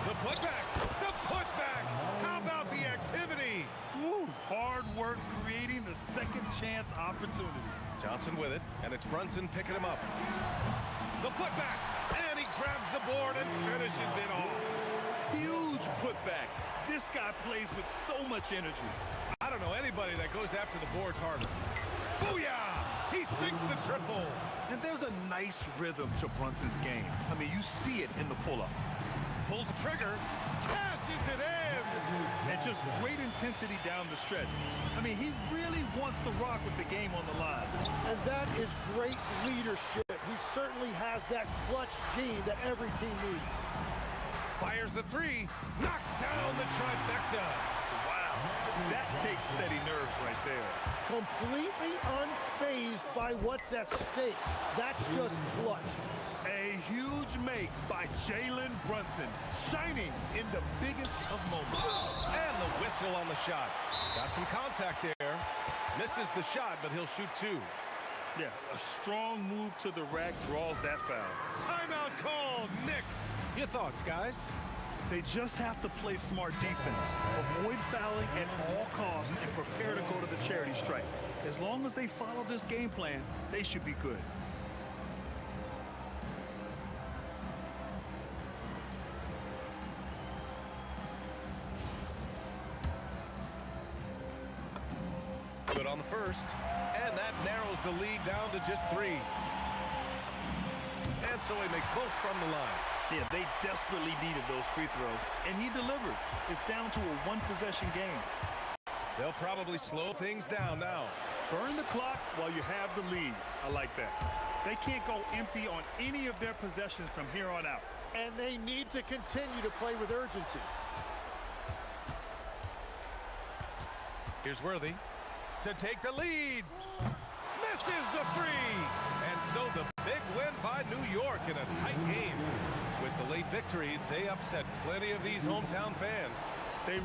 The putback. The putback. How about the activity? Woo, hard work creating the second chance opportunity. Johnson with it, and it's Brunson picking him up. The putback, and he grabs the board and finishes it off. Huge putback. This guy plays with so much energy. I don't know anybody that goes after the boards harder. Booyah! He sinks the triple. And there's a nice rhythm to Brunson's game. I mean, you see it in the pull-up. pulls the trigger, cashes it in. And just great intensity down the stretch. I mean, he really wants to rock with the game on the line. And that is great leadership. He certainly has that clutch gene that every team needs. Fires the three, knocks down the trifecta. Wow, that takes steady nerves right there. Completely unfazed by what's at stake. That's just clutch. A huge make by Jalen Brunson, shining in the biggest of moments. And the whistle on the shot. Got some contact there. Misses the shot, but he'll shoot two. Yeah, a strong move to the rack draws that foul. Timeout called, Knicks. Your thoughts, guys? They just have to play smart defense, avoid fouling at all costs, and prepare to go to the charity stripe. As long as they follow this game plan, they should be good. Good on the first, and that narrows the lead down to just three. And so he makes both from the line. Yeah, they desperately needed those free throws, and he delivered. It's down to a one-possession game. They'll probably slow things down now. Burn the clock while you have the lead. I like that. They can't go empty on any of their possessions from here on out. And they need to continue to play with urgency. Here's Worthy to take the lead. Misses the three. And so the big win by New York in a tight game. With the late victory, they upset plenty of these hometown fans. They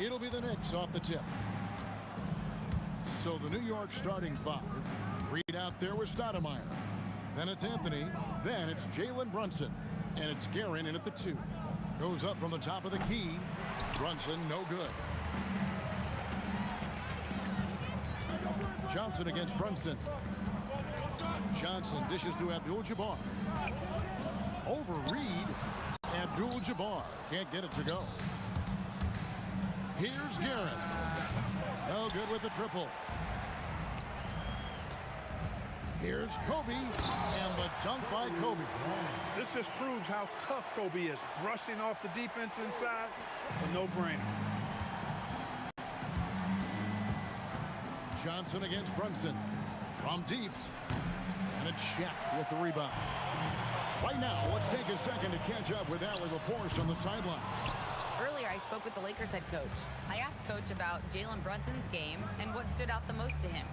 It'll be the Knicks off the tip. So the New York starting five. Reed out there with Stoudemire. Then it's Anthony. Then it's Jalen Brunson. And it's Guerin in at the 2. Goes up from the top of the key. Brunson, no good. Johnson against Brunson. Johnson dishes to Abdul-Jabbar. Over Reed. Abdul-Jabbar can't get it to go. Here's Guerin. No good with the triple. Here's Kobe, and the dunk by Kobe. This just proves how tough Kobe is. Brushing off the defense inside, a no-brainer. Johnson against Brunson. From deep. And it's Shaq with the rebound. Right now, let's take a second to catch up with Allie LaForce on the sideline. Earlier, I spoke with the Lakers head coach. I asked Coach about Jalen Brunson's game and what stood out the most to him.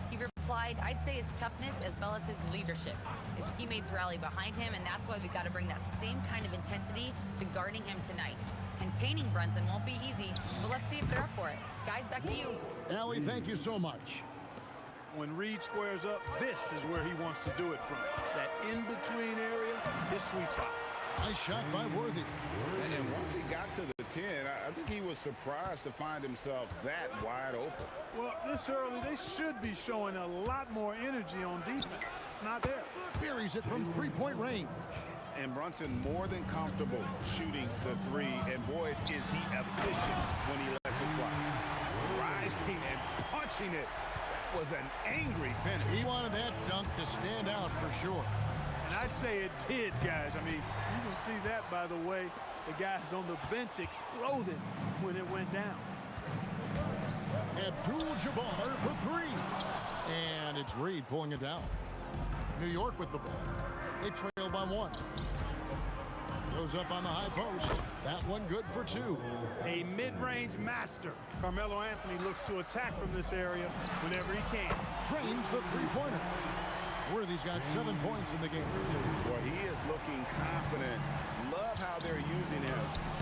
He replied, I'd say his toughness as well as his leadership. His teammates rally behind him, and that's why we got to bring that same kind of intensity to guarding him tonight. Containing Brunson won't be easy, but let's see if they're up for it. Guys, back to you. Allie, thank you so much. When Reed squares up, this is where he wants to do it from. That in-between area, his sweet spot. Nice shot by Worthy. And once he got to the 10, I think he was surprised to find himself that wide open. Well, this early, they should be showing a lot more energy on defense. It's not there. Buries it from three-point range. And Brunson more than comfortable shooting the 3. And boy, is he efficient when he lets it fly. Rising and punching it. That was an angry finish. He wanted that dunk to stand out for sure. And I'd say it did, guys. I mean, you can see that, by the way. The guys on the bench exploded when it went down. Abdul-Jabbar for 3. And it's Reed pulling it down. New York with the ball. They trail by 1. Goes up on the high post. That one good for 2. A mid-range master. Carmelo Anthony looks to attack from this area whenever he can. Trains the three-pointer. Worthy's got 7 points in the game. Boy, he is looking confident. Love how they're using him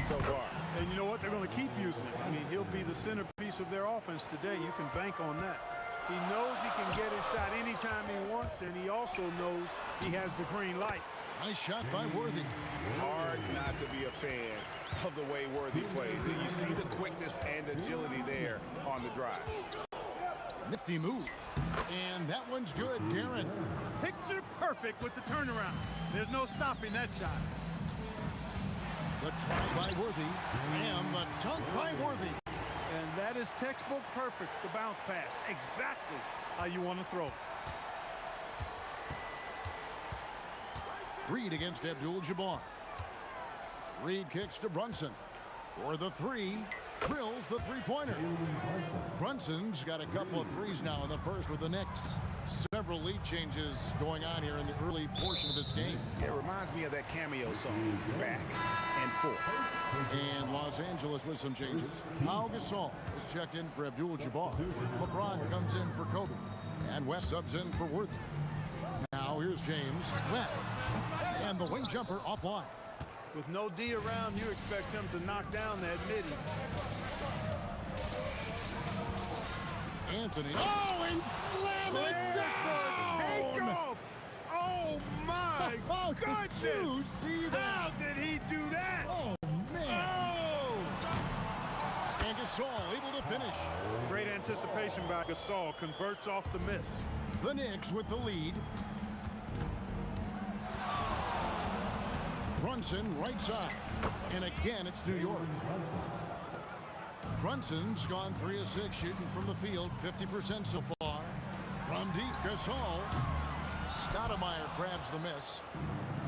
so far. And you know what? They're going to keep using him. I mean, he'll be the centerpiece of their offense today. You can bank on that. He knows he can get his shot anytime he wants, and he also knows he has the green light. Nice shot by Worthy. Hard not to be a fan of the way Worthy plays. And you see the quickness and agility there on the drive. Nifty move. And that one's good, Guerin. Picture perfect with the turnaround. There's no stopping that shot. The try by Worthy. And the dunk by Worthy. And that is textbook perfect, the bounce pass. Exactly how you want to throw it. Reed against Abdul-Jabbar. Reed kicks to Brunson. For the 3. Drills the three-pointer. Brunson's got a couple of threes now in the first with the Knicks. Several lead changes going on here in the early portion of this game. It reminds me of that cameo song, Back and Forth. And Los Angeles with some changes. Pau Gasol is checked in for Abdul-Jabbar. LeBron comes in for Kobe. And West subs in for Worthy. Now here's James West. And the wing jumper offline. With no D around, you expect him to knock down that midi. Anthony. Oh, and slam it down! Take off! Oh, my goodness! Did you see that? How did he do that? Oh, man. Oh! And Gasol able to finish. Great anticipation by Gasol. Converts off the miss. The Knicks with the lead. Brunson right side. And again, it's New York. Brunson's gone 3 of 6 shooting from the field, 50% so far. From deep, Gasol. Stoudemire grabs the miss.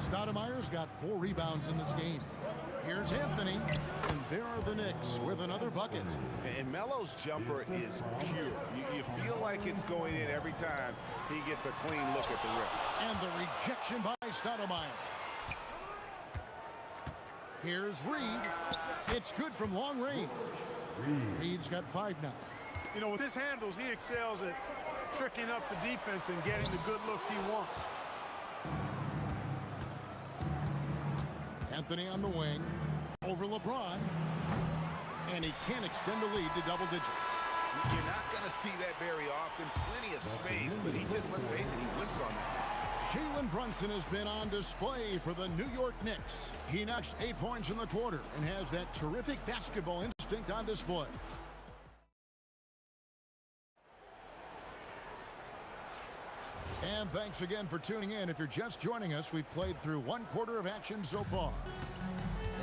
Stoudemire's got 4 rebounds in this game. Here's Anthony, and there are the Knicks with another bucket. And Melo's jumper is pure. You feel like it's going in every time he gets a clean look at the rim. And the rejection by Stoudemire. Here's Reed. It's good from long range. Reed's got 5 now. You know, with his handles, he excels at tricking up the defense and getting the good looks he wants. Anthony on the wing. Over LeBron. And he can extend the lead to double digits. You're not going to see that very often. Plenty of space, but he just, let's face it, he whiffs on that. Jalen Brunson has been on display for the New York Knicks. He notched 8 points in the quarter and has that terrific basketball instinct on display. And thanks again for tuning in. If you're just joining us, we've played through 1 quarter of action so far.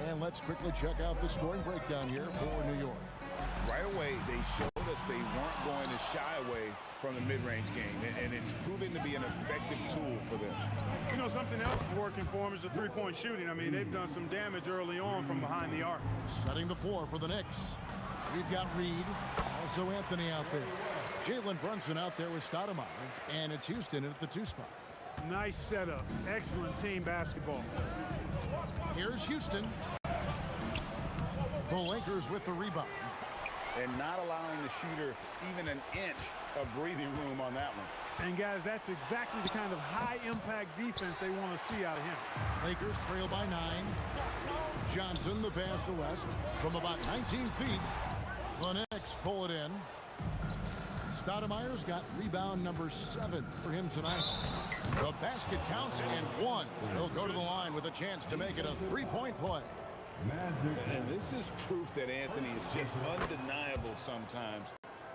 And let's quickly check out the scoring breakdown here for New York. Right away, they showed us they weren't going to shy away from the mid-range game, and it's proving to be an effective tool for them. You know, something else working for them is the three-point shooting. I mean, they've done some damage early on from behind the arc. Setting the floor for the Knicks. We've got Reed, also Anthony out there. Jalen Brunson out there with Stoudemire, and it's Houston at the 2 spot. Nice setup. Excellent team basketball. Here's Houston. The Lakers with the rebound. And not allowing the shooter even an inch of breathing room on that one. And guys, that's exactly the kind of high-impact defense they want to see out of him. Lakers trail by 9. Johnson, the pass to West from about 19 feet. The Knicks pull it in. Stoudemire's got rebound number 7 for him tonight. The basket counts and 1. He'll go to the line with a chance to make it a 3-point play. And this is proof that Anthony is just undeniable sometimes.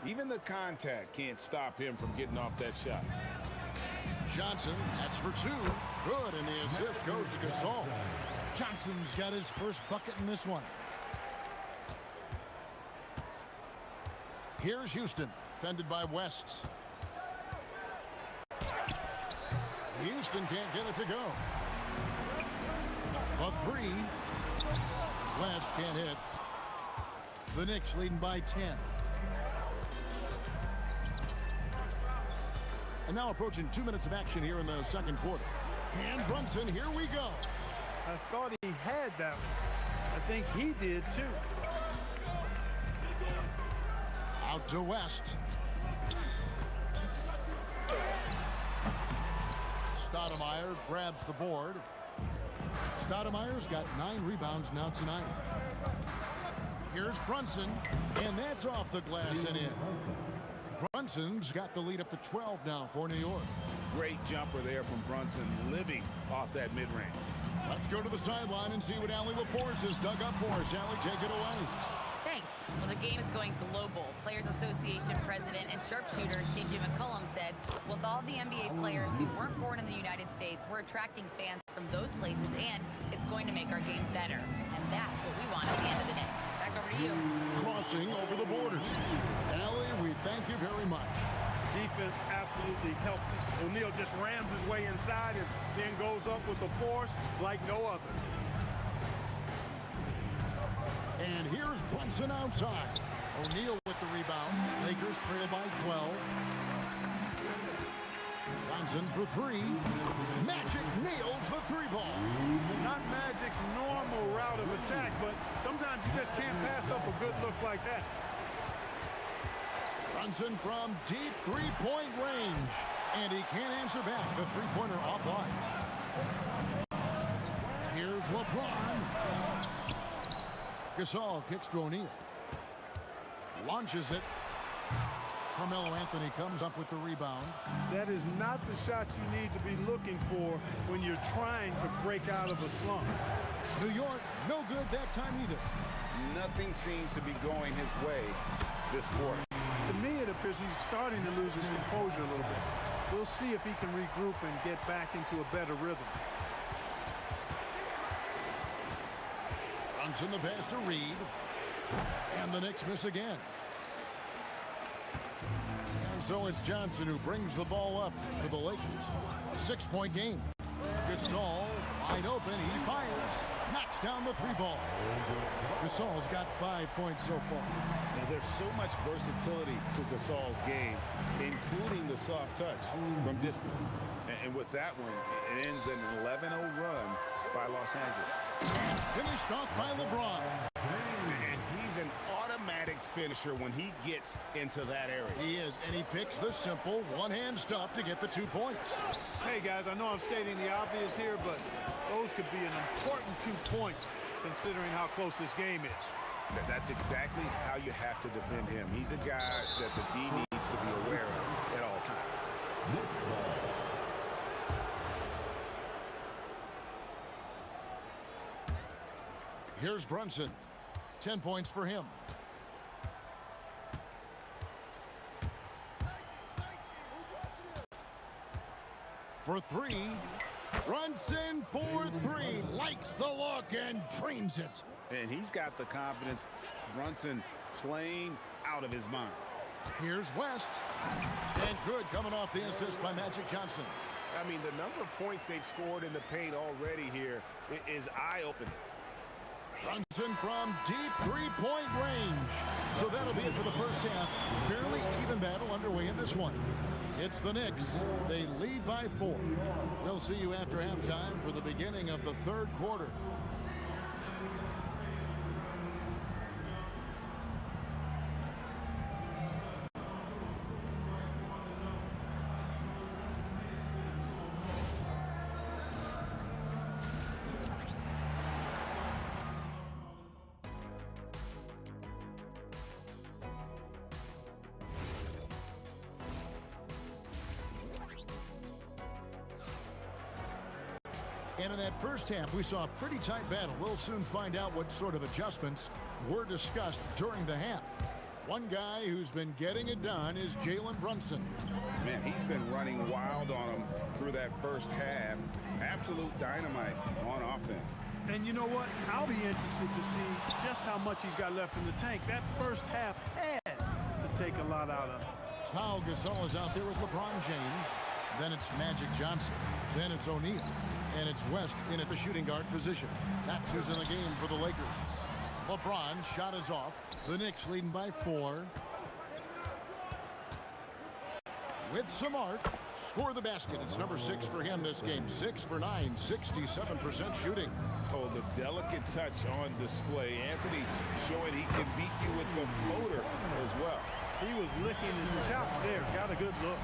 Even the contact can't stop him from getting off that shot. Johnson, that's for 2. Good, and the assist goes to Gasol. Johnson's got his first bucket in this one. Here's Houston, defended by West. Houston can't get it to go. A 3. West can't hit. The Knicks leading by 10. And now approaching 2 minutes of action here in the second quarter. And Brunson, here we go. I thought he had that one. I think he did too. Out to West. Stoudemire grabs the board. Stoudemire's got 9 rebounds now tonight. Here's Brunson, and that's off the glass and in. Brunson's got the lead up to 12 now for New York. Great jumper there from Brunson, living off that mid-range. Let's go to the sideline and see what Allie LaForce has dug up for us. Allie, take it away. Thanks. Well, the game is going global. Players Association president and sharpshooter C.J. McCollum said, with all the NBA players who weren't born in the United States, we're attracting fans from those places, and it's going to make our game better. And that's what we want at the end of the day. Back over to you. Crossing over the borders. Allie, we thank you very much. Defense absolutely helped us. O'Neal just rams his way inside and then goes up with a force like no other. And here's Brunson outside. O'Neal with the rebound. Lakers trail by 12. Johnson for 3. Magic nails the 3 ball. Not Magic's normal route of attack, but sometimes you just can't pass up a good look like that. Brunson from deep 3-point range. And he can't answer back. The 3-pointer offline. Here's LeBron. Gasol kicks to O'Neal. Launches it. Carmelo Anthony comes up with the rebound. That is not the shot you need to be looking for when you're trying to break out of a slump. New York, no good that time either. Nothing seems to be going his way this quarter. To me, it appears he's starting to lose his composure a little bit. We'll see if he can regroup and get back into a better rhythm. Brunson the pass to Reed. And the Knicks miss again. And so it's Johnson who brings the ball up for the Lakers. 6-point game. Gasol wide open. He fires. Knocks down the 3 ball. Gasol's got 5 points so far. Now there's so much versatility to Gasol's game, including the soft touch from distance. And with that one, it ends an 11-0 run by Los Angeles. And finished off by LeBron. And he's an automatic finisher when he gets into that area. He is, and he picks the simple one-hand stuff to get the 2 points. Hey, guys, I know I'm stating the obvious here, but those could be an important 2 points considering how close this game is. That's exactly how you have to defend him. He's a guy that the D needs to be aware of at all times. Here's Brunson. 10 points for him. For three. Brunson for three. Likes the look and drains it. And he's got the confidence. Brunson playing out of his mind. Here's West. And good coming off the assist by Magic Johnson. I mean, the number of points they've scored in the paint already here is eye-opening. Brunson from deep three-point range. So that'll be it for the first half. Fairly even battle underway in this one. It's the Knicks. They lead by 4. We'll see you after halftime for the beginning of the third quarter. And in that first half, we saw a pretty tight battle. We'll soon find out what sort of adjustments were discussed during the half. One guy who's been getting it done is Jalen Brunson. Man, he's been running wild on him through that first half. Absolute dynamite on offense. And you know what? I'll be interested to see just how much he's got left in the tank. That first half had to take a lot out of him. Pau Gasol is out there with LeBron James. Then it's Magic Johnson. Then it's O'Neal. And it's West in at the shooting guard position. That's who's in the game for the Lakers. LeBron shot is off. The Knicks leading by 4. With Samart, score the basket. It's number 6 for him this game. 6 for 9, 67% shooting. Oh, the delicate touch on display. Anthony showing he can beat you with the floater as well. He was licking his chops there. Got a good look.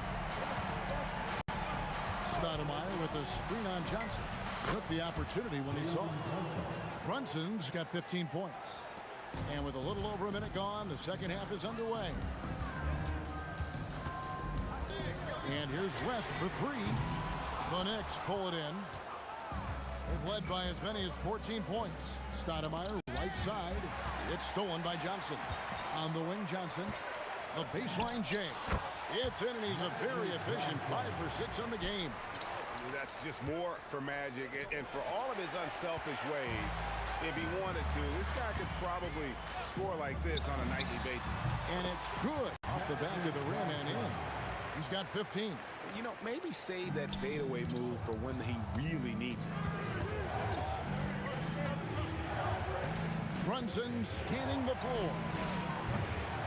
Stoudemire with a screen on Johnson. Took the opportunity when he saw it. Brunson's got 15 points. And with a little over a minute gone, the second half is underway. And here's West for 3. The Knicks pull it in. They've led by as many as 14 points. Stoudemire, right side. It's stolen by Johnson. On the wing, Johnson. The baseline J. It's in, and he's a very efficient 5 for 6 on the game. That's just more for Magic. And for all of his unselfish ways, if he wanted to, this guy could probably score like this on a nightly basis. And it's good off the back of the rim and in. He's got 15. You know, maybe save that fadeaway move for when he really needs it. Brunson scanning the floor.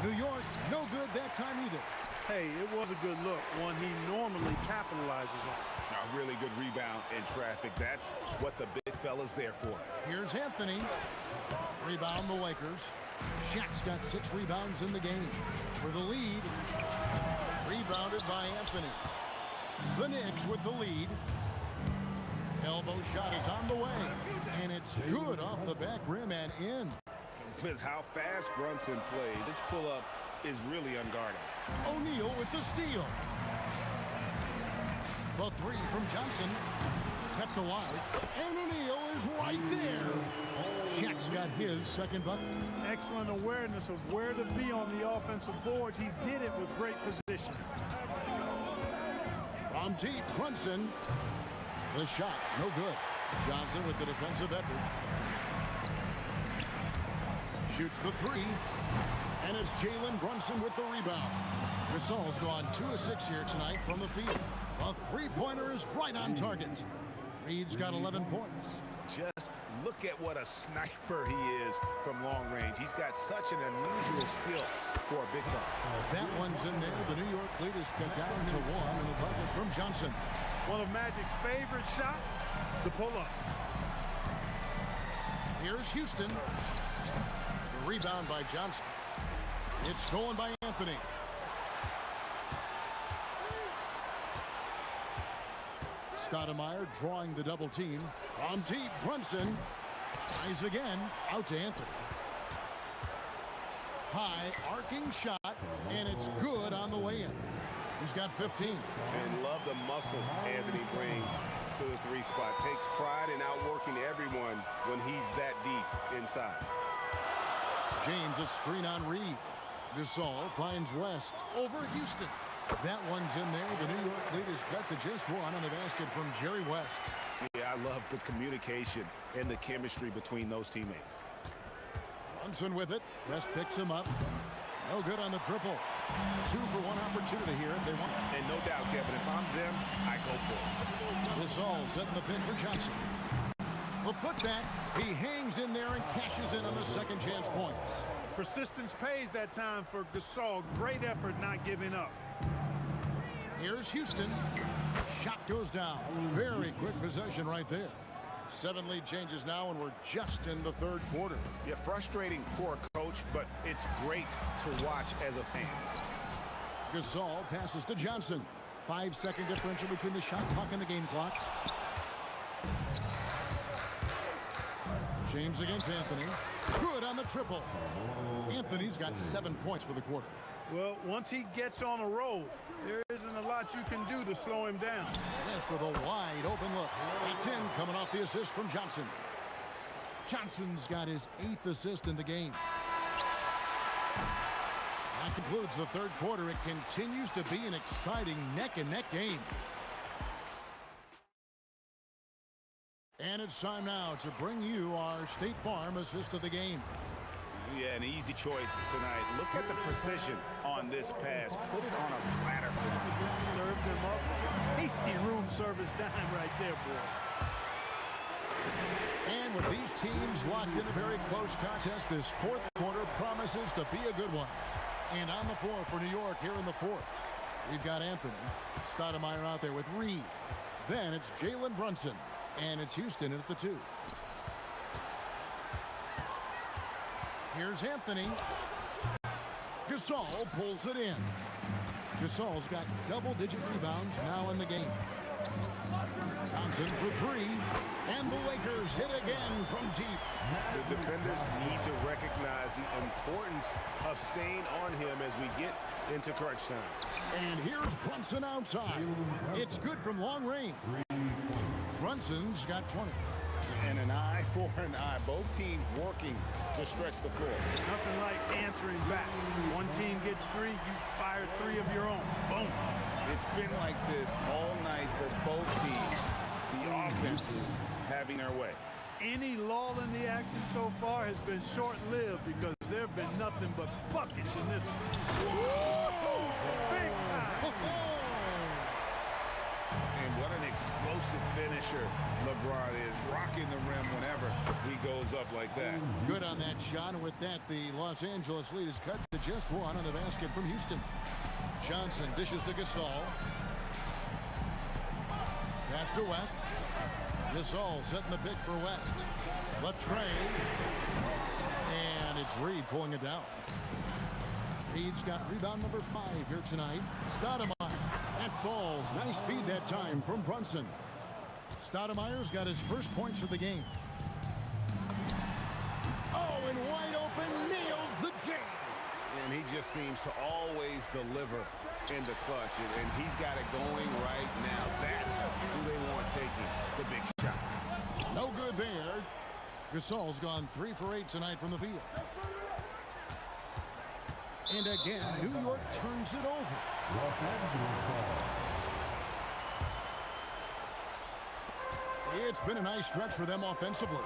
New York, no good that time either. Hey, it was a good look, one he normally capitalizes on. A really good rebound in traffic. That's what the big fella's there for. Here's Anthony. Rebound the Lakers. Shaq's got 6 rebounds in the game. For the lead. Rebounded by Anthony. The Knicks with the lead. Elbow shot is on the way. And it's good off the back rim and in. With how fast Brunson plays, this pull-up is really unguarded. O'Neal with the steal. The 3 from Johnson. Kept alive. And O'Neal is right there. Shaq's got his second bucket. Excellent awareness of where to be on the offensive boards. He did it with great position. From deep, Brunson. The shot, no good. Johnson with the defensive effort. Shoots the 3. And it's Jalen Brunson with the rebound. Gasol's gone 2 of 6 here tonight from the field. A three-pointer is right on target. Reed's got 11 points. Just look at what a sniper he is from long range. He's got such an unusual skill for a big fella. That one's in there. The New York lead is cut down to 1 in the bucket from Johnson. One of Magic's favorite shots, the pull-up. Here's Houston. The rebound by Johnson. It's stolen by Anthony. Stoudemire drawing the double team. From deep, Brunson tries again. Out to Anthony. High arcing shot, and it's good on the way in. He's got 15. And love the muscle Anthony brings to the 3 spot. Takes pride in outworking everyone when he's that deep inside. James a screen on Reed. Gasol finds West over Houston. That one's in there. The New York lead is cut to just one on the basket from Jerry West. Yeah, I love the communication and the chemistry between those teammates. Brunson with it. West picks him up. No good on the triple. 2 for 1 opportunity here if they want. And no doubt, Kevin, if I'm them, I go for it. Gasol setting the pick for Johnson. The putback. He hangs in there and cashes in on the second chance points. Persistence pays that time for Gasol. Great effort not giving up. Here's Houston. Shot goes down. Very quick possession right there. 7 lead changes now, and we're just in the third quarter. Yeah, frustrating for a coach, but it's great to watch as a fan. Gasol passes to Johnson. 5-second differential between the shot clock and the game clock. James against Anthony. Good on the triple. Anthony's got 7 points for the quarter. Well, once he gets on a roll, there isn't a lot you can do to slow him down. Yes, with a wide open look. That's in, coming off the assist from Johnson. Johnson's got his 8th assist in the game. That concludes the third quarter. It continues to be an exciting neck-and-neck game. And it's time now to bring you our State Farm assist of the game. Yeah, an easy choice tonight. Look at the precision on this pass. Put it on a platter for him. Served him up. Tasty room service dime right there, boy. And with these teams locked in a very close contest, this fourth quarter promises to be a good one. And on the floor for New York here in the fourth, we've got Anthony. Stoudemire out there with Reed. Then it's Jalen Brunson. And it's Houston at the 2. Here's Anthony. Gasol pulls it in. Gasol's got double-digit rebounds now in the game. Johnson for 3. And the Lakers hit again from deep. The defenders need to recognize the importance of staying on him as we get into crunch time. And here's Brunson outside. It's good from long range. Brunson's got 20. And an eye for an eye. Both teams working to stretch the floor. Nothing like answering back. One team gets 3, you fire 3 of your own. Boom. It's been like this all night for both teams. The offenses having their way. Any lull in the action so far has been short-lived because there have been nothing but buckets in this one. Whoa! Big time! And what an explosive finisher LeBron is, rocking the rim whenever he goes up like that. Good on that shot, and with that, the Los Angeles lead is cut to just 1 on the basket from Houston. Johnson dishes to Gasol. Pass to West. Gasol setting the pick for West. Latre. And it's Reed pulling it down. Reed's got rebound number 5 here tonight. Stoudemire. That falls. Nice speed that time from Brunson. Stoudemire's got his first points of the game. Oh, and wide open, nails the jam. And he just seems to always deliver in the clutch. And he's got it going right now. That's who they want taking the big shot. No good there. Gasol's gone 3 for 8 tonight from the field. And again, New York turns it over. It's been a nice stretch for them offensively.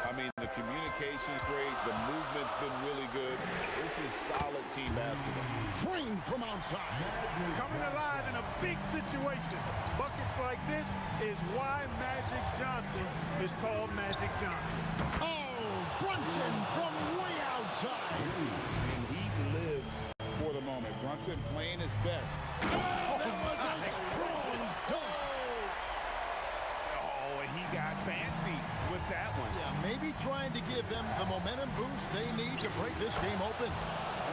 I mean, the communication's great. The movement's been really good. This is solid team basketball. Drained from outside. Coming alive in a big situation. Buckets like this is why Magic Johnson is called Magic Johnson. Oh, Brunson from way outside. And he lives for the moment. Brunson playing his best. Oh, that was a strong dunk. Oh, he got fancy with that one. Yeah, maybe trying to give them the momentum boost they need to break this game open.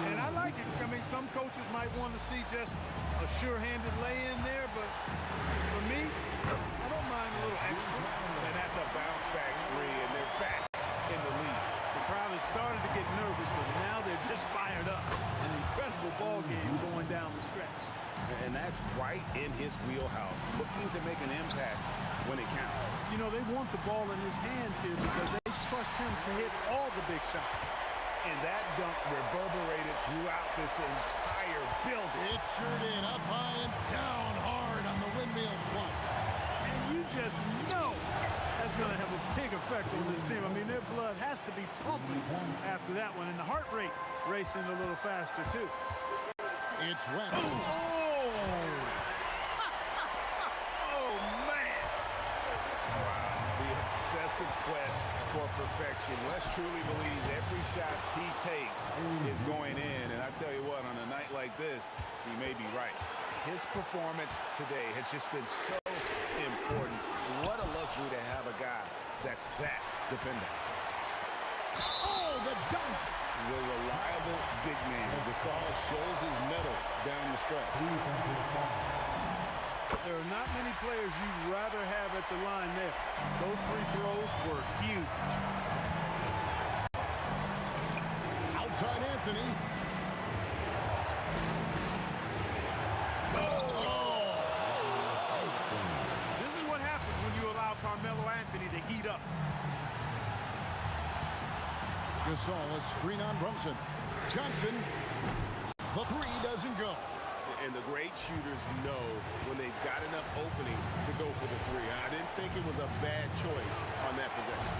And I like it. I mean, some coaches might want to see just a sure-handed lay-in there, but for me, I don't mind a little extra. And that's a bounce-back 3, and they're back in the lead. The crowd has started to get nervous, but now they're just fired up. his wheelhouse, looking to make an impact when it counts. You know, they want the ball in his hands here because they trust him to hit all the big shots. And that dunk reverberated throughout this entire building. It sure did. Up high and down hard on the windmill flop. And you just know that's going to have a big effect on this team. I mean, their blood has to be pumping after that one, and the heart rate racing a little faster, too. It's wet. Oh, man. Wow. The obsessive quest for perfection. Wes truly believes every shot he takes is going in. And I tell you what, on a night like this, he may be right. His performance today has just been so important. What a luxury to have a guy that's that dependent. Oh, the dunk. The reliable big man. Gasol shows his mettle down the stretch. There are not many players you'd rather have at the line there. Those free throws were huge. Outside Anthony. This is what happens when you allow Carmelo Anthony to heat up. Gasol, a screen on Brunson. Johnson, the three doesn't go. And the great shooters know when they've got enough opening to go for the three. I didn't think it was a bad choice on that possession.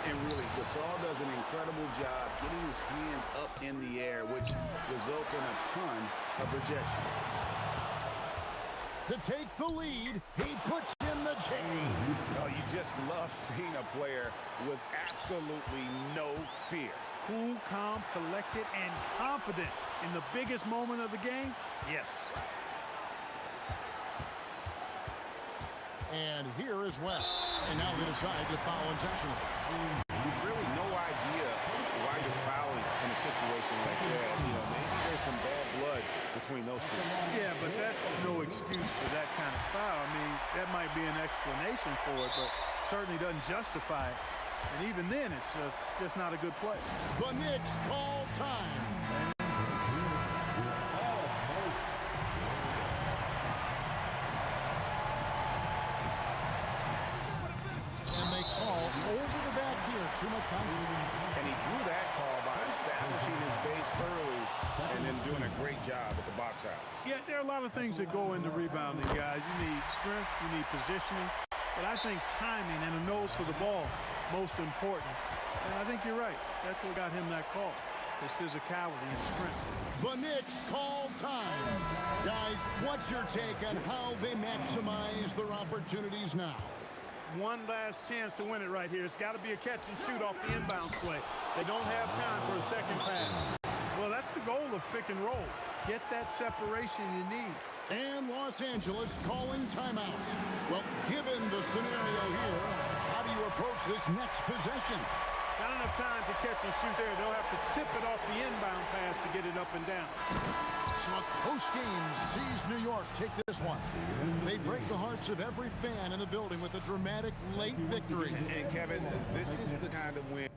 And really, Gasol does an incredible job getting his hands up in the air, which results in a ton of rejection. To take the lead, he puts in the chain. Oh, you just love seeing a player with absolutely no fear. Cool, calm, collected, and confident in the biggest moment of the game? Yes. And here is West. And now they decide to foul intentionally. Really no idea why you're fouling in a situation like that. You know, maybe there's some bad blood between those two. Yeah, but that's no excuse for that kind of foul. I mean, that might be an explanation for it, but certainly doesn't justify it. And even then, it's just not a good play. The Knicks call time. And they call over the back here. Too much contact. And he drew that call by establishing his base early and then doing a great job at the box out. Yeah, there are a lot of things that go into rebounding, guys. You need strength, you need positioning, but I think timing and a nose for the ball, most important. And I think you're right. That's what got him that call, his physicality and strength. The Knicks call time. Guys, what's your take on how they maximize their opportunities now? One last chance to win it right here. It's got to be a catch and shoot off the inbound play. They don't have time for a second pass. Well, that's the goal of pick and roll. Get that separation you need. And Los Angeles calling timeout. Well, given the scenario here, how do you approach this next possession? Not enough time to catch and shoot there. They'll have to tip it off the inbound pass to get it up and down. So a close game sees New York take this one. They break the hearts of every fan in the building with a dramatic late victory. And Kevin, this is the kind of win.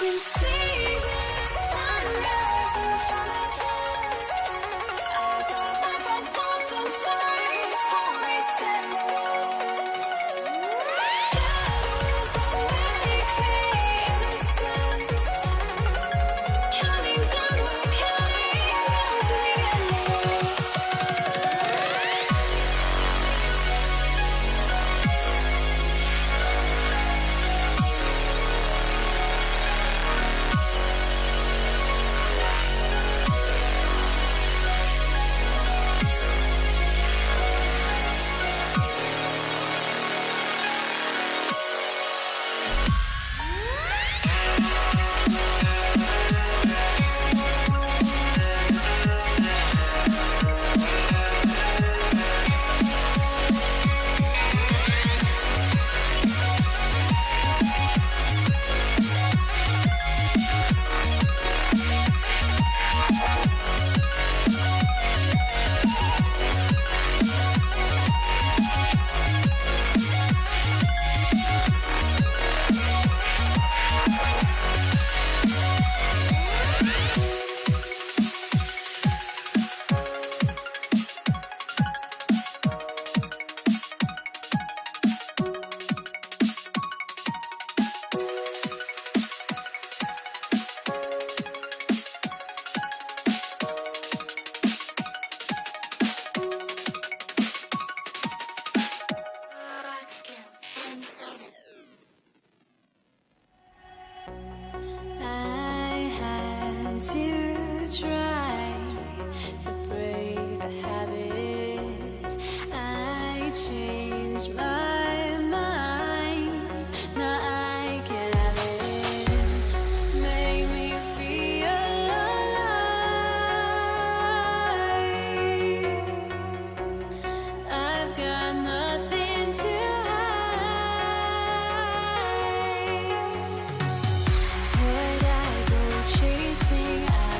We see the sunrise in front of us as our life unfolds and stories told we stand alone. Shadows already fade innocence, counting down, we're counting down to the endless. I had to try to break the habit. I changed my mind. Now I can have it. Make me feel alive. I've got nothing to hide. Would I go chasing? I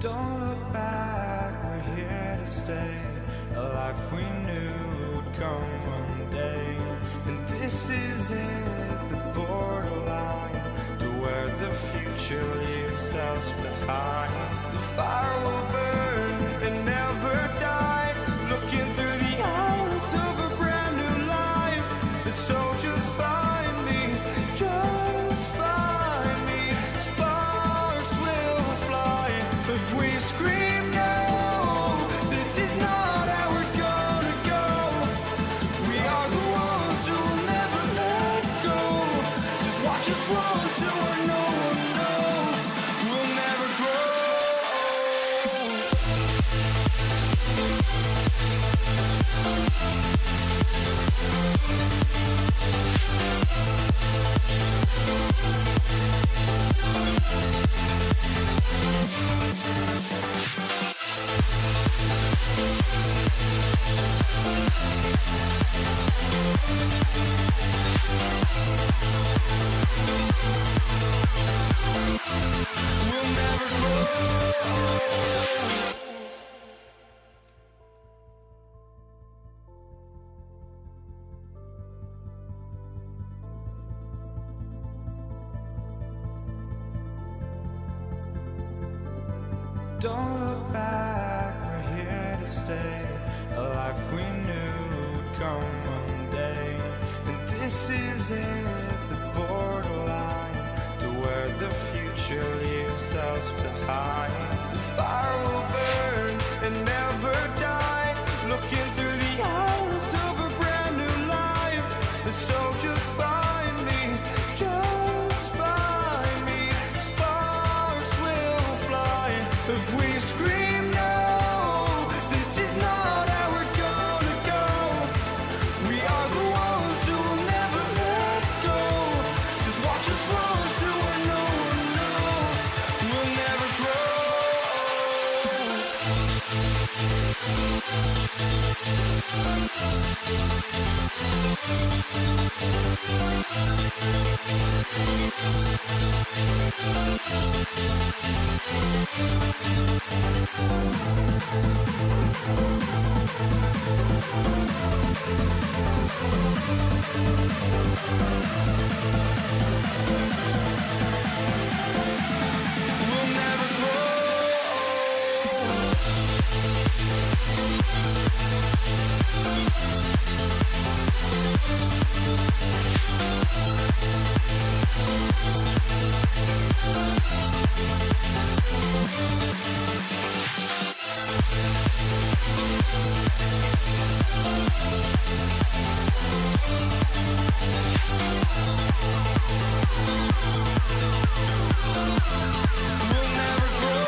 Don't look back, we're here to stay. A life we knew would come one day. And this is it, the borderline to where the future leaves us behind. The fire will burn and never die. Looking through the eyes of a brand new life. And so just find me, just find me. Sparks will fly if we scream no. This is not how we're gonna go. We are the ones who will never let go. Just watch us run to where no one knows. We'll never grow. We'll never grow. Don't look back, we're here to stay. A life we knew would come one day. And this is it, the borderline to where the future leaves us behind. The fire will burn and never die. Looking through the eyes of a brand new life. And so just find me, just find me. Sparks will fly if we scream no. This is not how we're gonna go. We are the ones who will never let go. Just watch us run to where no one knows. We'll never grow. We'll never grow. We'll never grow.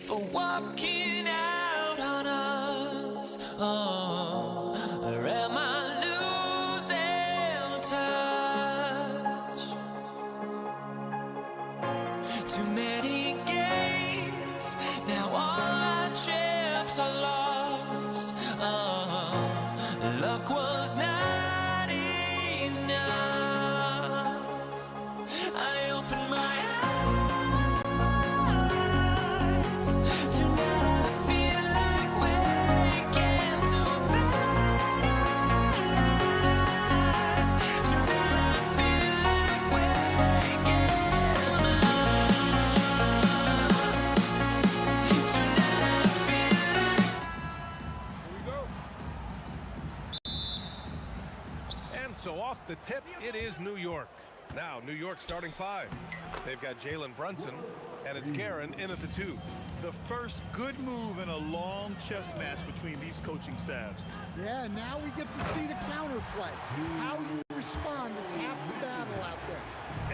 for walking out on us. Oh, or am I losing touch? Too many games, now all our chips are lost. Oh, luck was not enough. I opened my eyes. Tonight I feel like waking to life. Tonight I feel like waking up. Tonight I feel like. Here we go. And so off the tip, it is New York. Now, New York starting 5. They've got Jalen Brunson, and it's Guerin in at the 2. The first good move in a long chess match between these coaching staffs. Yeah, now we get to see the counterplay. How you respond is half the battle out there.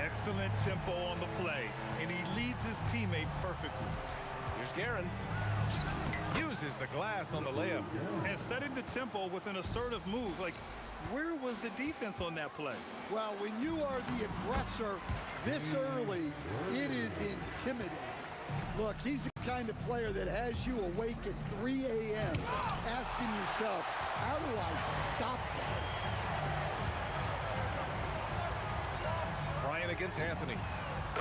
Excellent tempo on the play, and he leads his teammate perfectly. Here's Guerin. Uses the glass on the layup. And setting the tempo with an assertive move. Like, where was the defense on that play? Well, when you are the aggressor this early, it is intimidating. Look, he's the kind of player that has you awake at 3 a.m. asking yourself, how do I stop that? Bryant against Anthony.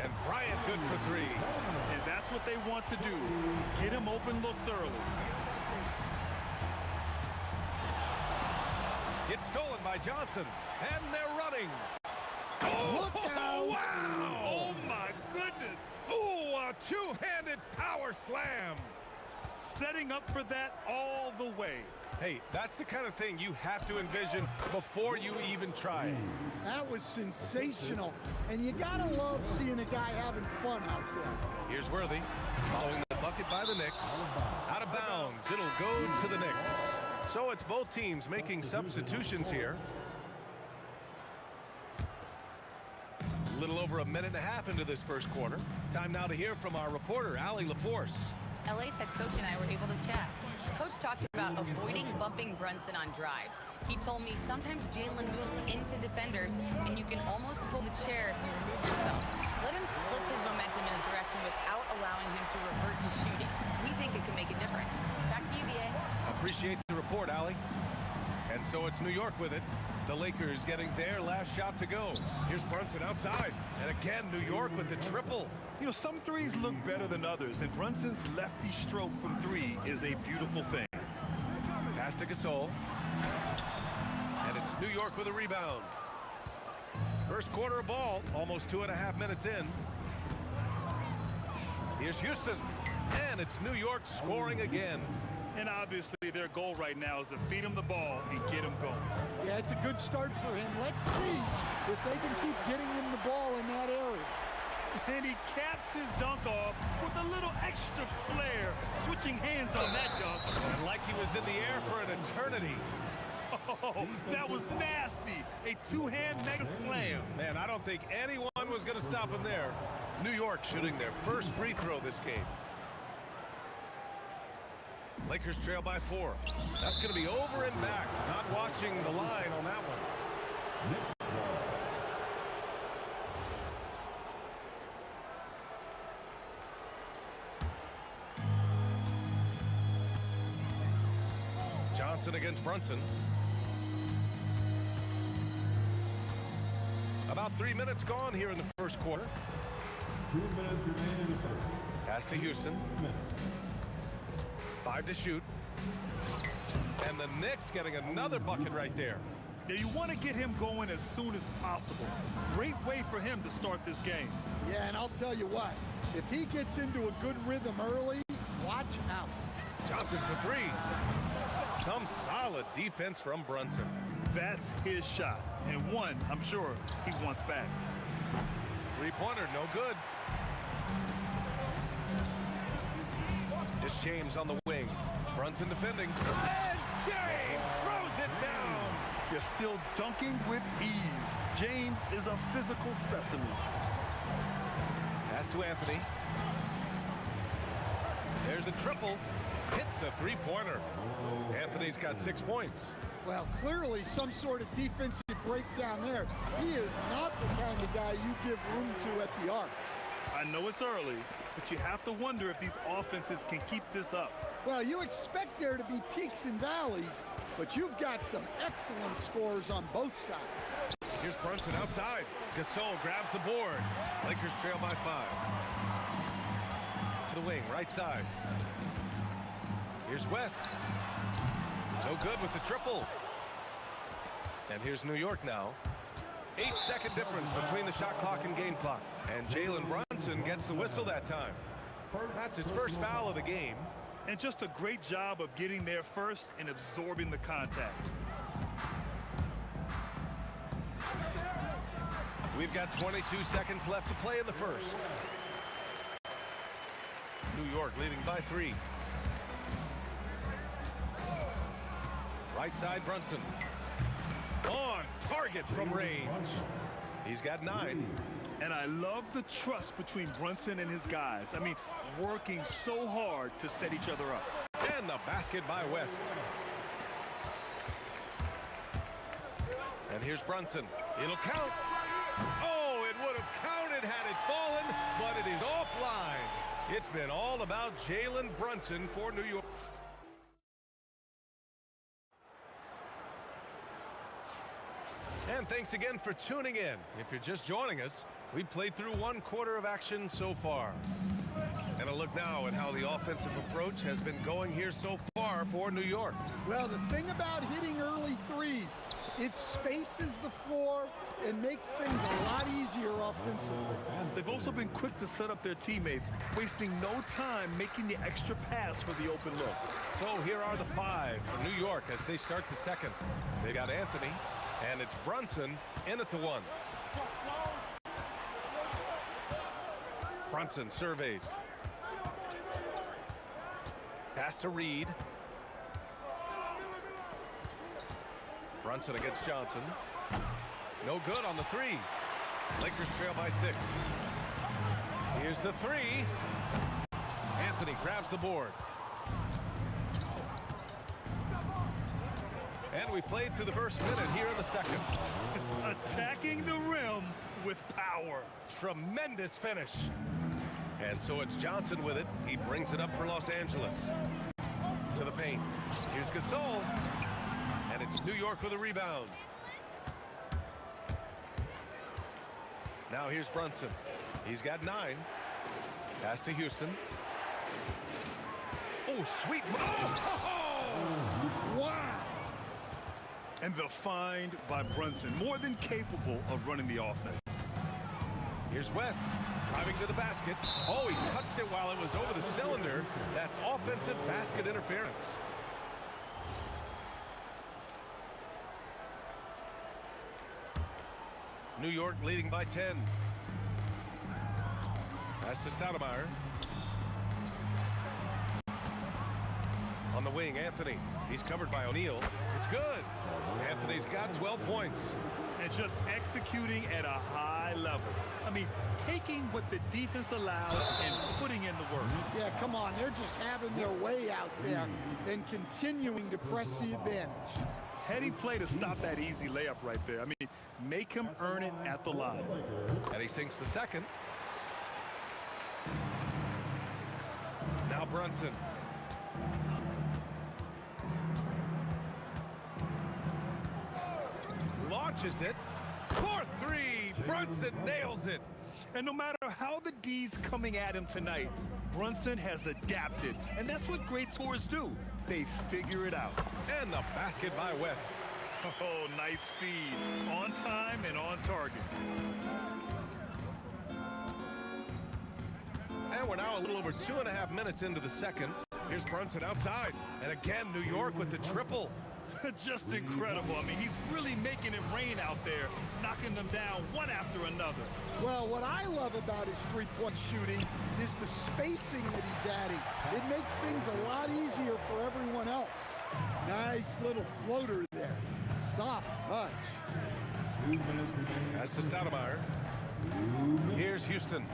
And Bryant good for 3. And that's what they want to do. Get him open looks early. It's stolen by Johnson. And they're running. Oh, wow! Oh, my goodness! Oh, a two-handed power slam. Setting up for that all the way. Hey, that's the kind of thing you have to envision before you even try it. That was sensational. And you gotta love seeing a guy having fun out there. Here's Worthy, following the bucket by the Knicks. Out of bounds, it'll go to the Knicks. So it's both teams making substitutions here. A little over a minute and a half into this first quarter. Time now to hear from our reporter, Allie LaForce. LA's head coach and I were able to chat. Coach talked about avoiding bumping Brunson on drives. He told me sometimes Jalen moves into defenders and you can almost pull the chair if you remove yourself. Let him slip his momentum in a direction without allowing him to revert to shooting. We think it can make a difference. Back to you, VA. Appreciate the report, Allie. And so it's New York with it. The Lakers getting their last shot to go. Here's Brunson outside. And again, New York with the triple. You know, some threes look better than others, and Brunson's lefty stroke from 3 is a beautiful thing. Pass to Gasol. And it's New York with a rebound. First quarter of ball, almost 2.5 minutes in. Here's Houston. And it's New York scoring again. And obviously their goal right now is to feed him the ball and get him going. Yeah, it's a good start for him. Let's see if they can keep getting him the ball in that area. And he caps his dunk off with a little extra flair, switching hands on that dunk. And like he was in the air for an eternity. Oh, that was nasty. A two-hand mega slam. Man, I don't think anyone was going to stop him there. New York shooting their first free throw this game. Lakers trail by 4. That's going to be over and back. Not watching the line on that one. Johnson against Brunson. About 3 minutes gone here in the first quarter. 2 minutes remain in the first. Pass to Houston. 5 to shoot. And the Knicks getting another bucket right there. Now you want to get him going as soon as possible. Great way for him to start this game. Yeah, and I'll tell you what, if he gets into a good rhythm early, watch out. Johnson for 3. Some solid defense from Brunson. That's his shot, and one I'm sure he wants back. Three-pointer, no good. It's James on the wing. Brunson defending. And James throws it down. They're still dunking with ease. James is a physical specimen. Pass to Anthony. There's Here's a triple. Hits the three-pointer. Anthony's got 6 points. Well, clearly some sort of defensive breakdown there. He is not the kind of guy you give room to at the arc. I know it's early, but you have to wonder if these offenses can keep this up. Well, you expect there to be peaks and valleys, but you've got some excellent scores on both sides. Here's Brunson outside. Gasol grabs the board. Lakers trail by 5. To the wing, right side. Here's West. No good with the triple. And here's New York now. 8-second difference between the shot clock and game clock. And Jalen Brunson gets the whistle that time. That's his first foul of the game. And just a great job of getting there first and absorbing the contact. We've got 22 seconds left to play in the first. New York leading by 3. Right side, Brunson. On target from range. He's got 9. And I love the trust between Brunson and his guys. I mean, working so hard to set each other up. And the basket by West. And here's Brunson. It'll count. Oh, it would have counted had it fallen, but it is offline. It's been all about Jalen Brunson for New York. And thanks again for tuning in. If you're just joining us, we played through 1 quarter of action so far. And a look now at how the offensive approach has been going here so far for New York. Well, the thing about hitting early threes, it spaces the floor and makes things a lot easier offensively. They've also been quick to set up their teammates, wasting no time making the extra pass for the open look. So here are the 5 for New York as they start the second. They got Anthony, and it's Brunson in at the 1. Brunson surveys. Pass to Reed. Brunson against Johnson. No good on the 3. Lakers trail by 6. Here's the 3. Anthony grabs the board. And we played through the first minute here in the second. Attacking the rim with power. Tremendous finish. And so it's Johnson with it. He brings it up for Los Angeles. To the paint. Here's Gasol. And it's New York with a rebound. Now here's Brunson. He's got 9. Pass to Houston. Oh, sweet. Oh! Wow! And the find by Brunson, more than capable of running the offense. Here's West, driving to the basket. Oh, he touched it while it was over the cylinder. That's offensive basket interference. New York leading by 10. Pass to Stoudemire. On the wing, Anthony. He's covered by O'Neal. It's good. Anthony's got 12 points. And just executing at a high level. I mean, taking what the defense allows and putting in the work. Yeah, come on. They're just having their way out there and continuing to press the advantage. Heady play to stop that easy layup right there. I mean, make him earn it at the line. And he sinks the second. Now Brunson. Launches it. 4-3. Brunson nails it. And no matter how the D's coming at him tonight, Brunson has adapted. And that's what great scorers do. They figure it out. And the basket by West. Oh, nice feed. On time and on target. And we're now a little over 2.5 minutes into the second. Here's Brunson outside. And again, New York with the triple. Just incredible. I mean, he's really making it rain out there, knocking them down one after another. Well, what I love about his three-point shooting is the spacing that he's adding. It makes things a lot easier for everyone else. Nice little floater there. Soft touch. That's to Stoudemire. Here's Houston.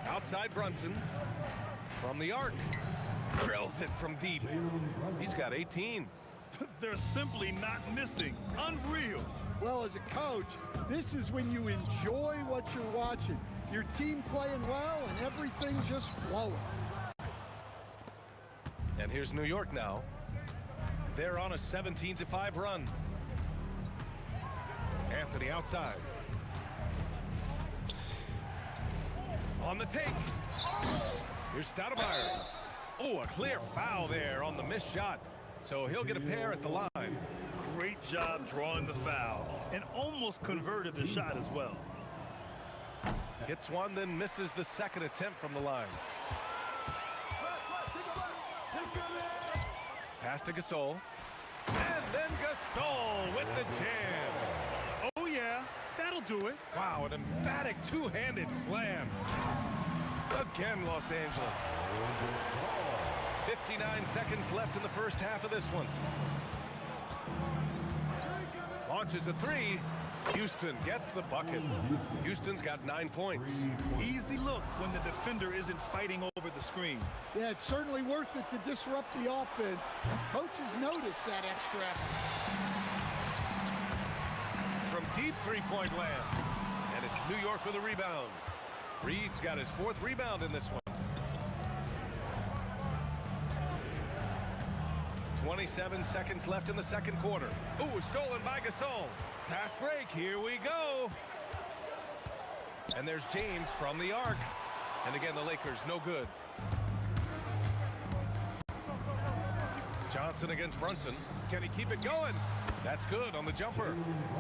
Outside Brunson. from the arc. Drills it from deep. He's got 18. They're simply not missing. Unreal. Well, as a coach, this is when you enjoy what you're watching. Your team playing well and everything just flowing. And here's New York now. They're on a 17-5 run. Anthony outside. On the take. Here's Stoudemire. Oh, a clear foul there on the missed shot. So he'll get a pair at the line. Great job drawing the foul and almost converted the shot as well. Hits one, then misses the second attempt from the line. Pass to Gasol. And then Gasol with the jam. Oh, yeah, that'll do it. Wow, an emphatic two-handed slam. Again, Los Angeles. 59 seconds left in the first half of this one. Launches a three. Houston gets the bucket. Houston's got 9 points. Easy look when the defender isn't fighting over the screen. Yeah, it's certainly worth it to disrupt the offense. Coaches notice that extra effort. From deep three-point land. And it's New York with a rebound. Reed's got his 4th rebound in this one. 27 seconds left in the second quarter. Ooh, stolen by Gasol. Fast break, here we go. And there's James from the arc. And again, the Lakers, no good. Johnson against Brunson. Can he keep it going? That's good on the jumper.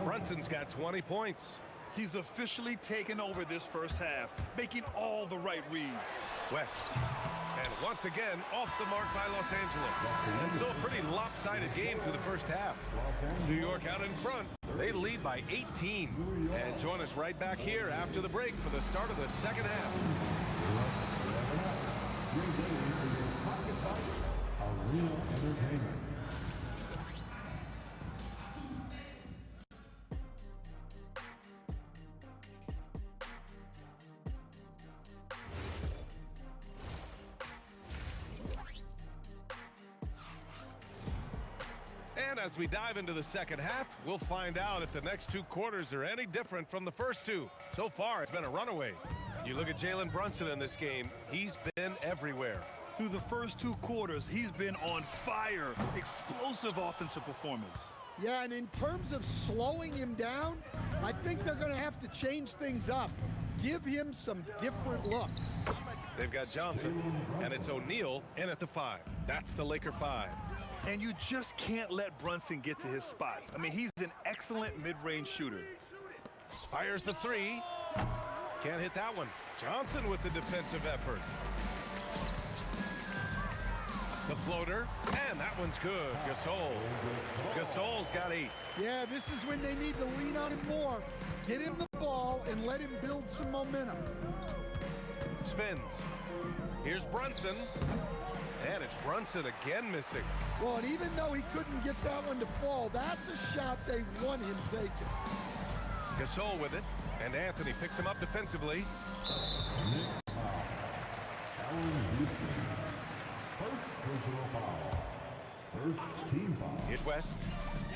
Brunson's got 20 points. He's officially taken over this first half, making all the right reads. West. And once again, off the mark by Los Angeles. And so a pretty lopsided game through the first half. New York out in front. They lead by 18. And join us right back here after the break for the start of the second half. A real entertainment. And as we dive into the second half, we'll find out if the next 2 quarters are any different from the first 2. So far, it's been a runaway. You look at Jalen Brunson in this game, he's been everywhere. Through the first 2 quarters, he's been on fire. Explosive offensive performance. Yeah, and in terms of slowing him down, I think they're going to have to change things up. Give him some different looks. They've got Johnson, and it's O'Neal in at the 5. That's the Laker 5. And you just can't let Brunson get to his spots. I mean, he's an excellent mid-range shooter. Fires the 3. Can't hit that one. Johnson with the defensive effort. The floater, and that one's good. Gasol. Gasol's got 8. Yeah, this is when they need to lean on him more. Get him the ball and let him build some momentum. Spins. Here's Brunson. And it's Brunson again missing. Well, and even though he couldn't get that one to fall, that's a shot they want him taking. Gasol with it, and Anthony picks him up defensively. First personal foul. First team foul. Here's West.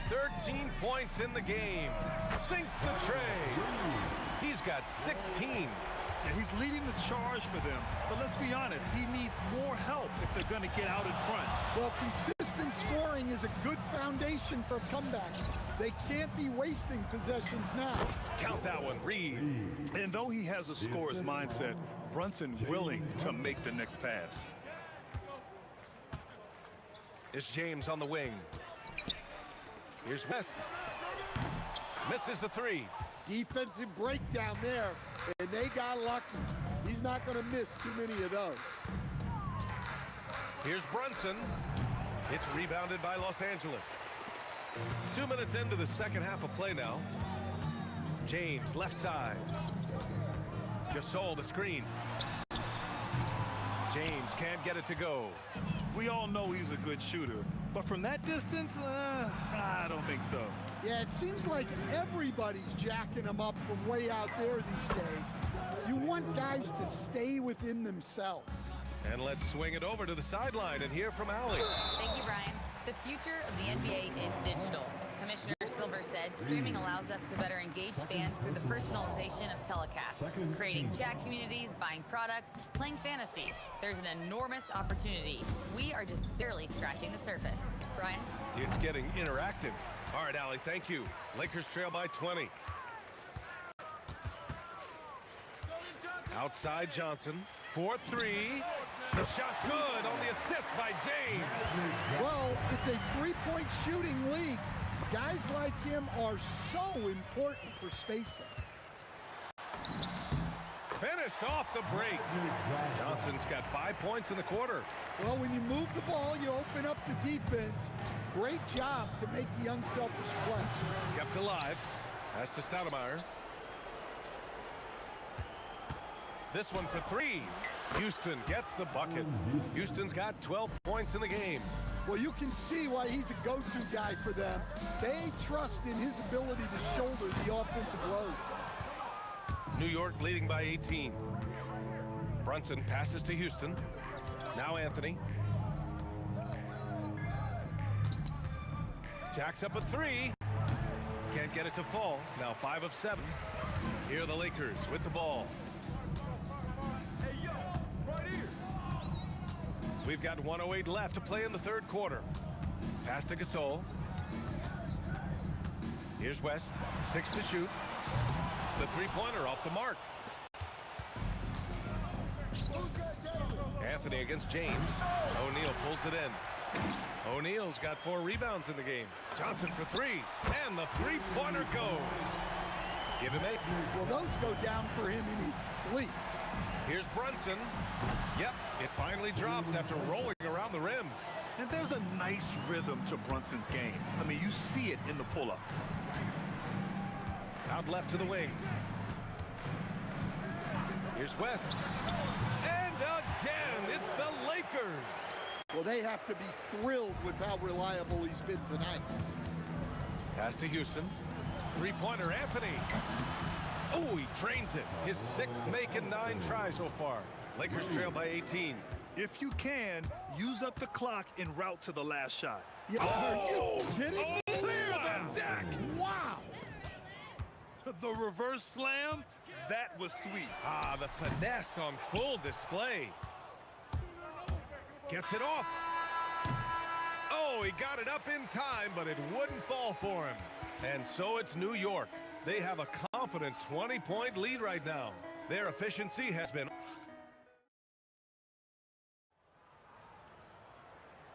13 points in the game. Sinks the tray. He's got 16. And he's leading the charge for them. But let's be honest, he needs more help if they're going to get out in front. Well, consistent scoring is a good foundation for comebacks. They can't be wasting possessions now. Count that one, Reed. And though he has a scorer's mindset, Brunson willing to make the next pass. It's James on the wing. Here's West. Misses the 3. Defensive breakdown there, and they got lucky. He's not going to miss too many of those. Here's Brunson. It's rebounded by Los Angeles. 2 minutes into the second half of play now. James, left side. Gasol, the screen. James can't get it to go. We all know he's a good shooter, but from that distance, I don't think so. Yeah, it seems like everybody's jacking him up from way out there these days. You want guys to stay within themselves. And let's swing it over to the sideline and hear from Allie. Thank you, Brian. The future of the NBA is digital. Commissioner Silver said streaming allows us to better engage fans through the personalization of telecasts, creating chat communities, buying products, playing fantasy. There's an enormous opportunity. We are just barely scratching the surface. Brian? It's getting interactive. All right, Allie, thank you. Lakers trail by 20. Outside Johnson for 3. The shot's good on the assist by James. Well, it's a three-point shooting league. Guys like him are so important for spacing. Finished off the break. Johnson's got 5 points in the quarter. Well, when you move the ball, you open up the defense. Great job to make the unselfish play. Kept alive. Pass to Stoudemire. This one for 3. Houston gets the bucket. Houston's got 12 points in the game. Well, you can see why he's a go-to guy for them. They trust in his ability to shoulder the offensive load. New York leading by 18. Brunson passes to Houston. Now Anthony. Jacks up a 3. Can't get it to fall. Now 5 of 7. Here are the Lakers with the ball. We've got 1:08 left to play in the third quarter. Pass to Gasol. Here's West. 6 to shoot. The three-pointer off the mark. Anthony against James. O'Neal pulls it in. O'Neal's got 4 rebounds in the game. Johnson for 3. And the three-pointer goes. Give him 8. Well, those go down for him in his sleep. Here's Brunson. Yep, it finally drops after rolling around the rim. And there's a nice rhythm to Brunson's game. I mean, you see it in the pull-up. Out left to the wing. Here's West. And again, it's the Lakers. Well, they have to be thrilled with how reliable he's been tonight. Pass to Houston. Three-pointer, Anthony. Oh, he drains it. His 6th make and 9 tries so far. Lakers trail by 18. If you can, use up the clock en route to the last shot. Yeah, are you kidding me? Clear the deck! Wow! The reverse slam, that was sweet. Ah, the finesse on full display. Gets it off. Oh, he got it up in time, but it wouldn't fall for him. And so it's New York. They have a confident 20-point lead right now. Their efficiency has been...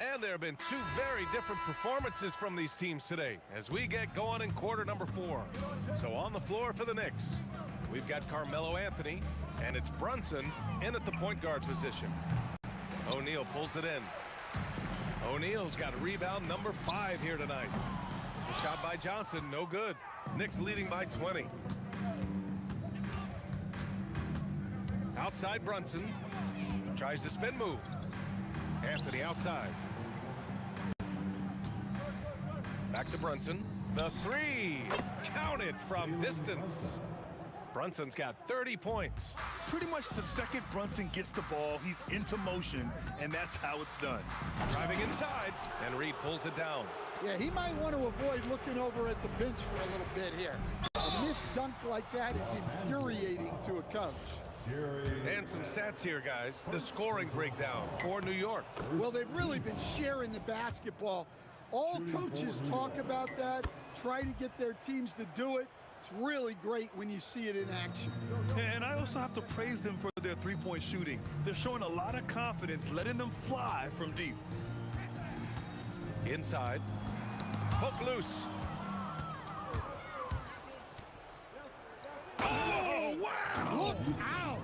And there have been 2 very different performances from these teams today as we get going in quarter number 4. So on the floor for the Knicks, we've got Carmelo Anthony, and it's Brunson in at the point guard position. O'Neal pulls it in. O'Neal's got rebound number 5 here tonight. The shot by Johnson, no good. Knicks leading by 20. Outside Brunson. Tries the spin move. Anthony outside. Back to Brunson. The 3. Counted from distance. Brunson's got 30 points. Pretty much the second Brunson gets the ball, he's into motion, and that's how it's done. Driving inside, and Reed pulls it down. Yeah, he might want to avoid looking over at the bench for a little bit here. A missed dunk like that is infuriating to a coach. And some stats here, guys. The scoring breakdown for New York. Well, they've really been sharing the basketball. All coaches talk about that, try to get their teams to do it. It's really great when you see it in action. And I also have to praise them for their three-point shooting. They're showing a lot of confidence, letting them fly from deep. Inside. Poke loose. Oh, wow! Look out!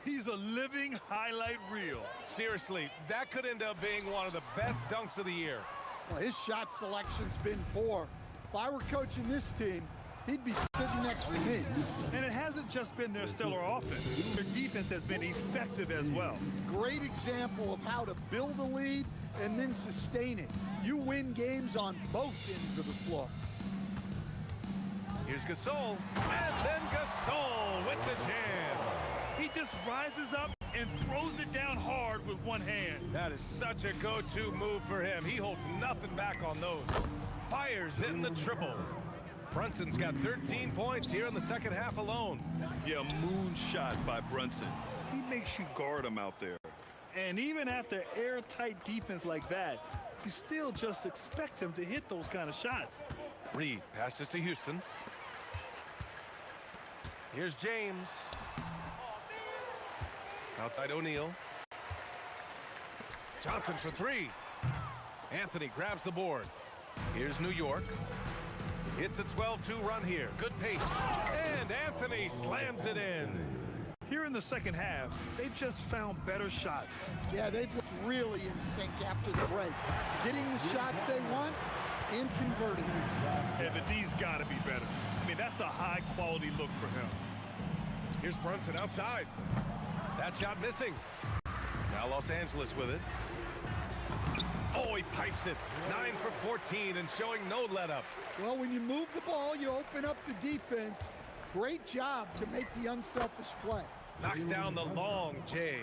He's a living highlight reel. Seriously, that could end up being one of the best dunks of the year. Well, his shot selection's been poor. If I were coaching this team, he'd be sitting next to me. And it hasn't just been their stellar offense. Their defense has been effective as well. Great example of how to build a lead and then sustain it. You win games on both ends of the floor. Here's Gasol, and then Gasol with the jam. He just rises up and and throws it down hard with one hand. That is such a go-to move for him. He holds nothing back on those. Fires in the triple. Brunson's got 13 points here in the second half alone. Yeah, moonshot by Brunson. He makes you guard him out there. And even after airtight defense like that, you still just expect him to hit those kind of shots. Reed passes to Houston. Here's James. Outside O'Neal. Johnson for three. Anthony grabs the board. Here's New York. It's a 12-2 run here. Good pace. And Anthony slams it in. Here in the second half, they've just found better shots. Yeah, they've looked really in sync after the break. Getting the shots they want and converting them. Yeah, the D's got to be better. I mean, that's a high-quality look for him. Here's Brunson outside. That shot missing. Now Los Angeles with it. Oh, he pipes it. 9 for 14 and showing no let-up. Well, when you move the ball, you open up the defense. Great job to make the unselfish play. Knocks down the long J.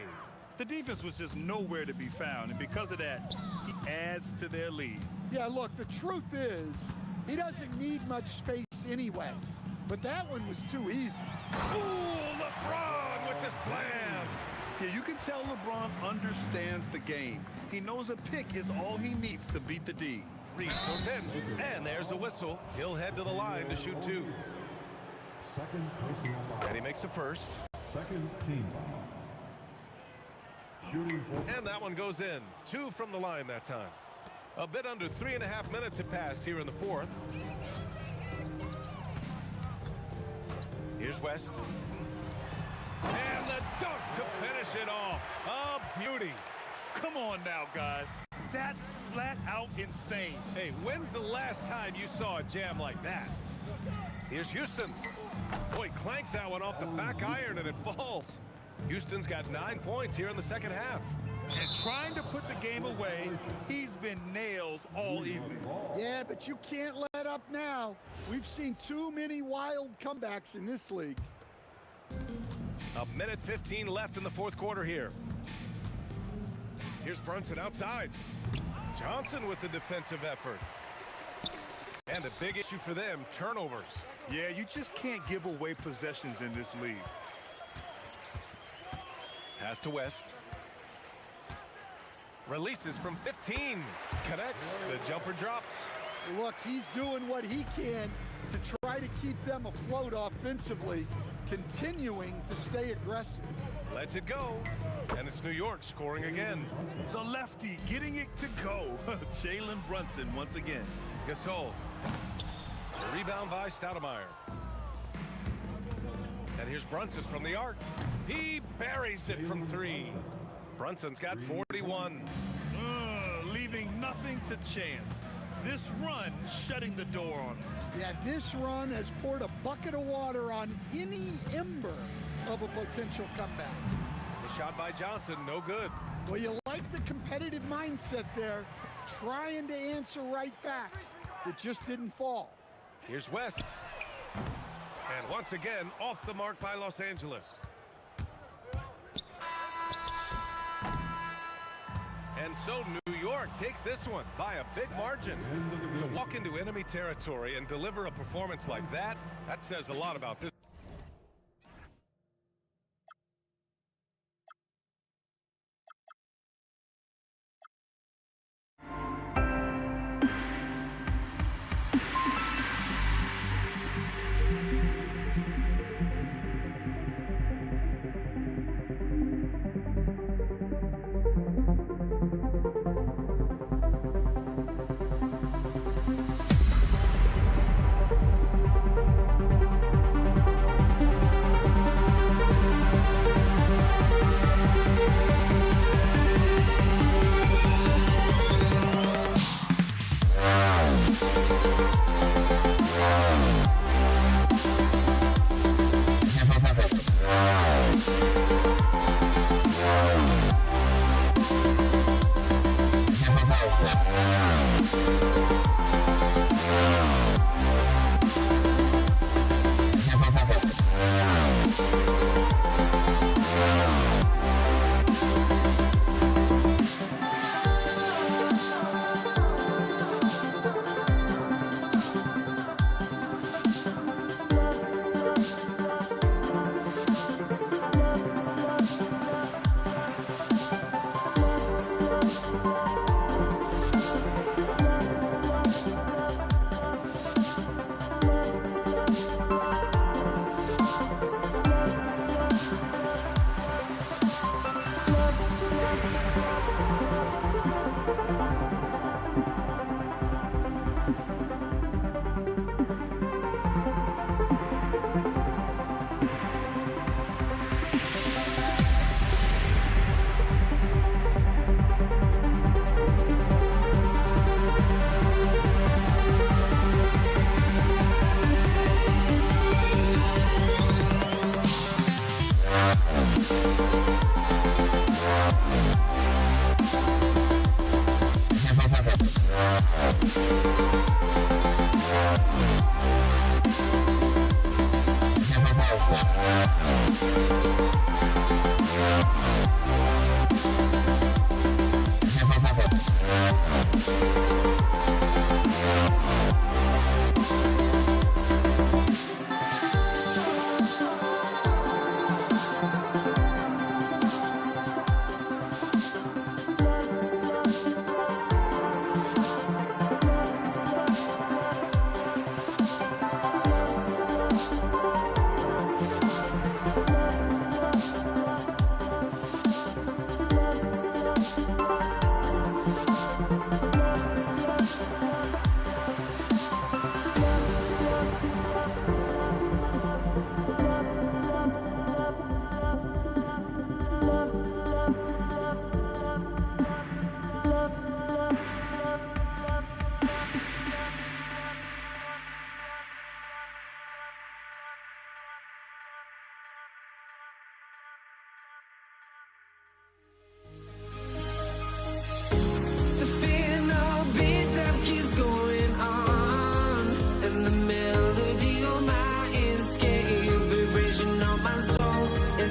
The defense was just nowhere to be found, and because of that, he adds to their lead. Yeah, look, the truth is, he doesn't need much space anyway. But that one was too easy. Ooh, LeBron with the slam. Yeah, you can tell LeBron understands the game. He knows a pick is all he needs to beat the D. Reed goes in, and there's a whistle. He'll head to the line to shoot two. And he makes a first. Second team foul. Shooting for... And that one goes in. 2 from the line that time. A bit under 3.5 minutes have passed here in the fourth. Here's West. And the dunk to finish it off. A beauty. Come on now, guys. That's flat out insane. Hey, when's the last time you saw a jam like that? Here's Houston. Boy, clanks that one off the back iron and it falls. Houston's got 9 points here in the second half. And trying to put the game away, he's been nails all evening. Yeah, but you can't let up now. We've seen too many wild comebacks in this league. A minute 15 left in the fourth quarter here. Here's Brunson outside. Johnson with the defensive effort. And a big issue for them, turnovers. Yeah, you just can't give away possessions in this league. Pass to West. Releases from 15. Connects. The jumper drops. Look, he's doing what he can to try to keep them afloat offensively, continuing to stay aggressive. Lets it go. And it's New York scoring again. The lefty getting it to go. Jalen Brunson once again. Gasol. A rebound by Stoudemire. And here's Brunson from the arc. He buries it from 3. Brunson's got 41. Leaving nothing to chance. This run shutting the door on him. Yeah, this run has poured a bucket of water on any ember of a potential comeback. The shot by Johnson, no good. Well, you like the competitive mindset there, trying to answer right back. It just didn't fall. Here's West. And once again, off the mark by Los Angeles. And so New York takes this one by a big margin. To walk into enemy territory and deliver a performance like that, that says a lot about this.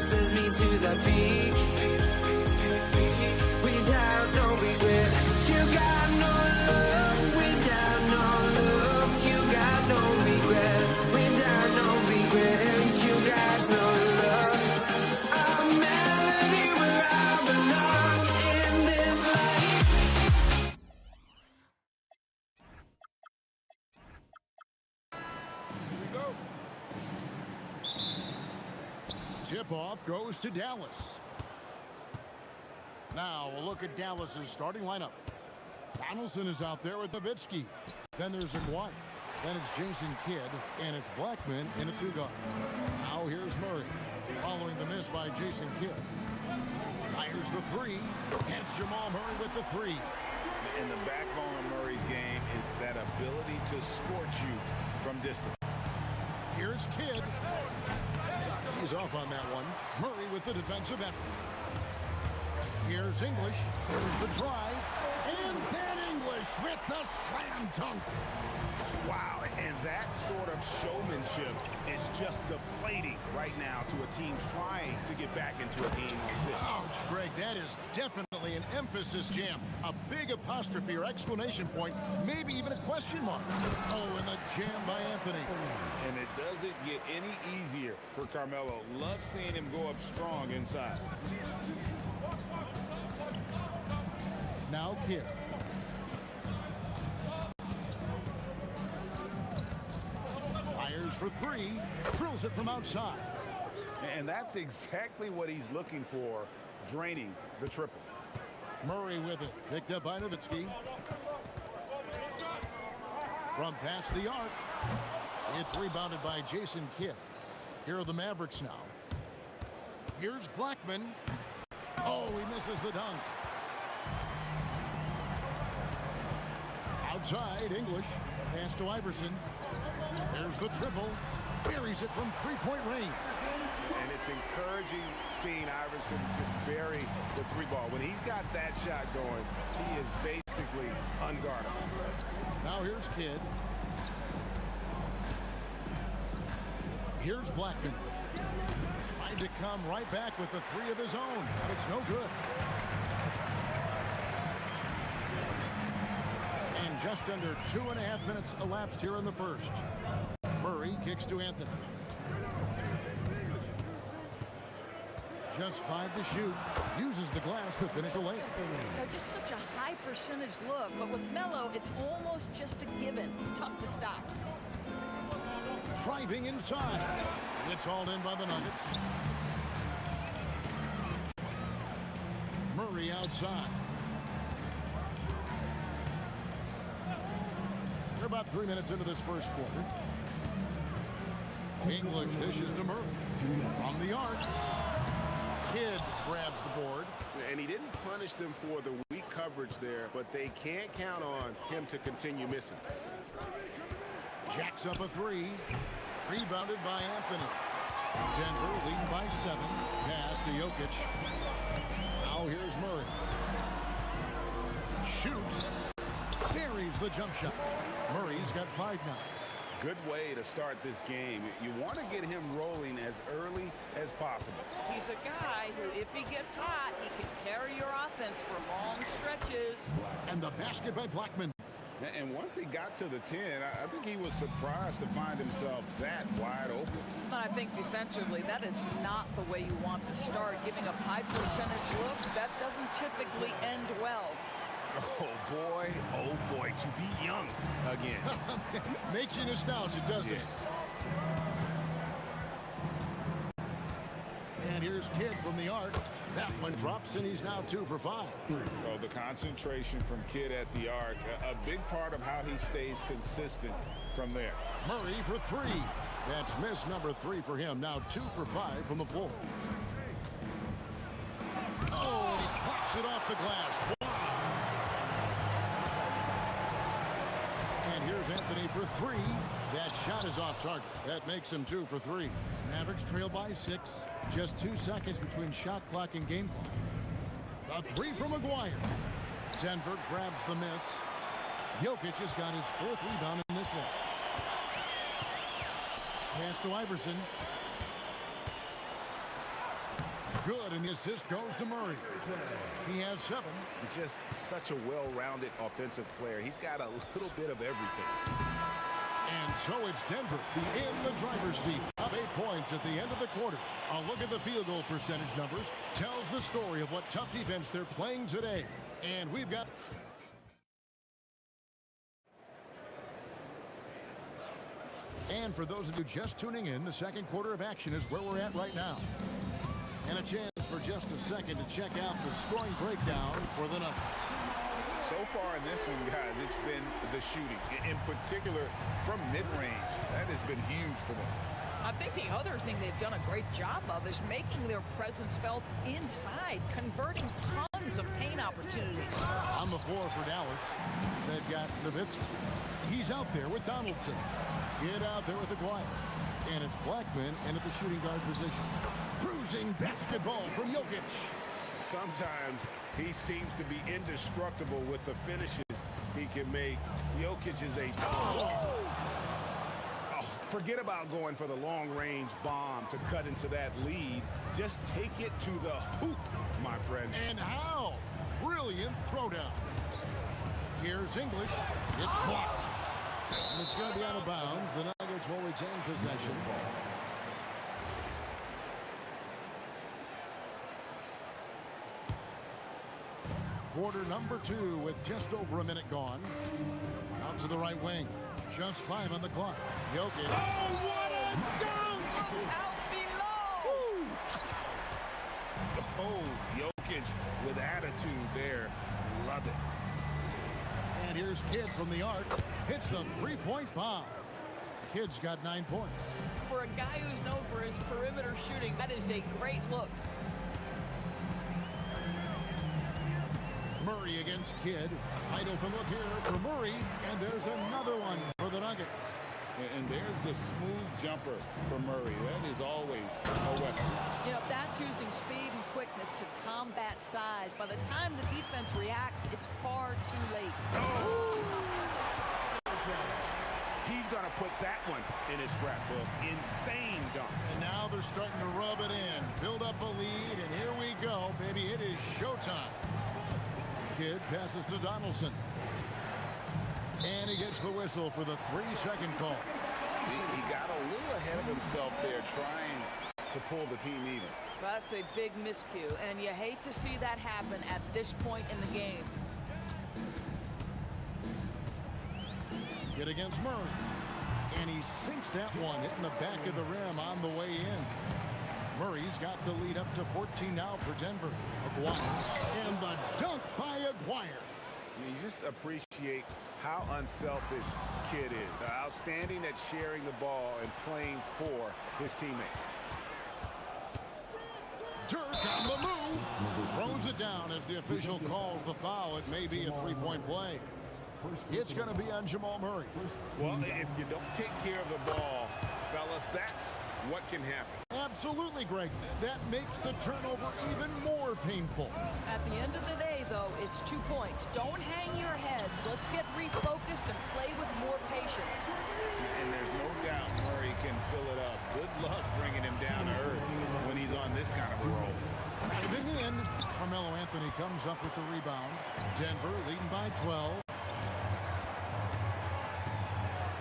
races me to the peak. Without no regret, you got no love. Without no love, you got no regret. Without no regret, you got no love. A melody where I belong in this life. Here we go. Tip-off goes to Dallas. Now, a look at Dallas's starting lineup. Donaldson is out there with Nowitzki. Then there's Aguayo. Then it's Jason Kidd, and it's Blackman in a two-guard. Now here's Murray, following the miss by Jason Kidd. Fires the three. Heads Jamal Murray with the three. And the backbone of Murray's game is that ability to scorch you from distance. Here's Kidd. He's off on that one. Murray with the defensive effort. Here's English. Here's the drive. And then English with the slam dunk. Wow, and that sort of showmanship is just deflating right now to a team trying to get back into a game like this. Ouch, Greg, that is definitely an emphasis jam. A big apostrophe or exclamation point, maybe even a question mark. Oh, and the jam by Anthony. And it doesn't get any easier for Carmelo. Love seeing him go up strong inside. Now Kidd. Fires for three. Drills it from outside. And that's exactly what he's looking for, draining the triple. Murray with it. Picked up by Nowitzki. From past the arc. It's rebounded by Jason Kidd. Here are the Mavericks now. Here's Blackman. Oh, he misses the dunk. Outside, English. Pass to Iverson. There's the triple. Buries it from three-point range. And it's encouraging seeing Iverson just bury the three ball. When he's got that shot going, he is basically unguardable. Now here's Kidd. Here's Blackman. Trying to come right back with the three of his own, but it's no good. And just under 2.5 minutes elapsed here in the first. Murray kicks to Anthony. Just 5 to shoot. Uses the glass to finish a layup. Just such a high percentage look, but with Melo, it's almost just a given. Tough to stop. Driving inside. It's hauled in by the Nuggets. Murray outside. We're about 3 minutes into this first quarter. English dishes to Murray. From the arc. Kidd grabs the board. And he didn't punish them for the weak coverage there, but they can't count on him to continue missing. Jacks up a three. Rebounded by Anthony. Denver leading by 7. Pass to Jokic. Now here's Murray. Shoots. Buries the jump shot. Murray's got 5 now. Good way to start this game. You want to get him rolling as early as possible. He's a guy who, if he gets hot, he can carry your offense for long stretches. And the basket by Blackman. And once he got to the 10, I think he was surprised to find himself that wide open. I think defensively, that is not the way you want to start. Giving up high percentage looks, that doesn't typically end well. Oh boy, to be young again. Makes you nostalgic, doesn't it? And here's Kidd from the arc. That one drops, and he's now 2 for 5. Oh, the concentration from Kidd at the arc, a big part of how he stays consistent from there. Murray for 3. That's miss number 3 for him. Now 2 for 5 from the floor. Oh, he pops it off the glass. Wow. And here's Anthony for 3. That shot is off target. That makes him 2 for 3. Mavericks trail by 6. Just 2 seconds between shot clock and game clock. A 3 from Aguayo. Denver grabs the miss. Jokic has got his 4th rebound in this one. Pass to Iverson. good, and the assist goes to Murray. He has 7. He's just such a well-rounded offensive player. He's got a little bit of everything. And so it's Denver in the driver's seat, up 8 points at the end of the quarter. A look at the field goal percentage numbers tells the story of what tough defense they're playing today. And we've got... And for those of you just tuning in, the second quarter of action is where we're at right now. And a chance for just a second to check out the scoring breakdown for the Nuggets. So far in this one, guys, it's been the shooting. In particular, from mid-range. That has been huge for them. I think the other thing they've done a great job of is making their presence felt inside, converting tons of paint opportunities. On the floor for Dallas, they've got Nowitzki. He's out there with Donaldson. Get out there with Aguirre. And it's Blackman in at the shooting guard position. Cruising basketball from Jokic. Sometimes he seems to be indestructible with the finishes he can make. Jokic is a... forget about going for the long-range bomb to cut into that lead. Just take it to the hoop, my friend. And how? Brilliant throwdown. Here's English. It's blocked. And it's going to be out of bounds. The Nuggets will retain possession. Quarter number 2 with just over a minute gone. Out to the right wing. Just 5 on the clock. Jokic. Oh, what a dunk! Out below! Oh, Jokic with attitude there. Love it. And here's Kidd from the arc. Hits the three-point bomb. Kidd's got 9 points. For a guy who's known for his perimeter shooting, that is a great look. Murray against Kidd. Wide open look here for Murray. And there's another one for the Nuggets. And there's the smooth jumper for Murray. That is always a weapon. You know, that's using speed and quickness to combat size. By the time the defense reacts, it's far too late. Oh! He's going to put that one in his scrapbook. Insane dunk. And now they're starting to rub it in. Build up a lead, and here we go, baby. It is showtime. Kidd passes to Donaldson. And he gets the whistle for the 3-second call. He got a little ahead of himself there trying to pull the team even. That's a big miscue, and you hate to see that happen at this point in the game. Kidd against Murray. And he sinks that one, hitting the back of the rim on the way in. Murray's got the lead up to 14 now for Denver. Aguirre. And the dunk by Aguirre. You just appreciate how unselfish Kidd is. Outstanding at sharing the ball and playing for his teammates. Dirk on the move. Throws it down as the official calls the foul. It may be a three-point play. It's going to be on Jamal Murray. Well, if you don't take care of the ball, fellas, that's what can happen. Absolutely, Greg. That makes the turnover even more painful. At the end of the day, though, it's 2 points. Don't hang your heads. Let's get refocused and play with more patience. And there's no doubt Murray can fill it up. Good luck bringing him down to earth when he's on this kind of a roll. Driving in, Carmelo Anthony comes up with the rebound. Denver leading by 12.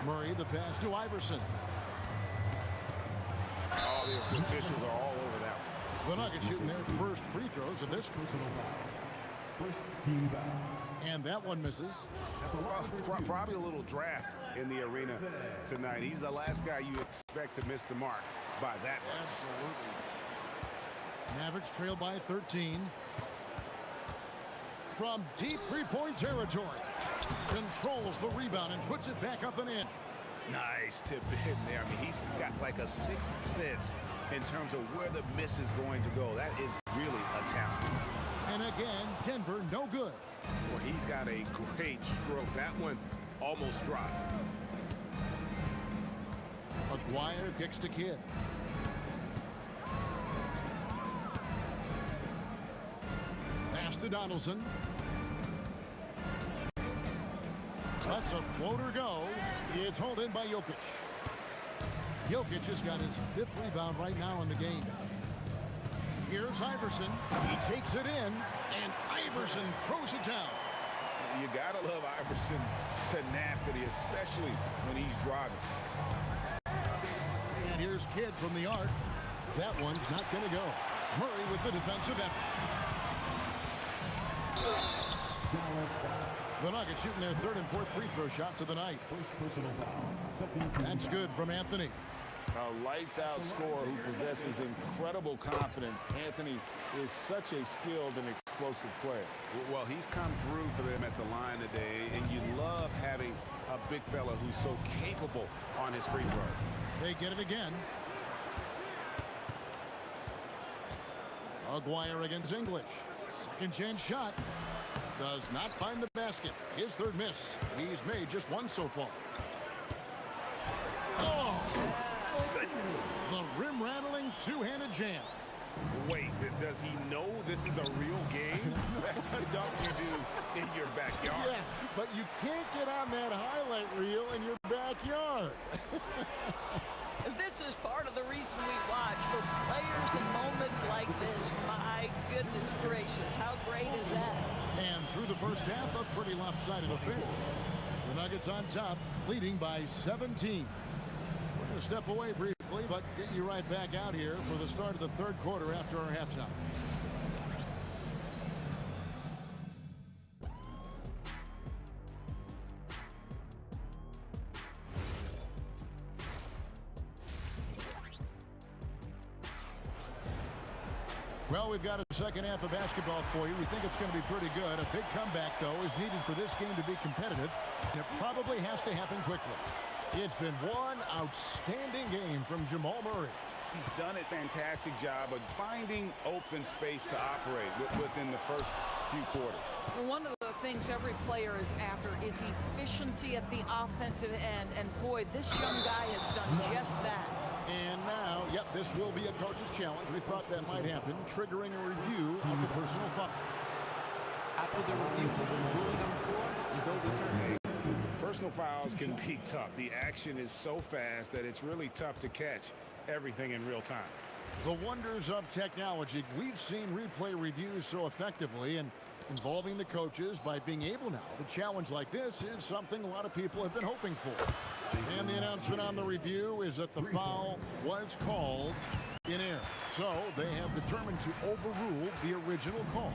Murray, the pass to Iverson. Oh, the officials are all over that one. The Nuggets shooting their first free throws of this personal foul. First team foul. And that one misses. Well, probably a little draft in the arena tonight. He's the last guy you expect to miss the mark by that much. Absolutely. Mavericks trail by 13. From deep three-point territory. Controls the rebound and puts it back up and in. Nice tip in there. I mean, he's got like a sixth sense in terms of where the miss is going to go. That is really a talent. And again, Denver no good. Well, he's got a great stroke. That one almost dropped. Aguirre kicks to Kidd. Pass to Donaldson. That's a floater go. It's hauled in by Jokic. Jokic has got his 5th rebound right now in the game. Here's Iverson. He takes it in, and Iverson throws it down. You gotta love Iverson's tenacity, especially when he's driving. And here's Kidd from the arc. That one's not going to go. Murray with the defensive effort. The Nuggets shooting their third and fourth free throw shots of the night. That's good from Anthony. A lights-out scorer who possesses incredible confidence. Anthony is such a skilled and explosive player. Well, he's come through for them at the line today, and you love having a big fella who's so capable on his free throw. They get it again. Aguirre against English. Second chance shot. Does not find the basket. His third miss. He's made just one so far. Oh! The rim-rattling two-handed jam. Wait, does he know this is a real game? That's a dunk you do in your backyard. Yeah, but you can't get on that highlight reel in your backyard. This is part of the reason we watch, for players in moments like this. My goodness gracious, how great is that? And through the first half, a pretty lopsided affair. The Nuggets on top, leading by 17. We're going to step away briefly, but get you right back out here for the start of the third quarter after our halftime. Well, we've got a second half of basketball for you. We think it's going to be pretty good. A big comeback, though, is needed for this game to be competitive. And it probably has to happen quickly. It's been one outstanding game from Jamal Murray. He's done a fantastic job of finding open space to operate within the first few quarters. One of the things every player is after is efficiency at the offensive end. And boy, this young guy has done just that. And now, yep, this will be a coach's challenge. We thought that might happen, triggering a review of the personal foul. After the review, the ruling on the floor is overturned. Personal fouls can be tough. The action is so fast that it's really tough to catch everything in real time. The wonders of technology. We've seen replay reviews so effectively, and involving the coaches by being able now to challenge like this is something a lot of people have been hoping for. And the announcement on the review is that the foul was called in air. So they have determined to overrule the original call.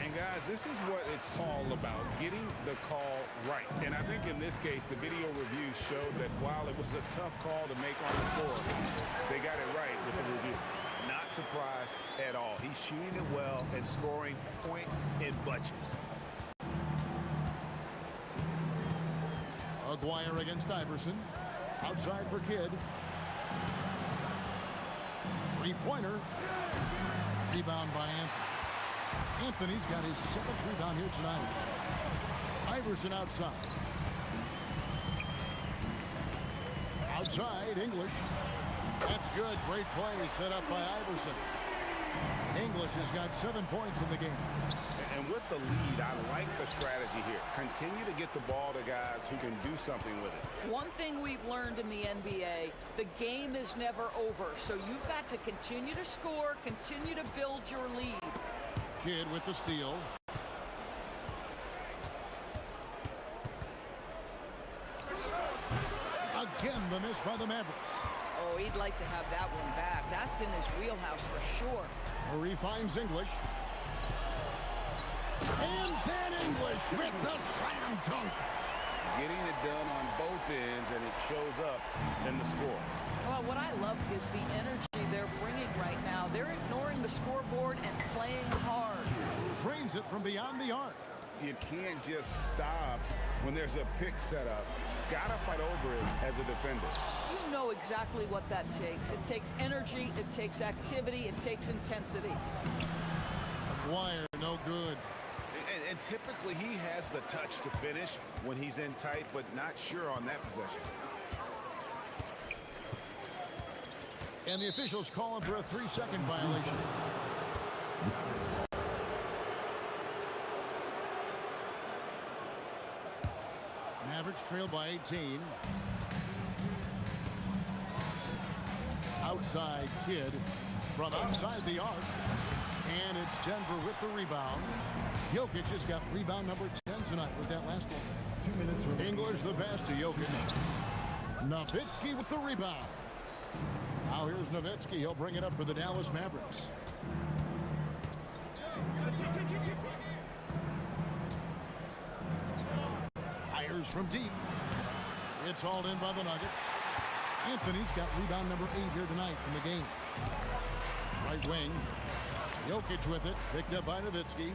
And guys, this is what it's all about, getting the call right. And I think in this case, the video review showed that while it was a tough call to make on the floor, they got it right with the review. Not surprised at all. He's shooting it well and scoring points in bunches. Aguirre against Iverson. Outside for Kidd. Three-pointer. Rebound by Anthony. Anthony's got his seventh rebound here tonight. Iverson outside. Outside, English. That's good. Great play set up by Iverson. English has got 7 points in the game. And with the lead, I like the strategy here. Continue to get the ball to guys who can do something with it. One thing we've learned in the NBA, the game is never over. So you've got to continue to score, continue to build your lead. Kidd with the steal. Again, the miss by the Mavericks. Oh, he'd like to have that one back. That's in his wheelhouse for sure. Murray finds English. And then English with the slam dunk. Getting it done on both ends, and it shows up in the score. Well, what I love is the energy they're bringing right now. They're ignoring the scoreboard and playing hard. Drains it from beyond the arc. You can't just stop when there's a pick set up. Gotta fight over it as a defender. You know exactly what that takes. It takes energy, it takes activity, it takes intensity. Aguirre, no good. And typically he has the touch to finish when he's in tight, but not sure on that possession. And the officials call him for a 3-second violation. Mavericks trail by 18. Outside Kidd. from outside the arc. And it's Denver with the rebound. Jokic just got rebound number 10 tonight with that last one. 2 minutes remaining. English the pass to Jokic. Nowitzki with the rebound. Now here's Nowitzki. He'll bring it up for the Dallas Mavericks. Fires from deep. It's hauled in by the Nuggets. Anthony's got rebound number 8 here tonight in the game. Right wing. Jokic with it. Picked up by Nowitzki.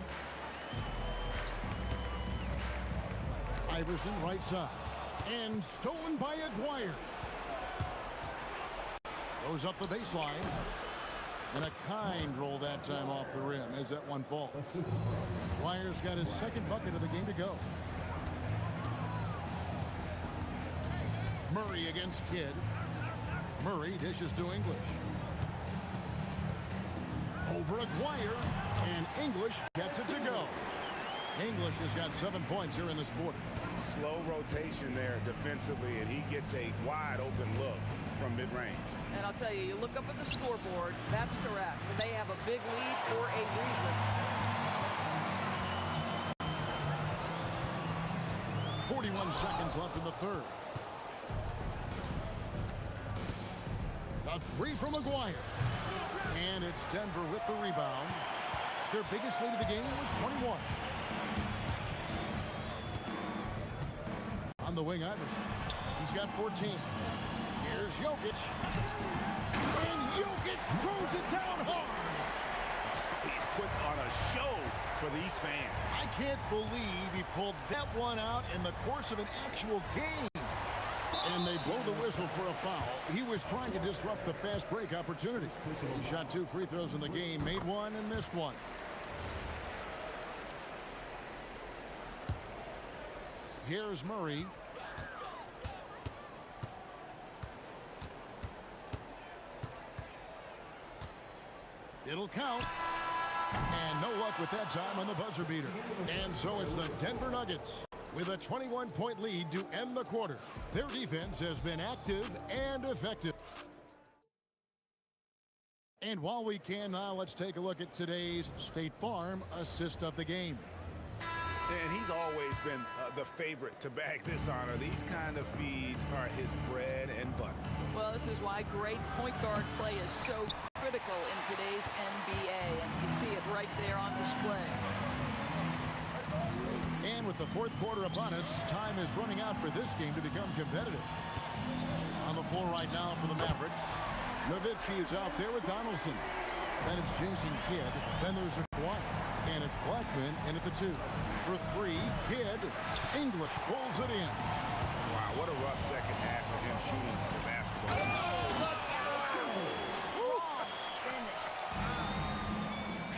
Iverson right side. And stolen by Aguirre. Goes up the baseline. And a kind roll that time off the rim as that one falls. Aguirre's got his second bucket of the game to go. Murray against Kidd. Murray dishes to English. Over Aguirre, and English gets it to go. English has got 7 points here in this quarter. Slow rotation there defensively, and he gets a wide open look from mid-range. And I'll tell you, you look up at the scoreboard, that's correct. They have a big lead for a reason. 41 seconds left in the third. A three from Aguirre. And it's Denver with the rebound. Their biggest lead of the game was 21. On the wing, Iverson. He's got 14. Here's Jokic. And Jokic throws it down hard. He's put on a show for these fans. I can't believe he pulled that one out in the course of an actual game. And they blow the whistle for a foul. He was trying to disrupt the fast break opportunity. He shot 2 free throws in the game, made one and missed one. Here's Murray. It'll count. And no luck with that time on the buzzer beater. And so it's the Denver Nuggets with a 21-point lead to end the quarter. Their defense has been active and effective. And while we can now, let's take a look at today's State Farm assist of the game. And he's always been the favorite to bag this honor. These kind of feeds are his bread and butter. Well, this is why great point guard play is so critical in today's NBA, and you see it right there on display. And with the fourth quarter upon us, time is running out for this game to become competitive. On the floor right now for the Mavericks, Nowitzki is out there with Donaldson. Then it's Jason Kidd. Then there's Aguirre. And it's Blackman in at the 2. For 3, Kidd. English pulls it in. Wow, what a rough second half for him shooting the basketball. Oh, look out! Strong finish.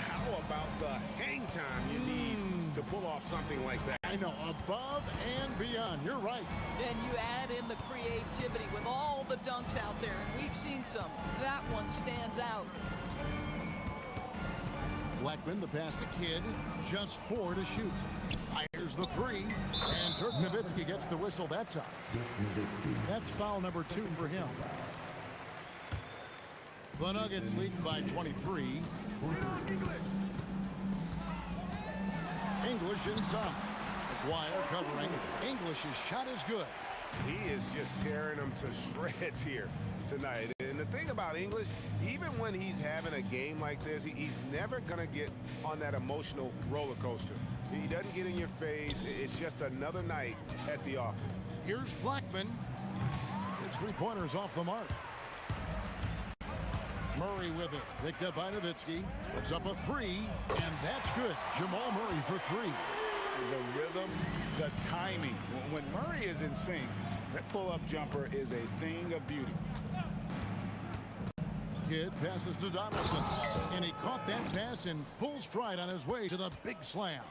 How about the hang time you need to pull off something like that? I know, above and beyond. You're right. Then you add in the creativity with all the dunks out there, and we've seen some. That one stands out. Blackman, the pass to Kidd. Just 4 to shoot. Fires the 3. And Dirk Nowitzki gets the whistle that time. That's foul number 2 for him. The Nuggets lead by 23. English inside. Aguirre covering. English's shot is good. He is just tearing them to shreds here tonight. And the thing about English, even when he's having a game like this, he's never going to get on that emotional roller coaster. He doesn't get in your face. It's just another night at the office. Here's Blackman. His 3-pointers off the mark. Murray with it. Picked up by Nowitzki. Puts up a 3, and that's good. Jamal Murray for 3. The rhythm, the timing. When Murray is in sync, that pull-up jumper is a thing of beauty. Kidd passes to Donaldson, and he caught that pass in full stride on his way to the big slam.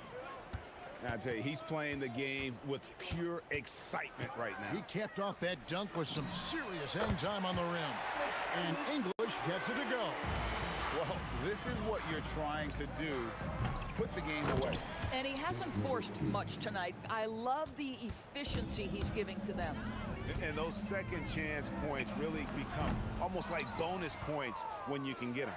I tell you, he's playing the game with pure excitement right now. He capped off that dunk with some serious hang time on the rim. And English gets it to go. Well, this is what you're trying to do. Put the game away. And he hasn't forced much tonight. I love the efficiency he's giving to them. And those second chance points really become almost like bonus points when you can get them.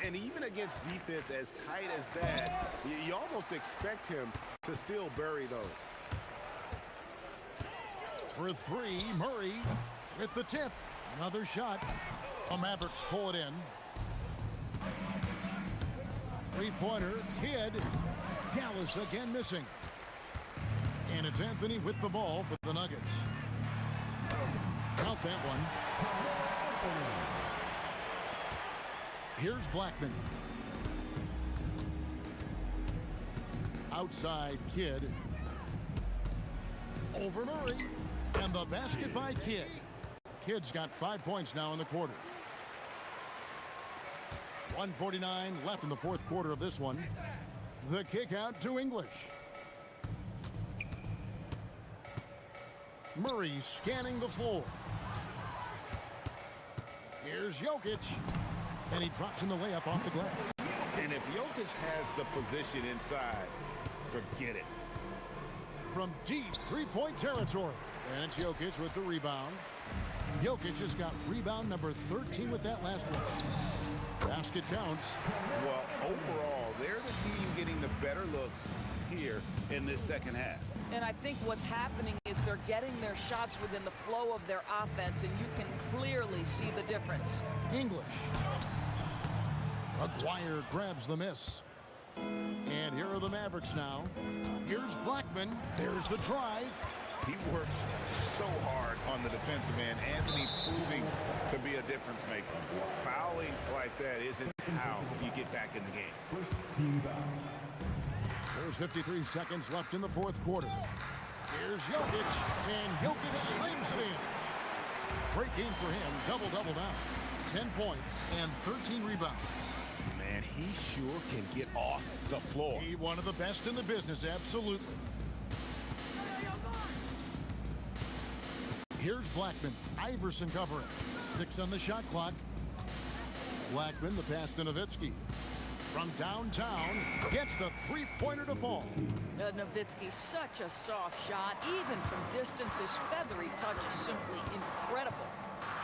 And even against defense as tight as that, you almost expect him to still bury those. For three, Murray with the tip. Another shot. The Mavericks pull it in. Three-pointer, Kidd. Dallas again missing. And it's Anthony with the ball for the Nuggets. Count that one. Here's Blackman. Outside, Kidd. Over Murray. And the basket by Kidd. Kidd's got 5 points now in the quarter. 1:49 left in the fourth quarter of this one. The kick out to English. Murray scanning the floor. Here's Jokic. And he drops in the layup off the glass. And if Jokic has the position inside, forget it. From deep three-point territory. And it's Jokic with the rebound. Jokic just got rebound number 13 with that last one. Basket counts. Well, overall, they're the team getting the better looks here in this second half. And I think what's happening is they're getting their shots within the flow of their offense, and you can clearly see the difference. English. Aguirre grabs the miss. And here are the Mavericks now. Here's Blackman. There's the drive. He works so hard on the defensive end. Anthony proving to be a difference maker. Fouling like that isn't how you get back in the game. There's 53 seconds left in the fourth quarter. Here's Jokic, and Jokic slams it in. Great game for him. Double-double now. 10 points and 13 rebounds. Man, he sure can get off the floor. He one of the best in the business, absolutely. Here's Blackman. Iverson covering. 6 on the shot clock. Blackman, the pass to Nowitzki. From downtown, gets the three-pointer to fall. Nowitzki, such a soft shot. Even from distance, his feathery touch is simply incredible.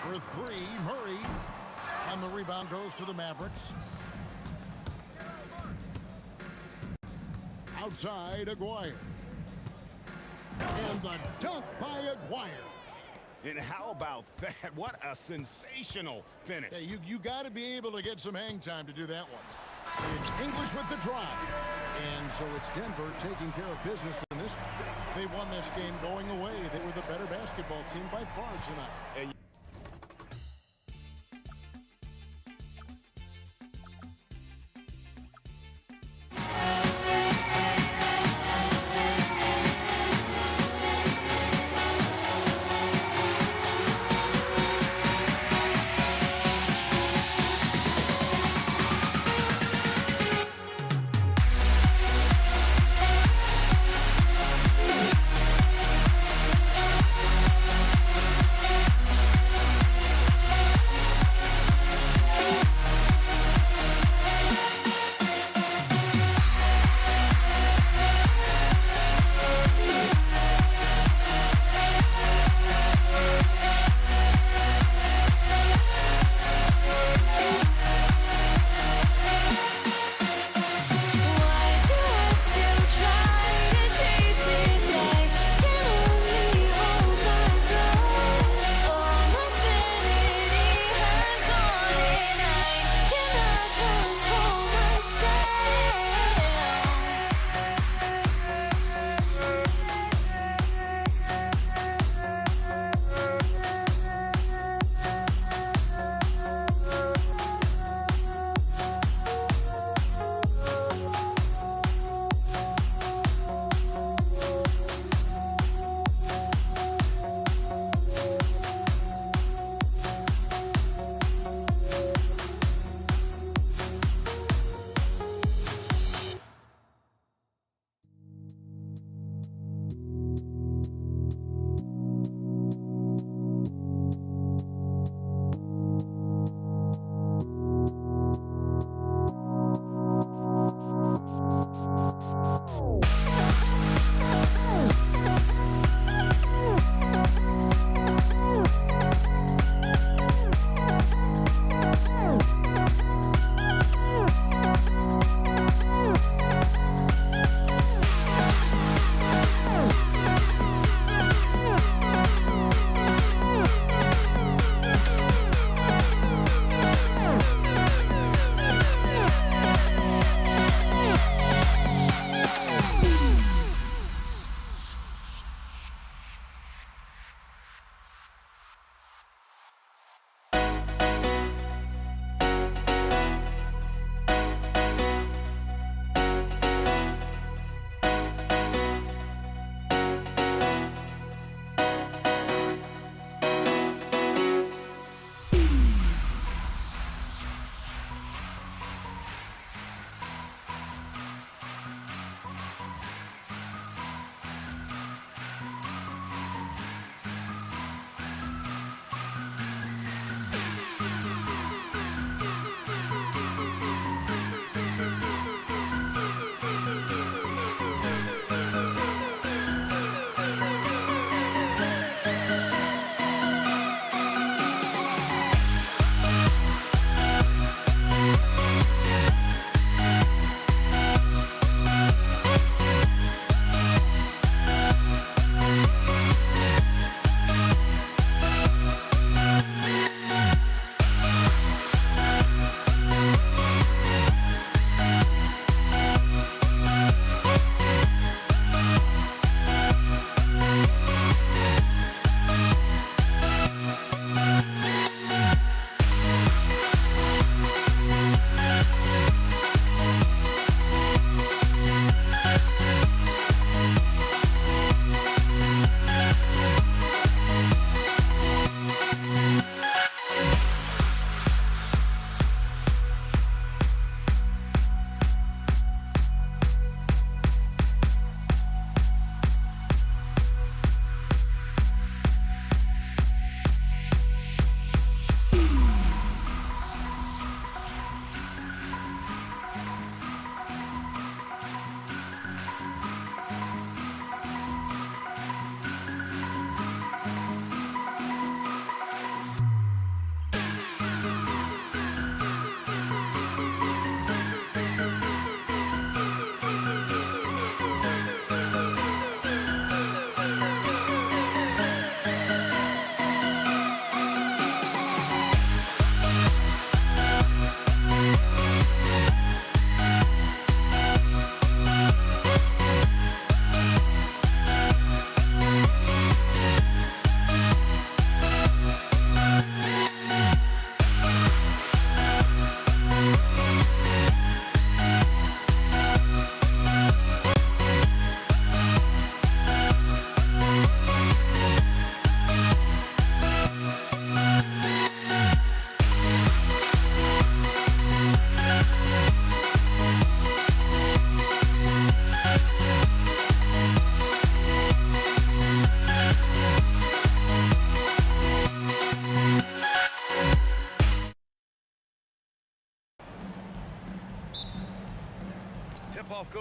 For three, Murray. And the rebound goes to the Mavericks. Outside, Aguirre. And the dunk by Aguirre. And how about that? What a sensational finish. Yeah, you got to be able to get some hang time to do that one. It's English with the drive. And so it's Denver taking care of business in this. They won this game going away. They were the better basketball team by far tonight.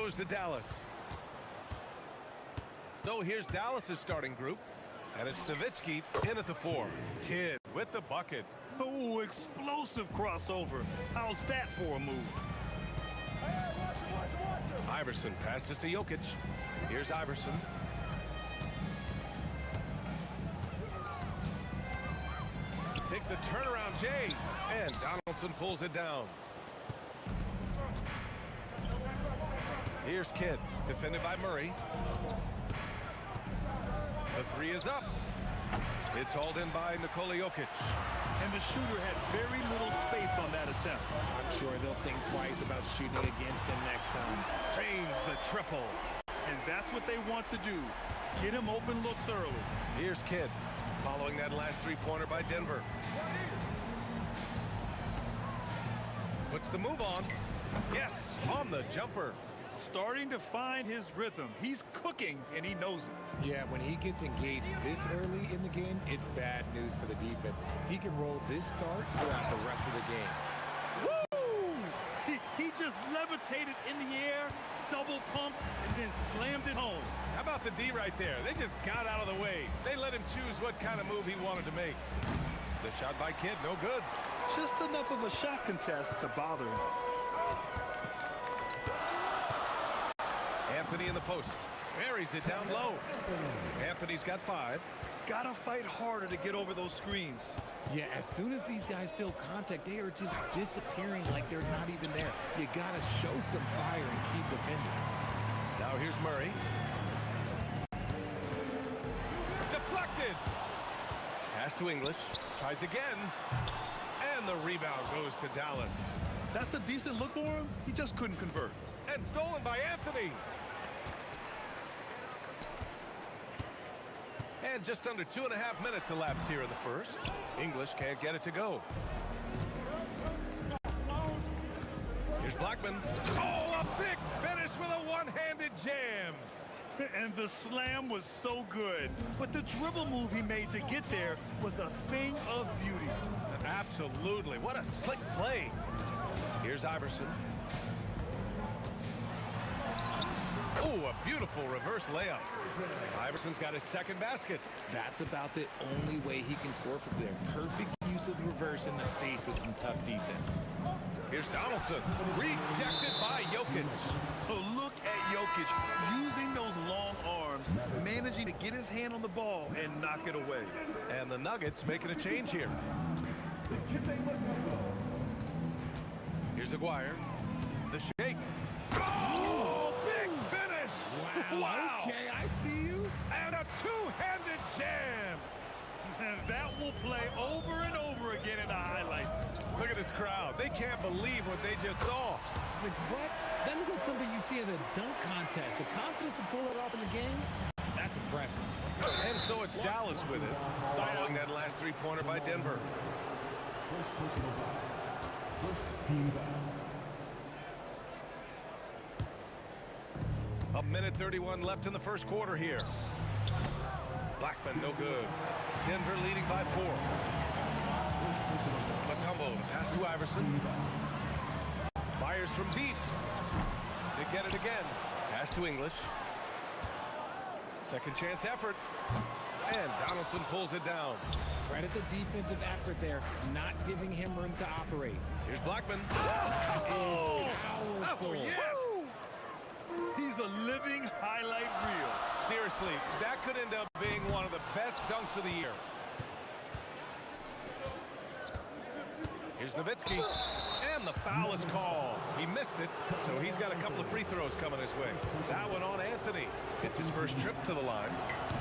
goes to Dallas. So here's Dallas's starting group. And it's Nowitzki in at the 4. Kidd with the bucket. Oh, explosive crossover. How's that for a move? Iverson passes to Jokic. Here's Iverson. Takes a turnaround J. And Donaldson pulls it down. Here's Kidd, defended by Murray. The 3 is up. It's hauled in by Nikola Jokic. And the shooter had very little space on that attempt. I'm sure they'll think twice about shooting against him next time. Drains the triple. And that's what they want to do. Get him open looks early. Here's Kidd, following that last three-pointer by Denver. Puts the move on. Yes, on the jumper. Starting to find his rhythm. He's cooking, and he knows it. Yeah, when he gets engaged this early in the game, it's bad news for the defense. He can roll this start throughout the rest of the game. Woo! He just levitated in the air, double pumped, and then slammed it home. How about the D right there? They just got out of the way. They let him choose what kind of move he wanted to make. The shot by Kidd, no good. Just enough of a shot contest to bother him. Anthony in the post. Buries it down low. Anthony's got 5. Gotta fight harder to get over those screens. Yeah, as soon as these guys feel contact, they are just disappearing like they're not even there. You gotta show some fire and keep defending. Now here's Murray. Deflected. Pass to English. Tries again. And the rebound goes to Dallas. That's a decent look for him. He just couldn't convert. And stolen by Anthony. And just under 2.5 minutes elapsed here in the first. English can't get it to go. Here's Blackman. Oh, a big finish with a one-handed jam. And the slam was so good. But the dribble move he made to get there was a thing of beauty. Absolutely. What a slick play. Here's Iverson. Oh, a beautiful reverse layup. Iverson's got his second basket. That's about the only way he can score from there. Perfect use of the reverse in the face of some tough defense. Here's Donaldson. Rejected by Jokic. Oh, look at Jokic using those long arms, managing to get his hand on the ball and knock it away. And the Nuggets making a change here. Here's Aguirre. The shake. Oh, big finish. Wow. Okay, I see you. And a two-handed jam. And that will play over and over again in the highlights. Look at this crowd. They can't believe what they just saw. Like, what? That looked like something you see in the dunk contest. The confidence to pull it off in the game, that's impressive. And so it's Dallas with it, following that last three-pointer by Denver. A minute 31 left in the first quarter here. Blackman, no good. Denver leading by 4. Mutombo, pass to Iverson. Fires from deep. They get it again. Pass to English. Second chance effort. And Donaldson pulls it down. Credit the defensive effort there, not giving him room to operate. Here's Blackman. Oh! Powerful. Oh, yes! He's a living highlight reel. Seriously, that could end up being one of the best dunks of the year. Here's Nowitzki. And the foul is called. He missed it, so he's got a couple of free throws coming his way. That one on Anthony. It's his first trip to the line.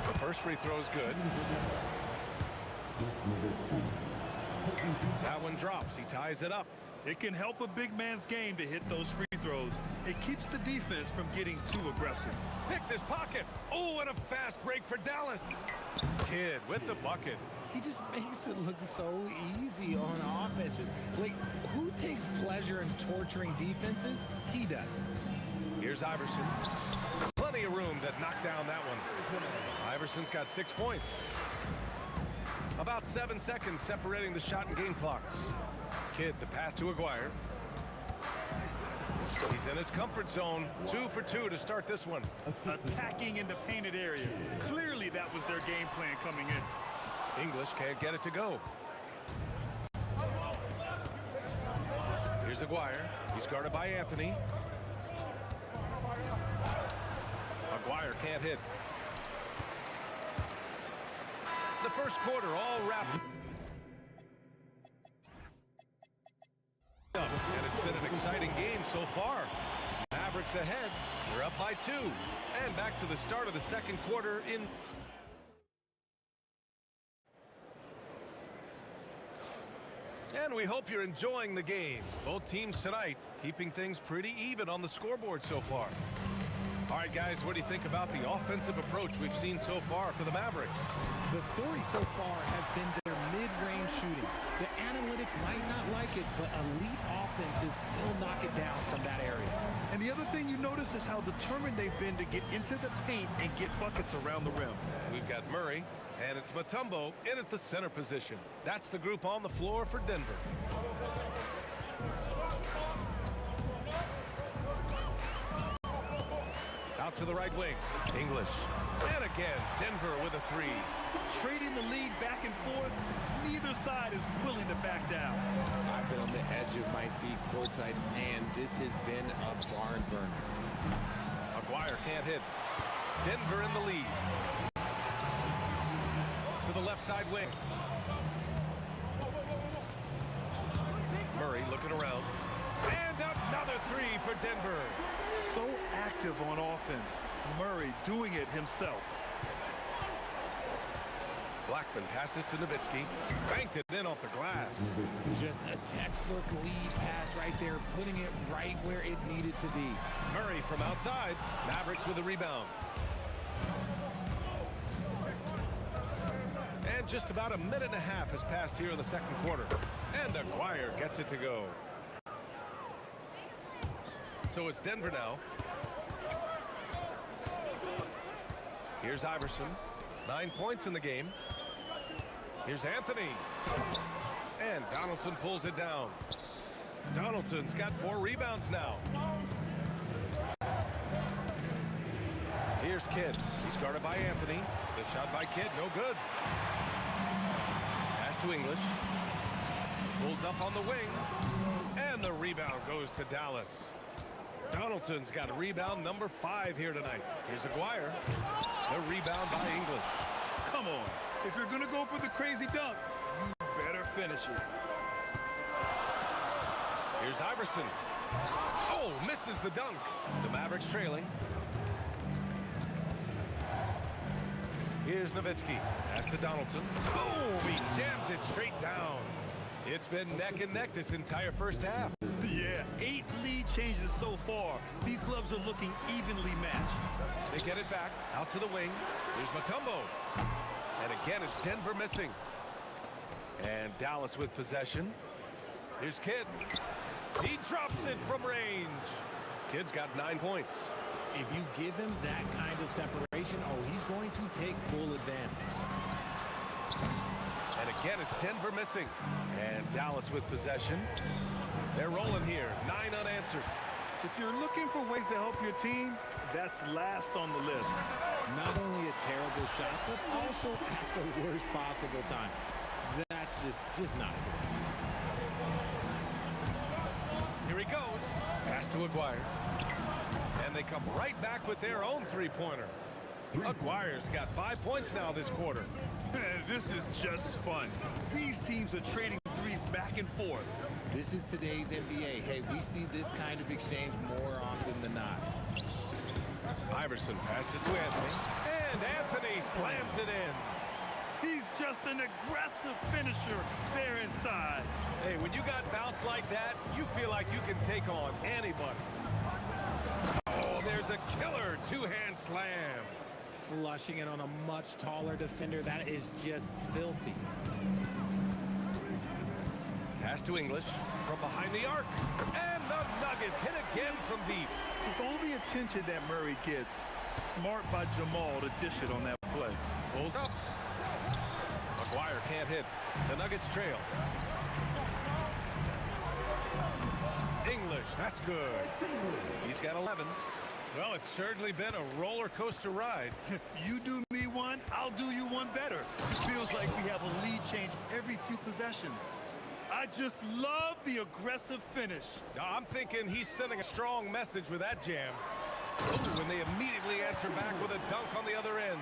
The first free throw is good. That one drops. He ties it up. It can help a big man's game to hit those free throws. It keeps the defense from getting too aggressive. Picked his pocket. Oh, and a fast break for Dallas. Kidd with the bucket. He just makes it look so easy on offense. Like, who takes pleasure in torturing defenses? He does. Here's Iverson. Plenty of room that knocked down that one. Iverson's got 6 points. About 7 seconds separating the shot and game clocks. Kidd, the pass to Aguirre. He's in his comfort zone. 2 for 2 to start this one. Attacking in the painted area. Clearly that was their game plan coming in. English can't get it to go. Here's Aguirre. He's guarded by Anthony. Aguirre can't hit. The first quarter all wrapped up, and it's been an exciting game so far. Mavericks ahead. They're up by 2. And back to the start of the second quarter in... And we hope you're enjoying the game. Both teams tonight keeping things pretty even on the scoreboard so far. All right, guys, what do you think about the offensive approach we've seen so far for the Mavericks? The story so far has been their mid-range shooting. The analytics might not like it, but elite offenses still knock it down from that area. And the other thing you notice is how determined they've been to get into the paint and get buckets around the rim. We've got Murray, and it's Mutombo in at the center position. That's the group on the floor for Denver. Out to the right wing. English. And again, Denver with a 3. Trading the lead back and forth, neither side is willing to back down. I've been on the edge of my seat courtside, and this has been a barn burner. Aguirre can't hit. Denver in the lead. To the left side wing. Murray looking around. And another 3 for Denver. So active on offense. Murray doing it himself. Blackman passes to Nowitzki. Banked it in off the glass. Just a textbook lead pass right there, putting it right where it needed to be. Murray from outside. Mavericks with a rebound. And just about a minute and a half has passed here in the second quarter. And Aguirre gets it to go. So it's Denver now. Here's Iverson. 9 points in the game. Here's Anthony. And Donaldson pulls it down. Donaldson's got 4 rebounds now. Here's Kidd. He's guarded by Anthony. The shot by Kidd, no good. Pass to English. Pulls up on the wing. And the rebound goes to Dallas. Donaldson's got rebound number 5 here tonight. Here's Aguirre. The rebound by English. Come on. If you're going to go for the crazy dunk, you better finish it. Here's Iverson. Oh, misses the dunk. The Mavericks trailing. Here's Nowitzki. Pass to Donaldson. Boom! He jams it straight down. It's been neck and neck this entire first half. Yeah, 8 lead changes so far. These clubs are looking evenly matched. They get it back. Out to the wing. Here's Mutombo. And again, it's Denver missing. And Dallas with possession. Here's Kidd. He drops it from range. Kidd's got 9 points. If you give him that kind of separation, he's going to take full advantage. And again, it's Denver missing. And Dallas with possession. They're rolling here. 9 unanswered. If you're looking for ways to help your team, that's last on the list. Not only a terrible shot, but also at the worst possible time. That's just not a good idea. Here he goes. Pass to Aguirre. And they come right back with their own 3-pointer. Aguirre's got 5 points now this quarter. This is just fun. These teams are trading threes back and forth. This is today's NBA. Hey, we see this kind of exchange more often than not. Iverson passes to Anthony. And Anthony slams it in. He's just an aggressive finisher there inside. Hey, when you got bounce like that, you feel like you can take on anybody. Oh, there's a killer 2-hand slam. Flushing it on a much taller defender. That is just filthy. Pass to English from behind the arc. And the Nuggets hit again from deep. With all the attention that Murray gets, smart by Jamal to dish it on that play. Pulls up. Aguirre can't hit. The Nuggets trail. English, that's good. He's got 11. Well, it's certainly been a roller coaster ride. You do me one, I'll do you one better. It feels like we have a lead change every few possessions. I just love the aggressive finish. I'm thinking he's sending a strong message with that jam. Ooh, and they immediately answer back with a dunk on the other end.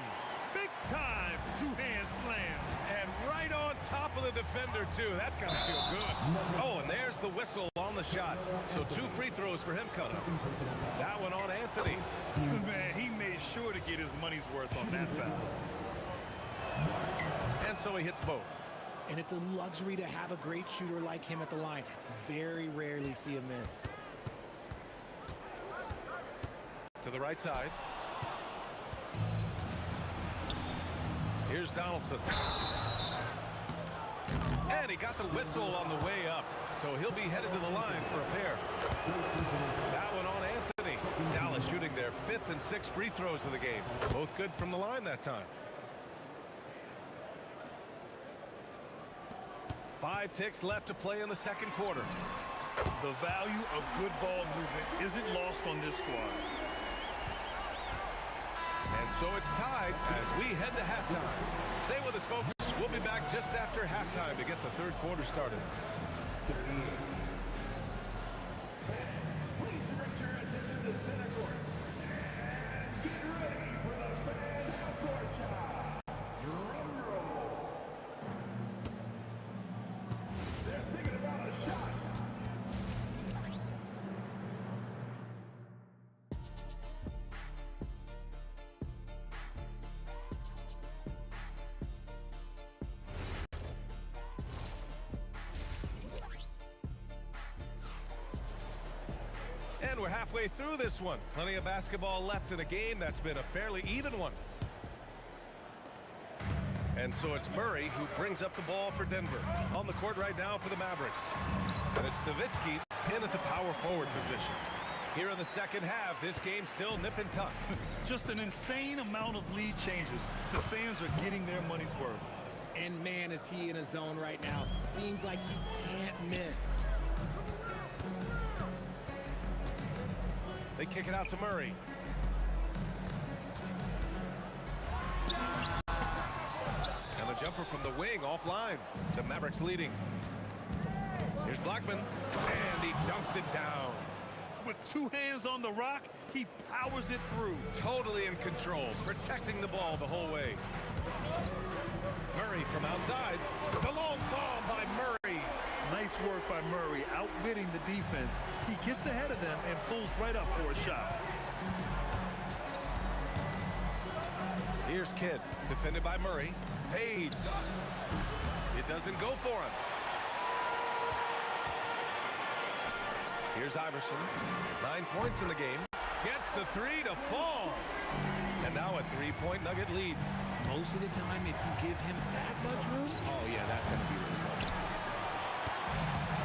Big time two-hand slam. And right on top of the defender, too. That's got to feel good. Oh, and there's the whistle on the shot. So 2 free throws for him coming up. That one on Anthony. Man, he made sure to get his money's worth on that foul. And so he hits both. And it's a luxury to have a great shooter like him at the line. Very rarely see a miss. To the right side. Here's Donaldson. And he got the whistle on the way up. So he'll be headed to the line for a pair. That one on Anthony. Dallas shooting their 5th and 6th free throws of the game. Both good from the line that time. 5 ticks left to play in the second quarter. The value of good ball movement isn't lost on this squad. And so it's tied as we head to halftime. Stay with us, folks. We'll be back just after halftime to get the third quarter started. Please direct your attention to center court. And get ready for the fan half-court shot. Drum roll. They're thinking about a shot. And we're halfway through this one. Plenty of basketball left in a game that's been a fairly even one. And so it's Murray who brings up the ball for Denver. On the court right now for the Mavericks. And it's Nowitzki in at the power forward position. Here in the second half, this game's still nip and tuck. Just an insane amount of lead changes. The fans are getting their money's worth. And man, is he in a zone right now. Seems like he can't miss. They kick it out to Murray. And the jumper from the wing offline. The Mavericks leading. Here's Blackman. And he dunks it down. With 2 hands on the rock, he powers it through. Totally in control, protecting the ball the whole way. Murray from outside. The long bomb by Murray. Nice work by Murray, outwitting the defense. He gets ahead of them and pulls right up for a shot. Here's Kidd, defended by Murray. Fades. It doesn't go for him. Here's Iverson. 9 points in the game. Gets the 3 to fall. And now a 3-point Nugget lead. Most of the time, if you give him that much room, oh yeah, that's going to be the result.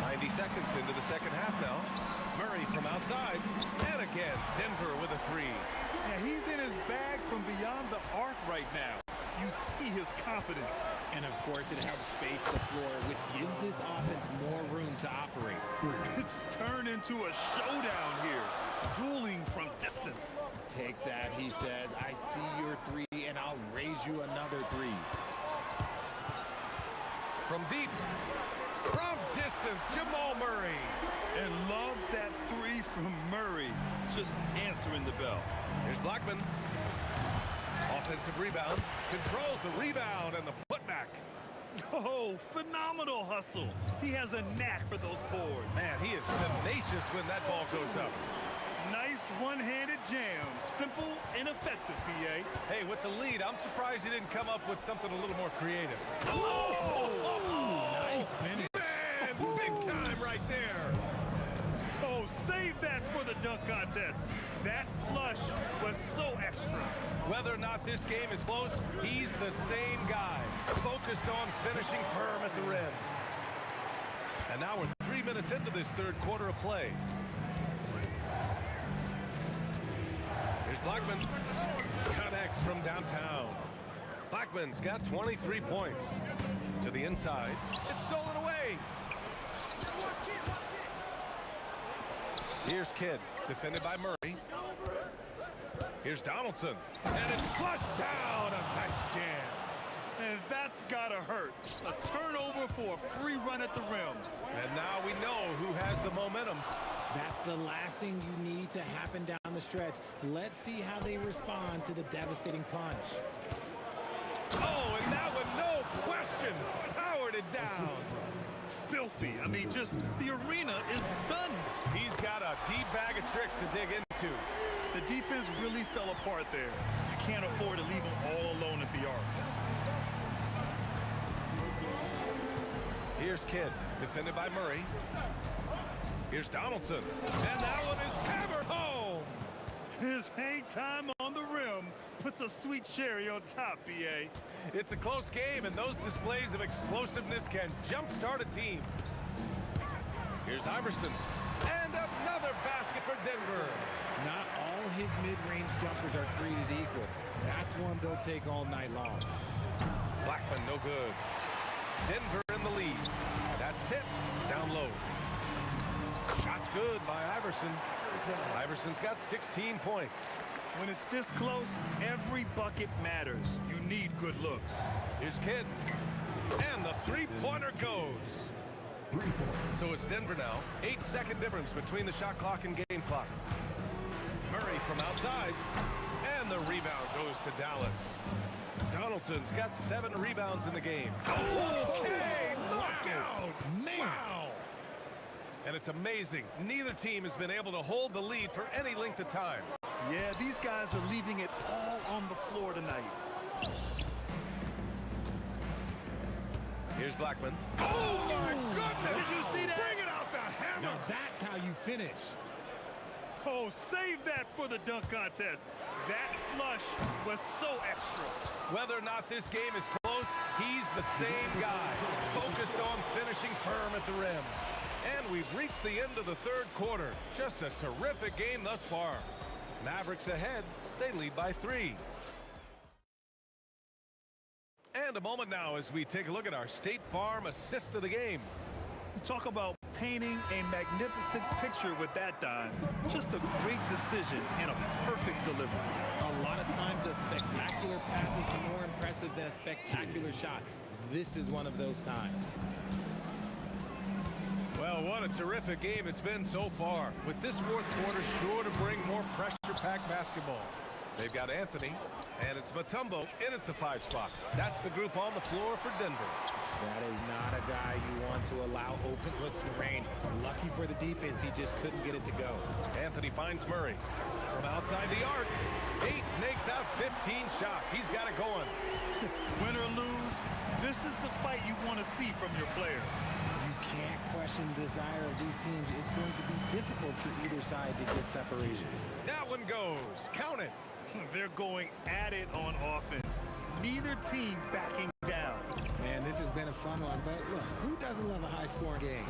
90 seconds into the second half now. Murray from outside. And again, Denver with a 3. Yeah, he's in his bag from beyond the arc right now. You see his confidence. And of course, it helps space the floor, which gives this offense more room to operate. It's turned into a showdown here. Dueling from distance. Take that, he says. I see your 3, and I'll raise you another 3. From deep. From distance, Jamal Murray. And love that 3 from Murray. Just answering the bell. Here's Blackman. Offensive rebound. Controls the rebound and the putback. Oh, phenomenal hustle. He has a knack for those boards. Man, he is tenacious when that ball goes up. Nice one-handed jam. Simple and effective, PA. Hey, with the lead, I'm surprised he didn't come up with something a little more creative. Oh! Nice finish. Man, big time right there. Oh, save that for the dunk contest. That flush was so extra. Whether or not this game is close, he's the same guy. Focused on finishing firm at the rim. And now we're 3 minutes into this third quarter of play. Here's Blackman. Connects from downtown. Blackman's got 23 points. To the inside. It's stolen away. Here's Kidd, defended by Murray. Here's Donaldson, and it's flushed down. A nice jam. And that's gotta hurt. A turnover for a free run at the rim. And now we know who has the momentum. That's the last thing you need to happen down the stretch. Let's see how they respond to the devastating punch. Oh, and that one, no question, powered it down. Filthy. I mean, just the arena is stunned. He's got a deep bag of tricks to dig into. The defense really fell apart there. You can't afford to leave them all alone at the arc. Here's Kidd, defended by Murray. Here's Donaldson, and that one is hammered home. His hang time on the rim puts a sweet cherry on top, B.A. It's a close game, and those displays of explosiveness can jumpstart a team. Here's Iverson, and another basket for Denver. Not all his mid-range jumpers are created equal. That's one they'll take all night long. Blackman, no good. Denver in the lead. That's tipped. Down low. Shot's good by Iverson. Iverson's got 16 points. When it's this close, every bucket matters. You need good looks. Here's Kidd. And the three-pointer goes. So it's Denver now. 8-second difference between the shot clock and game clock. Murray from outside. And the rebound goes to Dallas. Donaldson's got 7 rebounds in the game. Okay, knockout! Wow! And it's amazing. Neither team has been able to hold the lead for any length of time. Yeah, these guys are leaving it all on the floor tonight. Here's Blackman. Oh, my goodness! Did you see that? Bring it out the hammer! Now that's how you finish. Oh, save that for the dunk contest. That flush was so extra. Whether or not this game is close, he's the same guy, focused on finishing firm at the rim. And we've reached the end of the third quarter. Just a terrific game thus far. Mavericks ahead. They lead by 3. And a moment now as we take a look at our State Farm assist of the game. You talk about painting a magnificent picture with that dime. Just a great decision and a perfect delivery. A lot of times a spectacular pass is more impressive than a spectacular shot. This is one of those times. Well, what a terrific game it's been so far. With this fourth quarter sure to bring more pressure-packed basketball. They've got Anthony, and it's Mutombo in at the 5 spot. That's the group on the floor for Denver. That is not a guy you want to allow open looks from range. Lucky for the defense, he just couldn't get it to go. Anthony finds Murray. From outside the arc, 8 makes out 15 shots. He's got it going. Win or lose, this is the fight you want to see from your players. You can't question the desire of these teams. It's going to be difficult for either side to get separation. That one goes. Count it. They're going at it on offense. Neither team backing down. Man, this has been a fun one, but look, who doesn't love a high-scoring game?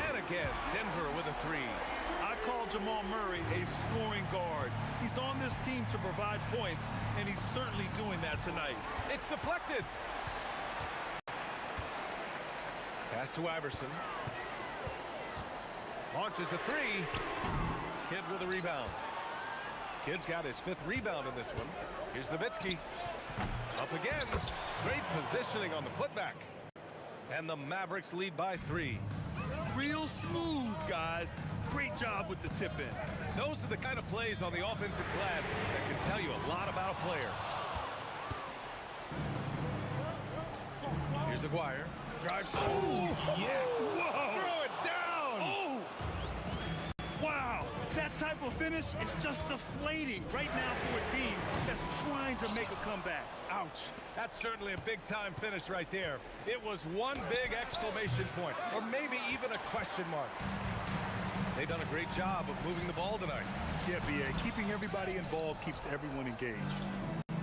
And again, Denver with a 3. I call Jamal Murray a scoring guard. He's on this team to provide points, and he's certainly doing that tonight. It's deflected. Pass to Iverson. Launches a 3. Kidd with a rebound. Kidd's got his 5th rebound in this one. Here's Nowitzki. Up again. Great positioning on the putback. And the Mavericks lead by 3. Real smooth, guys. Great job with the tip-in. Those are the kind of plays on the offensive glass that can tell you a lot about a player. Here's Aguirre. Drives. Oh, yes. Whoa. Throw it down. Oh. Wow. That type of finish is just deflating right now for a team that's trying to make a comeback. Ouch. That's certainly a big-time finish right there. It was one big exclamation point, or maybe even a question mark. They've done a great job of moving the ball tonight. Yeah, B.A. Keeping everybody involved keeps everyone engaged.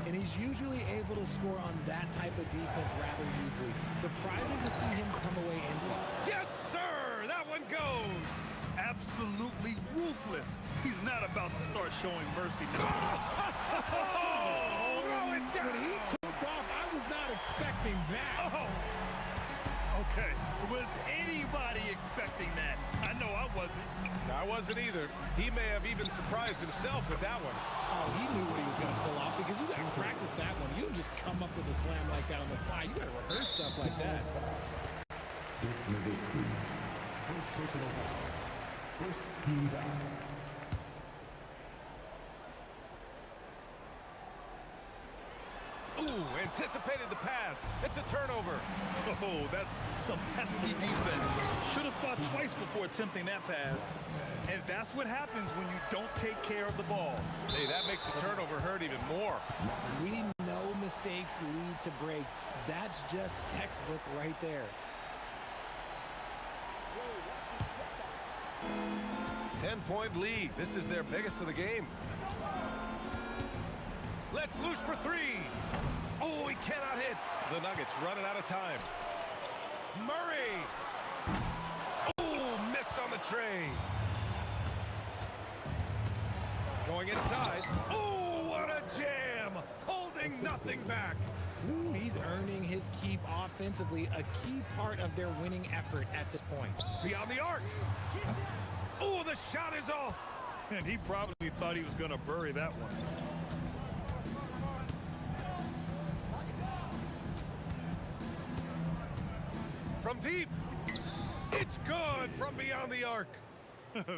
And he's usually able to score on that type of defense rather easily. Surprising to see him come away empty. Yes, sir! That one goes! Absolutely ruthless. He's not about to start showing mercy now. Throw it down! When he took off, I was not expecting that. Oh. Hey, was anybody expecting that? I know I wasn't. I wasn't either. He may have even surprised himself with that one. Oh, he knew what he was going to pull off because you got to practice that one. You don't just come up with a slam like that on the fly. You got to rehearse stuff like that. First personal foul. First team foul. Ooh, anticipated the pass. It's a turnover. Oh, that's some pesky defense. Should have thought twice before attempting that pass. And that's what happens when you don't take care of the ball. Hey, that makes the turnover hurt even more. We know mistakes lead to breaks. That's just textbook right there. 10-point lead. This is their biggest of the game. Let's loose for three. Oh, he cannot hit. The Nuggets running out of time. Murray. Oh, missed on the tray. Going inside. Oh, what a jam. Holding nothing back. He's earning his keep offensively, a key part of their winning effort at this point. Beyond the arc. Oh, the shot is off. And he probably thought he was going to bury that one. From deep. It's good from beyond the arc.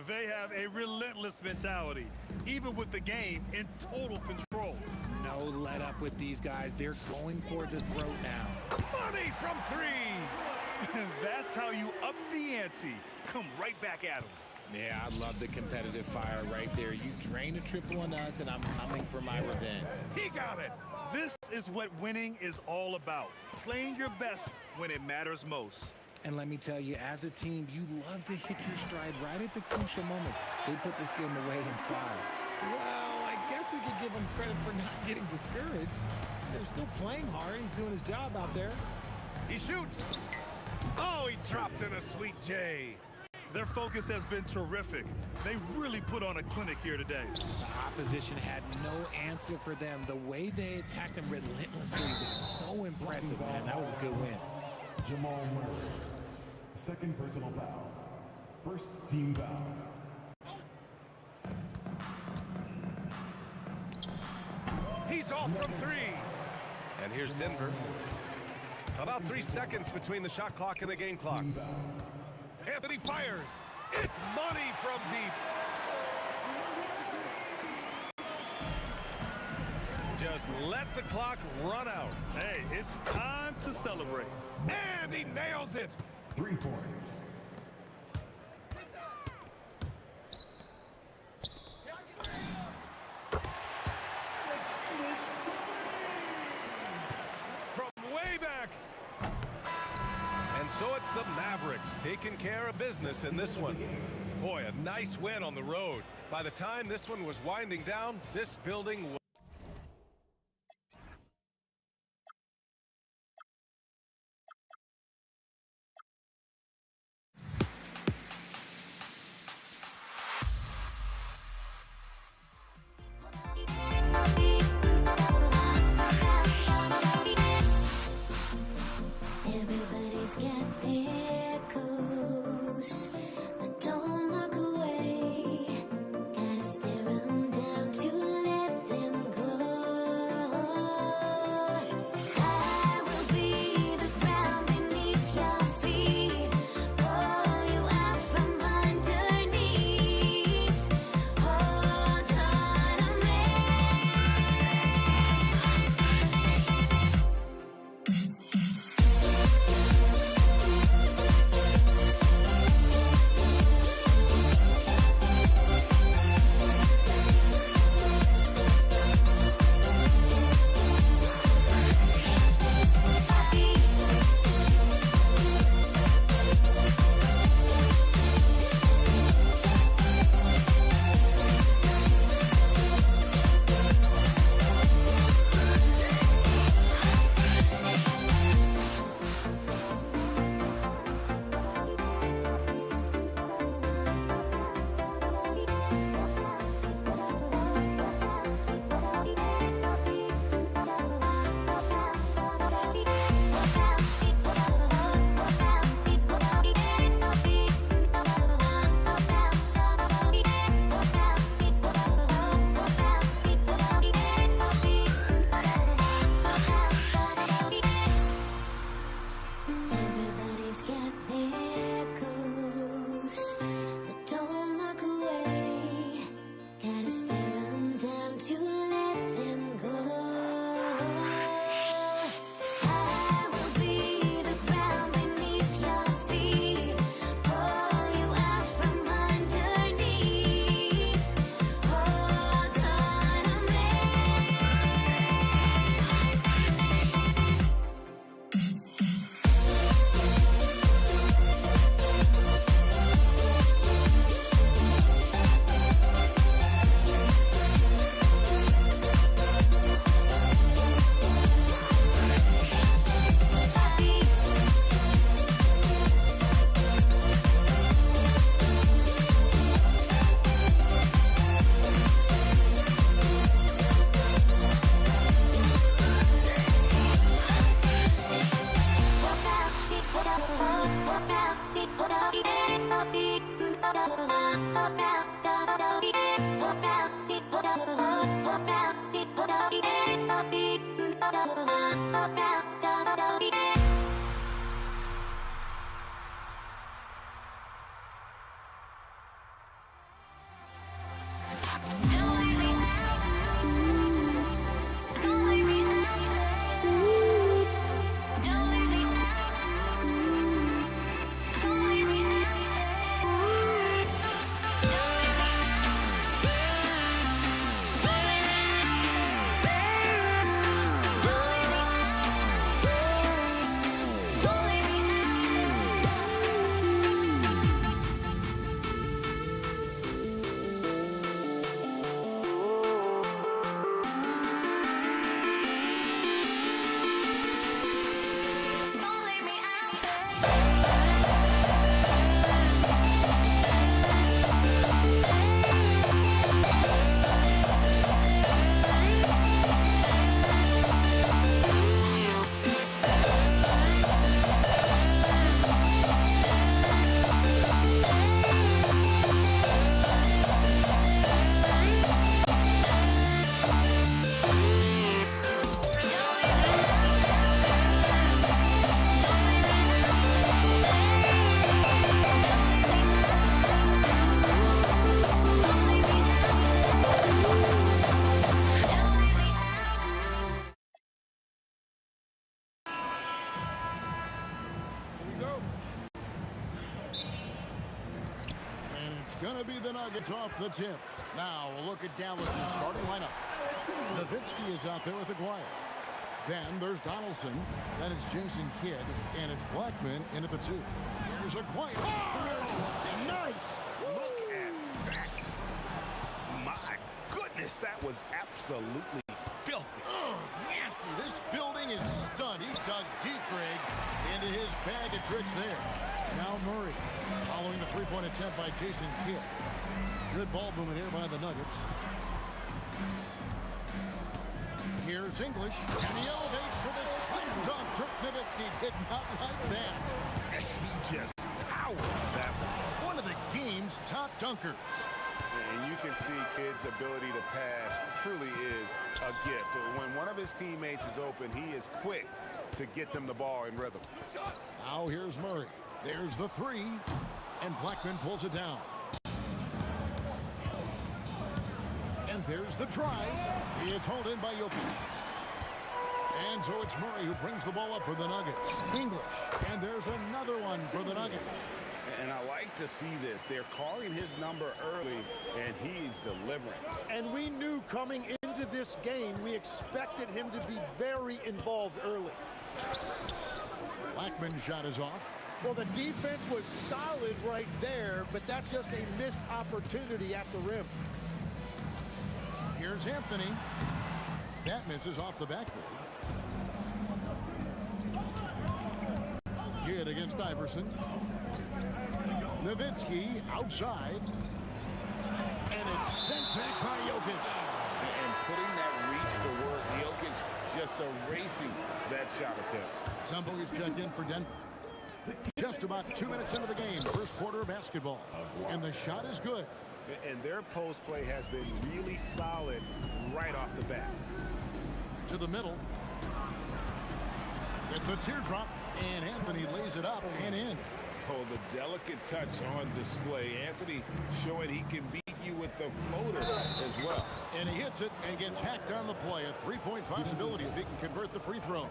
They have a relentless mentality, even with the game in total control. No let up with these guys. They're going for the throat now. Money from three. That's how you up the ante. Come right back at them. Yeah, I love the competitive fire right there. You drain a triple on us, and I'm coming for my revenge. He got it. This is what winning is all about. Playing your best when it matters most. And let me tell you, as a team, you love to hit your stride right at the crucial moments. They put this game away in style. Well, I guess we could give him credit for not getting discouraged. They're still playing hard. He's doing his job out there. He shoots. Oh, he dropped in a sweet J. Their focus has been terrific. They really put on a clinic here today. The opposition had no answer for them. The way they attacked them relentlessly was so impressive, man. That was a good win. Jamal Murray. Second personal foul. First team foul. He's off from three. And here's Denver. About 3 seconds between the shot clock and the game clock. Anthony fires. It's money from deep. Just let the clock run out. Hey, it's time to celebrate. And he nails it. 3 points. From way back. And so it's the Mavericks taking care of business in this one. Boy, a nice win on the road. By the time this one was winding down, this building was... Everybody's got their goals, but don't look away. Gotta stare 'em down to let them Going to be the Nuggets off the tip. Now we'll look at Dallas' starting lineup. Nowitzki is out there with Aguirre. Then there's Donaldson. Then it's Jason Kidd. And it's Blackman in at the 2. Here's Aguirre. Oh, nice. Look at that. My goodness, that was absolutely filthy. Oh, nasty. This building is stunned. He dug deep, Greg, into his bag of tricks there. Now Murray, following the three-point attempt by Jason Kidd. Good ball movement here by the Nuggets. Here's English, and he elevates for the slam dunk. Dirk Nowitzki did not like that. He just powered that one of the game's top dunkers. And you can see Kidd's ability to pass truly is a gift. When one of his teammates is open, he is quick to get them the ball in rhythm. Now here's Murray. There's the 3, and Blackman pulls it down. And there's the drive. It's hauled in by Jokic. And so it's Murray who brings the ball up for the Nuggets. English, and there's another one for the Nuggets. And I like to see this. They're calling his number early, and he's delivering. And we knew coming into this game, we expected him to be very involved early. Blackman's shot is off. Well, the defense was solid right there, but that's just a missed opportunity at the rim. Here's Anthony. That misses off the backboard. Kidd against Iverson. Nowitzki outside. And it's sent back by Jokic. And putting that reach to work, Jokic just erasing that shot attempt. Tumble is checked in for Denver. Just about 2 minutes into the game, first quarter of basketball. And the shot is good. And their post play has been really solid right off the bat. To the middle. With the teardrop, and Anthony lays it up and in. Oh, the delicate touch on display. Anthony showing he can beat you with the floater as well. And he hits it and gets hacked on the play. A three-point possibility if he can convert the free throws.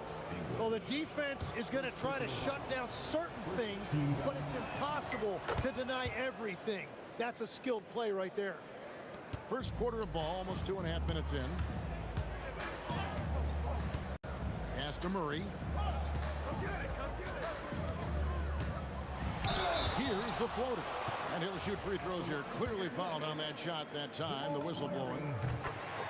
Well, the defense is going to try to shut down certain things, but it's impossible to deny everything. That's a skilled play right there. First quarter of ball, almost 2.5 minutes in. Pass to Murray. Here's the floater. And he'll shoot free throws here. Clearly fouled on that shot that time. The whistle blowing.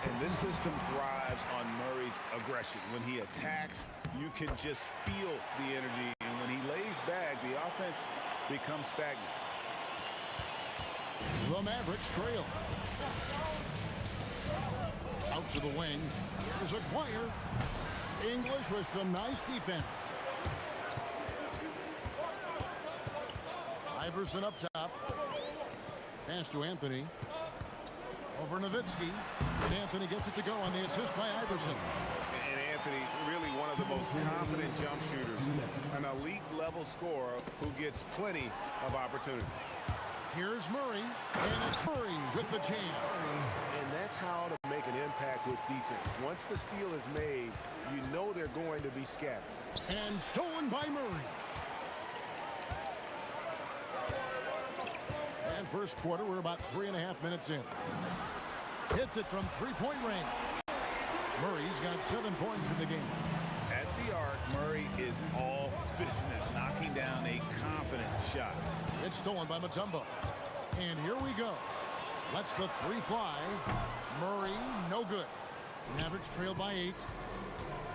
And this system thrives on Murray's aggression. When he attacks, you can just feel the energy. And when he lays back, the offense becomes stagnant. The Mavericks trail. Out to the wing. Here's Aguirre. English with some nice defense. Iverson up top. Pass to Anthony. Over Nowitzki. And Anthony gets it to go on the assist by Iverson. And Anthony, really one of the most confident jump shooters. An elite level scorer who gets plenty of opportunities. Here's Murray. And it's Murray with the jam. And that's how to make an impact with defense. Once the steal is made, you know they're going to be scattered. And stolen by Murray. And first quarter, we're about 3.5 minutes in. Hits it from three-point range. Murray's got 7 points in the game. At the arc, Murray is all business, knocking down a confident shot. It's stolen by Mutombo. And here we go. Lets the three fly. Murray, no good. Mavericks trail by 8.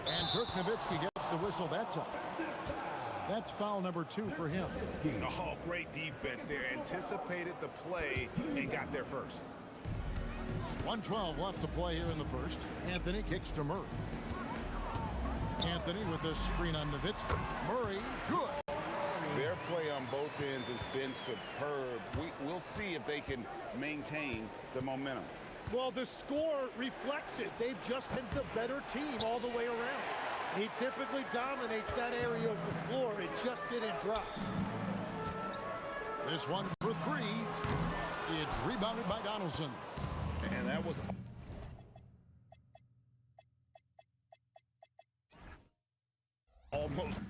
And Dirk Nowitzki gets the whistle that time. That's foul number 2 for him. Oh, great defense there. Anticipated the play and got there first. 1:12 left to play here in the first. Anthony kicks to Murray. Anthony with the screen on Nowitzki. Murray, good. Their play on both ends has been superb. We'll see if they can maintain the momentum. Well, the score reflects it. They've just been the better team all the way around. He typically dominates that area of the floor. It just didn't drop. This one for 3. It's rebounded by Donaldson. And that was almost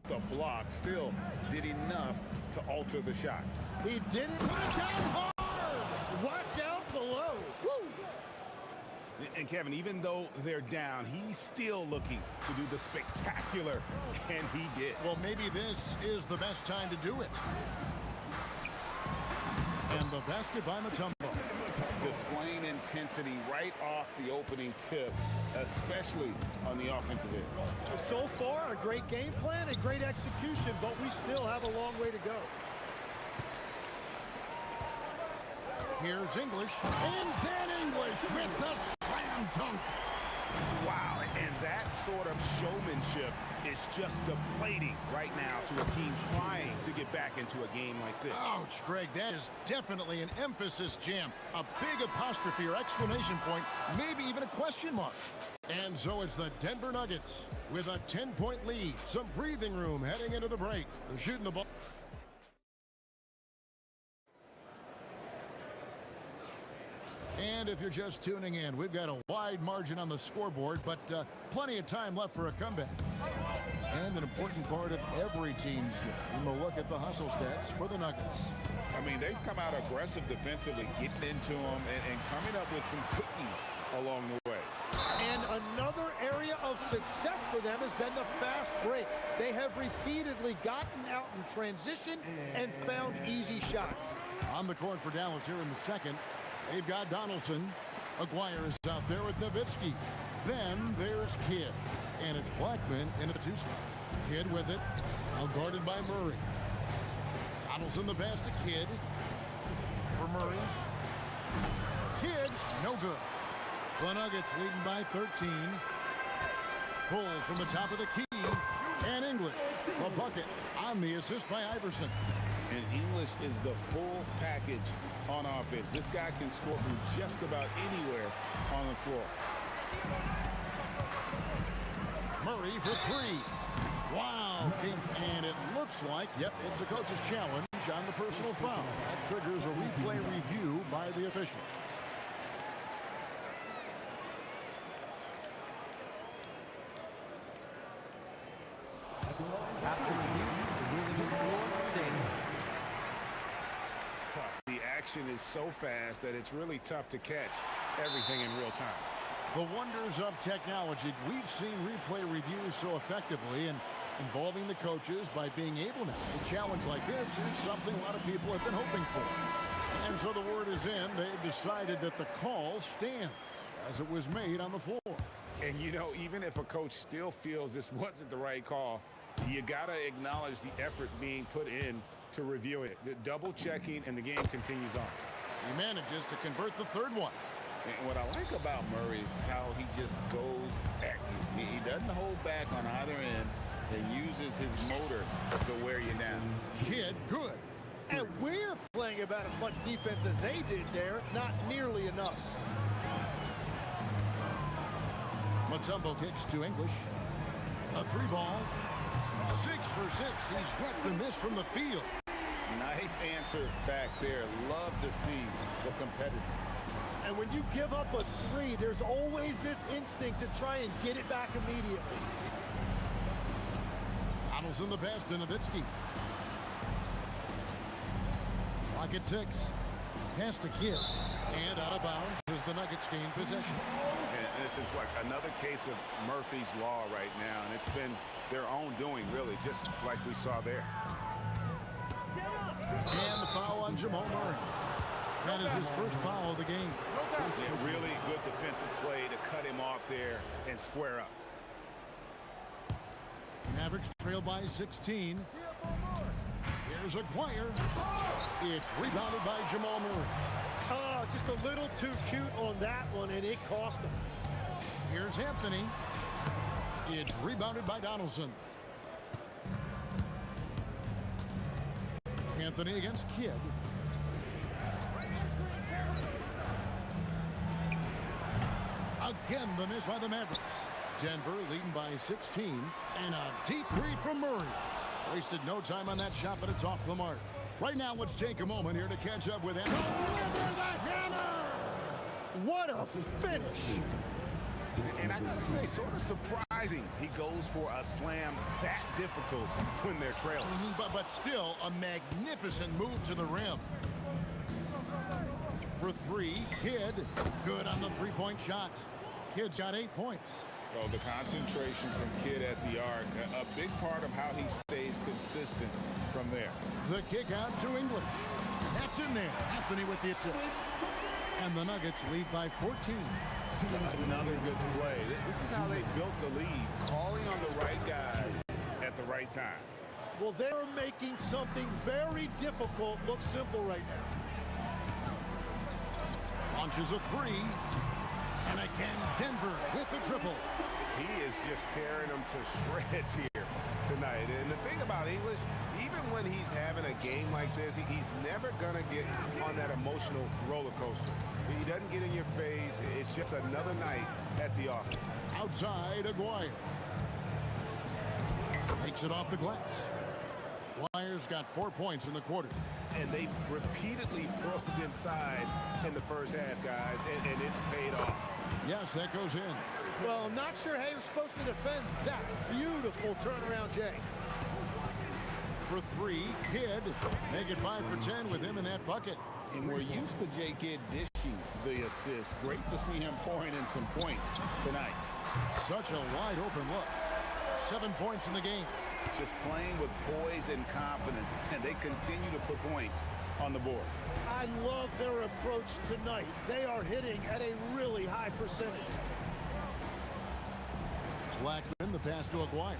the block. Still did enough to alter the shot. He didn't put it down hard. Watch out below. Woo! And Kevin, even though they're down, he's still looking to do the spectacular, and he did. Well, maybe this is the best time to do it. And the basket by Mutombo. Displaying intensity right off the opening tip, especially on the offensive end. So far, a great game plan and great execution, but we still have a long way to go. Here's English. And then English with the slam dunk. Wow, and that sort of showmanship is just deflating right now to a team trying to get back into a game like this. Ouch, Greg, that is definitely an emphasis jam. A big apostrophe or exclamation point, maybe even a question mark. And so it's the Denver Nuggets with a 10-point lead. Some breathing room heading into the break. They're shooting the ball. And if you're just tuning in, we've got a wide margin on the scoreboard, but plenty of time left for a comeback. And an important part of every team's game, we'll look at the hustle stats for the Nuggets. I mean, they've come out aggressive defensively, getting into them and coming up with some cookies along the way. And another area of success for them has been the fast break. They have repeatedly gotten out in transition and found easy shots. On the court for Dallas here in the second, they've got Donaldson. Aguirre is out there with Nowitzki. Then there's Kidd. And it's Blackman in a 2-spot. Kidd with it. Now guarded by Murray. Donaldson the pass to Kidd. For Murray. Kidd, no good. The Nuggets leading by 13. Pull from the top of the key. And English, the bucket on the assist by Iverson. And English is the full package on offense. This guy can score from just about anywhere on the floor. Murray for 3. Wow. And it looks like, yep, it's a coach's challenge on the personal foul. That triggers a replay review by the official. After review, the ruling on the floor stands. The action is so fast that it's really tough to catch everything in real time. The wonders of technology. We've seen replay reviews so effectively and involving the coaches by being able now. A challenge like this is something a lot of people have been hoping for. And so the word is in. They've decided that the call stands as it was made on the floor. And, you know, even if a coach still feels this wasn't the right call, you got to acknowledge the effort being put in to review it. The double checking, and the game continues on. He manages to convert the third one. And what I like about Murray is how he just goes at you. He doesn't hold back on either end and uses his motor to wear you down. Kidd, good. And we're playing about as much defense as they did there. Not nearly enough. Mutombo kicks to English. A 3-ball. 6 for 6. He's yet to miss from the field. Nice answer back there. Love to see the competitiveness. And when you give up a 3, there's always this instinct to try and get it back immediately. Donaldson the pass to Nowitzki. Clock at 6. Pass to Kidd. And out of bounds as the Nuggets gain possession. And this is like another case of Murphy's Law right now. And it's been their own doing, really, just like we saw there. And the foul on Jamal Murray. That is his first foul of the game. A really good defensive play to cut him off there and square up. Mavericks trail by 16. Here's Aguirre. It's rebounded by Jamal Murray. Oh, just a little too cute on that one, and it cost him. Here's Anthony. It's rebounded by Donaldson. Anthony against Kidd. Again, the miss by the Mavericks. Denver leading by 16. And a deep three from Murray. Wasted no time on that shot, but it's off the mark. Right now, let's take a moment here to catch up with Anthony. What a finish. And I gotta say, sort of surprising he goes for a slam that difficult when they're trailing. But still, a magnificent move to the rim. For 3, Kidd. Good on the three-point shot. Kidd's got 8 points. Oh, the concentration from Kidd at the arc, a big part of how he stays consistent from there. The kick out to English. That's in there. Anthony with the assist. And the Nuggets lead by 14. Another good play. This is how they built the lead, calling on the right guys at the right time. Well, they're making something very difficult look simple right now. Launches a 3. And again, Denver with the triple. He is just tearing them to shreds here tonight. And the thing about English, even when he's having a game like this, he's never going to get on that emotional roller coaster. He doesn't get in your face. It's just another night at the office. Outside, Aguirre. Makes it off the glass. Aguirre's got 4 points in the quarter. And they've repeatedly probed inside in the first half, guys, and it's paid off. Yes, that goes in. Well, I'm not sure how you're supposed to defend that beautiful turnaround, Jay. For 3, Kidd. Make it 5 for 10 with him in that bucket. And we're used to Jay Kidd dishing the assist. Great to see him pouring in some points tonight. Such a wide open look. 7 points in the game. Just playing with poise and confidence, and they continue to put points on the board. I love their approach tonight. They are hitting at a really high percentage. Blackman, the pass to Aguirre.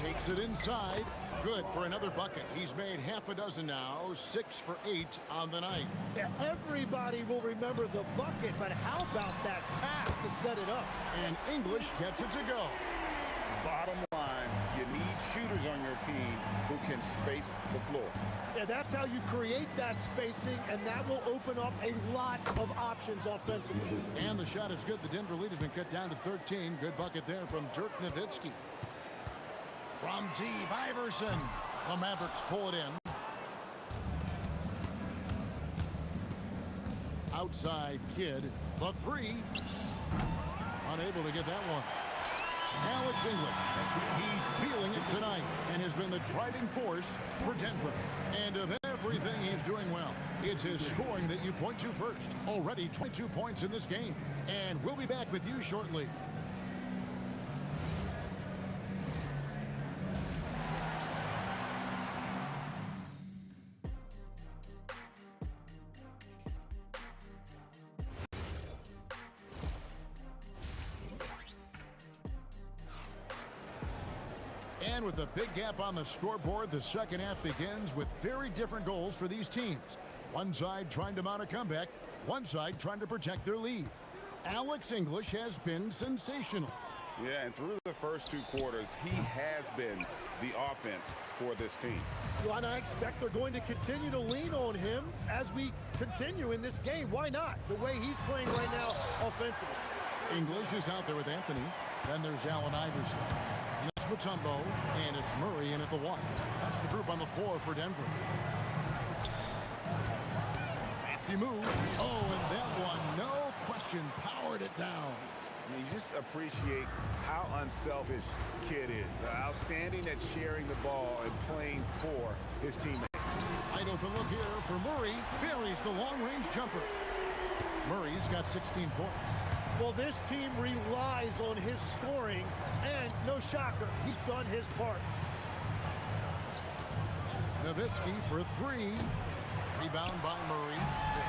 Takes it inside. Good for another bucket. He's made half a dozen now. 6 for 8 on the night. Yeah, everybody will remember the bucket, but how about that pass to set it up? And English gets it to go. Bottom line, you need shooters on your team who can space the floor. Yeah, that's how you create that spacing, and that will open up a lot of options offensively. And the shot is good. The Denver lead has been cut down to 13. Good bucket there from Dirk Nowitzki. From deep, Iverson. The Mavericks pull it in. Outside, Kidd. The 3. Unable to get that one. Alex English. He's feeling it tonight and has been the driving force for Denver. And of everything he's doing well, it's his scoring that you point to first. Already 22 points in this game. And we'll be back with you shortly. And with a big gap on the scoreboard, the second half begins with very different goals for these teams. One side trying to mount a comeback, one side trying to protect their lead. Alex English has been sensational. Yeah, and through the first 2 quarters, he has been the offense for this team. Well, and I expect they're going to continue to lean on him as we continue in this game. Why not? The way he's playing right now offensively. English is out there with Anthony. Then there's Allen Iverson. It's Mutombo, and it's Murray in at the 1. That's the group on the floor for Denver. Crafty move. Oh, and that one, no question, powered it down. I mean, you just appreciate how unselfish Kidd is. Outstanding at sharing the ball and playing for his teammates. Wide open look here for Murray. Buries the long-range jumper. Murray's got 16 points. Well, this team relies on his scoring, and no shocker, he's done his part. Nowitzki for 3. Rebound by Murray.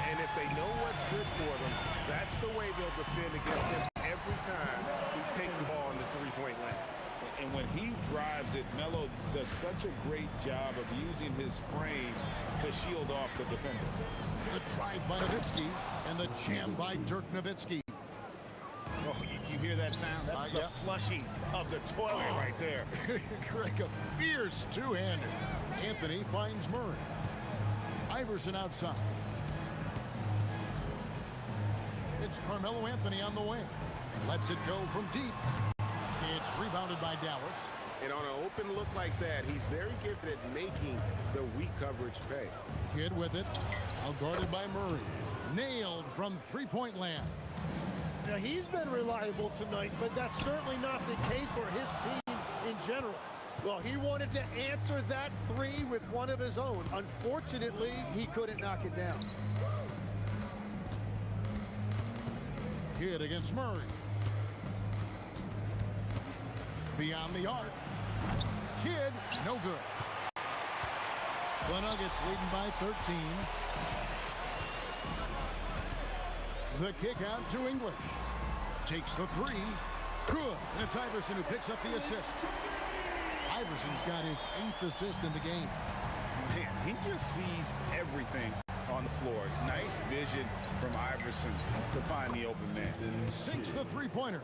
And if they know what's good for them, that's the way they'll defend against him every time he takes the ball in the three-point line. And when he drives it, Melo does such a great job of using his frame to shield off the defender. The drive by Nowitzki and the jam by Dirk Nowitzki. Oh, you hear that sound? That's the flushing of the toilet right there. Greg, a fierce two-hander. Anthony finds Murray. Iverson outside. It's Carmelo Anthony on the wing. Lets it go from deep. It's rebounded by Dallas. And on an open look like that, he's very gifted at making the weak coverage pay. Kidd with it. Outguarded by Murray. Nailed from three-point land. Now, he's been reliable tonight, but that's certainly not the case for his team in general. Well, he wanted to answer that 3 with one of his own. Unfortunately, he couldn't knock it down. Kidd against Murray. Beyond the arc. Kidd, no good. The Nuggets leading by 13. The kick out to English. Takes the 3. Good. It's Iverson who picks up the assist. Iverson's got his 8th assist in the game. Man, he just sees everything on the floor. Nice vision from Iverson to find the open man. Sinks the three-pointer.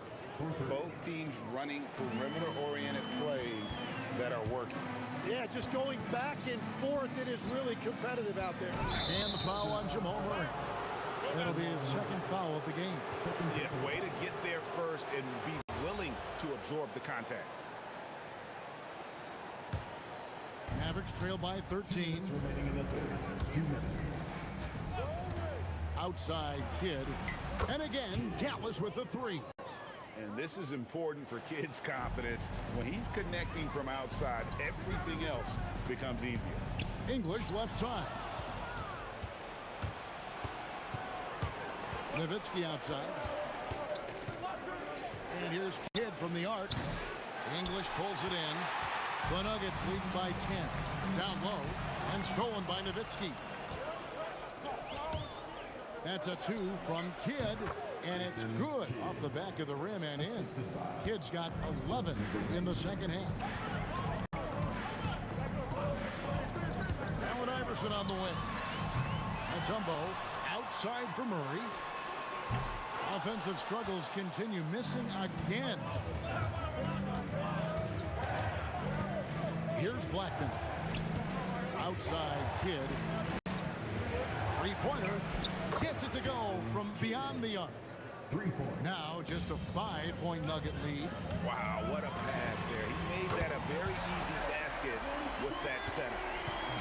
Both teams running perimeter-oriented plays that are working. Yeah, just going back and forth, it is really competitive out there. And the foul on Jamal Murray. That'll be his 2nd foul of the game. Yeah, way to get there first and be willing to absorb the contact. Mavericks trail by 13. Remaining in the third. 2 minutes. Outside Kidd. And again, Dallas with the 3. And this is important for Kidd's confidence. When he's connecting from outside, everything else becomes easier. English left side. Nowitzki outside. And here's Kidd from the arc. English pulls it in. The Nuggets leading by 10. Down low and stolen by Nowitzki. That's a 2 from Kidd, and it's good off the back of the rim and in. Kidd's got 11 in the second half. Allen Iverson on the wing. Mutombo outside for Murray. Offensive struggles continue, missing again. Here's Blackman. Outside Kidd. Three-pointer. Gets it to go from beyond the arc. 3 points. Now just a 5-point Nugget lead. Wow, what a pass there. He made that a very easy basket with that setup.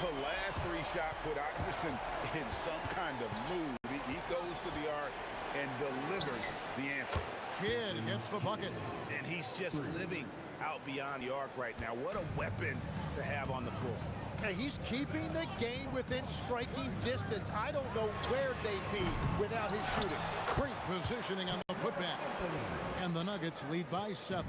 The last 3-shot put Iverson in some kind of mood. He goes to the arc and delivers the answer. Kidd gets the bucket. And he's just living out beyond the arc right now. What a weapon to have on the floor. And he's keeping the game within striking distance. I don't know where they'd be without his shooting. Great positioning on the putback. And the Nuggets lead by 7.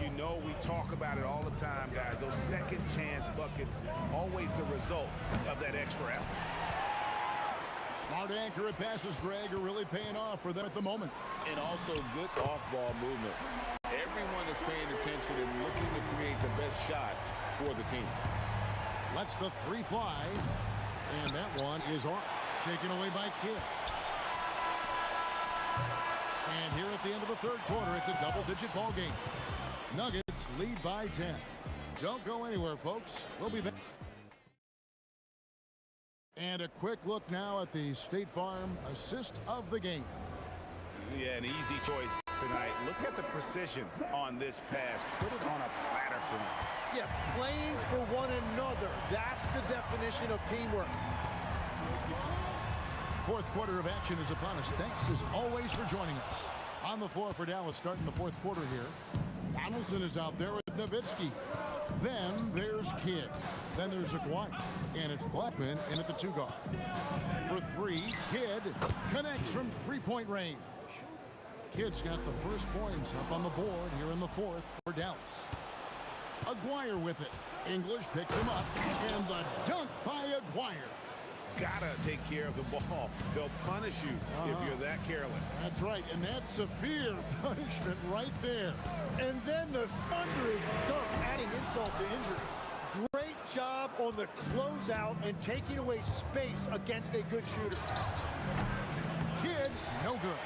You know, we talk about it all the time, guys. Those second chance buckets, always the result of that extra effort. Smart accurate passes, Greg, are really paying off for them at the moment. And also good off-ball movement. Everyone is paying attention and looking to create the best shot for the team. Lets the 3 fly. And that one is off. Taken away by Kidd. And here at the end of the third quarter, it's a double-digit ball game. Nuggets lead by 10. Don't go anywhere, folks. We'll be back. And a quick look now at the State Farm assist of the game. Yeah, an easy choice tonight. Look at the precision on this pass. Put it on a platter for him. Yeah, playing for one another. That's the definition of teamwork. Fourth quarter of action is upon us. Thanks, as always, for joining us. On the floor for Dallas starting the fourth quarter here. Donaldson is out there with Nowitzki. Then there's Kidd. Then there's Aguirre. And it's Blackman in at the 2 guard. For 3, Kidd connects from three-point range. Kidd's got the first points up on the board here in the fourth for Dallas. Aguirre with it. English picks him up. And the dunk by Aguirre. Gotta take care of the ball. They'll punish you if you're that careless. That's right, and that's severe punishment right there. And then the thunderous dunk, adding insult to injury. Great job on the closeout and taking away space against a good shooter. Kidd, no good.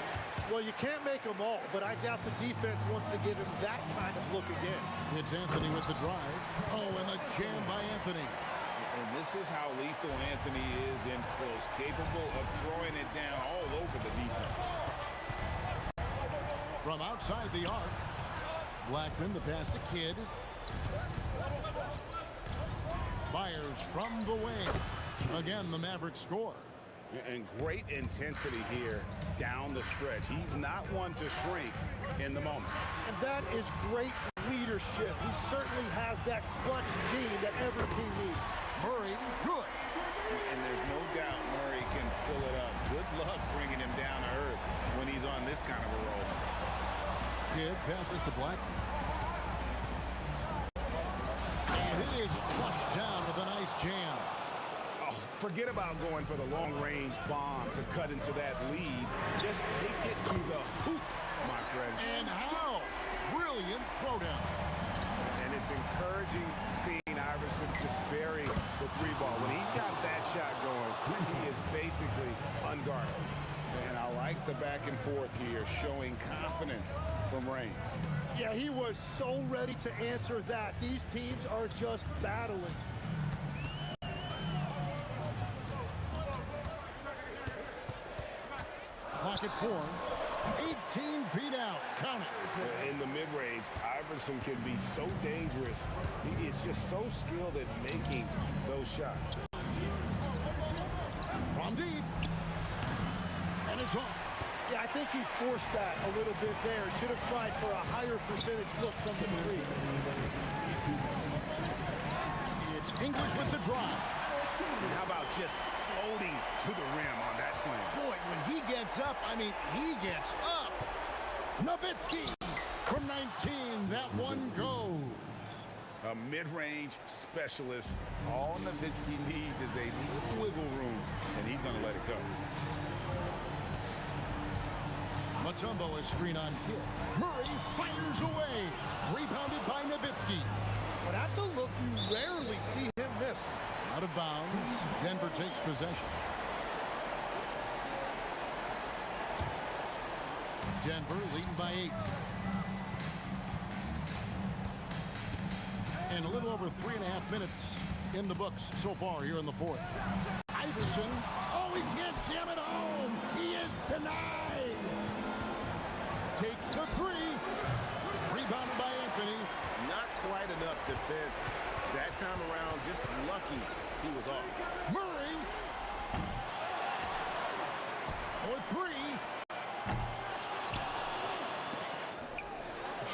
Well, you can't make them all, but I doubt the defense wants to give him that kind of look again. It's Anthony with the drive. Oh, and the jam by Anthony. And this is how lethal Anthony is in close, capable of throwing it down all over the defense. From outside the arc, Blackman, the pass to Kidd. Fires from the wing. Again, the Mavericks score. And great intensity here down the stretch. He's not one to shrink in the moment. And that is great leadership. He certainly has that clutch gene that every team needs. Murray, good. And there's no doubt Murray can fill it up. Good luck bringing him down to earth when he's on this kind of a roll. Kidd passes to Blackman. And it is flushed down with a nice jam. Oh, forget about going for the long-range bomb to cut into that lead. Just take it to the hoop, my friends. And how? Brilliant throwdown. And it's encouraging seeing Iverson just bury the 3-ball. When he's got that shot going, he is basically unguarded. And I like the back and forth here, showing confidence from range. Yeah, he was so ready to answer that. These teams are just battling. Pocket form. 18 feet out. Count it. In the mid-range, Iverson can be so dangerous. He is just so skilled at making those shots. From deep. And it's off. Yeah, I think he forced that a little bit there. Should have tried for a higher percentage look from the 3. It's English with the drive. And how about just floating to the rim on that slam? Boy, when he gets up, I mean, he gets up. Nowitzki from 19. That one goes. A mid-range specialist. All Nowitzki needs is a little wiggle room, and he's going to let it go. Mutombo is screen on Kidd. Murray fires away. Rebounded by Nowitzki. Well, that's a look you rarely see him miss. Out of bounds. Denver takes possession. Denver leading by 8. And a little over 3.5 minutes in the books so far here in the fourth. Iverson. Oh, he can't jam it home. He is denied. Takes the 3. Rebounded by Anthony. Not quite enough defense. That time around, just lucky he was off. Murray for 3.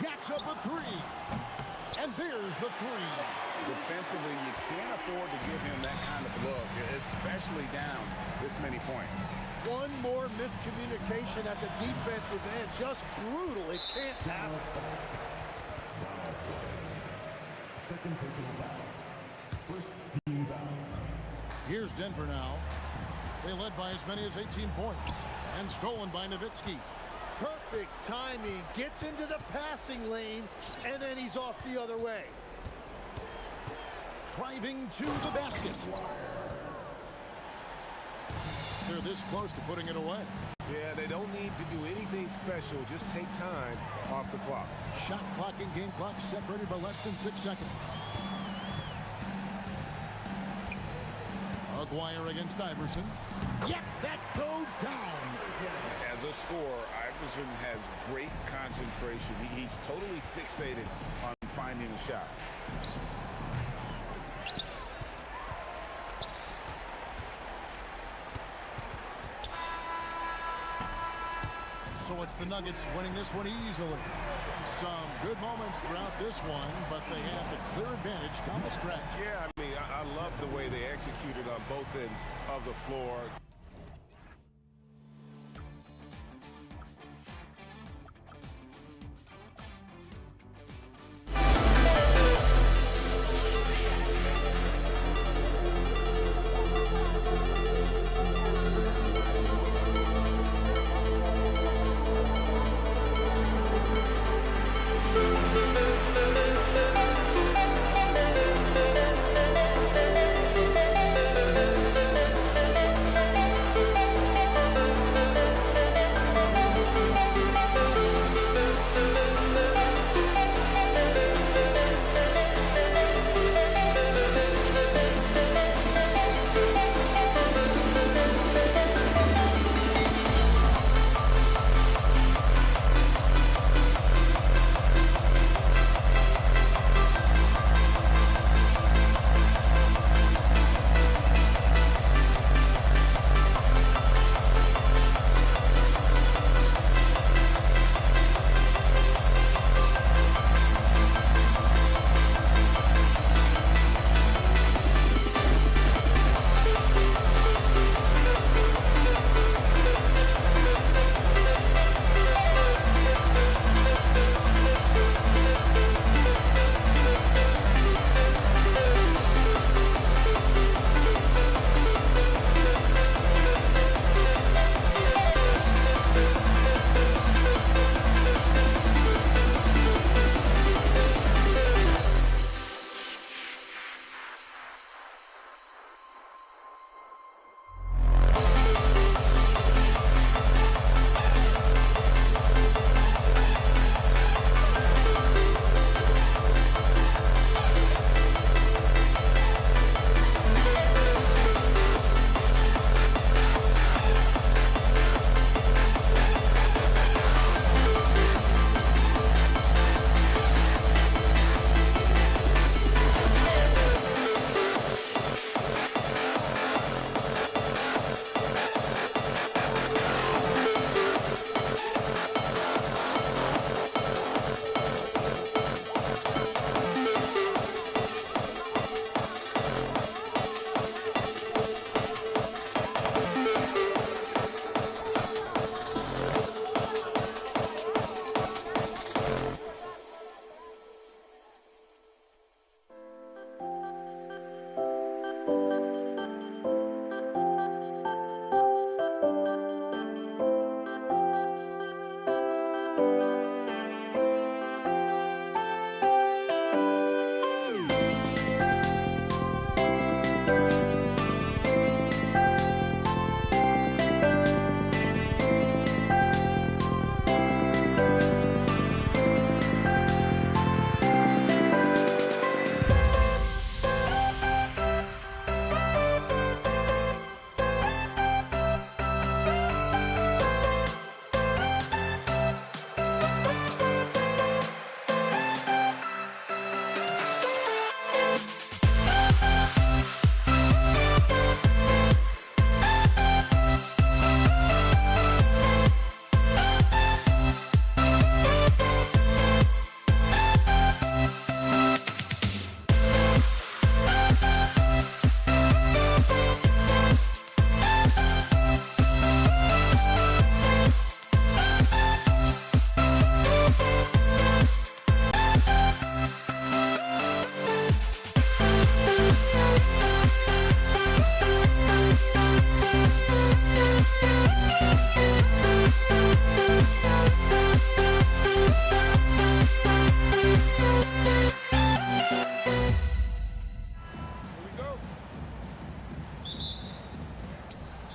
Jacks up a 3. And there's the 3. Defensively, you can't afford to give him that kind of look, especially down this many points. One more miscommunication at the defensive end. Just brutal. It can't happen. Second personal foul. First team foul. Here's Denver now. They led by as many as 18 points. And stolen by Nowitzki. Perfect timing. Gets into the passing lane, and then he's off the other way. Driving to the basket. They're this close to putting it away. Yeah, they don't need to do anything special. Just take time off the clock. Shot clock and game clock separated by less than 6 seconds. Aguirre against Iverson. Yep, that goes down. As a scorer, Iverson has great concentration. He's totally fixated on finding a shot. So it's the Nuggets winning this one easily. Some good moments throughout this one, but they have the clear advantage down the stretch. Yeah, I mean, I love the way they executed on both ends of the floor.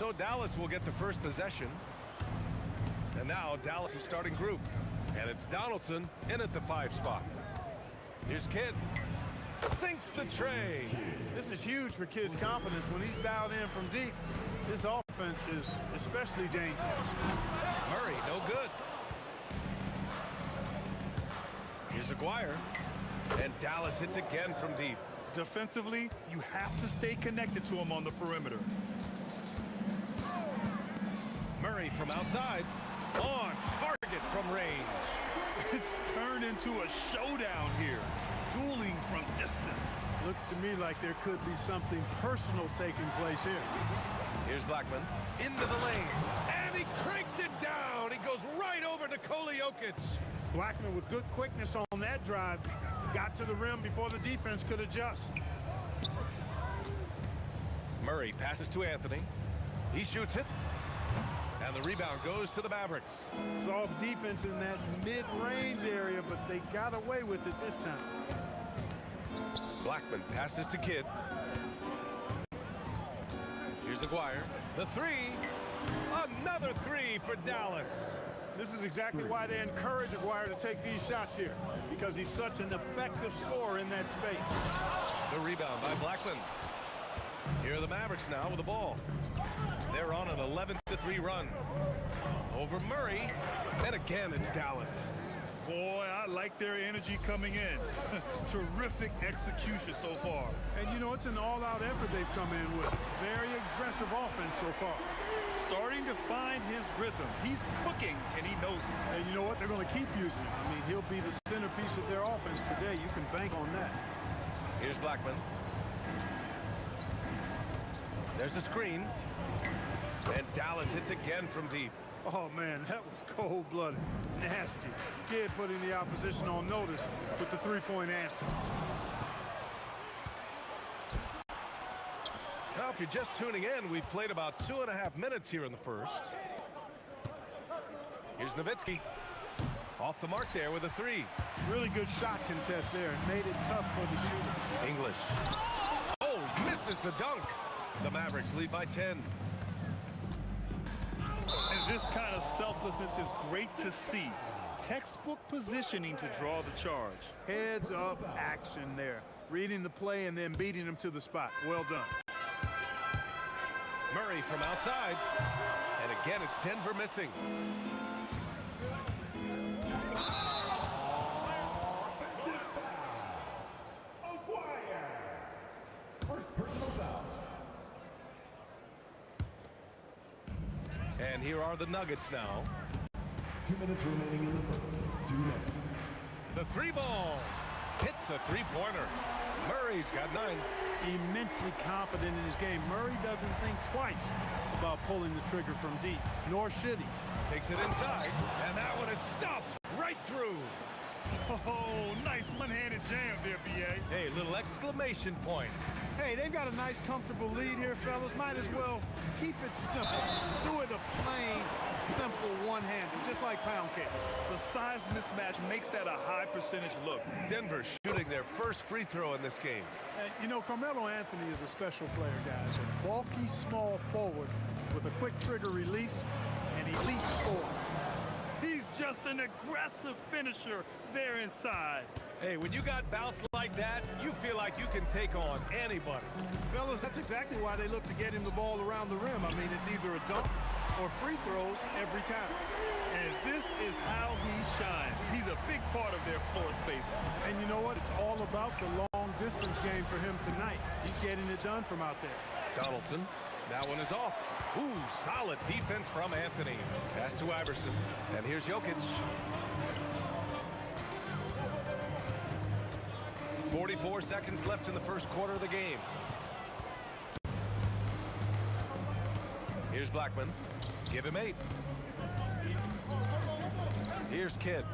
So Dallas will get the first possession. And now Dallas' starting group. And it's Donaldson in at the 5 spot. Here's Kidd. Sinks the tray. This is huge for Kidd's confidence. When he's dialed in from deep, this offense is especially dangerous. Murray, no good. Here's Aguirre. And Dallas hits again from deep. Defensively, you have to stay connected to him on the perimeter. Murray from outside. On target from range. It's turned into a showdown here. Dueling from distance. Looks to me like there could be something personal taking place here. Here's Blackman into the lane. And he cranks it down. He goes right over Nikola Jokic. Blackman with good quickness on that drive. Got to the rim before the defense could adjust. Murray passes to Anthony. He shoots it. And the rebound goes to the Mavericks. Soft defense in that mid-range area, but they got away with it this time. Blackman passes to Kidd. Here's Aguirre. The 3. Another 3 for Dallas. This is exactly why they encourage Aguirre to take these shots here, because he's such an effective scorer in that space. The rebound by Blackman. Here are the Mavericks now with the ball. They're on an 11-3 run. Over Murray, and again it's Dallas. Boy, I like their energy coming in. Terrific execution so far. And you know, it's an all-out effort they've come in with. Very aggressive offense so far. Starting to find his rhythm. He's cooking, and he knows it. And you know what? They're going to keep using him. I mean, he'll be the centerpiece of their offense today. You can bank on that. Here's Blackman. There's a screen. And Dallas hits again from deep. Oh, man, that was cold-blooded. Nasty. Kidd putting the opposition on notice with the three-point answer. Now, if you're just tuning in, we've played about 2.5 minutes here in the first. Here's Nowitzki. Off the mark there with a 3. Really good shot contest there and made it tough for the shooter. English. Oh, misses the dunk. The Mavericks lead by 10. And this kind of selflessness is great to see. Textbook positioning to draw the charge. Heads up action there. Reading the play and then beating them to the spot. Well done. Murray from outside. And again, it's Denver missing. First personal foul. And here are the Nuggets now. 2 minutes remaining in the first. 2 Nuggets. The 3 ball hits a 3-pointer. Murray's got 9. Immensely confident in his game. Murray doesn't think twice about pulling the trigger from deep, nor should he. Takes it inside, and that one is stuffed right through. Oh, nice one-handed jam there, B.A. Hey, little exclamation point. Hey, they've got a nice, comfortable lead here, fellas. Might as well keep it simple. Do it a plain, simple one-hander, just like pound cake. The size mismatch makes that a high percentage look. Denver shooting their first free throw in this game. You know, Carmelo Anthony is a special player, guys. A bulky, small forward with a quick trigger release and elite score. He's just an aggressive finisher there inside. Hey, when you got bounce like that, you feel like you can take on anybody. Fellas, that's exactly why they look to get him the ball around the rim. I mean, it's either a dunk or free throws every time. And this is how he shines. He's a big part of their floor space. And you know what? It's all about the long-distance game for him tonight. He's getting it done from out there. Donaldson, that one is off. Ooh, solid defense from Anthony. Pass to Iverson, and here's Jokic. 44 seconds left in the first quarter of the game. Here's Blackman. Give him 8. Here's Kidd.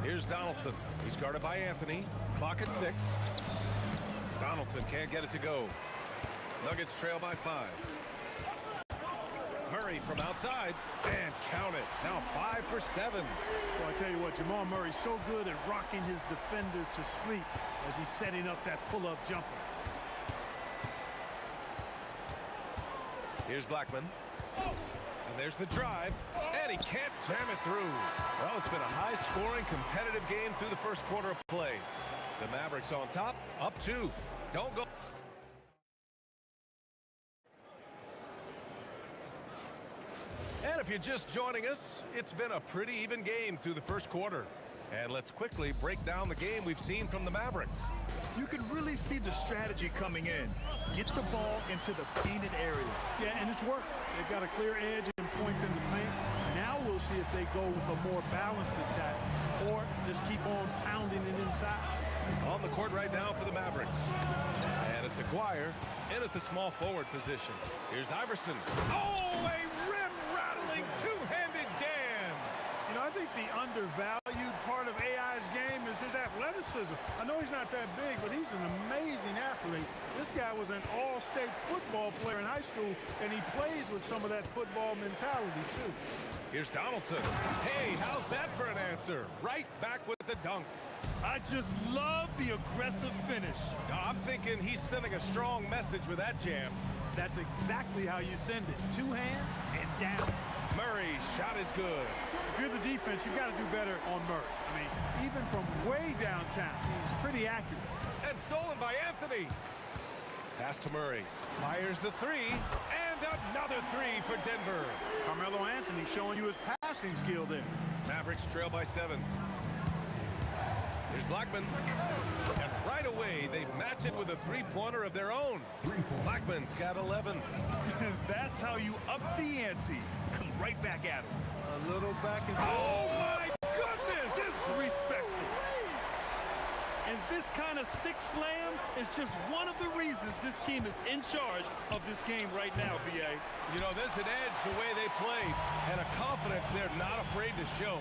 Here's Donaldson. He's guarded by Anthony. Clock at 6. Donaldson can't get it to go. Nuggets trail by 5. Murray from outside, and count it. Now 5 for 7. Well, I tell you what, Jamal Murray's so good at rocking his defender to sleep as he's setting up that pull-up jumper. Here's Blackman. And there's the drive. And he can't jam it through. Well, it's been a high-scoring, competitive game through the first quarter of play. The Mavericks on top, up 2. Don't go. And if you're just joining us, it's been a pretty even game through the first quarter. And let's quickly break down the game we've seen from the Mavericks. You can really see the strategy coming in. Get the ball into the painted area. Yeah, and it's worked. They've got a clear edge and points in the paint. Now we'll see if they go with a more balanced attack or just keep on pounding it inside. On the court right now for the Mavericks. And it's Aguirre in at the small forward position. Here's Iverson. Oh, a rim-rattling two-handed jam. You know, I think the undervalued part of AI's game is his athleticism. I know he's not that big, but he's an amazing athlete. This guy was an all-state football player in high school, and he plays with some of that football mentality, too. Here's Donaldson. Hey, how's that for an answer? Right back with the dunk. I just love the aggressive finish. I'm thinking he's sending a strong message with that jam. That's exactly how you send it. Two hands and down. Murray's shot is good. If you're the defense, you've got to do better on Murray. I mean, even from way downtown, he's pretty accurate. And stolen by Anthony. Pass to Murray. Fires the three. And another three for Denver. Carmelo Anthony showing you his passing skill there. Mavericks trail by 7. Here's Blackman. And right away, they match it with a three-pointer of their own. Blackman's got 11. That's how you up the ante. Come right back at him. A little back and forth. Oh, my goodness! Disrespectful. And this kind of sick slam is just one of the reasons this team is in charge of this game right now, B.A. You know, there's an edge the way they play and a confidence they're not afraid to show.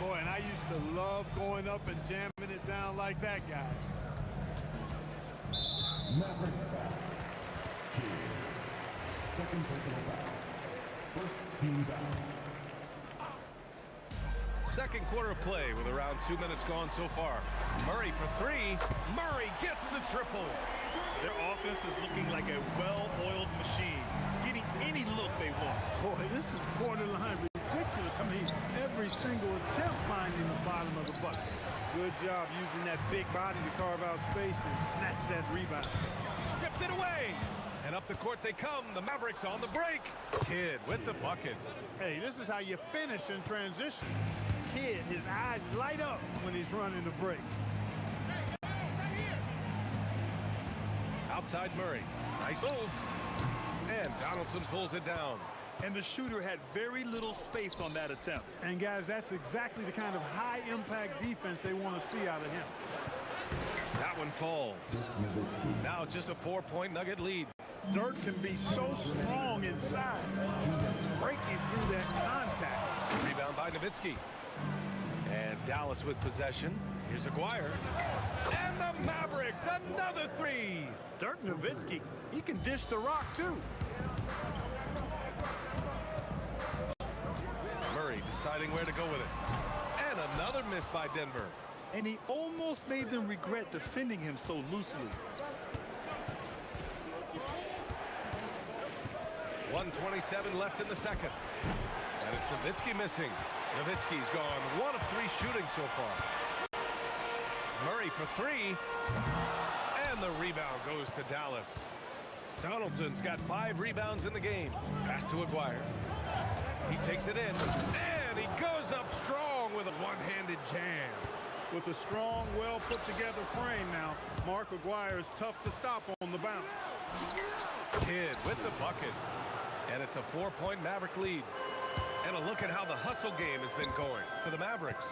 Boy, and I used to love going up and jamming it down like that guy. Mavericks foul. Second personal foul. First team foul. Second quarter of play with around 2 minutes gone so far. Murray for 3. Murray gets the triple. Their offense is looking like a well-oiled machine, getting any look they want. Boy, this is borderline ridiculous. I mean, every single attempt finding the bottom of the bucket. Good job using that big body to carve out space and snatch that rebound. Stripped it away. And up the court they come. The Mavericks on the break. Kidd with the bucket. Hey, this is how you finish in transition. Kidd, his eyes light up when he's running the break. Outside Murray. Nice move. And Donaldson pulls it down. And the shooter had very little space on that attempt. And guys, that's exactly the kind of high-impact defense they want to see out of him. That one falls. Now just a 4-point Nugget lead. Dirk can be so strong inside, breaking through that contact. Rebound by Nowitzki. And Dallas with possession. Here's Aguirre. And the Mavericks, another 3. Dirk Nowitzki, he can dish the rock too. Murray deciding where to go with it. And another miss by Denver. And he almost made them regret defending him so loosely. 1:27 left in the second. And it's Nowitzki missing. Nowitzki's gone 1 of 3 shooting so far. Murray for 3. And the rebound goes to Dallas. Donaldson's got 5 rebounds in the game. Pass to Aguirre. He takes it in. And he goes up strong with a one-handed jam. With a strong, well-put-together frame now, Mark Aguirre is tough to stop on the bounce. Kidd with the bucket. And it's a 4-point Maverick lead. And a look at how the hustle game has been going for the Mavericks.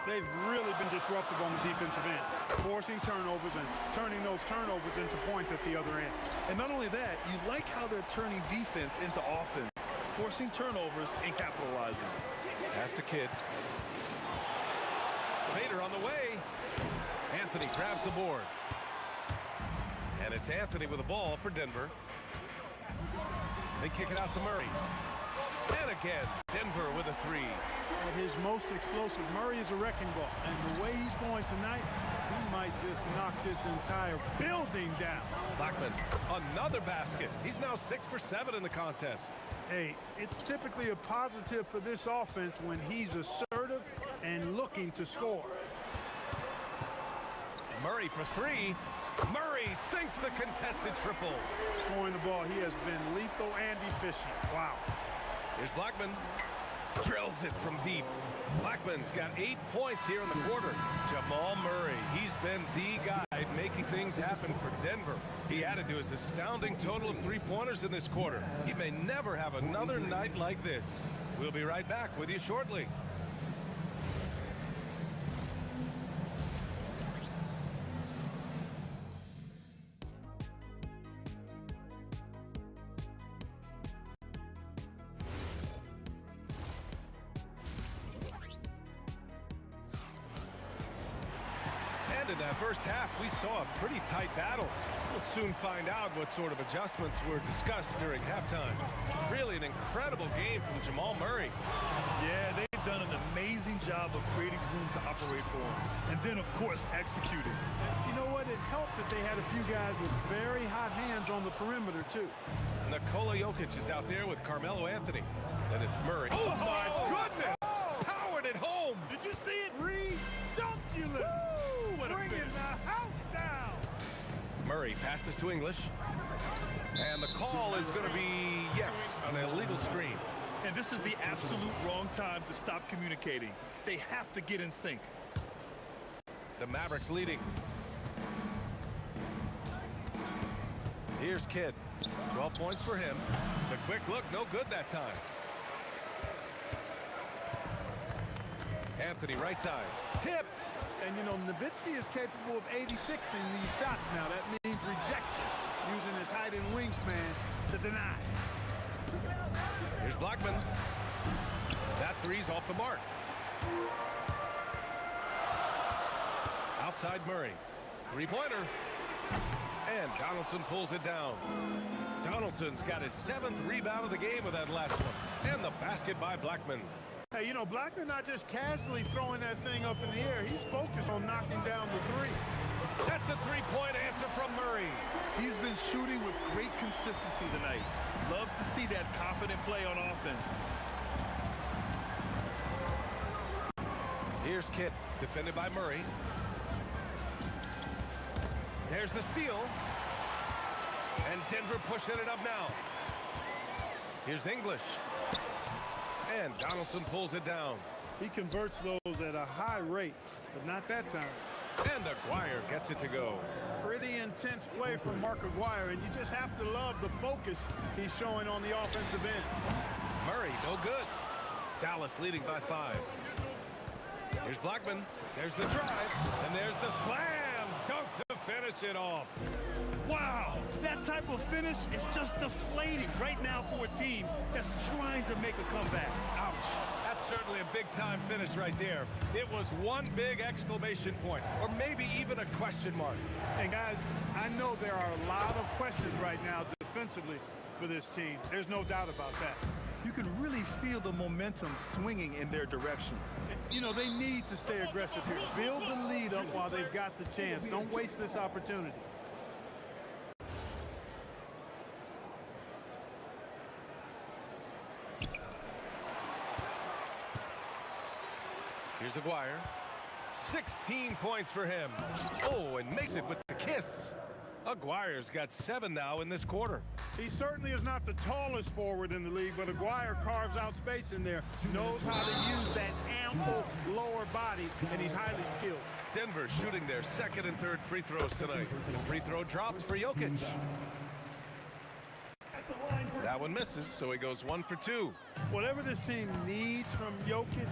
They've really been disruptive on the defensive end, forcing turnovers and turning those turnovers into points at the other end. And not only that, you like how they're turning defense into offense, forcing turnovers and capitalizing. Pass to Kidd. Fader on the way. Anthony grabs the board. And it's Anthony with the ball for Denver. They kick it out to Murray. And again, Denver with a three. At his most explosive, Murray is a wrecking ball. And the way he's going tonight, he might just knock this entire building down. Blackman, another basket. He's now 6 for 7 in the contest. Hey, it's typically a positive for this offense when he's assertive and looking to score. Murray for three. Murray sinks the contested triple. Scoring the ball, he has been lethal and efficient. Wow. Here's Blackman. Drills it from deep. Blackman's got 8 points here in the quarter. Jamal Murray, he's been the guy making things happen for Denver. He added to his astounding total of 3-pointers in this quarter. He may never have another night like this. We'll be right back with you shortly. In that first half, we saw a pretty tight battle. We'll soon find out what sort of adjustments were discussed during halftime. Really an incredible game from Jamal Murray. Yeah, they've done an amazing job of creating room to operate for him. And then, of course, executing. You know what? It helped that they had a few guys with very hot hands on the perimeter, too. Nikola Jokic is out there with Carmelo Anthony. Then it's Murray. Oh, my goodness! Powered it home! Did you see it? Redunculous! Bringing the house down! Murray passes to English. And the call is going to be, yes, an illegal screen. And this is the absolute wrong time to stop communicating. They have to get in sync. The Mavericks leading. Here's Kidd. 12 points for him. The quick look, no good that time. Anthony right side. Tipped. And, you know, Nowitzki is capable of 86 in these shots now. That means rejection, using his height and wingspan to deny. Here's Blackman. That three's off the mark. Outside Murray. Three-pointer. And Donaldson pulls it down. Donaldson's got his 7th rebound of the game with that last one. And the basket by Blackman. Hey, you know, Blackman not just casually throwing that thing up in the air. He's focused on knocking down the three. That's a three-point answer from Murray. He's been shooting with great consistency tonight. Love to see that confident play on offense. Here's Kidd, defended by Murray. There's the steal. And Denver pushing it up now. Here's English. And Donaldson pulls it down. He converts those at a high rate, but not that time. And Aguirre gets it to go. Pretty intense play from Mark Aguirre, and you just have to love the focus he's showing on the offensive end. Murray, no good. Dallas leading by 5. Here's Blackman. There's the drive, and there's the slam dunk to finish it off. Wow, that type of finish is just deflating right now for a team that's trying to make a comeback. Ouch. That's certainly a big-time finish right there. It was one big exclamation point, or maybe even a question mark. And guys, I know there are a lot of questions right now defensively for this team. There's no doubt about that. You can really feel the momentum swinging in their direction. You know, they need to stay aggressive here. Build the lead up while they've got the chance. Don't waste this opportunity. Here's Aguirre. 16 points for him. Oh, and makes it with the kiss. Aguirre's got 7 now in this quarter. He certainly is not the tallest forward in the league, but Aguirre carves out space in there, knows how to use that ample lower body, and he's highly skilled. Denver shooting their 2nd and 3rd free throws tonight. Free throw drops for Jokic. That one misses, so he goes 1 for 2. Whatever this team needs from Jokic,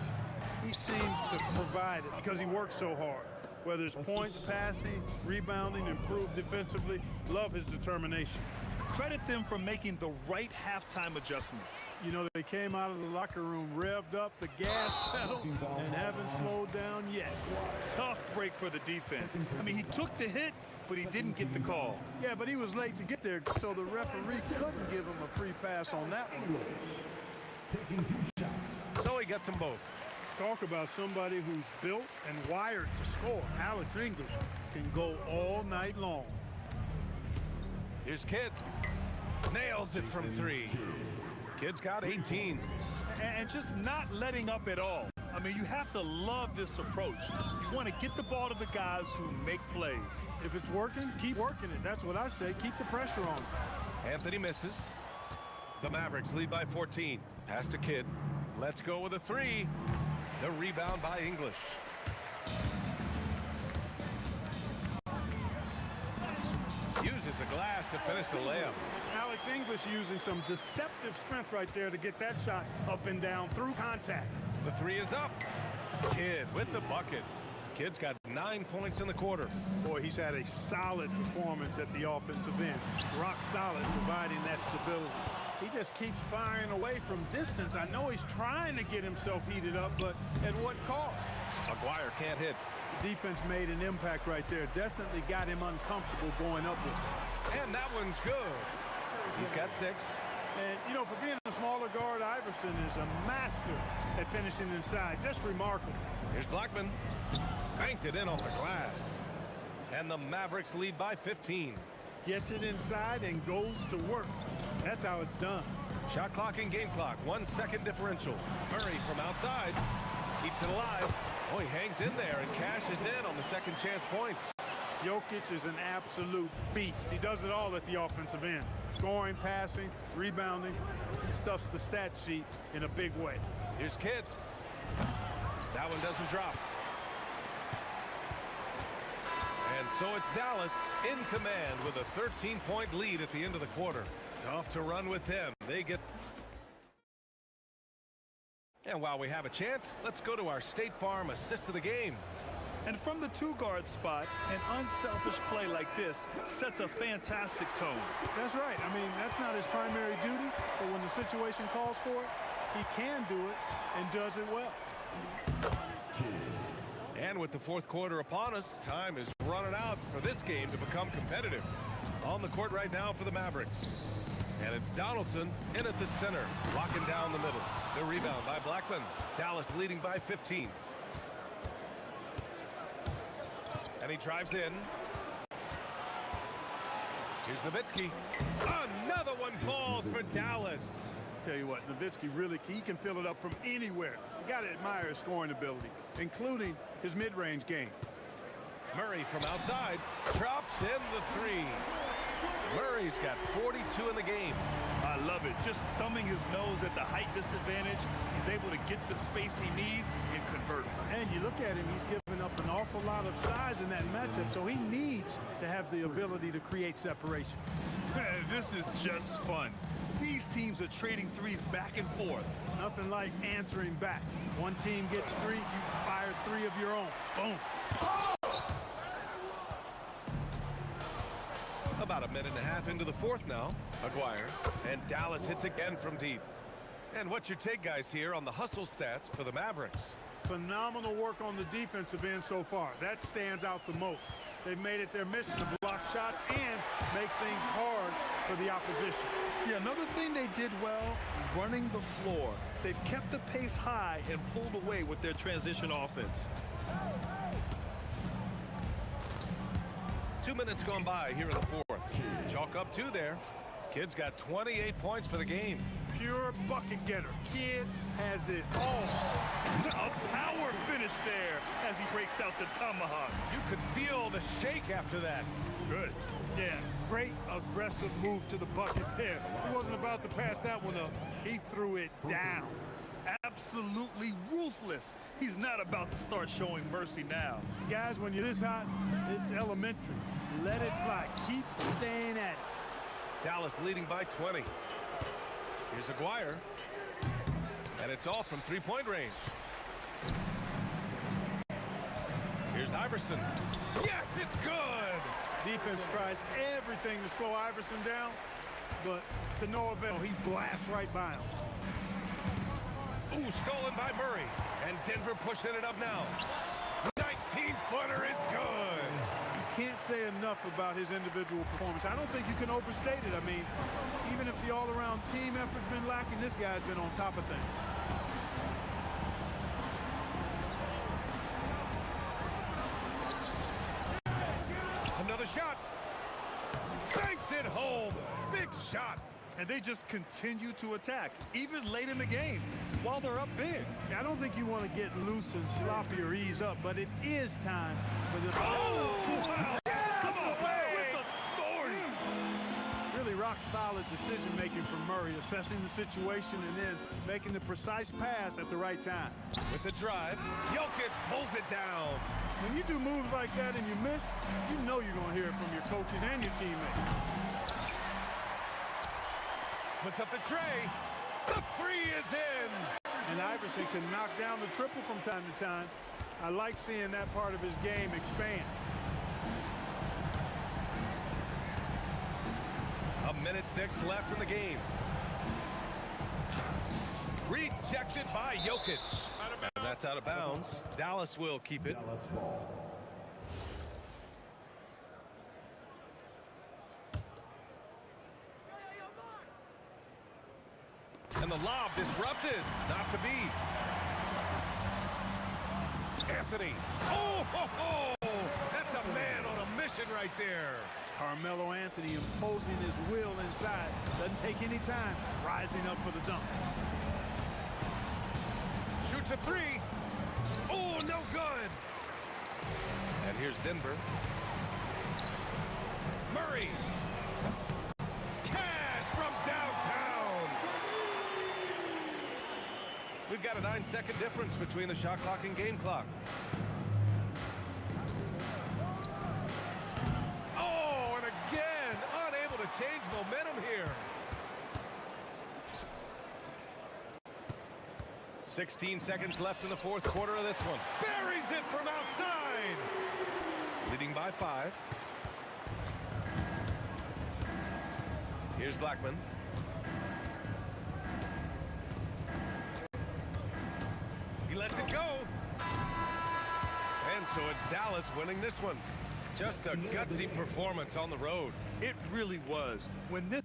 he seems to provide it because he works so hard. Whether it's points, passing, rebounding, improved defensively, love his determination. Credit them for making the right halftime adjustments. You know, they came out of the locker room, revved up the gas pedal, and haven't slowed down yet. Tough break for the defense. I mean, he took the hit, but he didn't get the call. Yeah, but he was late to get there, so the referee couldn't give him a free pass on that one. taking 2 shots. So he gets them both. Talk about somebody who's built and wired to score. Alex English can go all night long. Here's Kidd. Nails it from 3. Kidd's got 18. And just not letting up at all. I mean, you have to love this approach. You want to get the ball to the guys who make plays. If it's working, keep working it. That's what I say. Keep the pressure on. Anthony misses. The Mavericks lead by 14. Pass to Kidd. Let's go with a 3. The rebound by English. Uses the glass to finish the layup. Alex English using some deceptive strength right there to get that shot up and down through contact. The 3 is up. Kidd with the bucket. Kidd's got 9 points in the quarter. Boy, he's had a solid performance at the offensive end. Rock solid, providing that stability. He just keeps firing away from distance. I know he's trying to get himself heated up, but at what cost? Maguire can't hit. The defense made an impact right there. Definitely got him uncomfortable going up with it. And that one's good. He's got 6. And, you know, for being a smaller guard, Iverson is a master at finishing inside. Just remarkable. Here's Blackman. Banked it in off the glass. And the Mavericks lead by 15. Gets it inside and goes to work. That's how it's done. Shot clock and game clock. 1 second differential. Murray from outside. Keeps it alive. Oh, he hangs in there and cashes in on the second chance points. Jokic is an absolute beast. He does it all at the offensive end. Scoring, passing, rebounding. He stuffs the stat sheet in a big way. Here's Kidd. That one doesn't drop. And so it's Dallas in command with a 13-point lead at the end of the quarter. Tough to run with them. They get... And while we have a chance, let's go to our State Farm assist of the game. And from the 2-guard spot, an unselfish play like this sets a fantastic tone. That's right. I mean, that's not his primary duty, but when the situation calls for it, he can do it and does it well. And with the fourth quarter upon us, time is running out for this game to become competitive. On the court right now for the Mavericks. And it's Donaldson in at the center, locking down the middle. The rebound by Blackman. Dallas leading by 15. And he drives in. Here's Nowitzki. Another one falls for Dallas. Tell you what, Nowitzki really, he can fill it up from anywhere. You got to admire his scoring ability, including his mid-range game. Murray from outside drops in the 3. Murray's got 42 in the game. I love it. Just thumbing his nose at the height disadvantage. He's able to get the space he needs and convert. And you look at him, he's given up an awful lot of size in that matchup, so he needs to have the ability to create separation. Man, this is just fun. These teams are trading threes back and forth. Nothing like answering back. One team gets 3, you fire 3 of your own. Boom. About a minute and a half into the fourth now. Maguire. And Dallas hits again from deep. And what's your take, guys, here on the hustle stats for the Mavericks? Phenomenal work on the defensive end so far. That stands out the most. They've made it their mission to block shots and make things hard for the opposition. Yeah, another thing they did well, running the floor. They've kept the pace high and pulled away with their transition offense. 2 minutes gone by here in the fourth. Chalk up 2 there. Kidd's got 28 points for the game. Pure bucket getter. Kidd has it all. A power finish there as he breaks out the tomahawk. You could feel the shake after that. Good. Yeah, great aggressive move to the bucket there. He wasn't about to pass that one up. He threw it down. Absolutely ruthless. He's not about to start showing mercy now. Guys, when you're this hot, it's elementary. Let it fly. Keep staying at it. Dallas leading by 20. Here's Aguirre. And it's off from 3-point range. Here's Iverson. Yes, it's good! Defense tries everything to slow Iverson down, but to no avail. He blasts right by him. Ooh, stolen by Murray. And Denver pushing it up now. 19-footer is good. You can't say enough about his individual performance. I don't think you can overstate it. I mean, even if the all-around team effort's been lacking, this guy's been on top of things. Another shot. Banks it home. Big shot. And they just continue to attack, even late in the game, while they're up big. I don't think you want to get loose and sloppy or ease up, but it is time for the... Oh, wow. Come on, with authority. Really rock-solid decision-making from Murray, assessing the situation and then making the precise pass at the right time. With the drive, Jokic pulls it down. When you do moves like that and you miss, you know you're going to hear it from your coaches and your teammates. Puts up the tray. The three is in. And Iverson can knock down the triple from time to time. I like seeing that part of his game expand. A minute 6 left in the game. Rejected by Jokic. And that's out of bounds. Dallas will keep it. Dallas ball. And the lob disrupted. Not to be. Anthony. Oh, ho, ho. That's a man on a mission right there. Carmelo Anthony imposing his will inside. Doesn't take any time. Rising up for the dunk. Shoots a three. Oh, no good. And here's Denver. Murray. Cash from downtown. We've got a 9-second difference between the shot clock and game clock. Oh, and again, unable to change momentum here. 16 seconds left in the fourth quarter of this one. Buries it from outside. Leading by 5. Here's Blackman. He lets it go. And so it's Dallas winning this one. Just a gutsy performance on the road. It really was. When this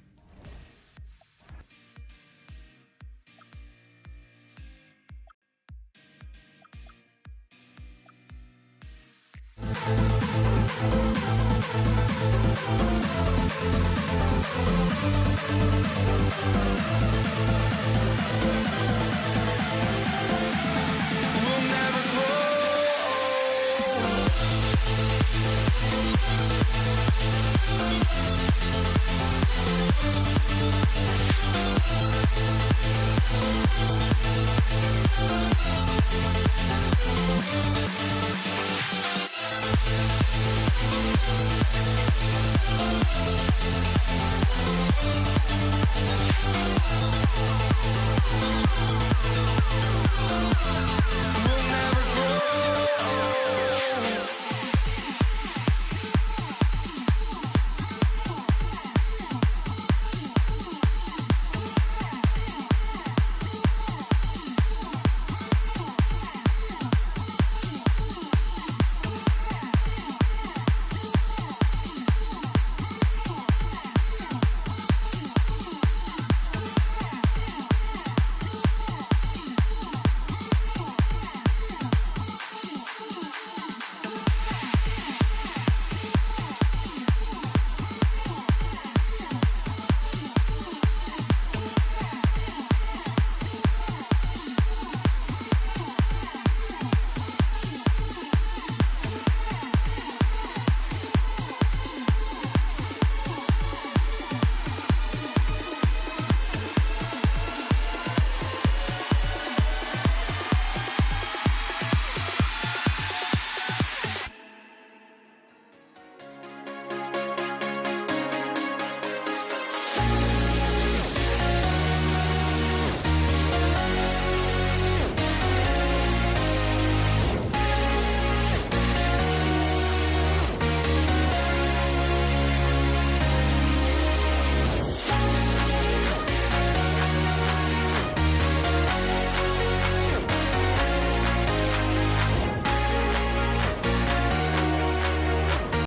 We'll never grow